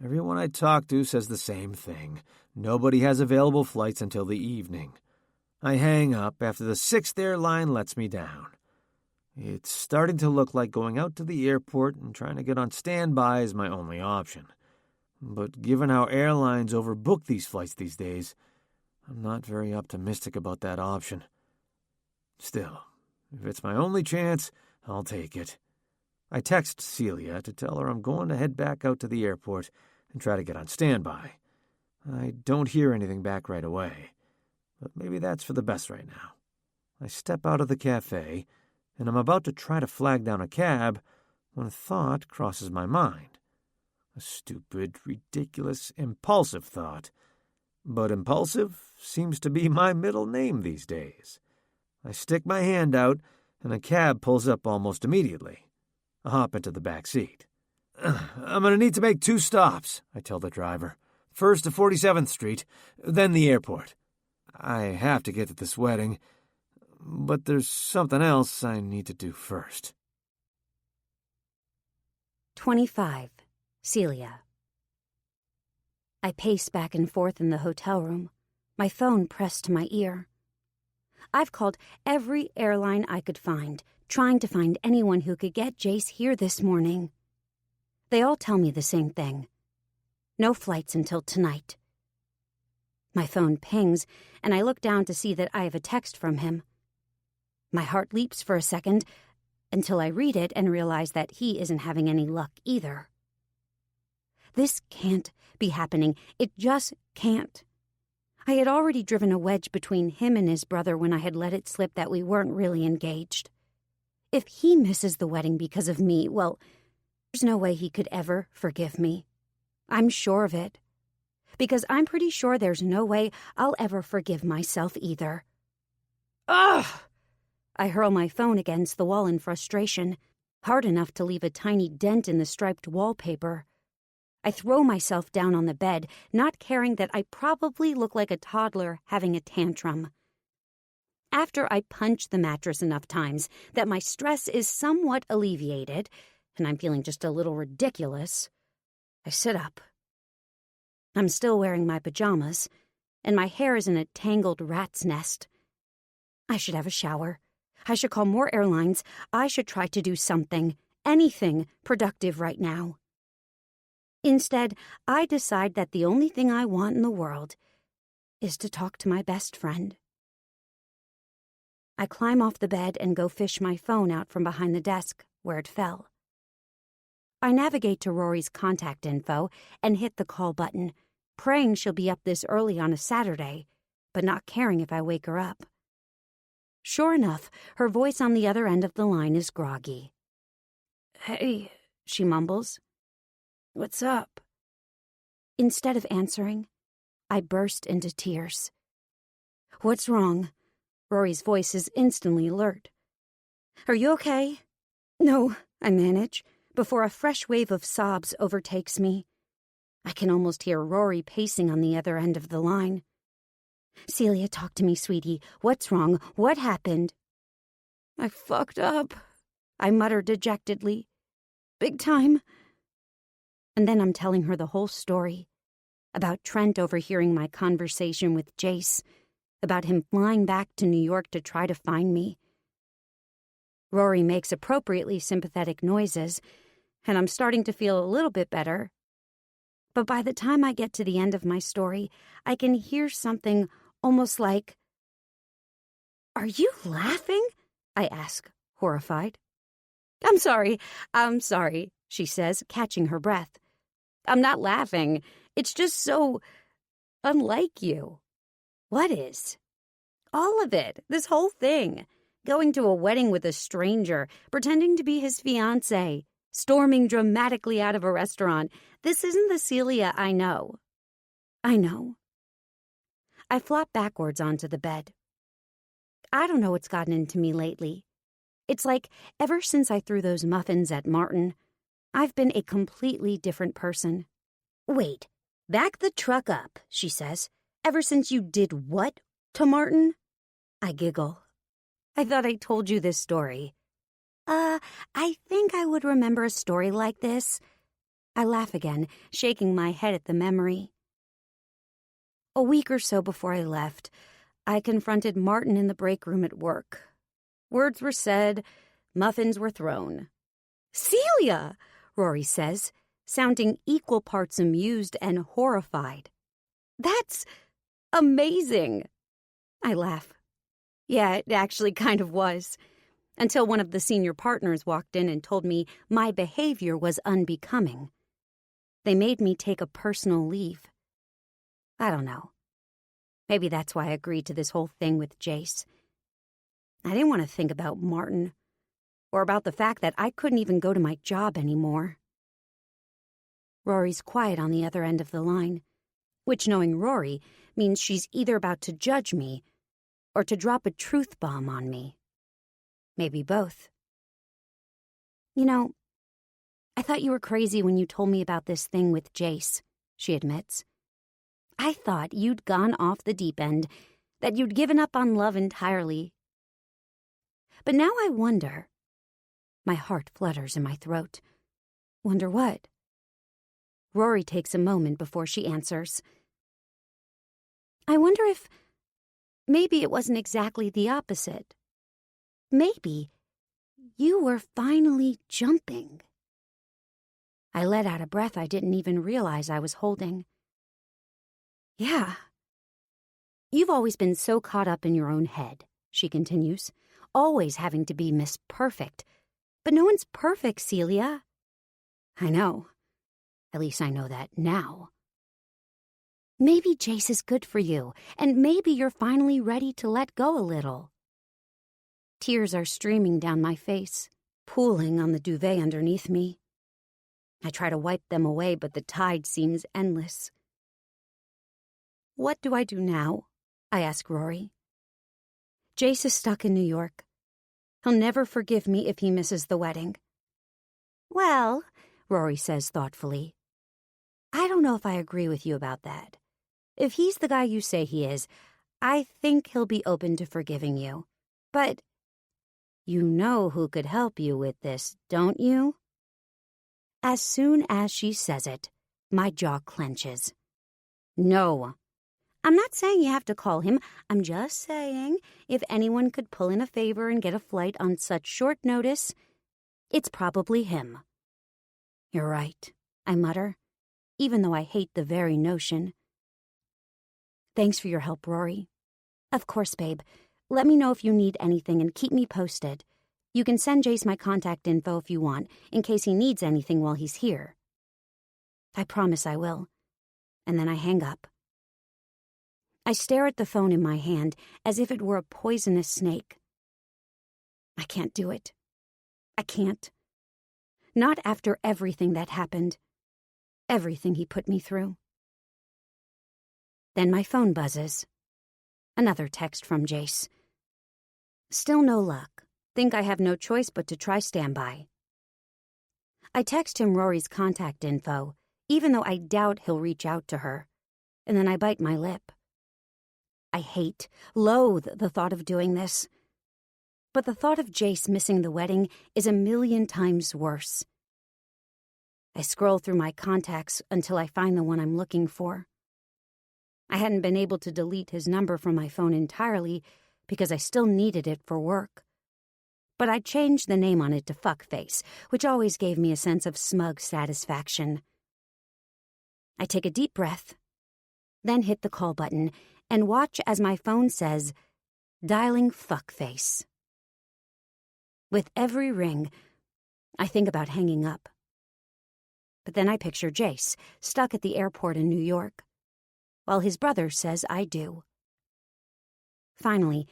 Everyone I talk to says the same thing. Nobody has available flights until the evening. I hang up after the 6th airline lets me down. It's starting to look like going out to the airport and trying to get on standby is my only option. But given how airlines overbook these flights these days, I'm not very optimistic about that option. Still, if it's my only chance, I'll take it. I text Celia to tell her I'm going to head back out to the airport and try to get on standby. I don't hear anything back right away, but maybe that's for the best right now. I step out of the cafe, and I'm about to try to flag down a cab when a thought crosses my mind. A stupid, ridiculous, impulsive thought. But impulsive seems to be my middle name these days. I stick my hand out, and a cab pulls up almost immediately. I hop into the back seat. I'm going to need to make 2 stops, I tell the driver. First to 47th Street, then the airport. I have to get to this wedding, but there's something else I need to do first. 25. Celia. I pace back and forth in the hotel room, my phone pressed to my ear. I've called every airline I could find, trying to find anyone who could get Jace here this morning. They all tell me the same thing. No flights until tonight. My phone pings, and I look down to see that I have a text from him. My heart leaps for a second, until I read it and realize that he isn't having any luck either. This can't be happening. It just can't. I had already driven a wedge between him and his brother when I had let it slip that we weren't really engaged. If he misses the wedding because of me, well, there's no way he could ever forgive me. I'm sure of it. Because I'm pretty sure there's no way I'll ever forgive myself either. Ugh! I hurl my phone against the wall in frustration, hard enough to leave a tiny dent in the striped wallpaper. I throw myself down on the bed, not caring that I probably look like a toddler having a tantrum. After I punch the mattress enough times that my stress is somewhat alleviated, and I'm feeling just a little ridiculous, I sit up. I'm still wearing my pajamas, and my hair is in a tangled rat's nest. I should have a shower. I should call more airlines. I should try to do something, anything productive right now. Instead, I decide that the only thing I want in the world is to talk to my best friend. I climb off the bed and go fish my phone out from behind the desk where it fell. I navigate to Rory's contact info and hit the call button, praying she'll be up this early on a Saturday, but not caring if I wake her up. Sure enough, her voice on the other end of the line is groggy. "Hey," she mumbles. "What's up?" Instead of answering, I burst into tears. "What's wrong?" Rory's voice is instantly alert. "Are you okay?" "No," I manage, before a fresh wave of sobs overtakes me. I can almost hear Rory pacing on the other end of the line. "Celia, talk to me, sweetie. What's wrong? What happened?" "I fucked up," I mutter dejectedly. "Big time." And then I'm telling her the whole story. About Trent overhearing my conversation with Jace. About him flying back to New York to try to find me. Rory makes appropriately sympathetic noises, and I'm starting to feel a little bit better. But by the time I get to the end of my story, I can hear something almost like, "Are you laughing?" I ask, horrified. I'm sorry, she says, catching her breath. "I'm not laughing. It's just so unlike you." "What is?" "All of it. This whole thing. Going to a wedding with a stranger, pretending to be his fiancé, storming dramatically out of a restaurant. This isn't the Celia I know." "I know." I flop backwards onto the bed. I don't know what's gotten into me lately. It's like ever since I threw those muffins at Martin, I've been a completely different person. "Wait, back the truck up," she says. "Ever since you did what to Martin?" I giggle. "I thought I told you this story." I think I would remember a story like this. I laugh again, shaking my head at the memory. A week or so before I left, I confronted Martin in the break room at work. Words were said, muffins were thrown. "Celia!" Rory says, sounding equal parts amused and horrified. "That's amazing!" I laugh. Yeah, it actually kind of was. Until one of the senior partners walked in and told me my behavior was unbecoming. They made me take a personal leave. I don't know. Maybe that's why I agreed to this whole thing with Jace. I didn't want to think about Martin, or about the fact that I couldn't even go to my job anymore. Rory's quiet on the other end of the line, which, knowing Rory, means she's either about to judge me or to drop a truth bomb on me. Maybe both. "You know, I thought you were crazy when you told me about this thing with Jace," she admits. "I thought you'd gone off the deep end, that you'd given up on love entirely. But now I wonder." My heart flutters in my throat. Wonder what? Rory takes a moment before she answers. "I wonder if maybe it wasn't exactly the opposite. Maybe you were finally jumping." I let out a breath I didn't even realize I was holding. "Yeah. You've always been so caught up in your own head," she continues, "always having to be Miss Perfect. But no one's perfect, Celia." "I know. At least I know that now." "Maybe Jace is good for you, and maybe you're finally ready to let go a little." Tears are streaming down my face, pooling on the duvet underneath me. I try to wipe them away, but the tide seems endless. "What do I do now?" I ask Rory. "Jace is stuck in New York. He'll never forgive me if he misses the wedding." "Well," Rory says thoughtfully, "I don't know if I agree with you about that. If he's the guy you say he is, I think he'll be open to forgiving you. But you know who could help you with this, don't you?" As soon as she says it, my jaw clenches. "No." "I'm not saying you have to call him. I'm just saying if anyone could pull in a favor and get a flight on such short notice, it's probably him." "You're right," I mutter, even though I hate the very notion. "Thanks for your help, Rory." "Of course, babe. Let me know if you need anything and keep me posted. You can send Jace my contact info if you want, in case he needs anything while he's here." I promise I will. And then I hang up. I stare at the phone in my hand as if it were a poisonous snake. I can't do it. I can't. Not after everything that happened. Everything he put me through. Then my phone buzzes. Another text from Jace. "Still no luck. Think I have no choice but to try standby." I text him Rory's contact info, even though I doubt he'll reach out to her, and then I bite my lip. I hate, loathe the thought of doing this. But the thought of Jace missing the wedding is a million times worse. I scroll through my contacts until I find the one I'm looking for. I hadn't been able to delete his number from my phone entirely because I still needed it for work. But I changed the name on it to Fuckface, which always gave me a sense of smug satisfaction. I take a deep breath, then hit the call button and watch as my phone says, "Dialing Fuckface." With every ring, I think about hanging up. But then I picture Jace stuck at the airport in New York, while his brother says I do. Finally,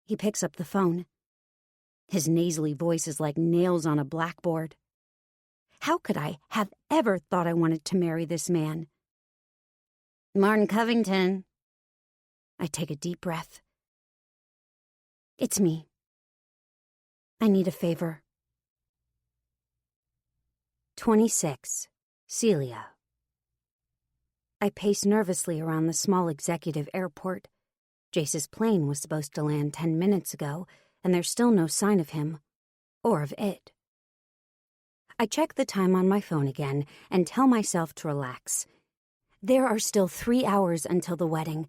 he picks up the phone. His nasally voice is like nails on a blackboard. How could I have ever thought I wanted to marry this man? "Martin Covington." I take a deep breath. "It's me. I need a favor." 26. Celia. I pace nervously around the small executive airport. Jace's plane was supposed to land 10 minutes ago, and there's still no sign of him, or of it. I check the time on my phone again and tell myself to relax. There are still 3 hours until the wedding,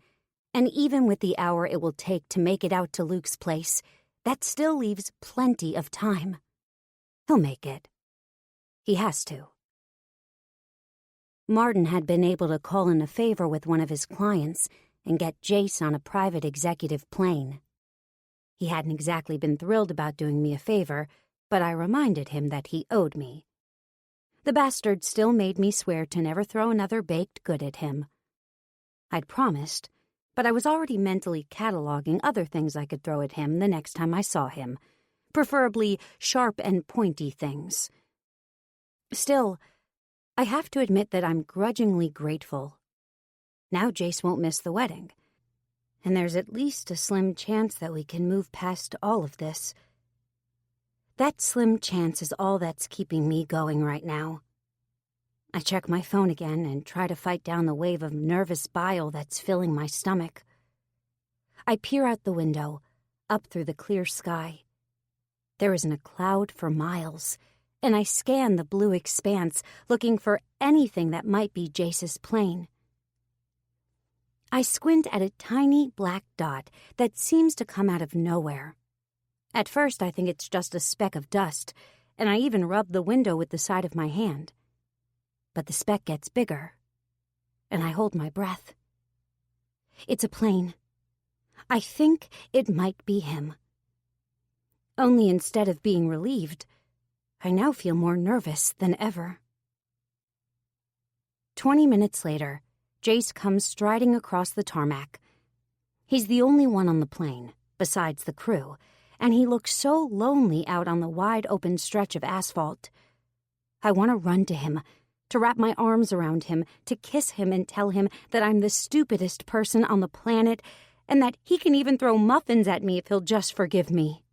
and even with the hour it will take to make it out to Luke's place, that still leaves plenty of time. He'll make it. He has to. Martin had been able to call in a favor with one of his clients and get Jace on a private executive plane. He hadn't exactly been thrilled about doing me a favor, but I reminded him that he owed me. The bastard still made me swear to never throw another baked good at him. I'd promised, but I was already mentally cataloging other things I could throw at him the next time I saw him, preferably sharp and pointy things. Still, I have to admit that I'm grudgingly grateful. Now Jace won't miss the wedding, and there's at least a slim chance that we can move past all of this. That slim chance is all that's keeping me going right now. I check my phone again and try to fight down the wave of nervous bile that's filling my stomach. I peer out the window, up through the clear sky. There isn't a cloud for miles, and I scan the blue expanse, looking for anything that might be Jace's plane. I squint at a tiny black dot that seems to come out of nowhere. At first, I think it's just a speck of dust, and I even rub the window with the side of my hand. But the speck gets bigger, and I hold my breath. It's a plane. I think it might be him. Only instead of being relieved, I now feel more nervous than ever. 20 minutes later, Jace comes striding across the tarmac. He's the only one on the plane, besides the crew, and he looks so lonely out on the wide-open stretch of asphalt. I want to run to him, to wrap my arms around him, to kiss him and tell him that I'm the stupidest person on the planet and that he can even throw muffins at me if he'll just forgive me.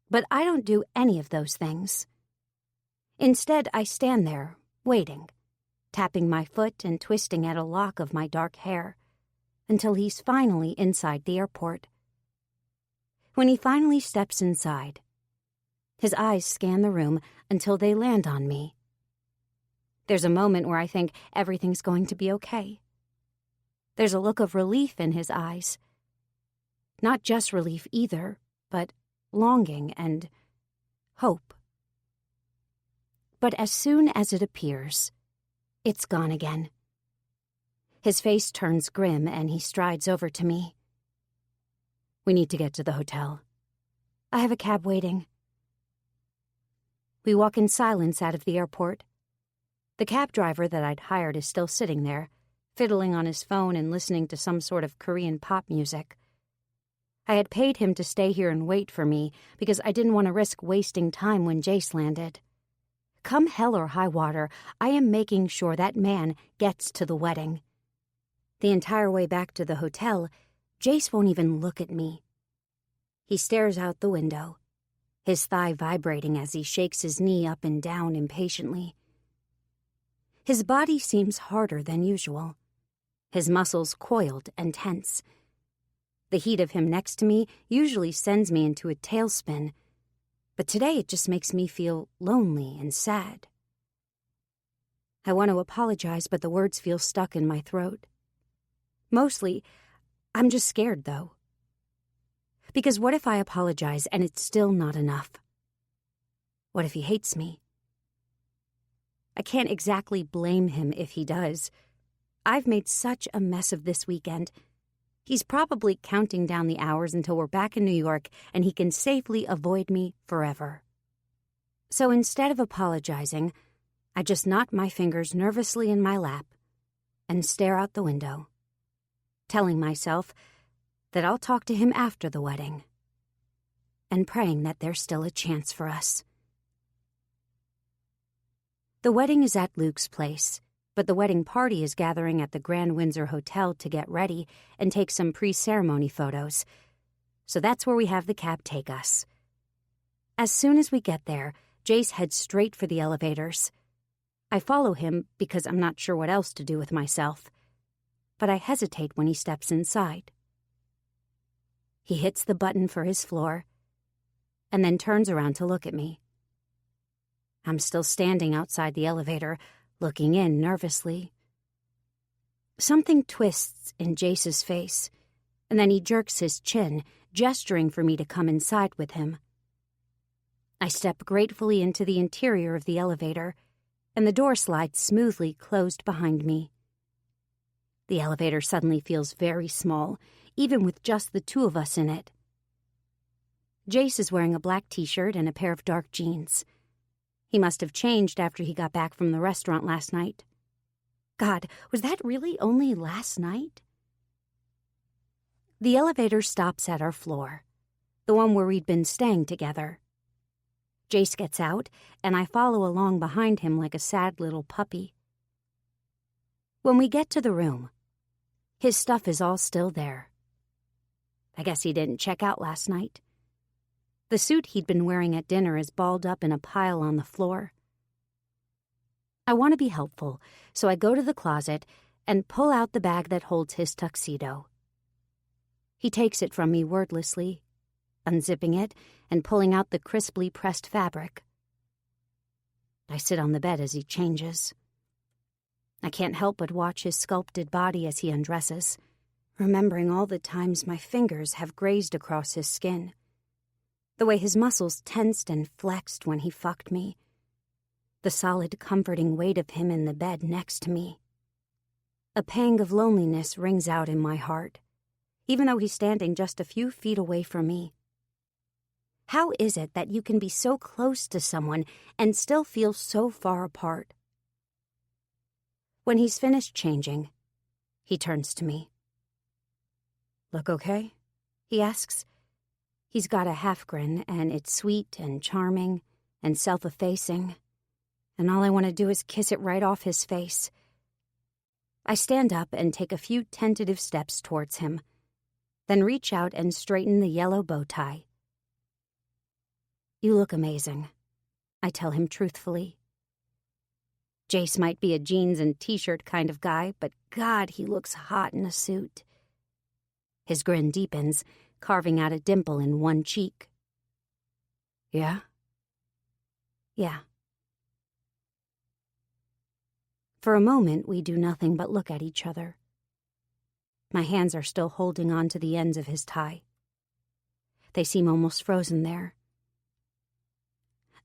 But I don't do any of those things. Instead, I stand there, waiting, tapping my foot and twisting at a lock of my dark hair, until he's finally inside the airport. When he finally steps inside, his eyes scan the room until they land on me. There's a moment where I think everything's going to be okay. There's a look of relief in his eyes. Not just relief either, but longing and hope. But as soon as it appears, it's gone again. His face turns grim and he strides over to me. We need to get to the hotel. I have a cab waiting. We walk in silence out of the airport. The cab driver that I'd hired is still sitting there, fiddling on his phone and listening to some sort of Korean pop music. I had paid him to stay here and wait for me because I didn't want to risk wasting time when Jace landed. Come hell or high water, I am making sure that man gets to the wedding. The entire way back to the hotel, Jace won't even look at me. He stares out the window, his thigh vibrating as he shakes his knee up and down impatiently. His body seems harder than usual, his muscles coiled and tense. The heat of him next to me usually sends me into a tailspin, but today it just makes me feel lonely and sad. I want to apologize, but the words feel stuck in my throat. Mostly, I'm just scared, though. Because what if I apologize and it's still not enough? What if he hates me? I can't exactly blame him if he does. I've made such a mess of this weekend. He's probably counting down the hours until we're back in New York and he can safely avoid me forever. So instead of apologizing, I just knot my fingers nervously in my lap and stare out the window, telling myself that I'll talk to him after the wedding, and praying that there's still a chance for us. The wedding is at Luke's place, but the wedding party is gathering at the Grand Windsor Hotel to get ready and take some pre-ceremony photos. So that's where we have the cab take us. As soon as we get there, Jace heads straight for the elevators. I follow him because I'm not sure what else to do with myself, but I hesitate when he steps inside. He hits the button for his floor, and then turns around to look at me. I'm still standing outside the elevator, looking in nervously. Something twists in Jace's face, and then he jerks his chin, gesturing for me to come inside with him. I step gratefully into the interior of the elevator, and the door slides smoothly closed behind me. The elevator suddenly feels very small, even with just the two of us in it. Jace is wearing a black t-shirt and a pair of dark jeans. He must have changed after he got back from the restaurant last night. God, was that really only last night? The elevator stops at our floor, the one where we'd been staying together. Jace gets out, and I follow along behind him like a sad little puppy. When we get to the room, his stuff is all still there. I guess he didn't check out last night. The suit he'd been wearing at dinner is balled up in a pile on the floor. I want to be helpful, so I go to the closet and pull out the bag that holds his tuxedo. He takes it from me wordlessly, unzipping it and pulling out the crisply pressed fabric. I sit on the bed as he changes. I can't help but watch his sculpted body as he undresses, remembering all the times my fingers have grazed across his skin, the way his muscles tensed and flexed when he fucked me, the solid, comforting weight of him in the bed next to me. A pang of loneliness rings out in my heart, even though he's standing just a few feet away from me. How is it that you can be so close to someone and still feel so far apart? When he's finished changing, he turns to me. "Look okay?" he asks. He's got a half grin, and it's sweet and charming and self-effacing, and all I want to do is kiss it right off his face. I stand up and take a few tentative steps towards him, then reach out and straighten the yellow bow tie. "You look amazing," I tell him truthfully. Jace might be a jeans and t-shirt kind of guy, but God, he looks hot in a suit. His grin deepens, carving out a dimple in one cheek. "Yeah?" "Yeah." For a moment, we do nothing but look at each other. My hands are still holding on to the ends of his tie. They seem almost frozen there.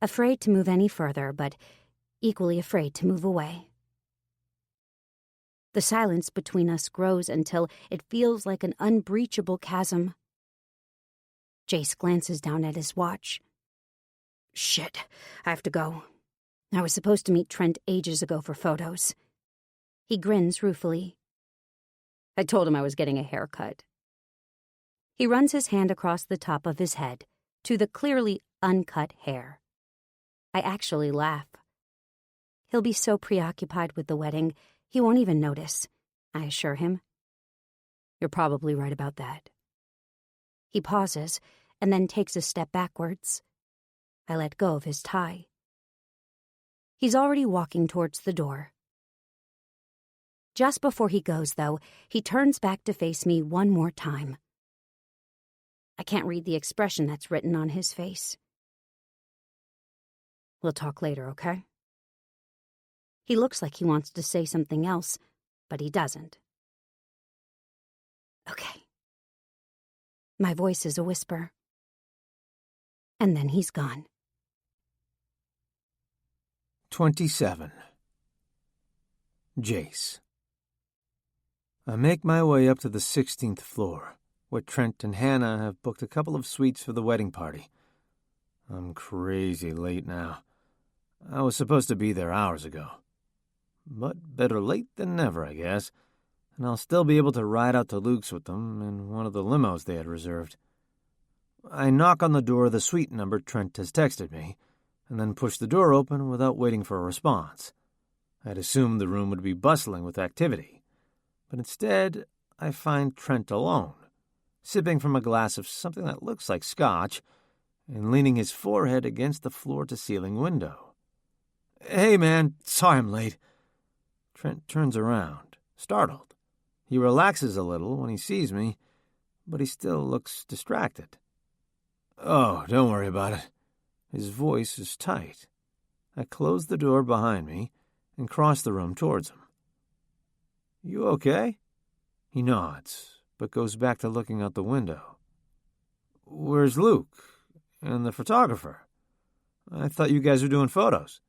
Afraid to move any further, but equally afraid to move away. The silence between us grows until it feels like an unbreachable chasm. Jace glances down at his watch. "Shit, I have to go. I was supposed to meet Trent ages ago for photos." He grins ruefully. I told him I was getting a haircut. He runs his hand across the top of his head to the clearly uncut hair. I actually laugh. He'll be so preoccupied with the wedding, he won't even notice, I assure him. "You're probably right about that." He pauses and then takes a step backwards. I let go of his tie. He's already walking towards the door. Just before he goes, though, he turns back to face me one more time. I can't read the expression that's written on his face. "We'll talk later, okay?" He looks like he wants to say something else, but he doesn't. "Okay." My voice is a whisper. And then he's gone. 27. Jace. I make my way up to the 16th floor, where Trent and Hannah have booked a couple of suites for the wedding party. I'm crazy late now. I was supposed to be there hours ago. But better late than never, I guess, and I'll still be able to ride out to Luke's with them in one of the limos they had reserved. I knock on the door of the suite number Trent has texted me, and then push the door open without waiting for a response. I'd assumed the room would be bustling with activity, but instead I find Trent alone, sipping from a glass of something that looks like scotch, and leaning his forehead against the floor-to-ceiling window. "Hey, man, sorry I'm late." Trent turns around, startled. He relaxes a little when he sees me, but he still looks distracted. "Oh, don't worry about it." His voice is tight. I close the door behind me and cross the room towards him. You okay? He nods, but goes back to looking out the window. Where's Luke and the photographer? I thought you guys were doing photos.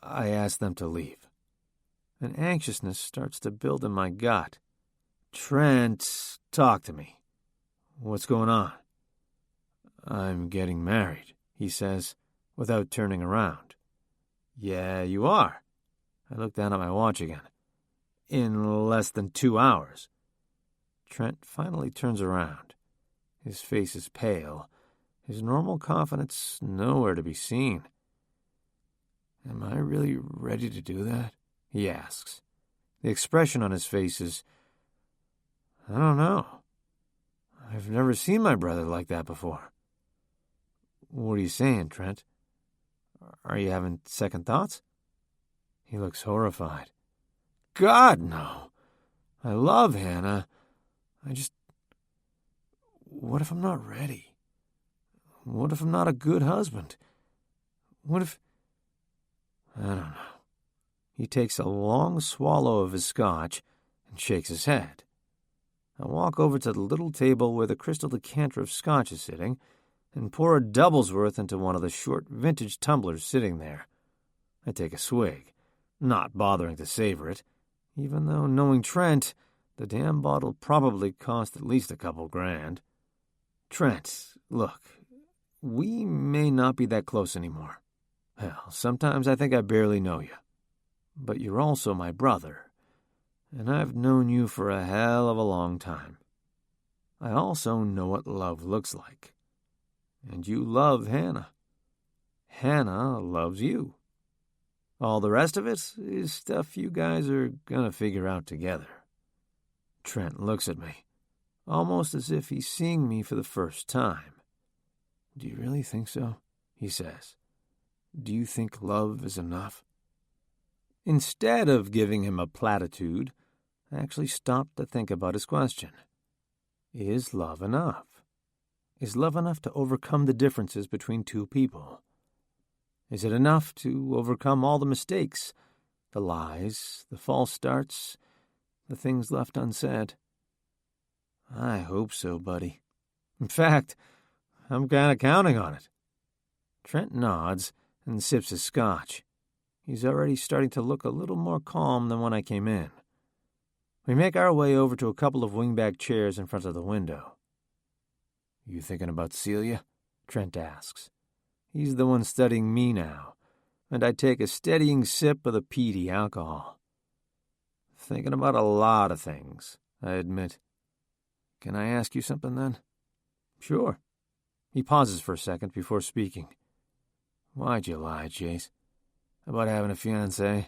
I ask them to leave. An anxiousness starts to build in my gut. Trent, talk to me. What's going on? I'm getting married, he says, without turning around. Yeah, you are. I look down at my watch again. In less than 2 hours. Trent finally turns around. His face is pale, his normal confidence nowhere to be seen. Am I really ready to do that? He asks. The expression on his face is, I don't know. I've never seen my brother like that before. What are you saying, Trent? Are you having second thoughts? He looks horrified. God, no. I love Hannah. What if I'm not ready? What if I'm not a good husband? What if... I don't know. He takes a long swallow of his scotch and shakes his head. I walk over to the little table where the crystal decanter of scotch is sitting and pour a double's worth into one of the short vintage tumblers sitting there. I take a swig, not bothering to savor it, even though, knowing Trent, the damn bottle probably cost at least a couple grand. Trent, look, we may not be that close anymore. Hell, sometimes I think I barely know you. But you're also my brother, and I've known you for a hell of a long time. I also know what love looks like. And you love Hannah. Hannah loves you. All the rest of it is stuff you guys are gonna figure out together. Trent looks at me, almost as if he's seeing me for the first time. Do you really think so? He says. Do you think love is enough? Instead of giving him a platitude, I actually stopped to think about his question. Is love enough? Is love enough to overcome the differences between two people? Is it enough to overcome all the mistakes, the lies, the false starts, the things left unsaid? I hope so, buddy. In fact, I'm kind of counting on it. Trent nods and sips his scotch. He's already starting to look a little more calm than when I came in. We make our way over to a couple of wingback chairs in front of the window. You thinking about Celia? Trent asks. He's the one studying me now, and I take a steadying sip of the peaty alcohol. Thinking about a lot of things, I admit. Can I ask you something then? Sure. He pauses for a second before speaking. Why'd you lie, Chase? About having a fiancé?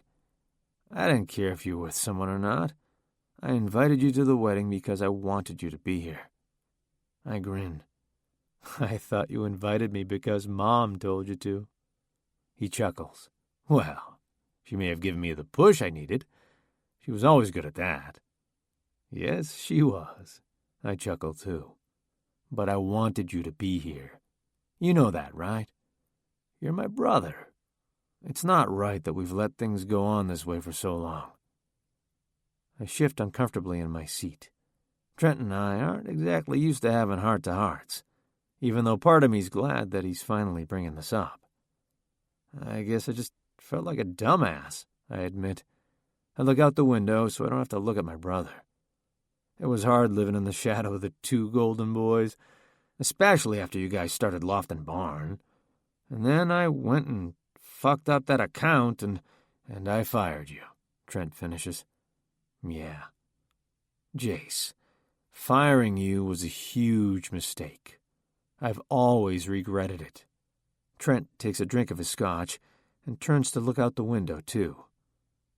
I didn't care if you were with someone or not. I invited you to the wedding because I wanted you to be here. I grin. I thought you invited me because Mom told you to. He chuckles. Well, she may have given me the push I needed. She was always good at that. Yes, she was. I chuckle too. But I wanted you to be here. You know that, right? You're my brother. It's not right that we've let things go on this way for so long. I shift uncomfortably in my seat. Trent and I aren't exactly used to having heart-to-hearts, even though part of me's glad that he's finally bringing this up. I guess I just felt like a dumbass, I admit. I look out the window so I don't have to look at my brother. It was hard living in the shadow of the two golden boys, especially after you guys started Lofton Barn. And then I went and fucked up that account and I fired you, Trent finishes. Yeah. Jace, firing you was a huge mistake. I've always regretted it. Trent takes a drink of his scotch and turns to look out the window, too.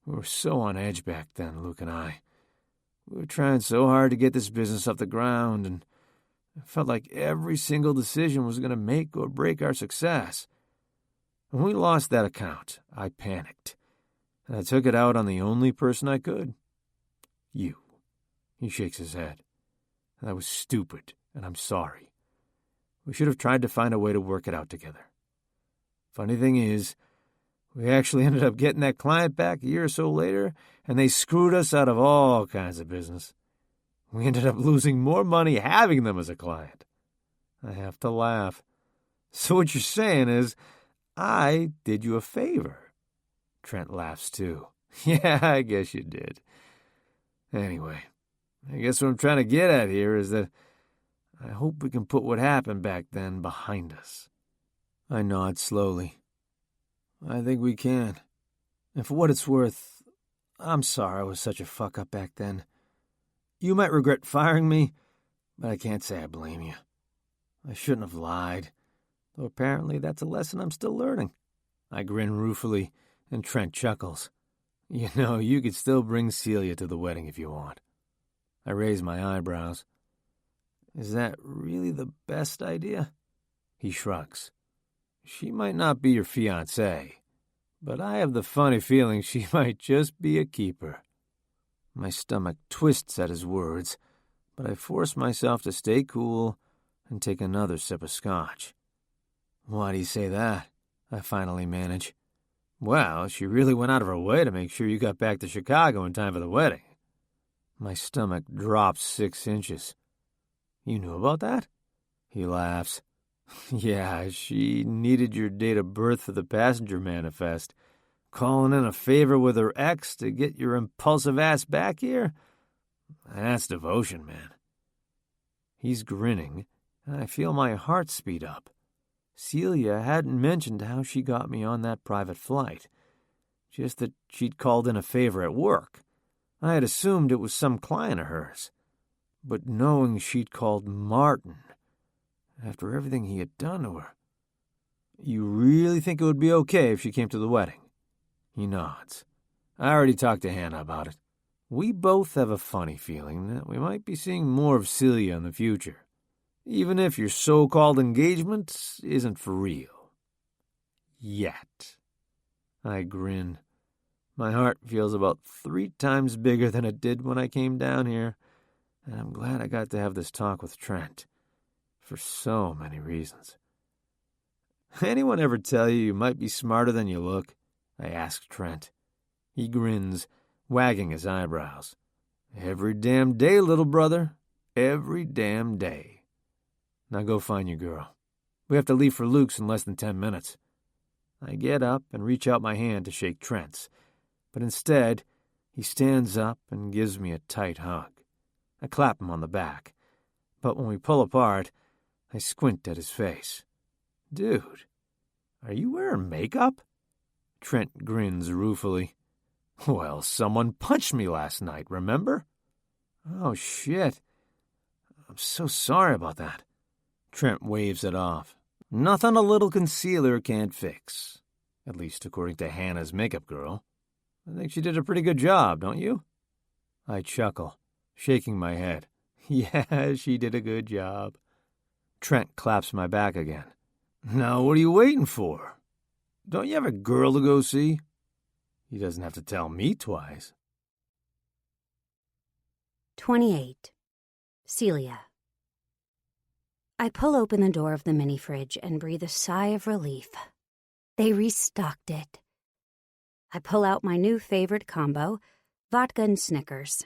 We were so on edge back then, Luke and I. We were trying so hard to get this business off the ground, and it felt like every single decision was going to make or break our success. When we lost that account, I panicked, and I took it out on the only person I could. You. He shakes his head. That was stupid, and I'm sorry. We should have tried to find a way to work it out together. Funny thing is, We actually ended up getting that client back a year or so later, and they screwed us out of all kinds of business. We ended up losing more money having them as a client. I have to laugh. So what you're saying is, I did you a favor. Trent laughs too. Yeah, I guess you did. Anyway, I guess what I'm trying to get at here is that I hope we can put what happened back then behind us. I nod slowly. I think we can. And for what it's worth, I'm sorry I was such a fuck-up back then. You might regret firing me, but I can't say I blame you. I shouldn't have lied, though apparently that's a lesson I'm still learning. I grin ruefully, and Trent chuckles. You know, you could still bring Celia to the wedding if you want. I raise my eyebrows. Is that really the best idea? He shrugs. She might not be your fiancée, but I have the funny feeling she might just be a keeper. My stomach twists at his words, but I force myself to stay cool and take another sip of scotch. Why do you say that? I finally manage. Well, she really went out of her way to make sure you got back to Chicago in time for the wedding. My stomach drops 6 inches. You knew about that? He laughs. Yeah, she needed your date of birth for the passenger manifest. Calling in a favor with her ex to get your impulsive ass back here? That's devotion, man. He's grinning, and I feel my heart speed up. Celia hadn't mentioned how she got me on that private flight, just that she'd called in a favor at work. I had assumed it was some client of hers, but knowing she'd called Martin after everything he had done to her. You really think it would be okay if she came to the wedding? He nods. I already talked to Hannah about it. We both have a funny feeling that we might be seeing more of Celia in the future, even if your so-called engagement isn't for real. Yet. I grin. My heart feels about 3 times bigger than it did when I came down here, and I'm glad I got to have this talk with Trent, for so many reasons. Anyone ever tell you might be smarter than you look? I ask Trent. He grins, wagging his eyebrows. Every damn day, little brother. Every damn day. Now go find your girl. We have to leave for Luke's in less than 10 minutes. I get up and reach out my hand to shake Trent's, but instead, he stands up and gives me a tight hug. I clap him on the back, but when we pull apart, I squint at his face. Dude, are you wearing makeup? Trent grins ruefully. Well, someone punched me last night, remember? Oh, shit. I'm so sorry about that. Trent waves it off. Nothing a little concealer can't fix. At least according to Hannah's makeup girl. I think she did a pretty good job, don't you? I chuckle, shaking my head. Yeah, she did a good job. Trent claps my back again. Now, what are you waiting for? Don't you have a girl to go see? He doesn't have to tell me twice. 28. Celia. I pull open the door of the mini-fridge and breathe a sigh of relief. They restocked it. I pull out my new favorite combo, vodka and Snickers,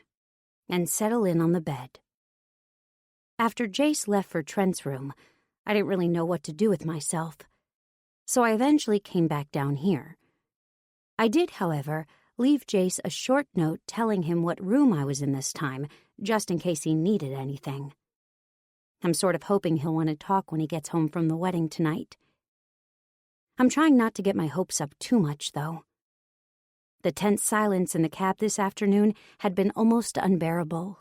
and settle in on the bed. After Jace left for Trent's room, I didn't really know what to do with myself, so I eventually came back down here. I did, however, leave Jace a short note telling him what room I was in this time, just in case he needed anything. I'm sort of hoping he'll want to talk when he gets home from the wedding tonight. I'm trying not to get my hopes up too much, though. The tense silence in the cab this afternoon had been almost unbearable.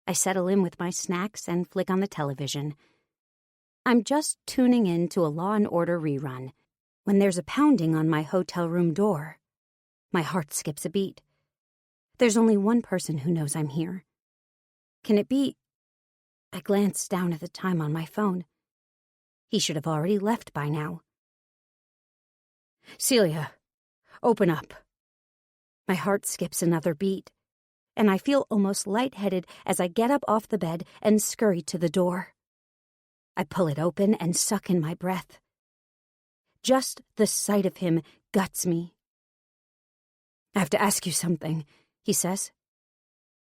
I settle in with my snacks and flick on the television. I'm just tuning in to a Law & Order rerun when there's a pounding on my hotel room door. My heart skips a beat. There's only one person who knows I'm here. Can it be? I glance down at the time on my phone. He should have already left by now. Celia, open up. My heart skips another beat, and I feel almost lightheaded as I get up off the bed and scurry to the door. I pull it open and suck in my breath. Just the sight of him guts me. "I have to ask you something," he says.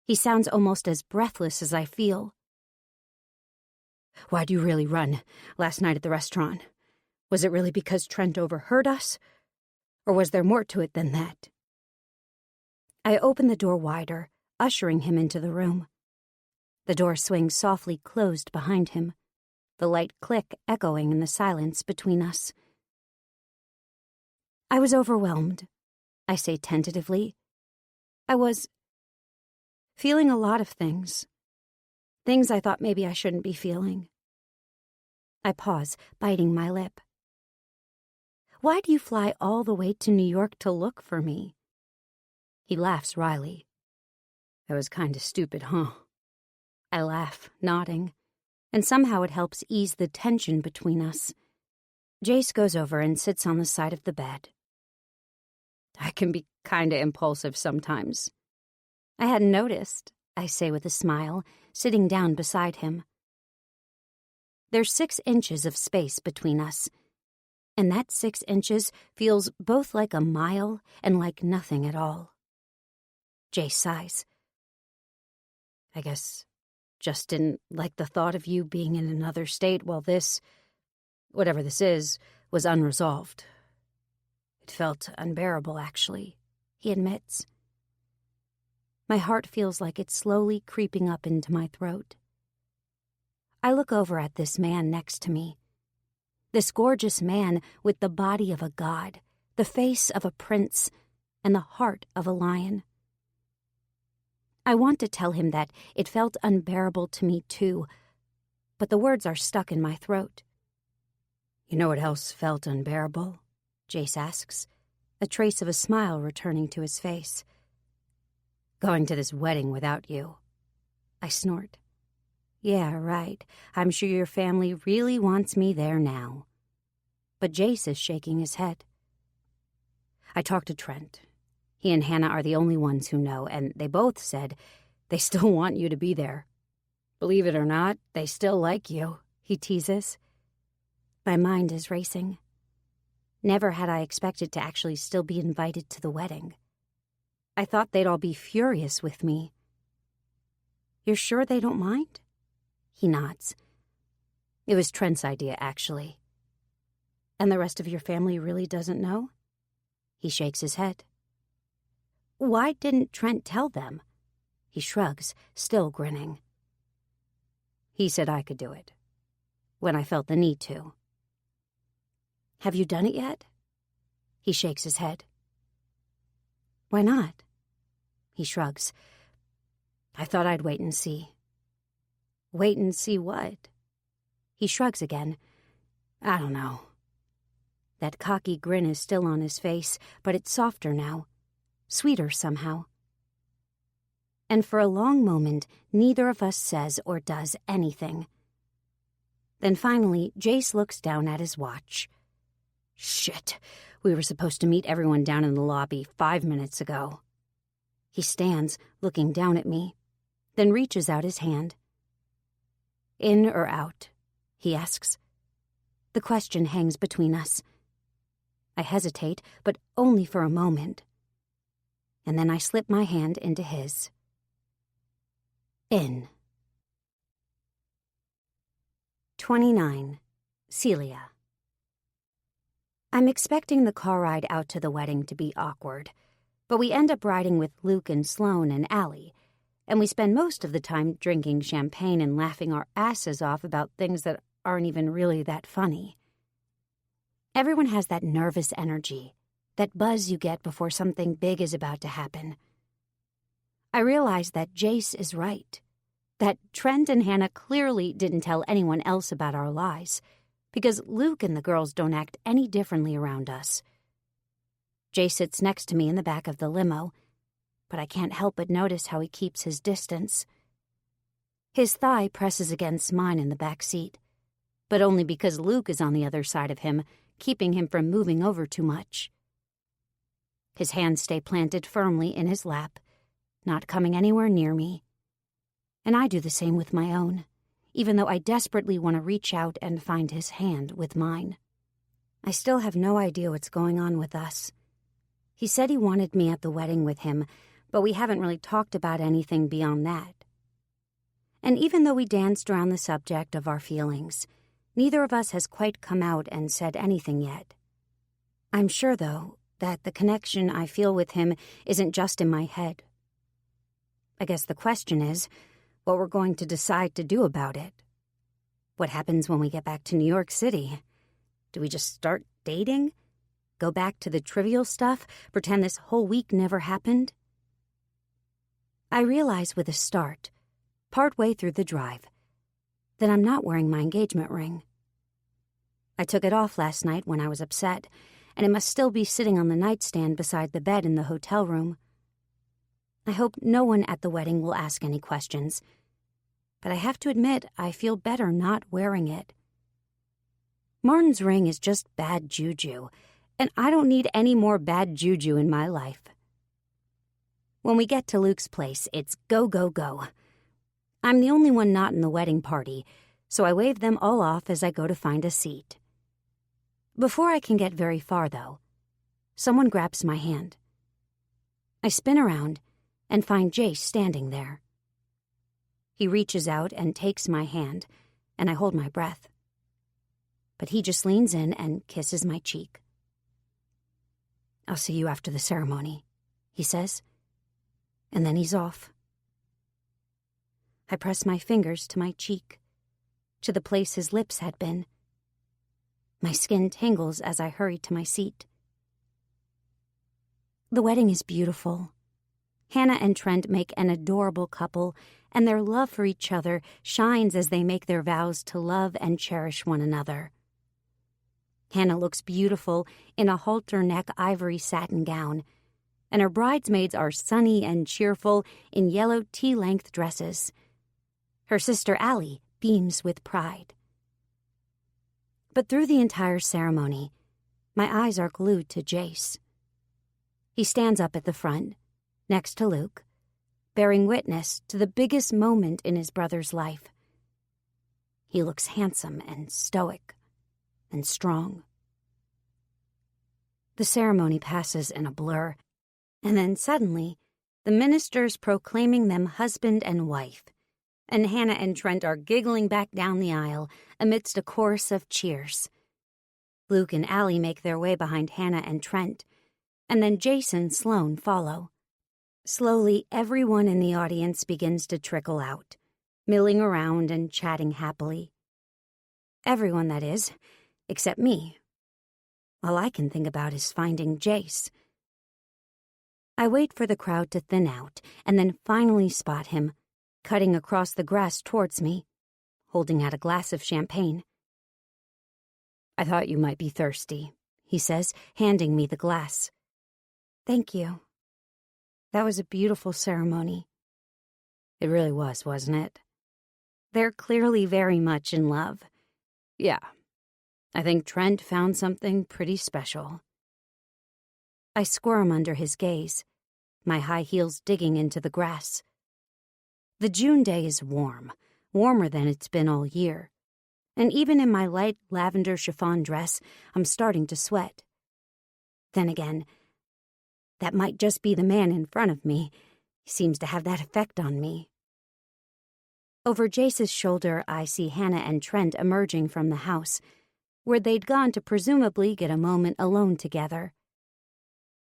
He sounds almost as breathless as I feel. "Why'd you really run last night at the restaurant? Was it really because Trent overheard us? Or was there more to it than that?" I open the door wider, ushering him into the room. The door swings softly closed behind him, the light click echoing in the silence between us. "I was overwhelmed," I say tentatively. "I was feeling a lot of things. Things I thought maybe I shouldn't be feeling." I pause, biting my lip. "Why do you fly all the way to New York to look for me?" He laughs wryly. "That was kinda stupid, huh?" I laugh, nodding, and somehow it helps ease the tension between us. Jace goes over and sits on the side of the bed. "I can be kinda impulsive sometimes." "I hadn't noticed," I say with a smile, sitting down beside him. There's 6 inches of space between us, and that 6 inches feels both like a mile and like nothing at all. Jace sighs. "I guess just didn't like the thought of you being in another state while this, whatever this is, was unresolved. It felt unbearable, actually," he admits. My heart feels like it's slowly creeping up into my throat. I look over at this man next to me. This gorgeous man with the body of a god, the face of a prince, and the heart of a lion. I want to tell him that it felt unbearable to me too, but the words are stuck in my throat. "You know what else felt unbearable?" Jace asks, a trace of a smile returning to his face. "Going to this wedding without you." I snort. "Yeah, right. I'm sure your family really wants me there now." But Jace is shaking his head. "I talked to Trent. He and Hannah are the only ones who know, and they both said they still want you to be there. Believe it or not, they still like you," he teases. My mind is racing. Never had I expected to actually still be invited to the wedding. I thought they'd all be furious with me. "You're sure they don't mind?" He nods. "It was Trent's idea, actually." "And the rest of your family really doesn't know?" He shakes his head. "Why didn't Trent tell them?" He shrugs, still grinning. "He said I could do it, when I felt the need to." "Have you done it yet?" He shakes his head. "Why not?" He shrugs. "I thought I'd wait and see." "Wait and see what?" He shrugs again. "I don't know." That cocky grin is still on his face, but it's softer now. Sweeter somehow. And for a long moment, neither of us says or does anything. Then finally, Jace looks down at his watch. "Shit, we were supposed to meet everyone down in the lobby 5 minutes ago." He stands, looking down at me, then reaches out his hand. "In or out?" he asks. The question hangs between us. I hesitate, but only for a moment. And then I slip my hand into his. In. 29. Celia. I'm expecting the car ride out to the wedding to be awkward, but we end up riding with Luke and Sloane and Allie, and we spend most of the time drinking champagne and laughing our asses off about things that aren't even really that funny. Everyone has that nervous energy, that buzz you get before something big is about to happen. I realize that Jace is right, that Trent and Hannah clearly didn't tell anyone else about our lies, because Luke and the girls don't act any differently around us. Jace sits next to me in the back of the limo, but I can't help but notice how he keeps his distance. His thigh presses against mine in the back seat, but only because Luke is on the other side of him, keeping him from moving over too much. His hands stay planted firmly in his lap, not coming anywhere near me. And I do the same with my own, even though I desperately want to reach out and find his hand with mine. I still have no idea what's going on with us. He said he wanted me at the wedding with him, but we haven't really talked about anything beyond that. And even though we danced around the subject of our feelings, neither of us has quite come out and said anything yet. I'm sure, though, that the connection I feel with him isn't just in my head. I guess the question is what we're going to decide to do about it. What happens when we get back to New York City? Do we just start dating? Go back to the trivial stuff? Pretend this whole week never happened? I realize with a start, partway through the drive, that I'm not wearing my engagement ring. I took it off last night when I was upset, and it must still be sitting on the nightstand beside the bed in the hotel room. I hope no one at the wedding will ask any questions, but I have to admit I feel better not wearing it. Martin's ring is just bad juju, and I don't need any more bad juju in my life. When we get to Luke's place, it's go, go, go. I'm the only one not in the wedding party, so I wave them all off as I go to find a seat. Before I can get very far, though, someone grabs my hand. I spin around and find Jace standing there. He reaches out and takes my hand, and I hold my breath. But he just leans in and kisses my cheek. "I'll see you after the ceremony," he says, and then he's off. I press my fingers to my cheek, to the place his lips had been. My skin tingles as I hurry to my seat. The wedding is beautiful. Hannah and Trent make an adorable couple, and their love for each other shines as they make their vows to love and cherish one another. Hannah looks beautiful in a halter-neck ivory satin gown, and her bridesmaids are sunny and cheerful in yellow tea-length dresses. Her sister Allie beams with pride. But through the entire ceremony, my eyes are glued to Jace. He stands up at the front, next to Luke, bearing witness to the biggest moment in his brother's life. He looks handsome and stoic and strong. The ceremony passes in a blur, and then suddenly, the minister's proclaiming them husband and wife, and Hannah and Trent are giggling back down the aisle amidst a chorus of cheers. Luke and Allie make their way behind Hannah and Trent, and then Jason and Sloane follow. Slowly, everyone in the audience begins to trickle out, milling around and chatting happily. Everyone, that is, except me. All I can think about is finding Jace. I wait for the crowd to thin out, and then finally spot him, cutting across the grass towards me, holding out a glass of champagne. "I thought you might be thirsty," he says, handing me the glass. "Thank you. That was a beautiful ceremony." "It really was, wasn't it?" "They're clearly very much in love." "Yeah. I think Trent found something pretty special." I squirm under his gaze, my high heels digging into the grass. The June day is warm, warmer than it's been all year, and even in my light lavender chiffon dress, I'm starting to sweat. Then again, that might just be the man in front of me. He seems to have that effect on me. Over Jace's shoulder, I see Hannah and Trent emerging from the house, where they'd gone to presumably get a moment alone together.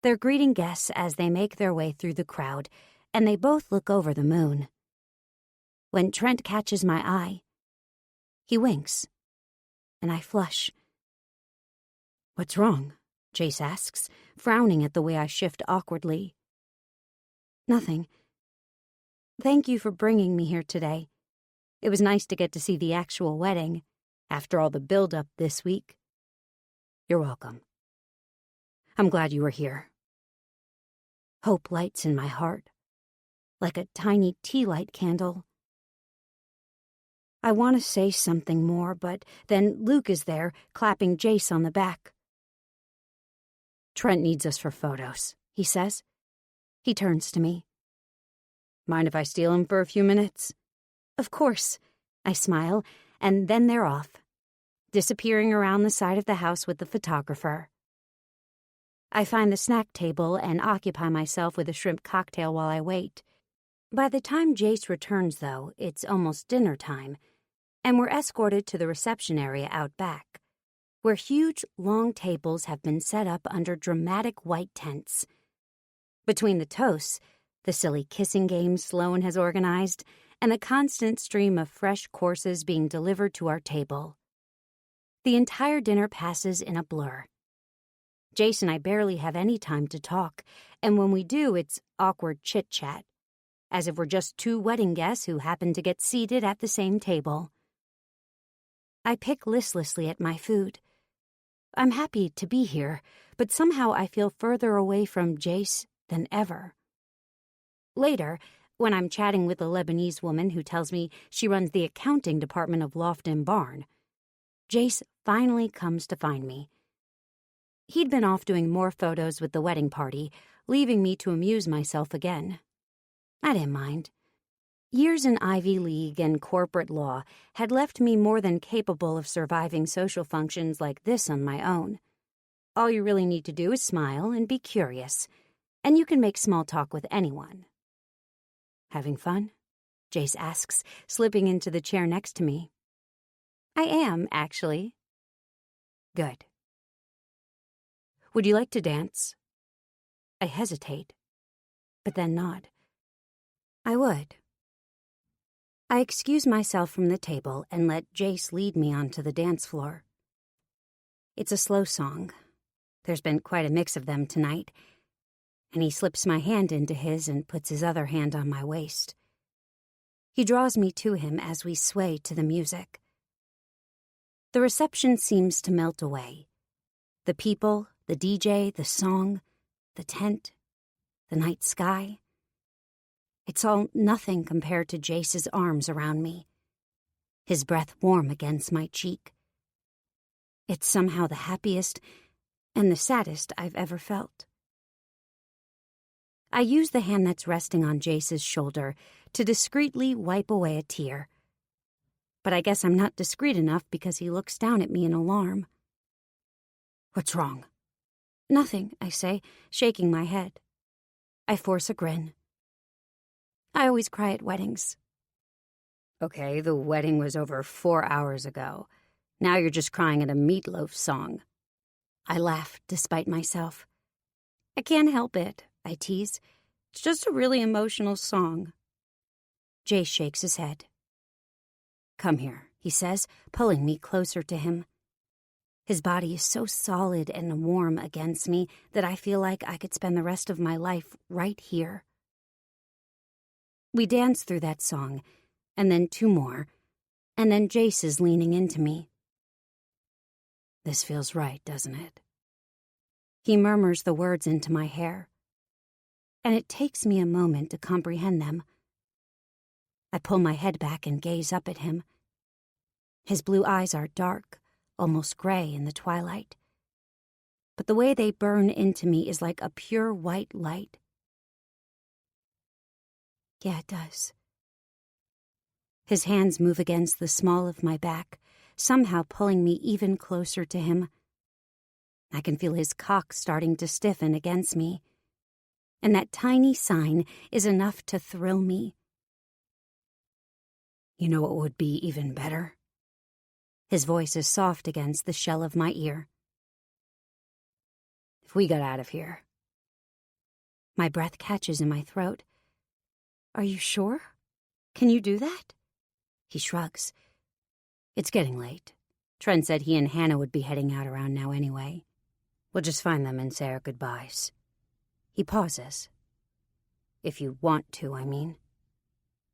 They're greeting guests as they make their way through the crowd, and they both look over the moon. When Trent catches my eye, he winks, and I flush. "What's wrong?" Jace asks, frowning at the way I shift awkwardly. "Nothing. Thank you for bringing me here today. It was nice to get to see the actual wedding, after all the build-up this week." "You're welcome. I'm glad you were here." Hope lights in my heart, like a tiny tea light candle. I want to say something more, but then Luke is there, clapping Jace on the back. "Trent needs us for photos," he says. He turns to me. "Mind if I steal him for a few minutes?" "Of course," I smile, and then they're off. disappearing around the side of the house with the photographer. I find the snack table and occupy myself with a shrimp cocktail while I wait. By the time Jace returns, though, it's almost dinner time, and we're escorted to the reception area out back, where huge, long tables have been set up under dramatic white tents. Between the toasts, the silly kissing games Sloane has organized, and the constant stream of fresh courses being delivered to our table, the entire dinner passes in a blur. Jace and I barely have any time to talk, and when we do, it's awkward chit-chat, as if we're just two wedding guests who happen to get seated at the same table. I pick listlessly at my food. I'm happy to be here, but somehow I feel further away from Jace than ever. Later, when I'm chatting with a Lebanese woman who tells me she runs the accounting department of Loft and Barn, Jace finally comes to find me. He'd been off doing more photos with the wedding party, leaving me to amuse myself again. I didn't mind. Years in Ivy League and corporate law had left me more than capable of surviving social functions like this on my own. All you really need to do is smile and be curious, and you can make small talk with anyone. Having fun? Jace asks, slipping into the chair next to me. I am, actually. Good. Would you like to dance? I hesitate, but then nod. I would. I excuse myself from the table and let Jace lead me onto the dance floor. It's a slow song. There's been quite a mix of them tonight, and he slips my hand into his and puts his other hand on my waist. He draws me to him as we sway to the music. The reception seems to melt away. The people, the DJ, the song, the tent, the night sky. It's all nothing compared to Jace's arms around me, his breath warm against my cheek. It's somehow the happiest and the saddest I've ever felt. I use the hand that's resting on Jace's shoulder to discreetly wipe away a tear. But I guess I'm not discreet enough because he looks down at me in alarm. What's wrong? Nothing, I say, shaking my head. I force a grin. I always cry at weddings. Okay, the wedding was over 4 hours ago. Now you're just crying at a Meatloaf song. I laugh, despite myself. I can't help it, I tease. It's just a really emotional song. Jace shakes his head. Come here, he says, pulling me closer to him. His body is so solid and warm against me that I feel like I could spend the rest of my life right here. We dance through that song, and then 2 more, and then Jace is leaning into me. This feels right, doesn't it? He murmurs the words into my hair, and it takes me a moment to comprehend them. I pull my head back and gaze up at him. His blue eyes are dark, almost gray in the twilight, but the way they burn into me is like a pure white light. Yeah, it does. His hands move against the small of my back, somehow pulling me even closer to him. I can feel his cock starting to stiffen against me, and that tiny sign is enough to thrill me. You know what would be even better? His voice is soft against the shell of my ear. If we got out of here. My breath catches in my throat. Are you sure? Can you do that? He shrugs. It's getting late. Trent said he and Hannah would be heading out around now anyway. We'll just find them and say our goodbyes. He pauses. If you want to, I mean.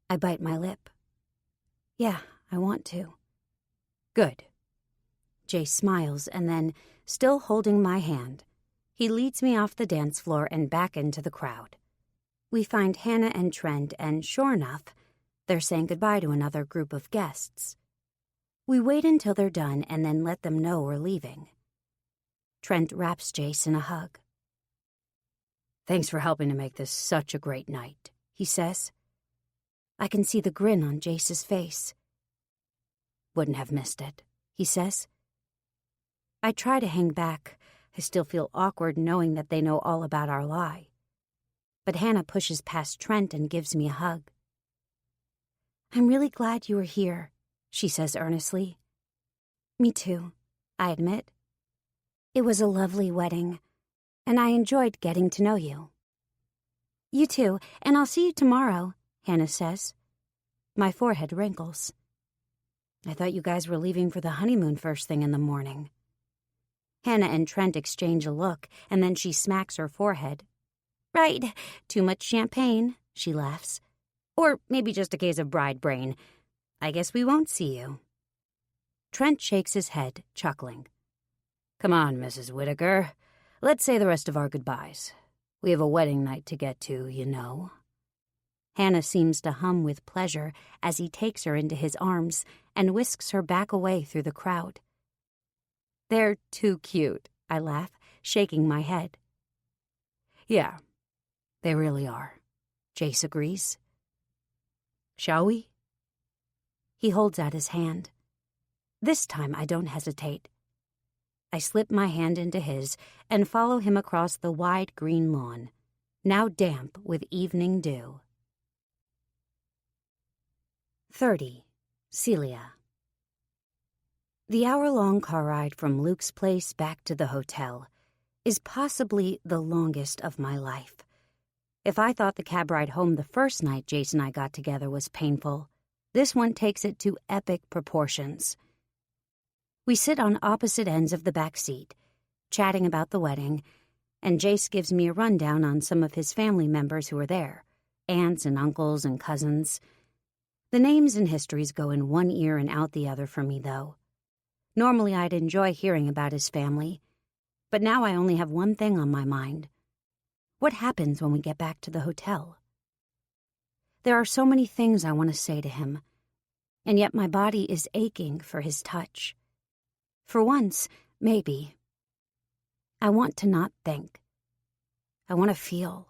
I bite my lip. Yeah, I want to. Good. Jace smiles and then, still holding my hand, he leads me off the dance floor and back into the crowd. We find Hannah and Trent, and sure enough, they're saying goodbye to another group of guests. We wait until they're done and then let them know we're leaving. Trent wraps Jace in a hug. Thanks for helping to make this such a great night, he says. I can see the grin on Jace's face. Wouldn't have missed it, he says. I try to hang back. I still feel awkward knowing that they know all about our lie. But Hannah pushes past Trent and gives me a hug. "I'm really glad you were here," she says earnestly. "Me too," I admit. "It was a lovely wedding, and I enjoyed getting to know you." "You too, and I'll see you tomorrow," Hannah says. My forehead wrinkles. "I thought you guys were leaving for the honeymoon first thing in the morning." Hannah and Trent exchange a look, and then she smacks her forehead. "Right, too much champagne," she laughs. "Or maybe just a case of bride brain. I guess we won't see you." Trent shakes his head, chuckling. "Come on, Mrs. Whittaker. Let's say the rest of our goodbyes. We have a wedding night to get to, you know." Hannah seems to hum with pleasure as he takes her into his arms and whisks her back away through the crowd. "They're too cute," I laugh, shaking my head. "Yeah, they really are," Jace agrees. "Shall we?" He holds out his hand. This time I don't hesitate. I slip my hand into his and follow him across the wide green lawn, now damp with evening dew. 30. Celia. The hour-long car ride from Luke's place back to the hotel is possibly the longest of my life. If I thought the cab ride home the first night Jace and I got together was painful, this one takes it to epic proportions. We sit on opposite ends of the back seat, chatting about the wedding, and Jace gives me a rundown on some of his family members who are there, aunts and uncles and cousins. The names and histories go in one ear and out the other for me, though. Normally I'd enjoy hearing about his family, but now I only have one thing on my mind. What happens when we get back to the hotel? There are so many things I want to say to him, and yet my body is aching for his touch. For once, maybe. I want to not think. I want to feel.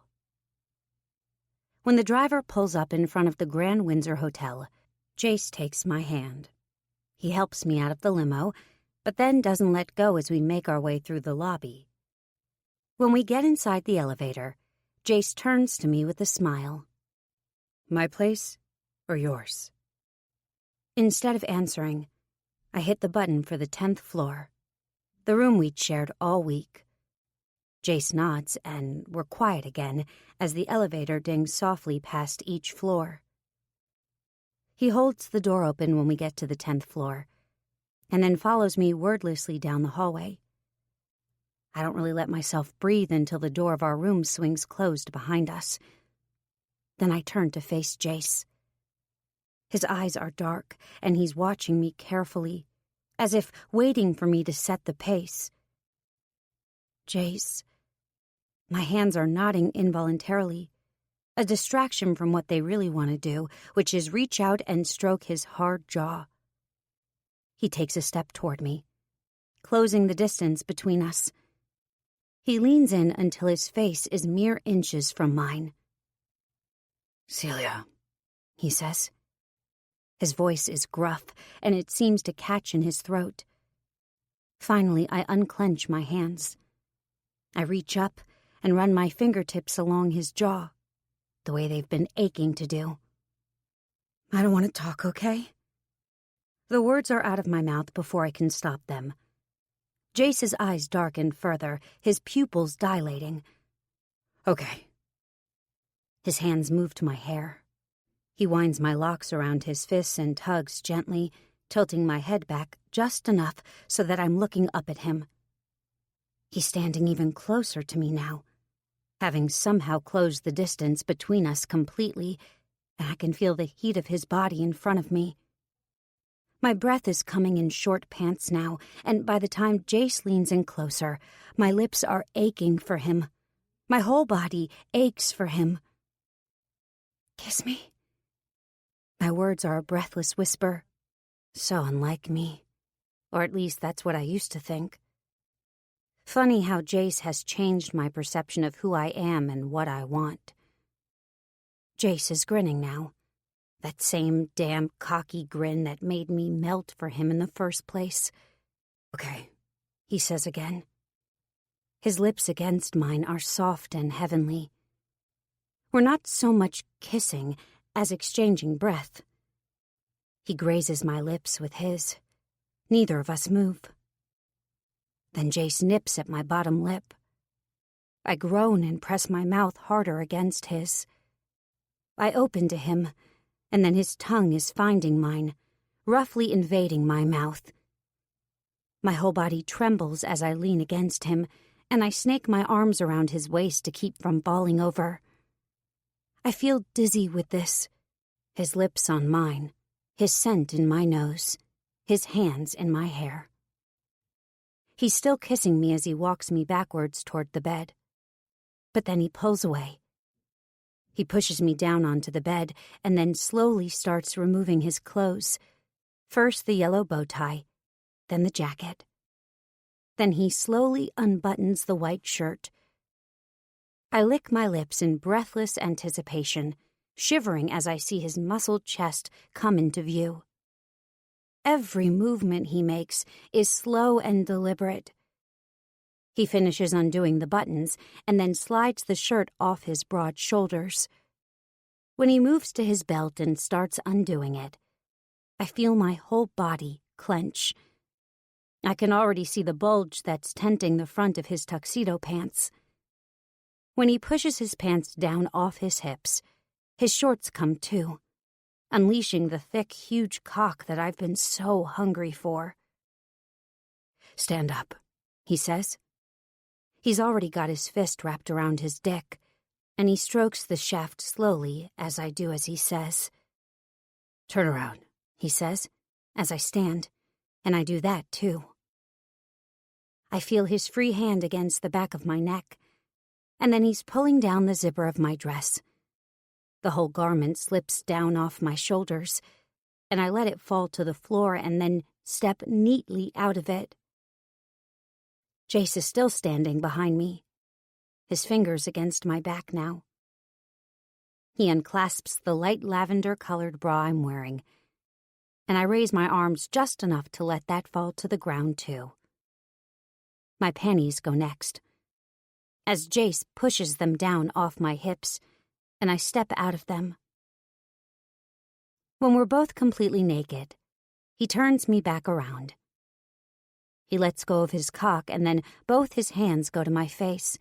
When the driver pulls up in front of the Grand Windsor Hotel, Jace takes my hand. He helps me out of the limo, but then doesn't let go as we make our way through the lobby. When we get inside the elevator, Jace turns to me with a smile. "My place or yours?" Instead of answering, I hit the button for the 10th floor, the room we'd shared all week. Jace nods, and we're quiet again as the elevator dings softly past each floor. He holds the door open when we get to the 10th floor, and then follows me wordlessly down the hallway. I don't really let myself breathe until the door of our room swings closed behind us. Then I turn to face Jace. His eyes are dark, and he's watching me carefully, as if waiting for me to set the pace. Jace. My hands are nodding involuntarily, a distraction from what they really want to do, which is reach out and stroke his hard jaw. He takes a step toward me, closing the distance between us. He leans in until his face is mere inches from mine. "Celia," he says. His voice is gruff, and it seems to catch in his throat. Finally, I unclench my hands. I reach up and run my fingertips along his jaw, the way they've been aching to do. "I don't want to talk, okay?" The words are out of my mouth before I can stop them. Jace's eyes darken further, his pupils dilating. "Okay." His hands move to my hair. He winds my locks around his fists and tugs gently, tilting my head back just enough so that I'm looking up at him. He's standing even closer to me now, having somehow closed the distance between us completely, and I can feel the heat of his body in front of me. My breath is coming in short pants now, and by the time Jace leans in closer, my lips are aching for him. My whole body aches for him. "Kiss me." My words are a breathless whisper. So unlike me. Or at least that's what I used to think. Funny how Jace has changed my perception of who I am and what I want. Jace is grinning now. That same damn cocky grin that made me melt for him in the first place. "Okay, he says again. His lips against mine are soft and heavenly. We're not so much kissing as exchanging breath. He grazes my lips with his. Neither of us move. Then Jace nips at my bottom lip. I groan and press my mouth harder against his. I open to him, and then his tongue is finding mine, roughly invading my mouth. My whole body trembles as I lean against him, and I snake my arms around his waist to keep from falling over. I feel dizzy with this, his lips on mine, his scent in my nose, his hands in my hair. He's still kissing me as he walks me backwards toward the bed. But then he pulls away. He pushes me down onto the bed and then slowly starts removing his clothes. First the yellow bow tie, then the jacket. Then he slowly unbuttons the white shirt. I lick my lips in breathless anticipation, shivering as I see his muscled chest come into view. Every movement he makes is slow and deliberate. He finishes undoing the buttons and then slides the shirt off his broad shoulders. When he moves to his belt and starts undoing it, I feel my whole body clench. I can already see the bulge that's tenting the front of his tuxedo pants. When he pushes his pants down off his hips, his shorts come too, unleashing the thick, huge cock that I've been so hungry for. "Stand up," he says. He's already got his fist wrapped around his dick, and he strokes the shaft slowly as I do as he says. "Turn around," he says, as I stand, and I do that too. I feel his free hand against the back of my neck, and then he's pulling down the zipper of my dress. The whole garment slips down off my shoulders, and I let it fall to the floor and then step neatly out of it. Jace is still standing behind me, his fingers against my back now. He unclasps the light lavender-colored bra I'm wearing, and I raise my arms just enough to let that fall to the ground too. My panties go next, as Jace pushes them down off my hips, and I step out of them. When we're both completely naked, he turns me back around. He lets go of his cock, and then both his hands go to my face,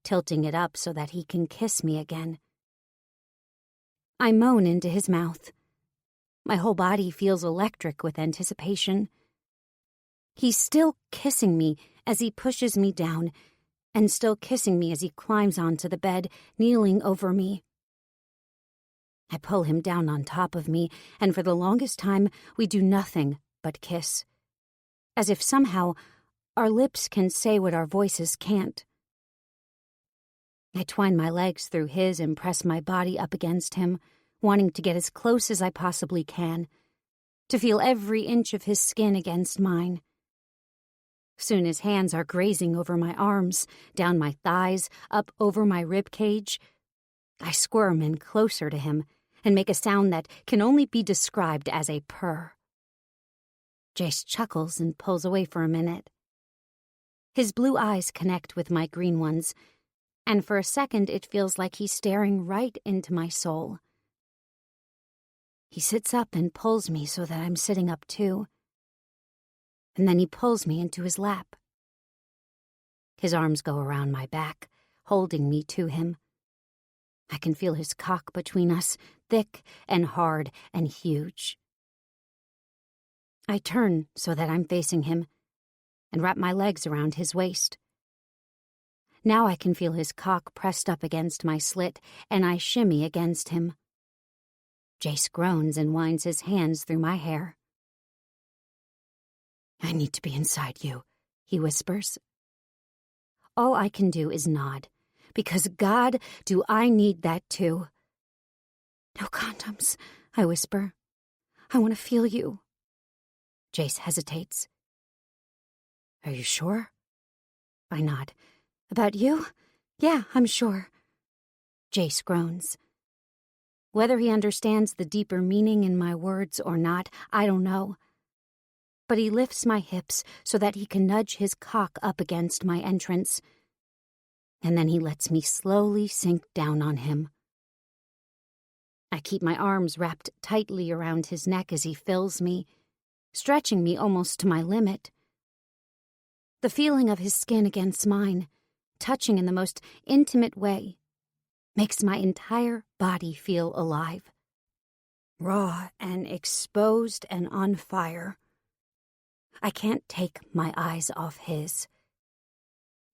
tilting it up so that he can kiss me again. I moan into his mouth. My whole body feels electric with anticipation. He's still kissing me as he pushes me down, and still kissing me as he climbs onto the bed, kneeling over me. I pull him down on top of me, and for the longest time we do nothing but kiss, as if somehow our lips can say what our voices can't. I twine my legs through his and press my body up against him, wanting to get as close as I possibly can, to feel every inch of his skin against mine. Soon his hands are grazing over my arms, down my thighs, up over my rib cage. I squirm in closer to him and make a sound that can only be described as a purr. Jace chuckles and pulls away for a minute. His blue eyes connect with my green ones, and for a second it feels like he's staring right into my soul. He sits up and pulls me so that I'm sitting up too, and then he pulls me into his lap. His arms go around my back, holding me to him. I can feel his cock between us, thick and hard and huge. I turn so that I'm facing him and wrap my legs around his waist. Now I can feel his cock pressed up against my slit, and I shimmy against him. Jace groans and winds his hands through my hair. "I need to be inside you," he whispers. All I can do is nod, because God, do I need that too. "No condoms," I whisper. "I want to feel you." Jace hesitates. "Are you sure?" I nod. "About you? Yeah, I'm sure." Jace groans. Whether he understands the deeper meaning in my words or not, I don't know. but he lifts my hips so that he can nudge his cock up against my entrance. And then he lets me slowly sink down on him. I keep my arms wrapped tightly around his neck as he fills me, stretching me almost to my limit. The feeling of his skin against mine, touching in the most intimate way, makes my entire body feel alive. Raw and exposed and on fire. I can't take my eyes off his.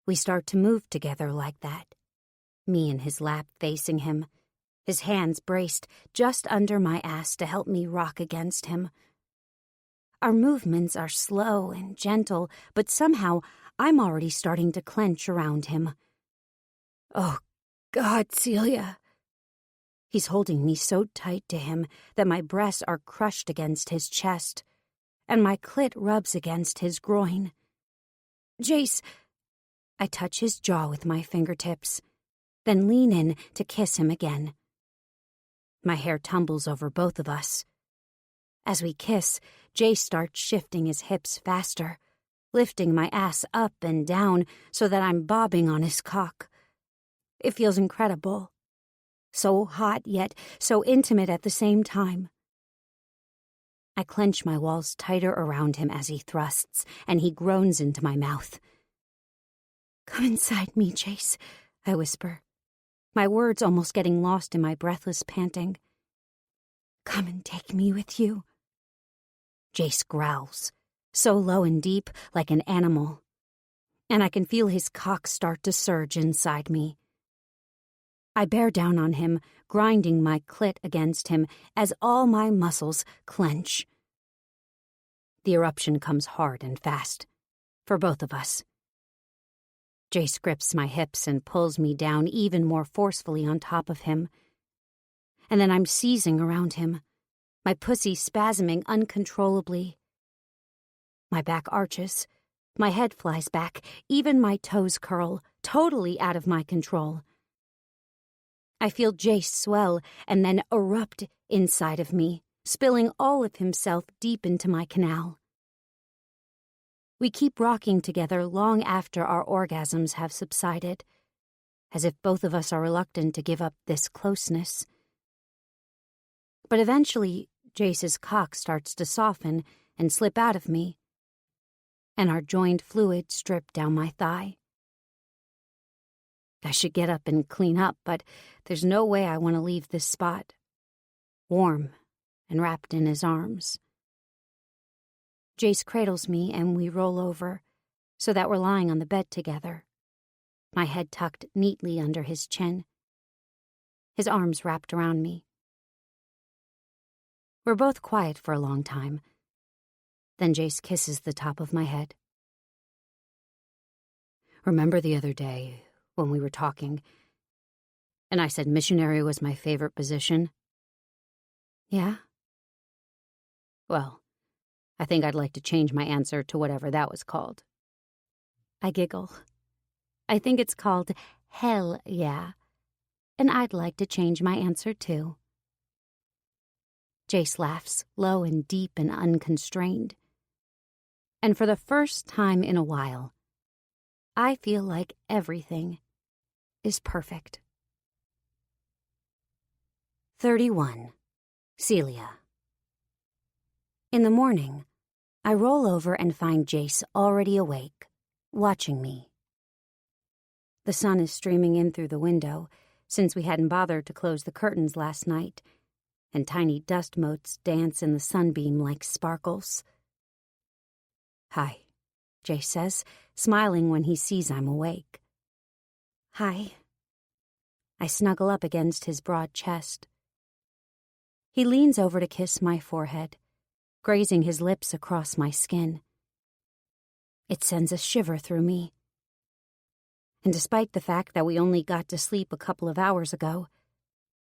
We start to move together like that, me in his lap facing him, his hands braced just under my ass to help me rock against him. Our movements are slow and gentle, but somehow I'm already starting to clench around him. Oh, God, Celia. He's holding me so tight to him that my breasts are crushed against his chest, and my clit rubs against his groin. Jace, I touch his jaw with my fingertips, then lean in to kiss him again. My hair tumbles over both of us. As we kiss, Jace starts shifting his hips faster, lifting my ass up and down so that I'm bobbing on his cock. It feels incredible. So hot, yet so intimate at the same time. I clench my walls tighter around him as he thrusts, and he groans into my mouth. Come inside me, Jace, I whisper, my words almost getting lost in my breathless panting. Come and take me with you. Jace growls, so low and deep like an animal, and I can feel his cock start to surge inside me. I bear down on him, grinding my clit against him as all my muscles clench. The eruption comes hard and fast, for both of us. Jace grips my hips and pulls me down even more forcefully on top of him. And then I'm seizing around him, my pussy spasming uncontrollably. My back arches, my head flies back, even my toes curl, totally out of my control. I feel Jace swell and then erupt inside of me, spilling all of himself deep into my canal. We keep rocking together long after our orgasms have subsided, as if both of us are reluctant to give up this closeness. But eventually, Jace's cock starts to soften and slip out of me, and our joined fluids drip down my thigh. I should get up and clean up, but there's no way I want to leave this spot, warm and wrapped in his arms. Jace cradles me and we roll over, so that we're lying on the bed together, my head tucked neatly under his chin, his arms wrapped around me. We're both quiet for a long time. Then Jace kisses the top of my head. Remember the other day when we were talking, and I said missionary was my favorite position? Yeah? Well, I think I'd like to change my answer to whatever that was called. I giggle. I think it's called hell yeah, and I'd like to change my answer too. Jace laughs, low and deep and unconstrained. And for the first time in a while, I feel like everything is perfect. 31. Celia. In the morning, I roll over and find Jace already awake, watching me. The sun is streaming in through the window, since we hadn't bothered to close the curtains last night, and tiny dust motes dance in the sunbeam like sparkles. Hi, Jace says, smiling when he sees I'm awake. Hi. I snuggle up against his broad chest. He leans over to kiss my forehead, grazing his lips across my skin. It sends a shiver through me. And despite the fact that we only got to sleep a couple of hours ago,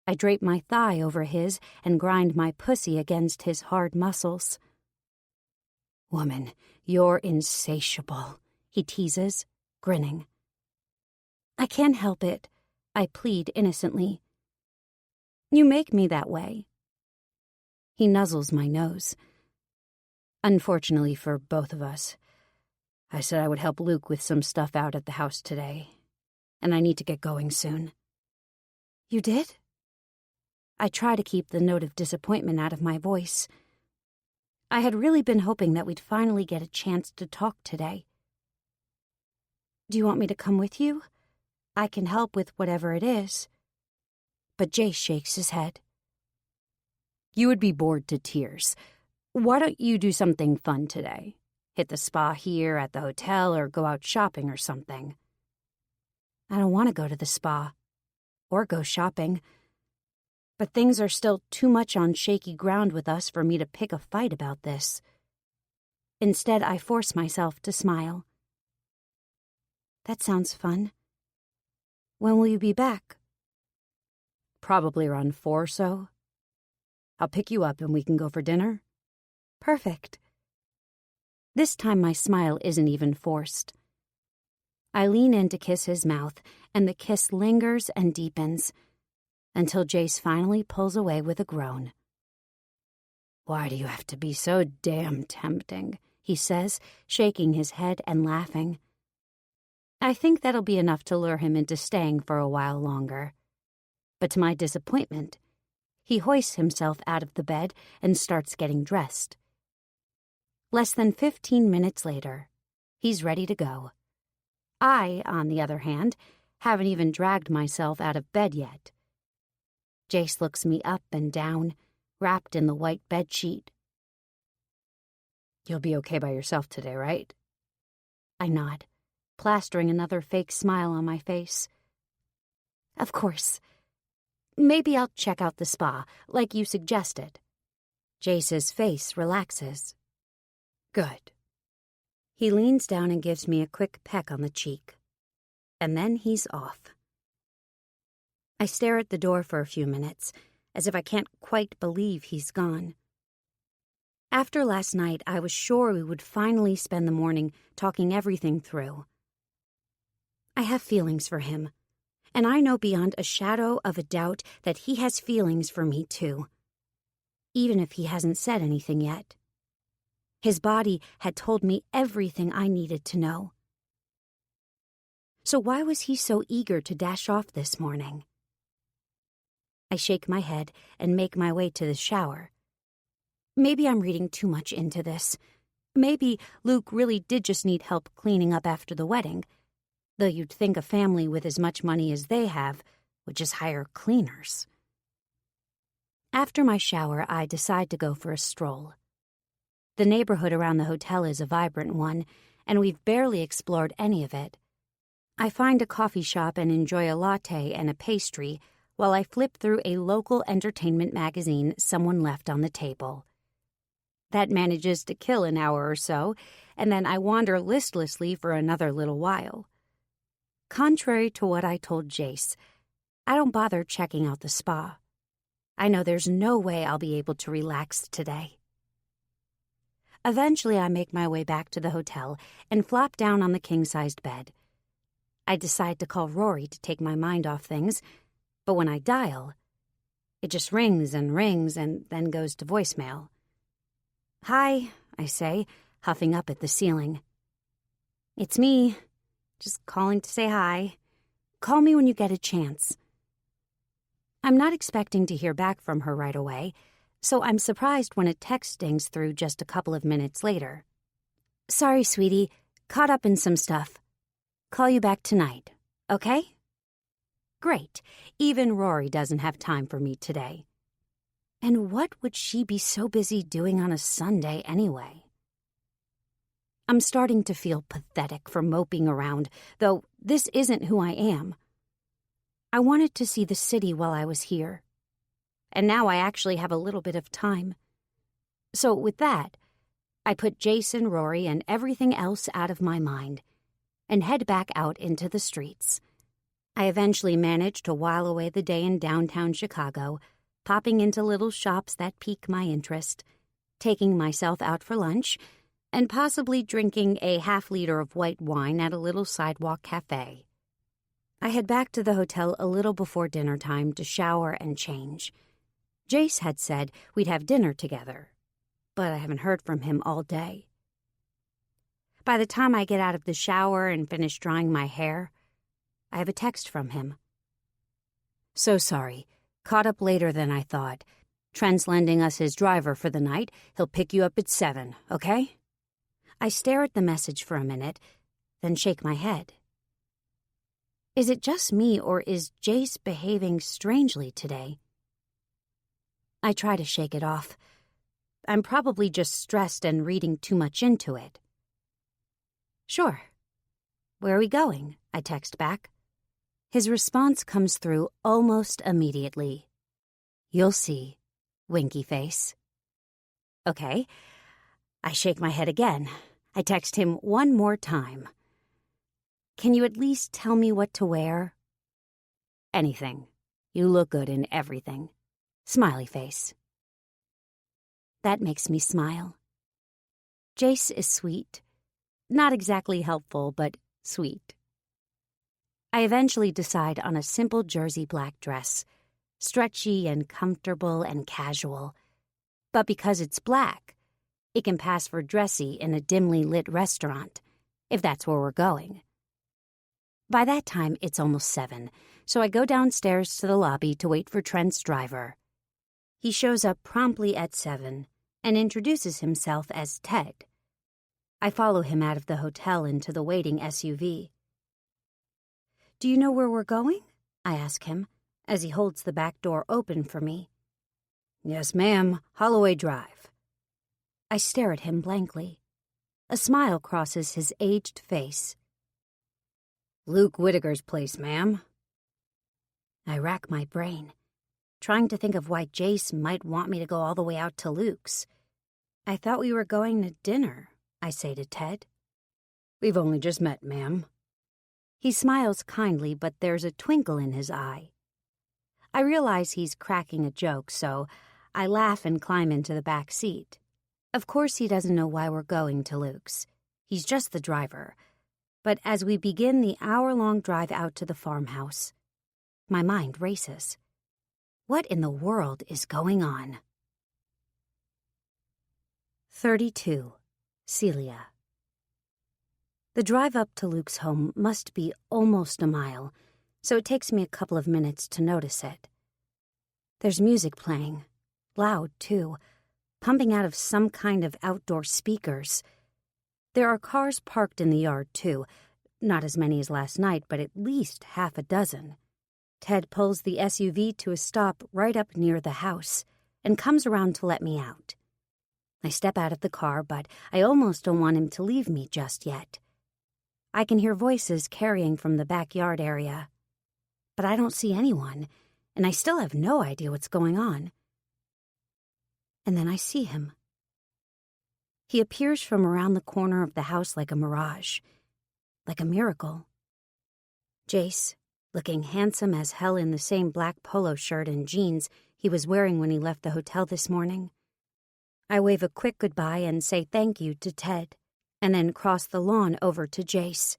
I drape my thigh over his and grind my pussy against his hard muscles. Woman, you're insatiable, he teases, grinning. I can't help it, I plead innocently. You make me that way. He nuzzles my nose. Unfortunately for both of us, I said I would help Luke with some stuff out at the house today, and I need to get going soon. You did? I try to keep the note of disappointment out of my voice. I had really been hoping that we'd finally get a chance to talk today. Do you want me to come with you? I can help with whatever it is. But Jace shakes his head. You would be bored to tears. Why don't you do something fun today? Hit the spa here at the hotel or go out shopping or something. I don't want to go to the spa or go shopping. But things are still too much on shaky ground with us for me to pick a fight about this. Instead, I force myself to smile. That sounds fun. When will you be back? Probably around 4 or so. I'll pick you up and we can go for dinner. Perfect. This time my smile isn't even forced. I lean in to kiss his mouth, and the kiss lingers and deepens, until Jace finally pulls away with a groan. Why do you have to be so damn tempting? He says, shaking his head and laughing. I think that'll be enough to lure him into staying for a while longer. But to my disappointment, he hoists himself out of the bed and starts getting dressed. Less than 15 minutes later, he's ready to go. I, on the other hand, haven't even dragged myself out of bed yet. Jace looks me up and down, wrapped in the white bedsheet. You'll be okay by yourself today, right? I nod, plastering another fake smile on my face. Of course. Maybe I'll check out the spa, like you suggested. Jace's face relaxes. Good. He leans down and gives me a quick peck on the cheek. And then he's off. I stare at the door for a few minutes, as if I can't quite believe he's gone. After last night, I was sure we would finally spend the morning talking everything through. I have feelings for him, and I know beyond a shadow of a doubt that he has feelings for me too, even if he hasn't said anything yet. His body had told me everything I needed to know. So why was he so eager to dash off this morning? I shake my head and make my way to the shower. Maybe I'm reading too much into this. Maybe Luke really did just need help cleaning up after the wedding, though you'd think a family with as much money as they have would just hire cleaners. After my shower, I decide to go for a stroll. The neighborhood around the hotel is a vibrant one, and we've barely explored any of it. I find a coffee shop and enjoy a latte and a pastry while I flip through a local entertainment magazine someone left on the table. That manages to kill an hour or so, and then I wander listlessly for another little while. Contrary to what I told Jace, I don't bother checking out the spa. I know there's no way I'll be able to relax today. Eventually, I make my way back to the hotel and flop down on the king-sized bed. I decide to call Rory to take my mind off things, but when I dial, it just rings and then goes to voicemail. Hi, I say, huffing up at the ceiling. It's me, just calling to say hi. Call me when you get a chance. I'm not expecting to hear back from her right away, so I'm surprised when a text stings through just a couple of minutes later. Sorry, sweetie, caught up in some stuff. Call you back tonight, okay? Great, even Rory doesn't have time for me today. And what would she be so busy doing on a Sunday anyway? I'm starting to feel pathetic for moping around, though this isn't who I am. I wanted to see the city while I was here, and now I actually have a little bit of time. So with that, I put Jason, Rory, and everything else out of my mind and head back out into the streets. I eventually managed to while away the day in downtown Chicago, popping into little shops that pique my interest, taking myself out for lunch, and possibly drinking a half-liter of white wine at a little sidewalk cafe. I head back to the hotel a little before dinner time to shower and change. Jace had said we'd have dinner together, but I haven't heard from him all day. By the time I get out of the shower and finish drying my hair, I have a text from him. So sorry. Caught up later than I thought. Trent's lending us his driver for the night. He'll pick you up at 7, okay? I stare at the message for a minute, then shake my head. Is it just me, or is Jace behaving strangely today? I try to shake it off. I'm probably just stressed and reading too much into it. Sure. Where are we going? I text back. His response comes through almost immediately. You'll see, winky face. Okay. I shake my head again. I text him one more time. Can you at least tell me what to wear? Anything. You look good in everything. Smiley face. That makes me smile. Jace is sweet. Not exactly helpful, but sweet. I eventually decide on a simple jersey black dress, stretchy and comfortable and casual. But because it's black, it can pass for dressy in a dimly lit restaurant, if that's where we're going. By that time, it's almost 7, so I go downstairs to the lobby to wait for Trent's driver. He shows up promptly at 7 and introduces himself as Ted. I follow him out of the hotel into the waiting SUV. Do you know where we're going? I ask him, as he holds the back door open for me. Yes, ma'am. Holloway Drive. I stare at him blankly. A smile crosses his aged face. Luke Whittaker's place, ma'am. I rack my brain, trying to think of why Jace might want me to go all the way out to Luke's. I thought we were going to dinner, I say to Ted. We've only just met, ma'am. He smiles kindly, but there's a twinkle in his eye. I realize he's cracking a joke, so I laugh and climb into the back seat. Of course he doesn't know why we're going to Luke's. He's just the driver. But as we begin the hour-long drive out to the farmhouse, my mind races. What in the world is going on? 32. Celia. The drive up to Luke's home must be almost a mile, so it takes me a couple of minutes to notice it. There's music playing, loud too, pumping out of some kind of outdoor speakers. There are cars parked in the yard too, not as many as last night, but at least half a dozen. Ted pulls the SUV to a stop right up near the house and comes around to let me out. I step out of the car, but I almost don't want him to leave me just yet. I can hear voices carrying from the backyard area, but I don't see anyone, and I still have no idea what's going on. And then I see him. He appears from around the corner of the house like a mirage, like a miracle. Jace, looking handsome as hell in the same black polo shirt and jeans he was wearing when he left the hotel this morning. I wave a quick goodbye and say thank you to Ted, and then cross the lawn over to Jace.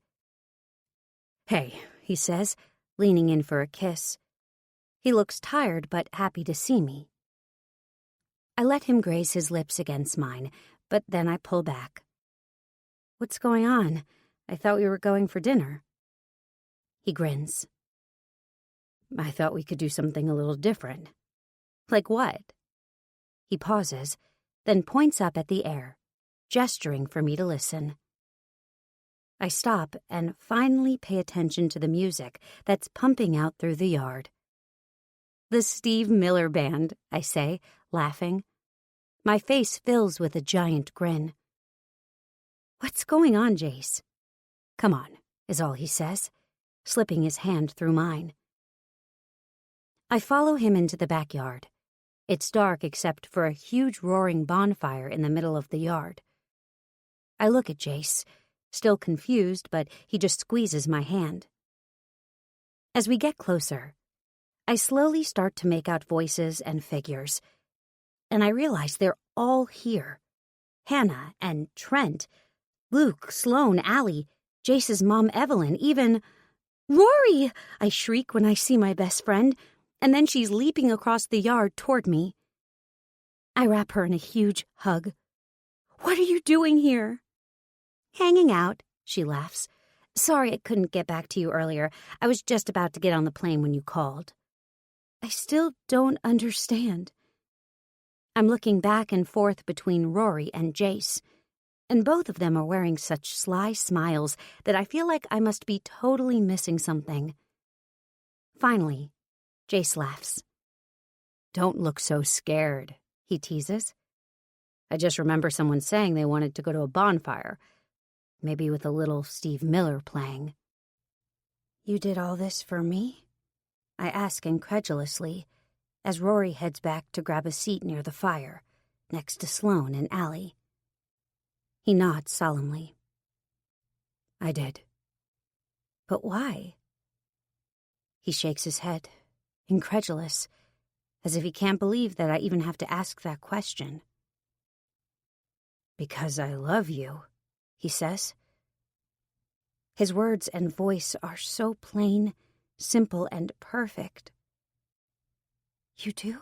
Hey, he says, leaning in for a kiss. He looks tired but happy to see me. I let him graze his lips against mine, but then I pull back. What's going on? I thought we were going for dinner. He grins. I thought we could do something a little different. Like what? He pauses, then points up at the air, gesturing for me to listen. I stop and finally pay attention to the music that's pumping out through the yard. The Steve Miller Band, I say, laughing. My face fills with a giant grin. What's going on, Jace? Come on, is all he says, slipping his hand through mine. I follow him into the backyard. It's dark except for a huge roaring bonfire in the middle of the yard. I look at Jace, still confused, but he just squeezes my hand. As we get closer, I slowly start to make out voices and figures, and I realize they're all here. Hannah and Trent, Luke, Sloane, Allie, Jace's mom Evelyn, even... Rory! I shriek when I see my best friend, and then she's leaping across the yard toward me. I wrap her in a huge hug, What are you doing here? Hanging out, she laughs. Sorry I couldn't get back to you earlier. I was just about to get on the plane when you called. I still don't understand. I'm looking back and forth between Rory and Jace, and both of them are wearing such sly smiles that I feel like I must be totally missing something. Finally, Jace laughs. Don't look so scared, he teases. I just remember someone saying they wanted to go to a bonfire, maybe with a little Steve Miller playing. You did all this for me? I ask incredulously, as Rory heads back to grab a seat near the fire, next to Sloane and Allie. He nods solemnly. I did. But why? He shakes his head, incredulous, as if he can't believe that I even have to ask that question. Because I love you, he says. His words and voice are so plain, simple, and perfect. You do?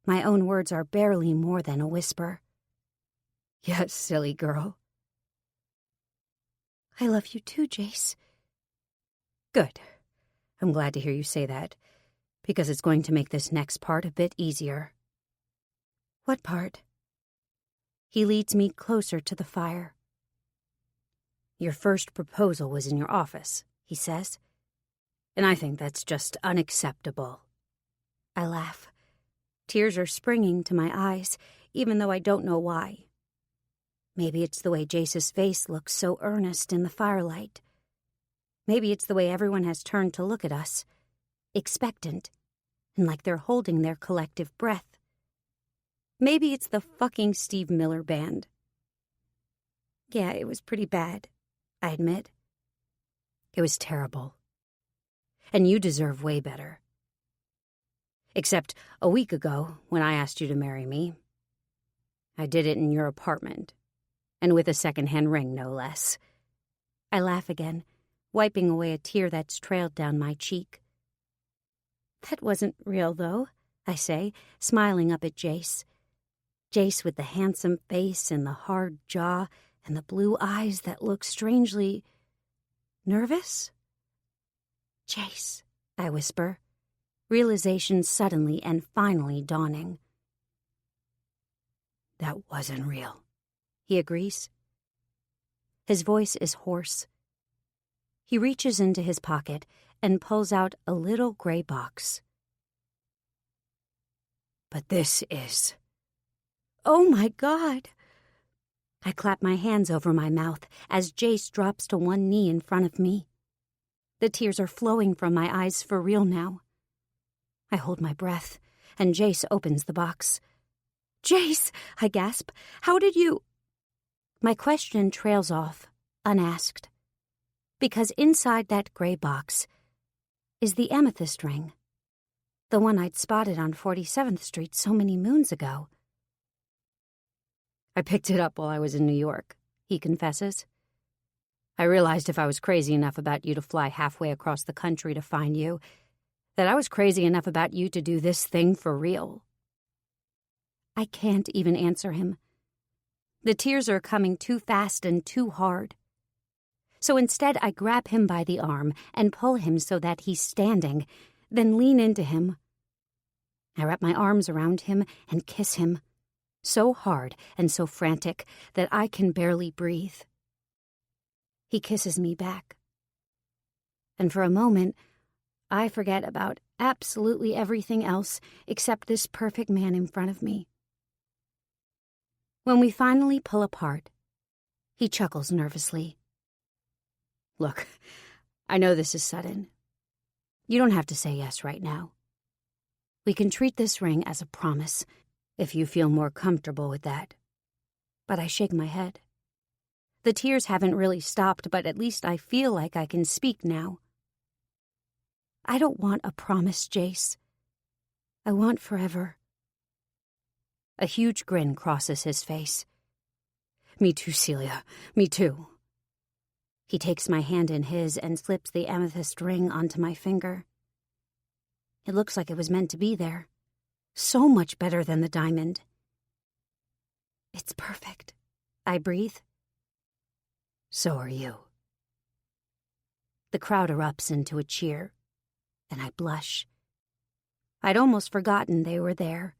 My own words are barely more than a whisper. Yes, silly girl. I love you too, Jace. Good. I'm glad to hear you say that, because it's going to make this next part a bit easier. What part? He leads me closer to the fire. Your first proposal was in your office, he says, and I think that's just unacceptable. I laugh. Tears are springing to my eyes, even though I don't know why. Maybe it's the way Jace's face looks so earnest in the firelight. Maybe it's the way everyone has turned to look at us, expectant, and like they're holding their collective breath. Maybe it's the fucking Steve Miller band. Yeah, it was pretty bad, I admit. It was terrible. And you deserve way better. Except a week ago, when I asked you to marry me, I did it in your apartment, and with a second-hand ring, no less. I laugh again, wiping away a tear that's trailed down my cheek. That wasn't real, though, I say, smiling up at Jace. Jace with the handsome face and the hard jaw and the blue eyes that look strangely nervous. Jace, I whisper, realization suddenly and finally dawning. That wasn't real, he agrees. His voice is hoarse. He reaches into his pocket and pulls out a little gray box. But this is... Oh my God! I clap my hands over my mouth as Jace drops to one knee in front of me. The tears are flowing from my eyes for real now. I hold my breath, and Jace opens the box. Jace, I gasp, how did you... My question trails off, unasked. Because inside that gray box is the amethyst ring. The one I'd spotted on 47th Street so many moons ago. I picked it up while I was in New York, he confesses. I realized if I was crazy enough about you to fly halfway across the country to find you, that I was crazy enough about you to do this thing for real. I can't even answer him. The tears are coming too fast and too hard. So instead, I grab him by the arm and pull him so that he's standing, then lean into him. I wrap my arms around him and kiss him, so hard and so frantic that I can barely breathe. He kisses me back. And for a moment, I forget about absolutely everything else except this perfect man in front of me. When we finally pull apart, he chuckles nervously. Look, I know this is sudden. You don't have to say yes right now. We can treat this ring as a promise, if you feel more comfortable with that. But I shake my head. The tears haven't really stopped, but at least I feel like I can speak now. I don't want a promise, Jace. I want forever. A huge grin crosses his face. Me too, Celia. Me too. He takes my hand in his and slips the amethyst ring onto my finger. It looks like it was meant to be there. So much better than the diamond. It's perfect, I breathe. So are you. The crowd erupts into a cheer, and I blush. I'd almost forgotten they were there.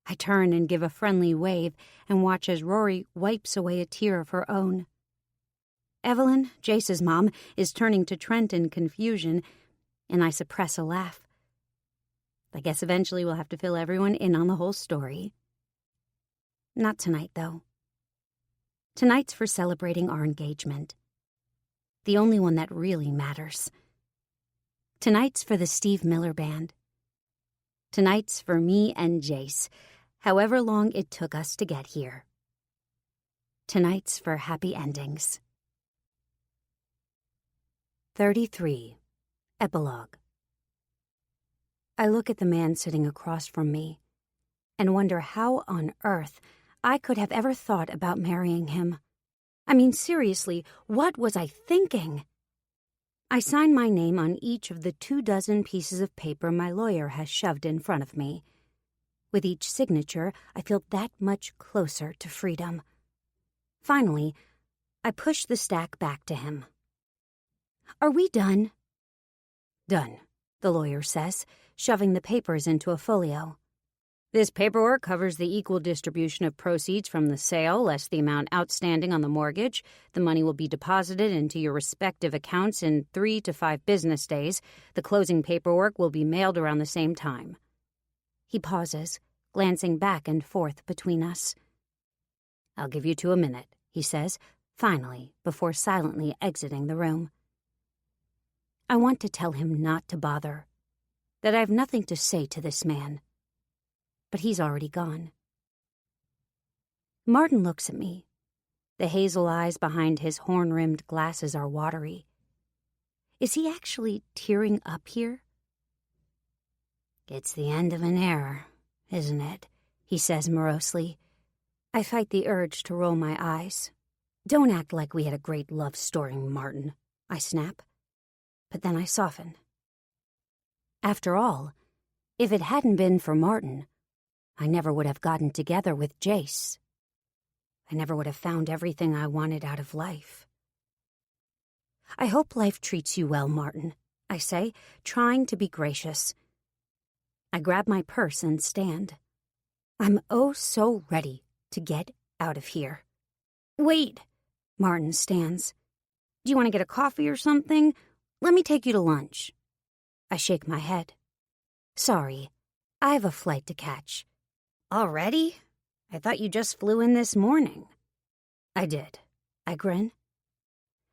I turn and give a friendly wave and watch as Rory wipes away a tear of her own. Evelyn, Jace's mom, is turning to Trent in confusion, and I suppress a laugh. I guess eventually we'll have to fill everyone in on the whole story. Not tonight, though. Tonight's for celebrating our engagement. The only one that really matters. Tonight's for the Steve Miller Band. Tonight's for me and Jace, however long it took us to get here. Tonight's for happy endings. 33. Epilogue. I look at the man sitting across from me and wonder how on earth I could have ever thought about marrying him. I mean, seriously, what was I thinking? I sign my name on each of the 24 pieces of paper my lawyer has shoved in front of me. With each signature, I feel that much closer to freedom. Finally, I push the stack back to him. Are we done? Done, the lawyer says, shoving the papers into a folio. This paperwork covers the equal distribution of proceeds from the sale, less the amount outstanding on the mortgage. The money will be deposited into your respective accounts in 3 to 5 business days. The closing paperwork will be mailed around the same time. He pauses, glancing back and forth between us. I'll give you 2 a minute, he says, finally, before silently exiting the room. I want to tell him not to bother, that I have nothing to say to this man. But he's already gone. Martin looks at me. The hazel eyes behind his horn-rimmed glasses are watery. Is he actually tearing up here? It's the end of an era, isn't it? He says morosely. I fight the urge to roll my eyes. Don't act like we had a great love story, Martin, I snap. But then I soften. After all, if it hadn't been for Martin, I never would have gotten together with Jace. I never would have found everything I wanted out of life. I hope life treats you well, Martin, I say, trying to be gracious. I grab my purse and stand. I'm oh so ready to get out of here. Wait, Martin stands. Do you want to get a coffee or something? Let me take you to lunch. I shake my head. Sorry, I have a flight to catch. Already? I thought you just flew in this morning. I did. I grin.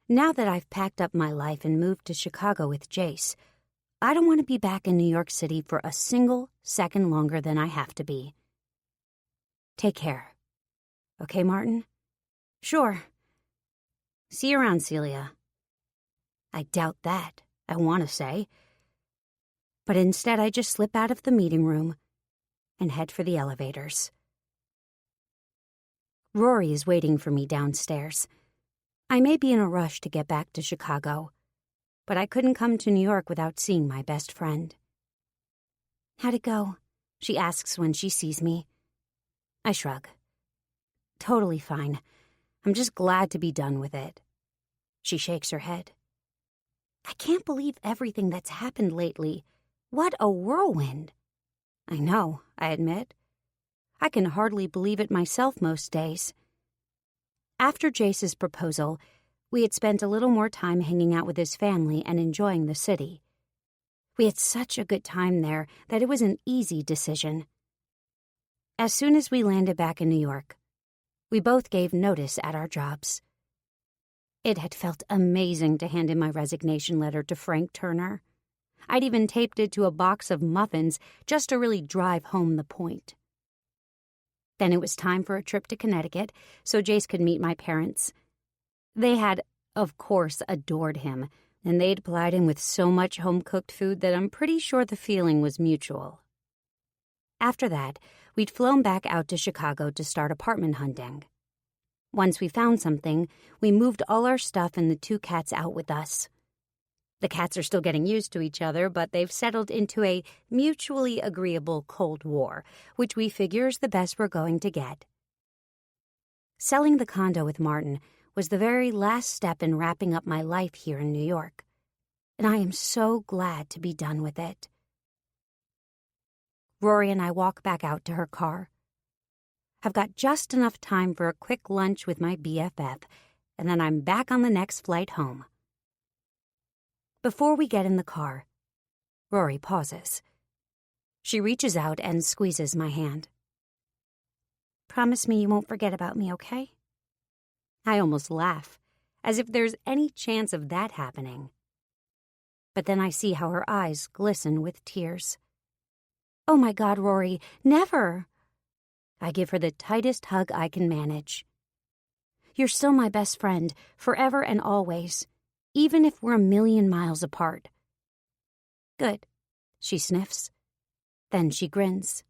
Now that I've packed up my life and moved to Chicago with Jace, I don't want to be back in New York City for a single second longer than I have to be. Take care. Okay, Martin? Sure. See you around, Celia. I doubt that, I want to say. But instead I just slip out of the meeting room and head for the elevators. Rory is waiting for me downstairs. I may be in a rush to get back to Chicago, but I couldn't come to New York without seeing my best friend. How'd it go? She asks when she sees me. I shrug. Totally fine. I'm just glad to be done with it. She shakes her head. I can't believe everything that's happened lately. What a whirlwind. I know, I admit. I can hardly believe it myself most days. After Jace's proposal, we had spent a little more time hanging out with his family and enjoying the city. We had such a good time there that it was an easy decision. As soon as we landed back in New York, we both gave notice at our jobs. It had felt amazing to hand in my resignation letter to Frank Turner. I'd even taped it to a box of muffins just to really drive home the point. Then it was time for a trip to Connecticut so Jace could meet my parents. They had, of course, adored him, and they'd plied him with so much home-cooked food that I'm pretty sure the feeling was mutual. After that, we'd flown back out to Chicago to start apartment hunting. Once we found something, we moved all our stuff and the 2 cats out with us. The cats are still getting used to each other, but they've settled into a mutually agreeable Cold War, which we figure is the best we're going to get. Selling the condo with Martin was the very last step in wrapping up my life here in New York, and I am so glad to be done with it. Rory and I walk back out to her car. I've got just enough time for a quick lunch with my BFF, and then I'm back on the next flight home. Before we get in the car, Rory pauses. She reaches out and squeezes my hand. Promise me you won't forget about me, okay? I almost laugh, as if there's any chance of that happening. But then I see how her eyes glisten with tears. Oh my God, Rory, never! I give her the tightest hug I can manage. You're still my best friend, forever and always, even if we're 1,000,000 miles apart. Good, she sniffs. Then she grins.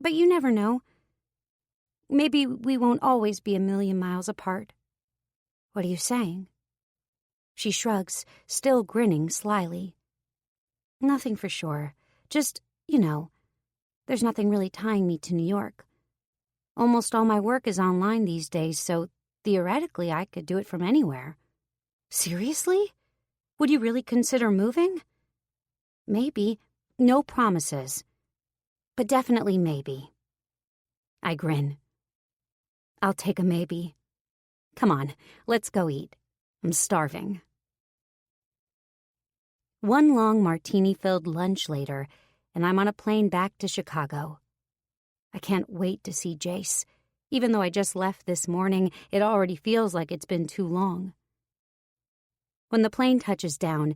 But you never know. Maybe we won't always be 1,000,000 miles apart. What are you saying? She shrugs, still grinning slyly. Nothing for sure. Just, there's nothing really tying me to New York. Almost all my work is online these days, so theoretically I could do it from anywhere. Seriously? Would you really consider moving? Maybe. No promises. But definitely maybe. I grin. I'll take a maybe. Come on, let's go eat. I'm starving. One long martini-filled lunch later, and I'm on a plane back to Chicago. I can't wait to see Jace. Even though I just left this morning, it already feels like it's been too long. When the plane touches down,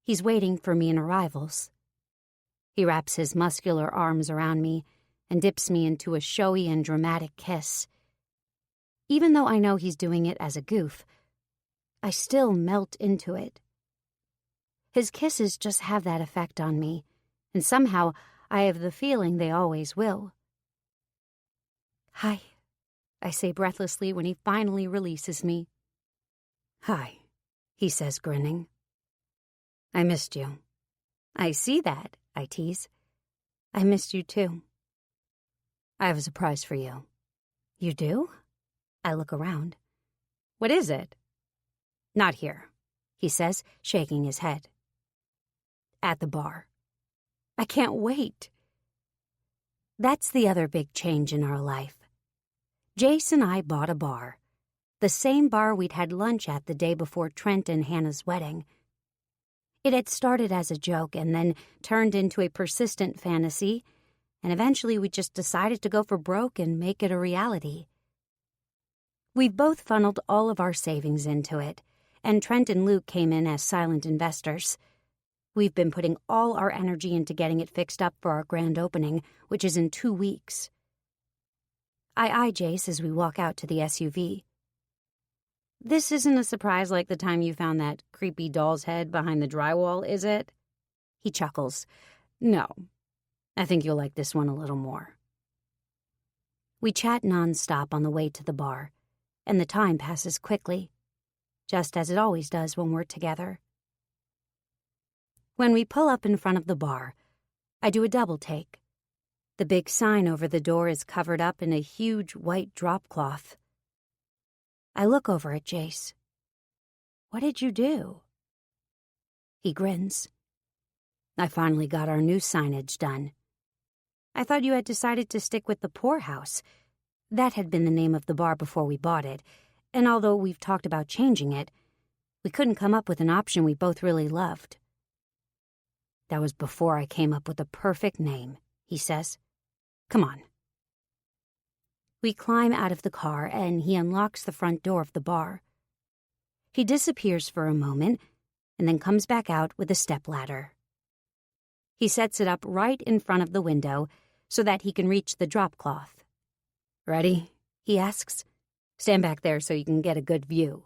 he's waiting for me in arrivals. He wraps his muscular arms around me and dips me into a showy and dramatic kiss. Even though I know he's doing it as a goof, I still melt into it. His kisses just have that effect on me, and somehow I have the feeling they always will. Hi, I say breathlessly when he finally releases me. Hi, he says, grinning. I missed you. I see that, I tease. I missed you too. I have a surprise for you. You do? I look around. What is it? Not here, he says, shaking his head. At the bar. I can't wait. That's the other big change in our life. Jace and I bought a bar. The same bar we'd had lunch at the day before Trent and Hannah's wedding. It had started as a joke and then turned into a persistent fantasy, and eventually we just decided to go for broke and make it a reality. We've both funneled all of our savings into it, and Trent and Luke came in as silent investors. We've been putting all our energy into getting it fixed up for our grand opening, which is in 2 weeks. I eye Jace as we walk out to the SUV. This isn't a surprise like the time you found that creepy doll's head behind the drywall, is it? He chuckles. No, I think you'll like this one a little more. We chat nonstop on the way to the bar, and the time passes quickly, just as it always does when we're together. When we pull up in front of the bar, I do a double take. The big sign over the door is covered up in a huge white drop cloth. I look over at Jace. What did you do? He grins. I finally got our new signage done. I thought you had decided to stick with the Poorhouse. That had been the name of the bar before we bought it, and although we've talked about changing it, we couldn't come up with an option we both really loved. That was before I came up with the perfect name, he says. Come on. We climb out of the car and he unlocks the front door of the bar. He disappears for a moment and then comes back out with a stepladder. He sets it up right in front of the window so that he can reach the drop cloth. Ready? He asks. Stand back there so you can get a good view.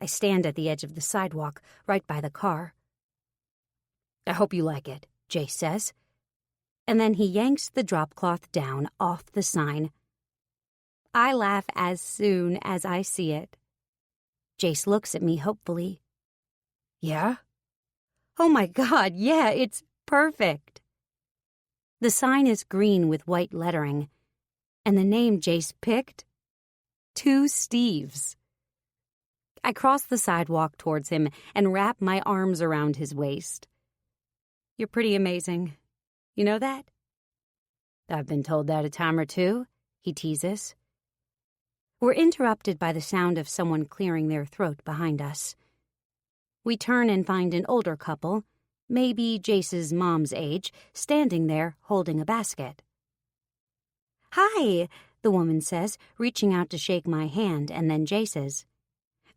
I stand at the edge of the sidewalk right by the car. I hope you like it, Jace says. And then he yanks the drop cloth down off the sign. I laugh as soon as I see it. Jace looks at me hopefully. Yeah? Oh my God, yeah, it's perfect. The sign is green with white lettering, and the name Jace picked 2 Steves. I cross the sidewalk towards him and wrap my arms around his waist. You're pretty amazing. You know that? I've been told that a time or two, he teases. We're interrupted by the sound of someone clearing their throat behind us. We turn and find an older couple, maybe Jace's mom's age, standing there holding a basket. "Hi," the woman says, reaching out to shake my hand, and then Jace's.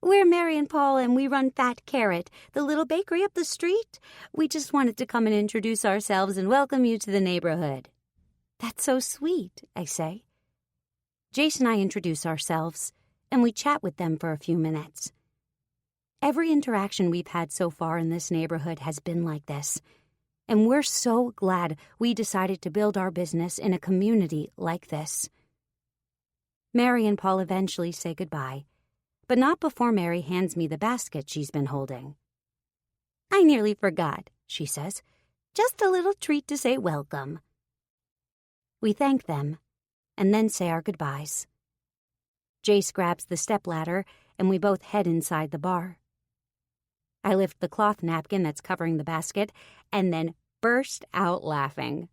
"We're Mary and Paul, and we run Fat Carrot, the little bakery up the street. We just wanted to come and introduce ourselves and welcome you to the neighborhood." "That's so sweet," I say. Jace and I introduce ourselves, and we chat with them for a few minutes. Every interaction we've had so far in this neighborhood has been like this, and we're so glad we decided to build our business in a community like this. Mary and Paul eventually say goodbye, but not before Mary hands me the basket she's been holding. "I nearly forgot," she says. "Just a little treat to say welcome." We thank them, and then say our goodbyes. Jace grabs the stepladder, and we both head inside the bar. I lift the cloth napkin that's covering the basket, and then burst out laughing.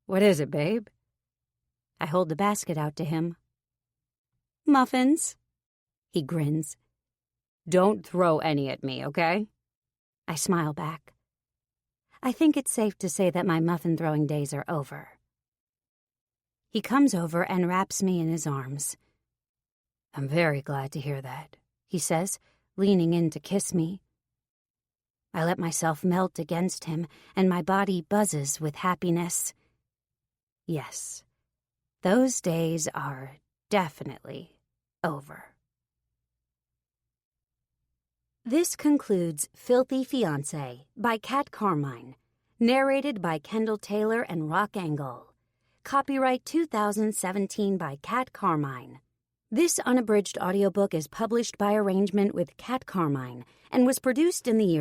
"What is it, babe?" I hold the basket out to him. "Muffins." He grins. "Don't throw any at me, okay?" I smile back. I think it's safe to say that my muffin-throwing days are over. He comes over and wraps me in his arms. "I'm very glad to hear that," he says, leaning in to kiss me. I let myself melt against him, and my body buzzes with happiness. Yes, those days are definitely over. This concludes Filthy Fiancé by Kat Carmine, narrated by Kendall Taylor and Rock Angle. Copyright 2017 by Kat Carmine. This unabridged audiobook is published by arrangement with Kat Carmine and was produced in the year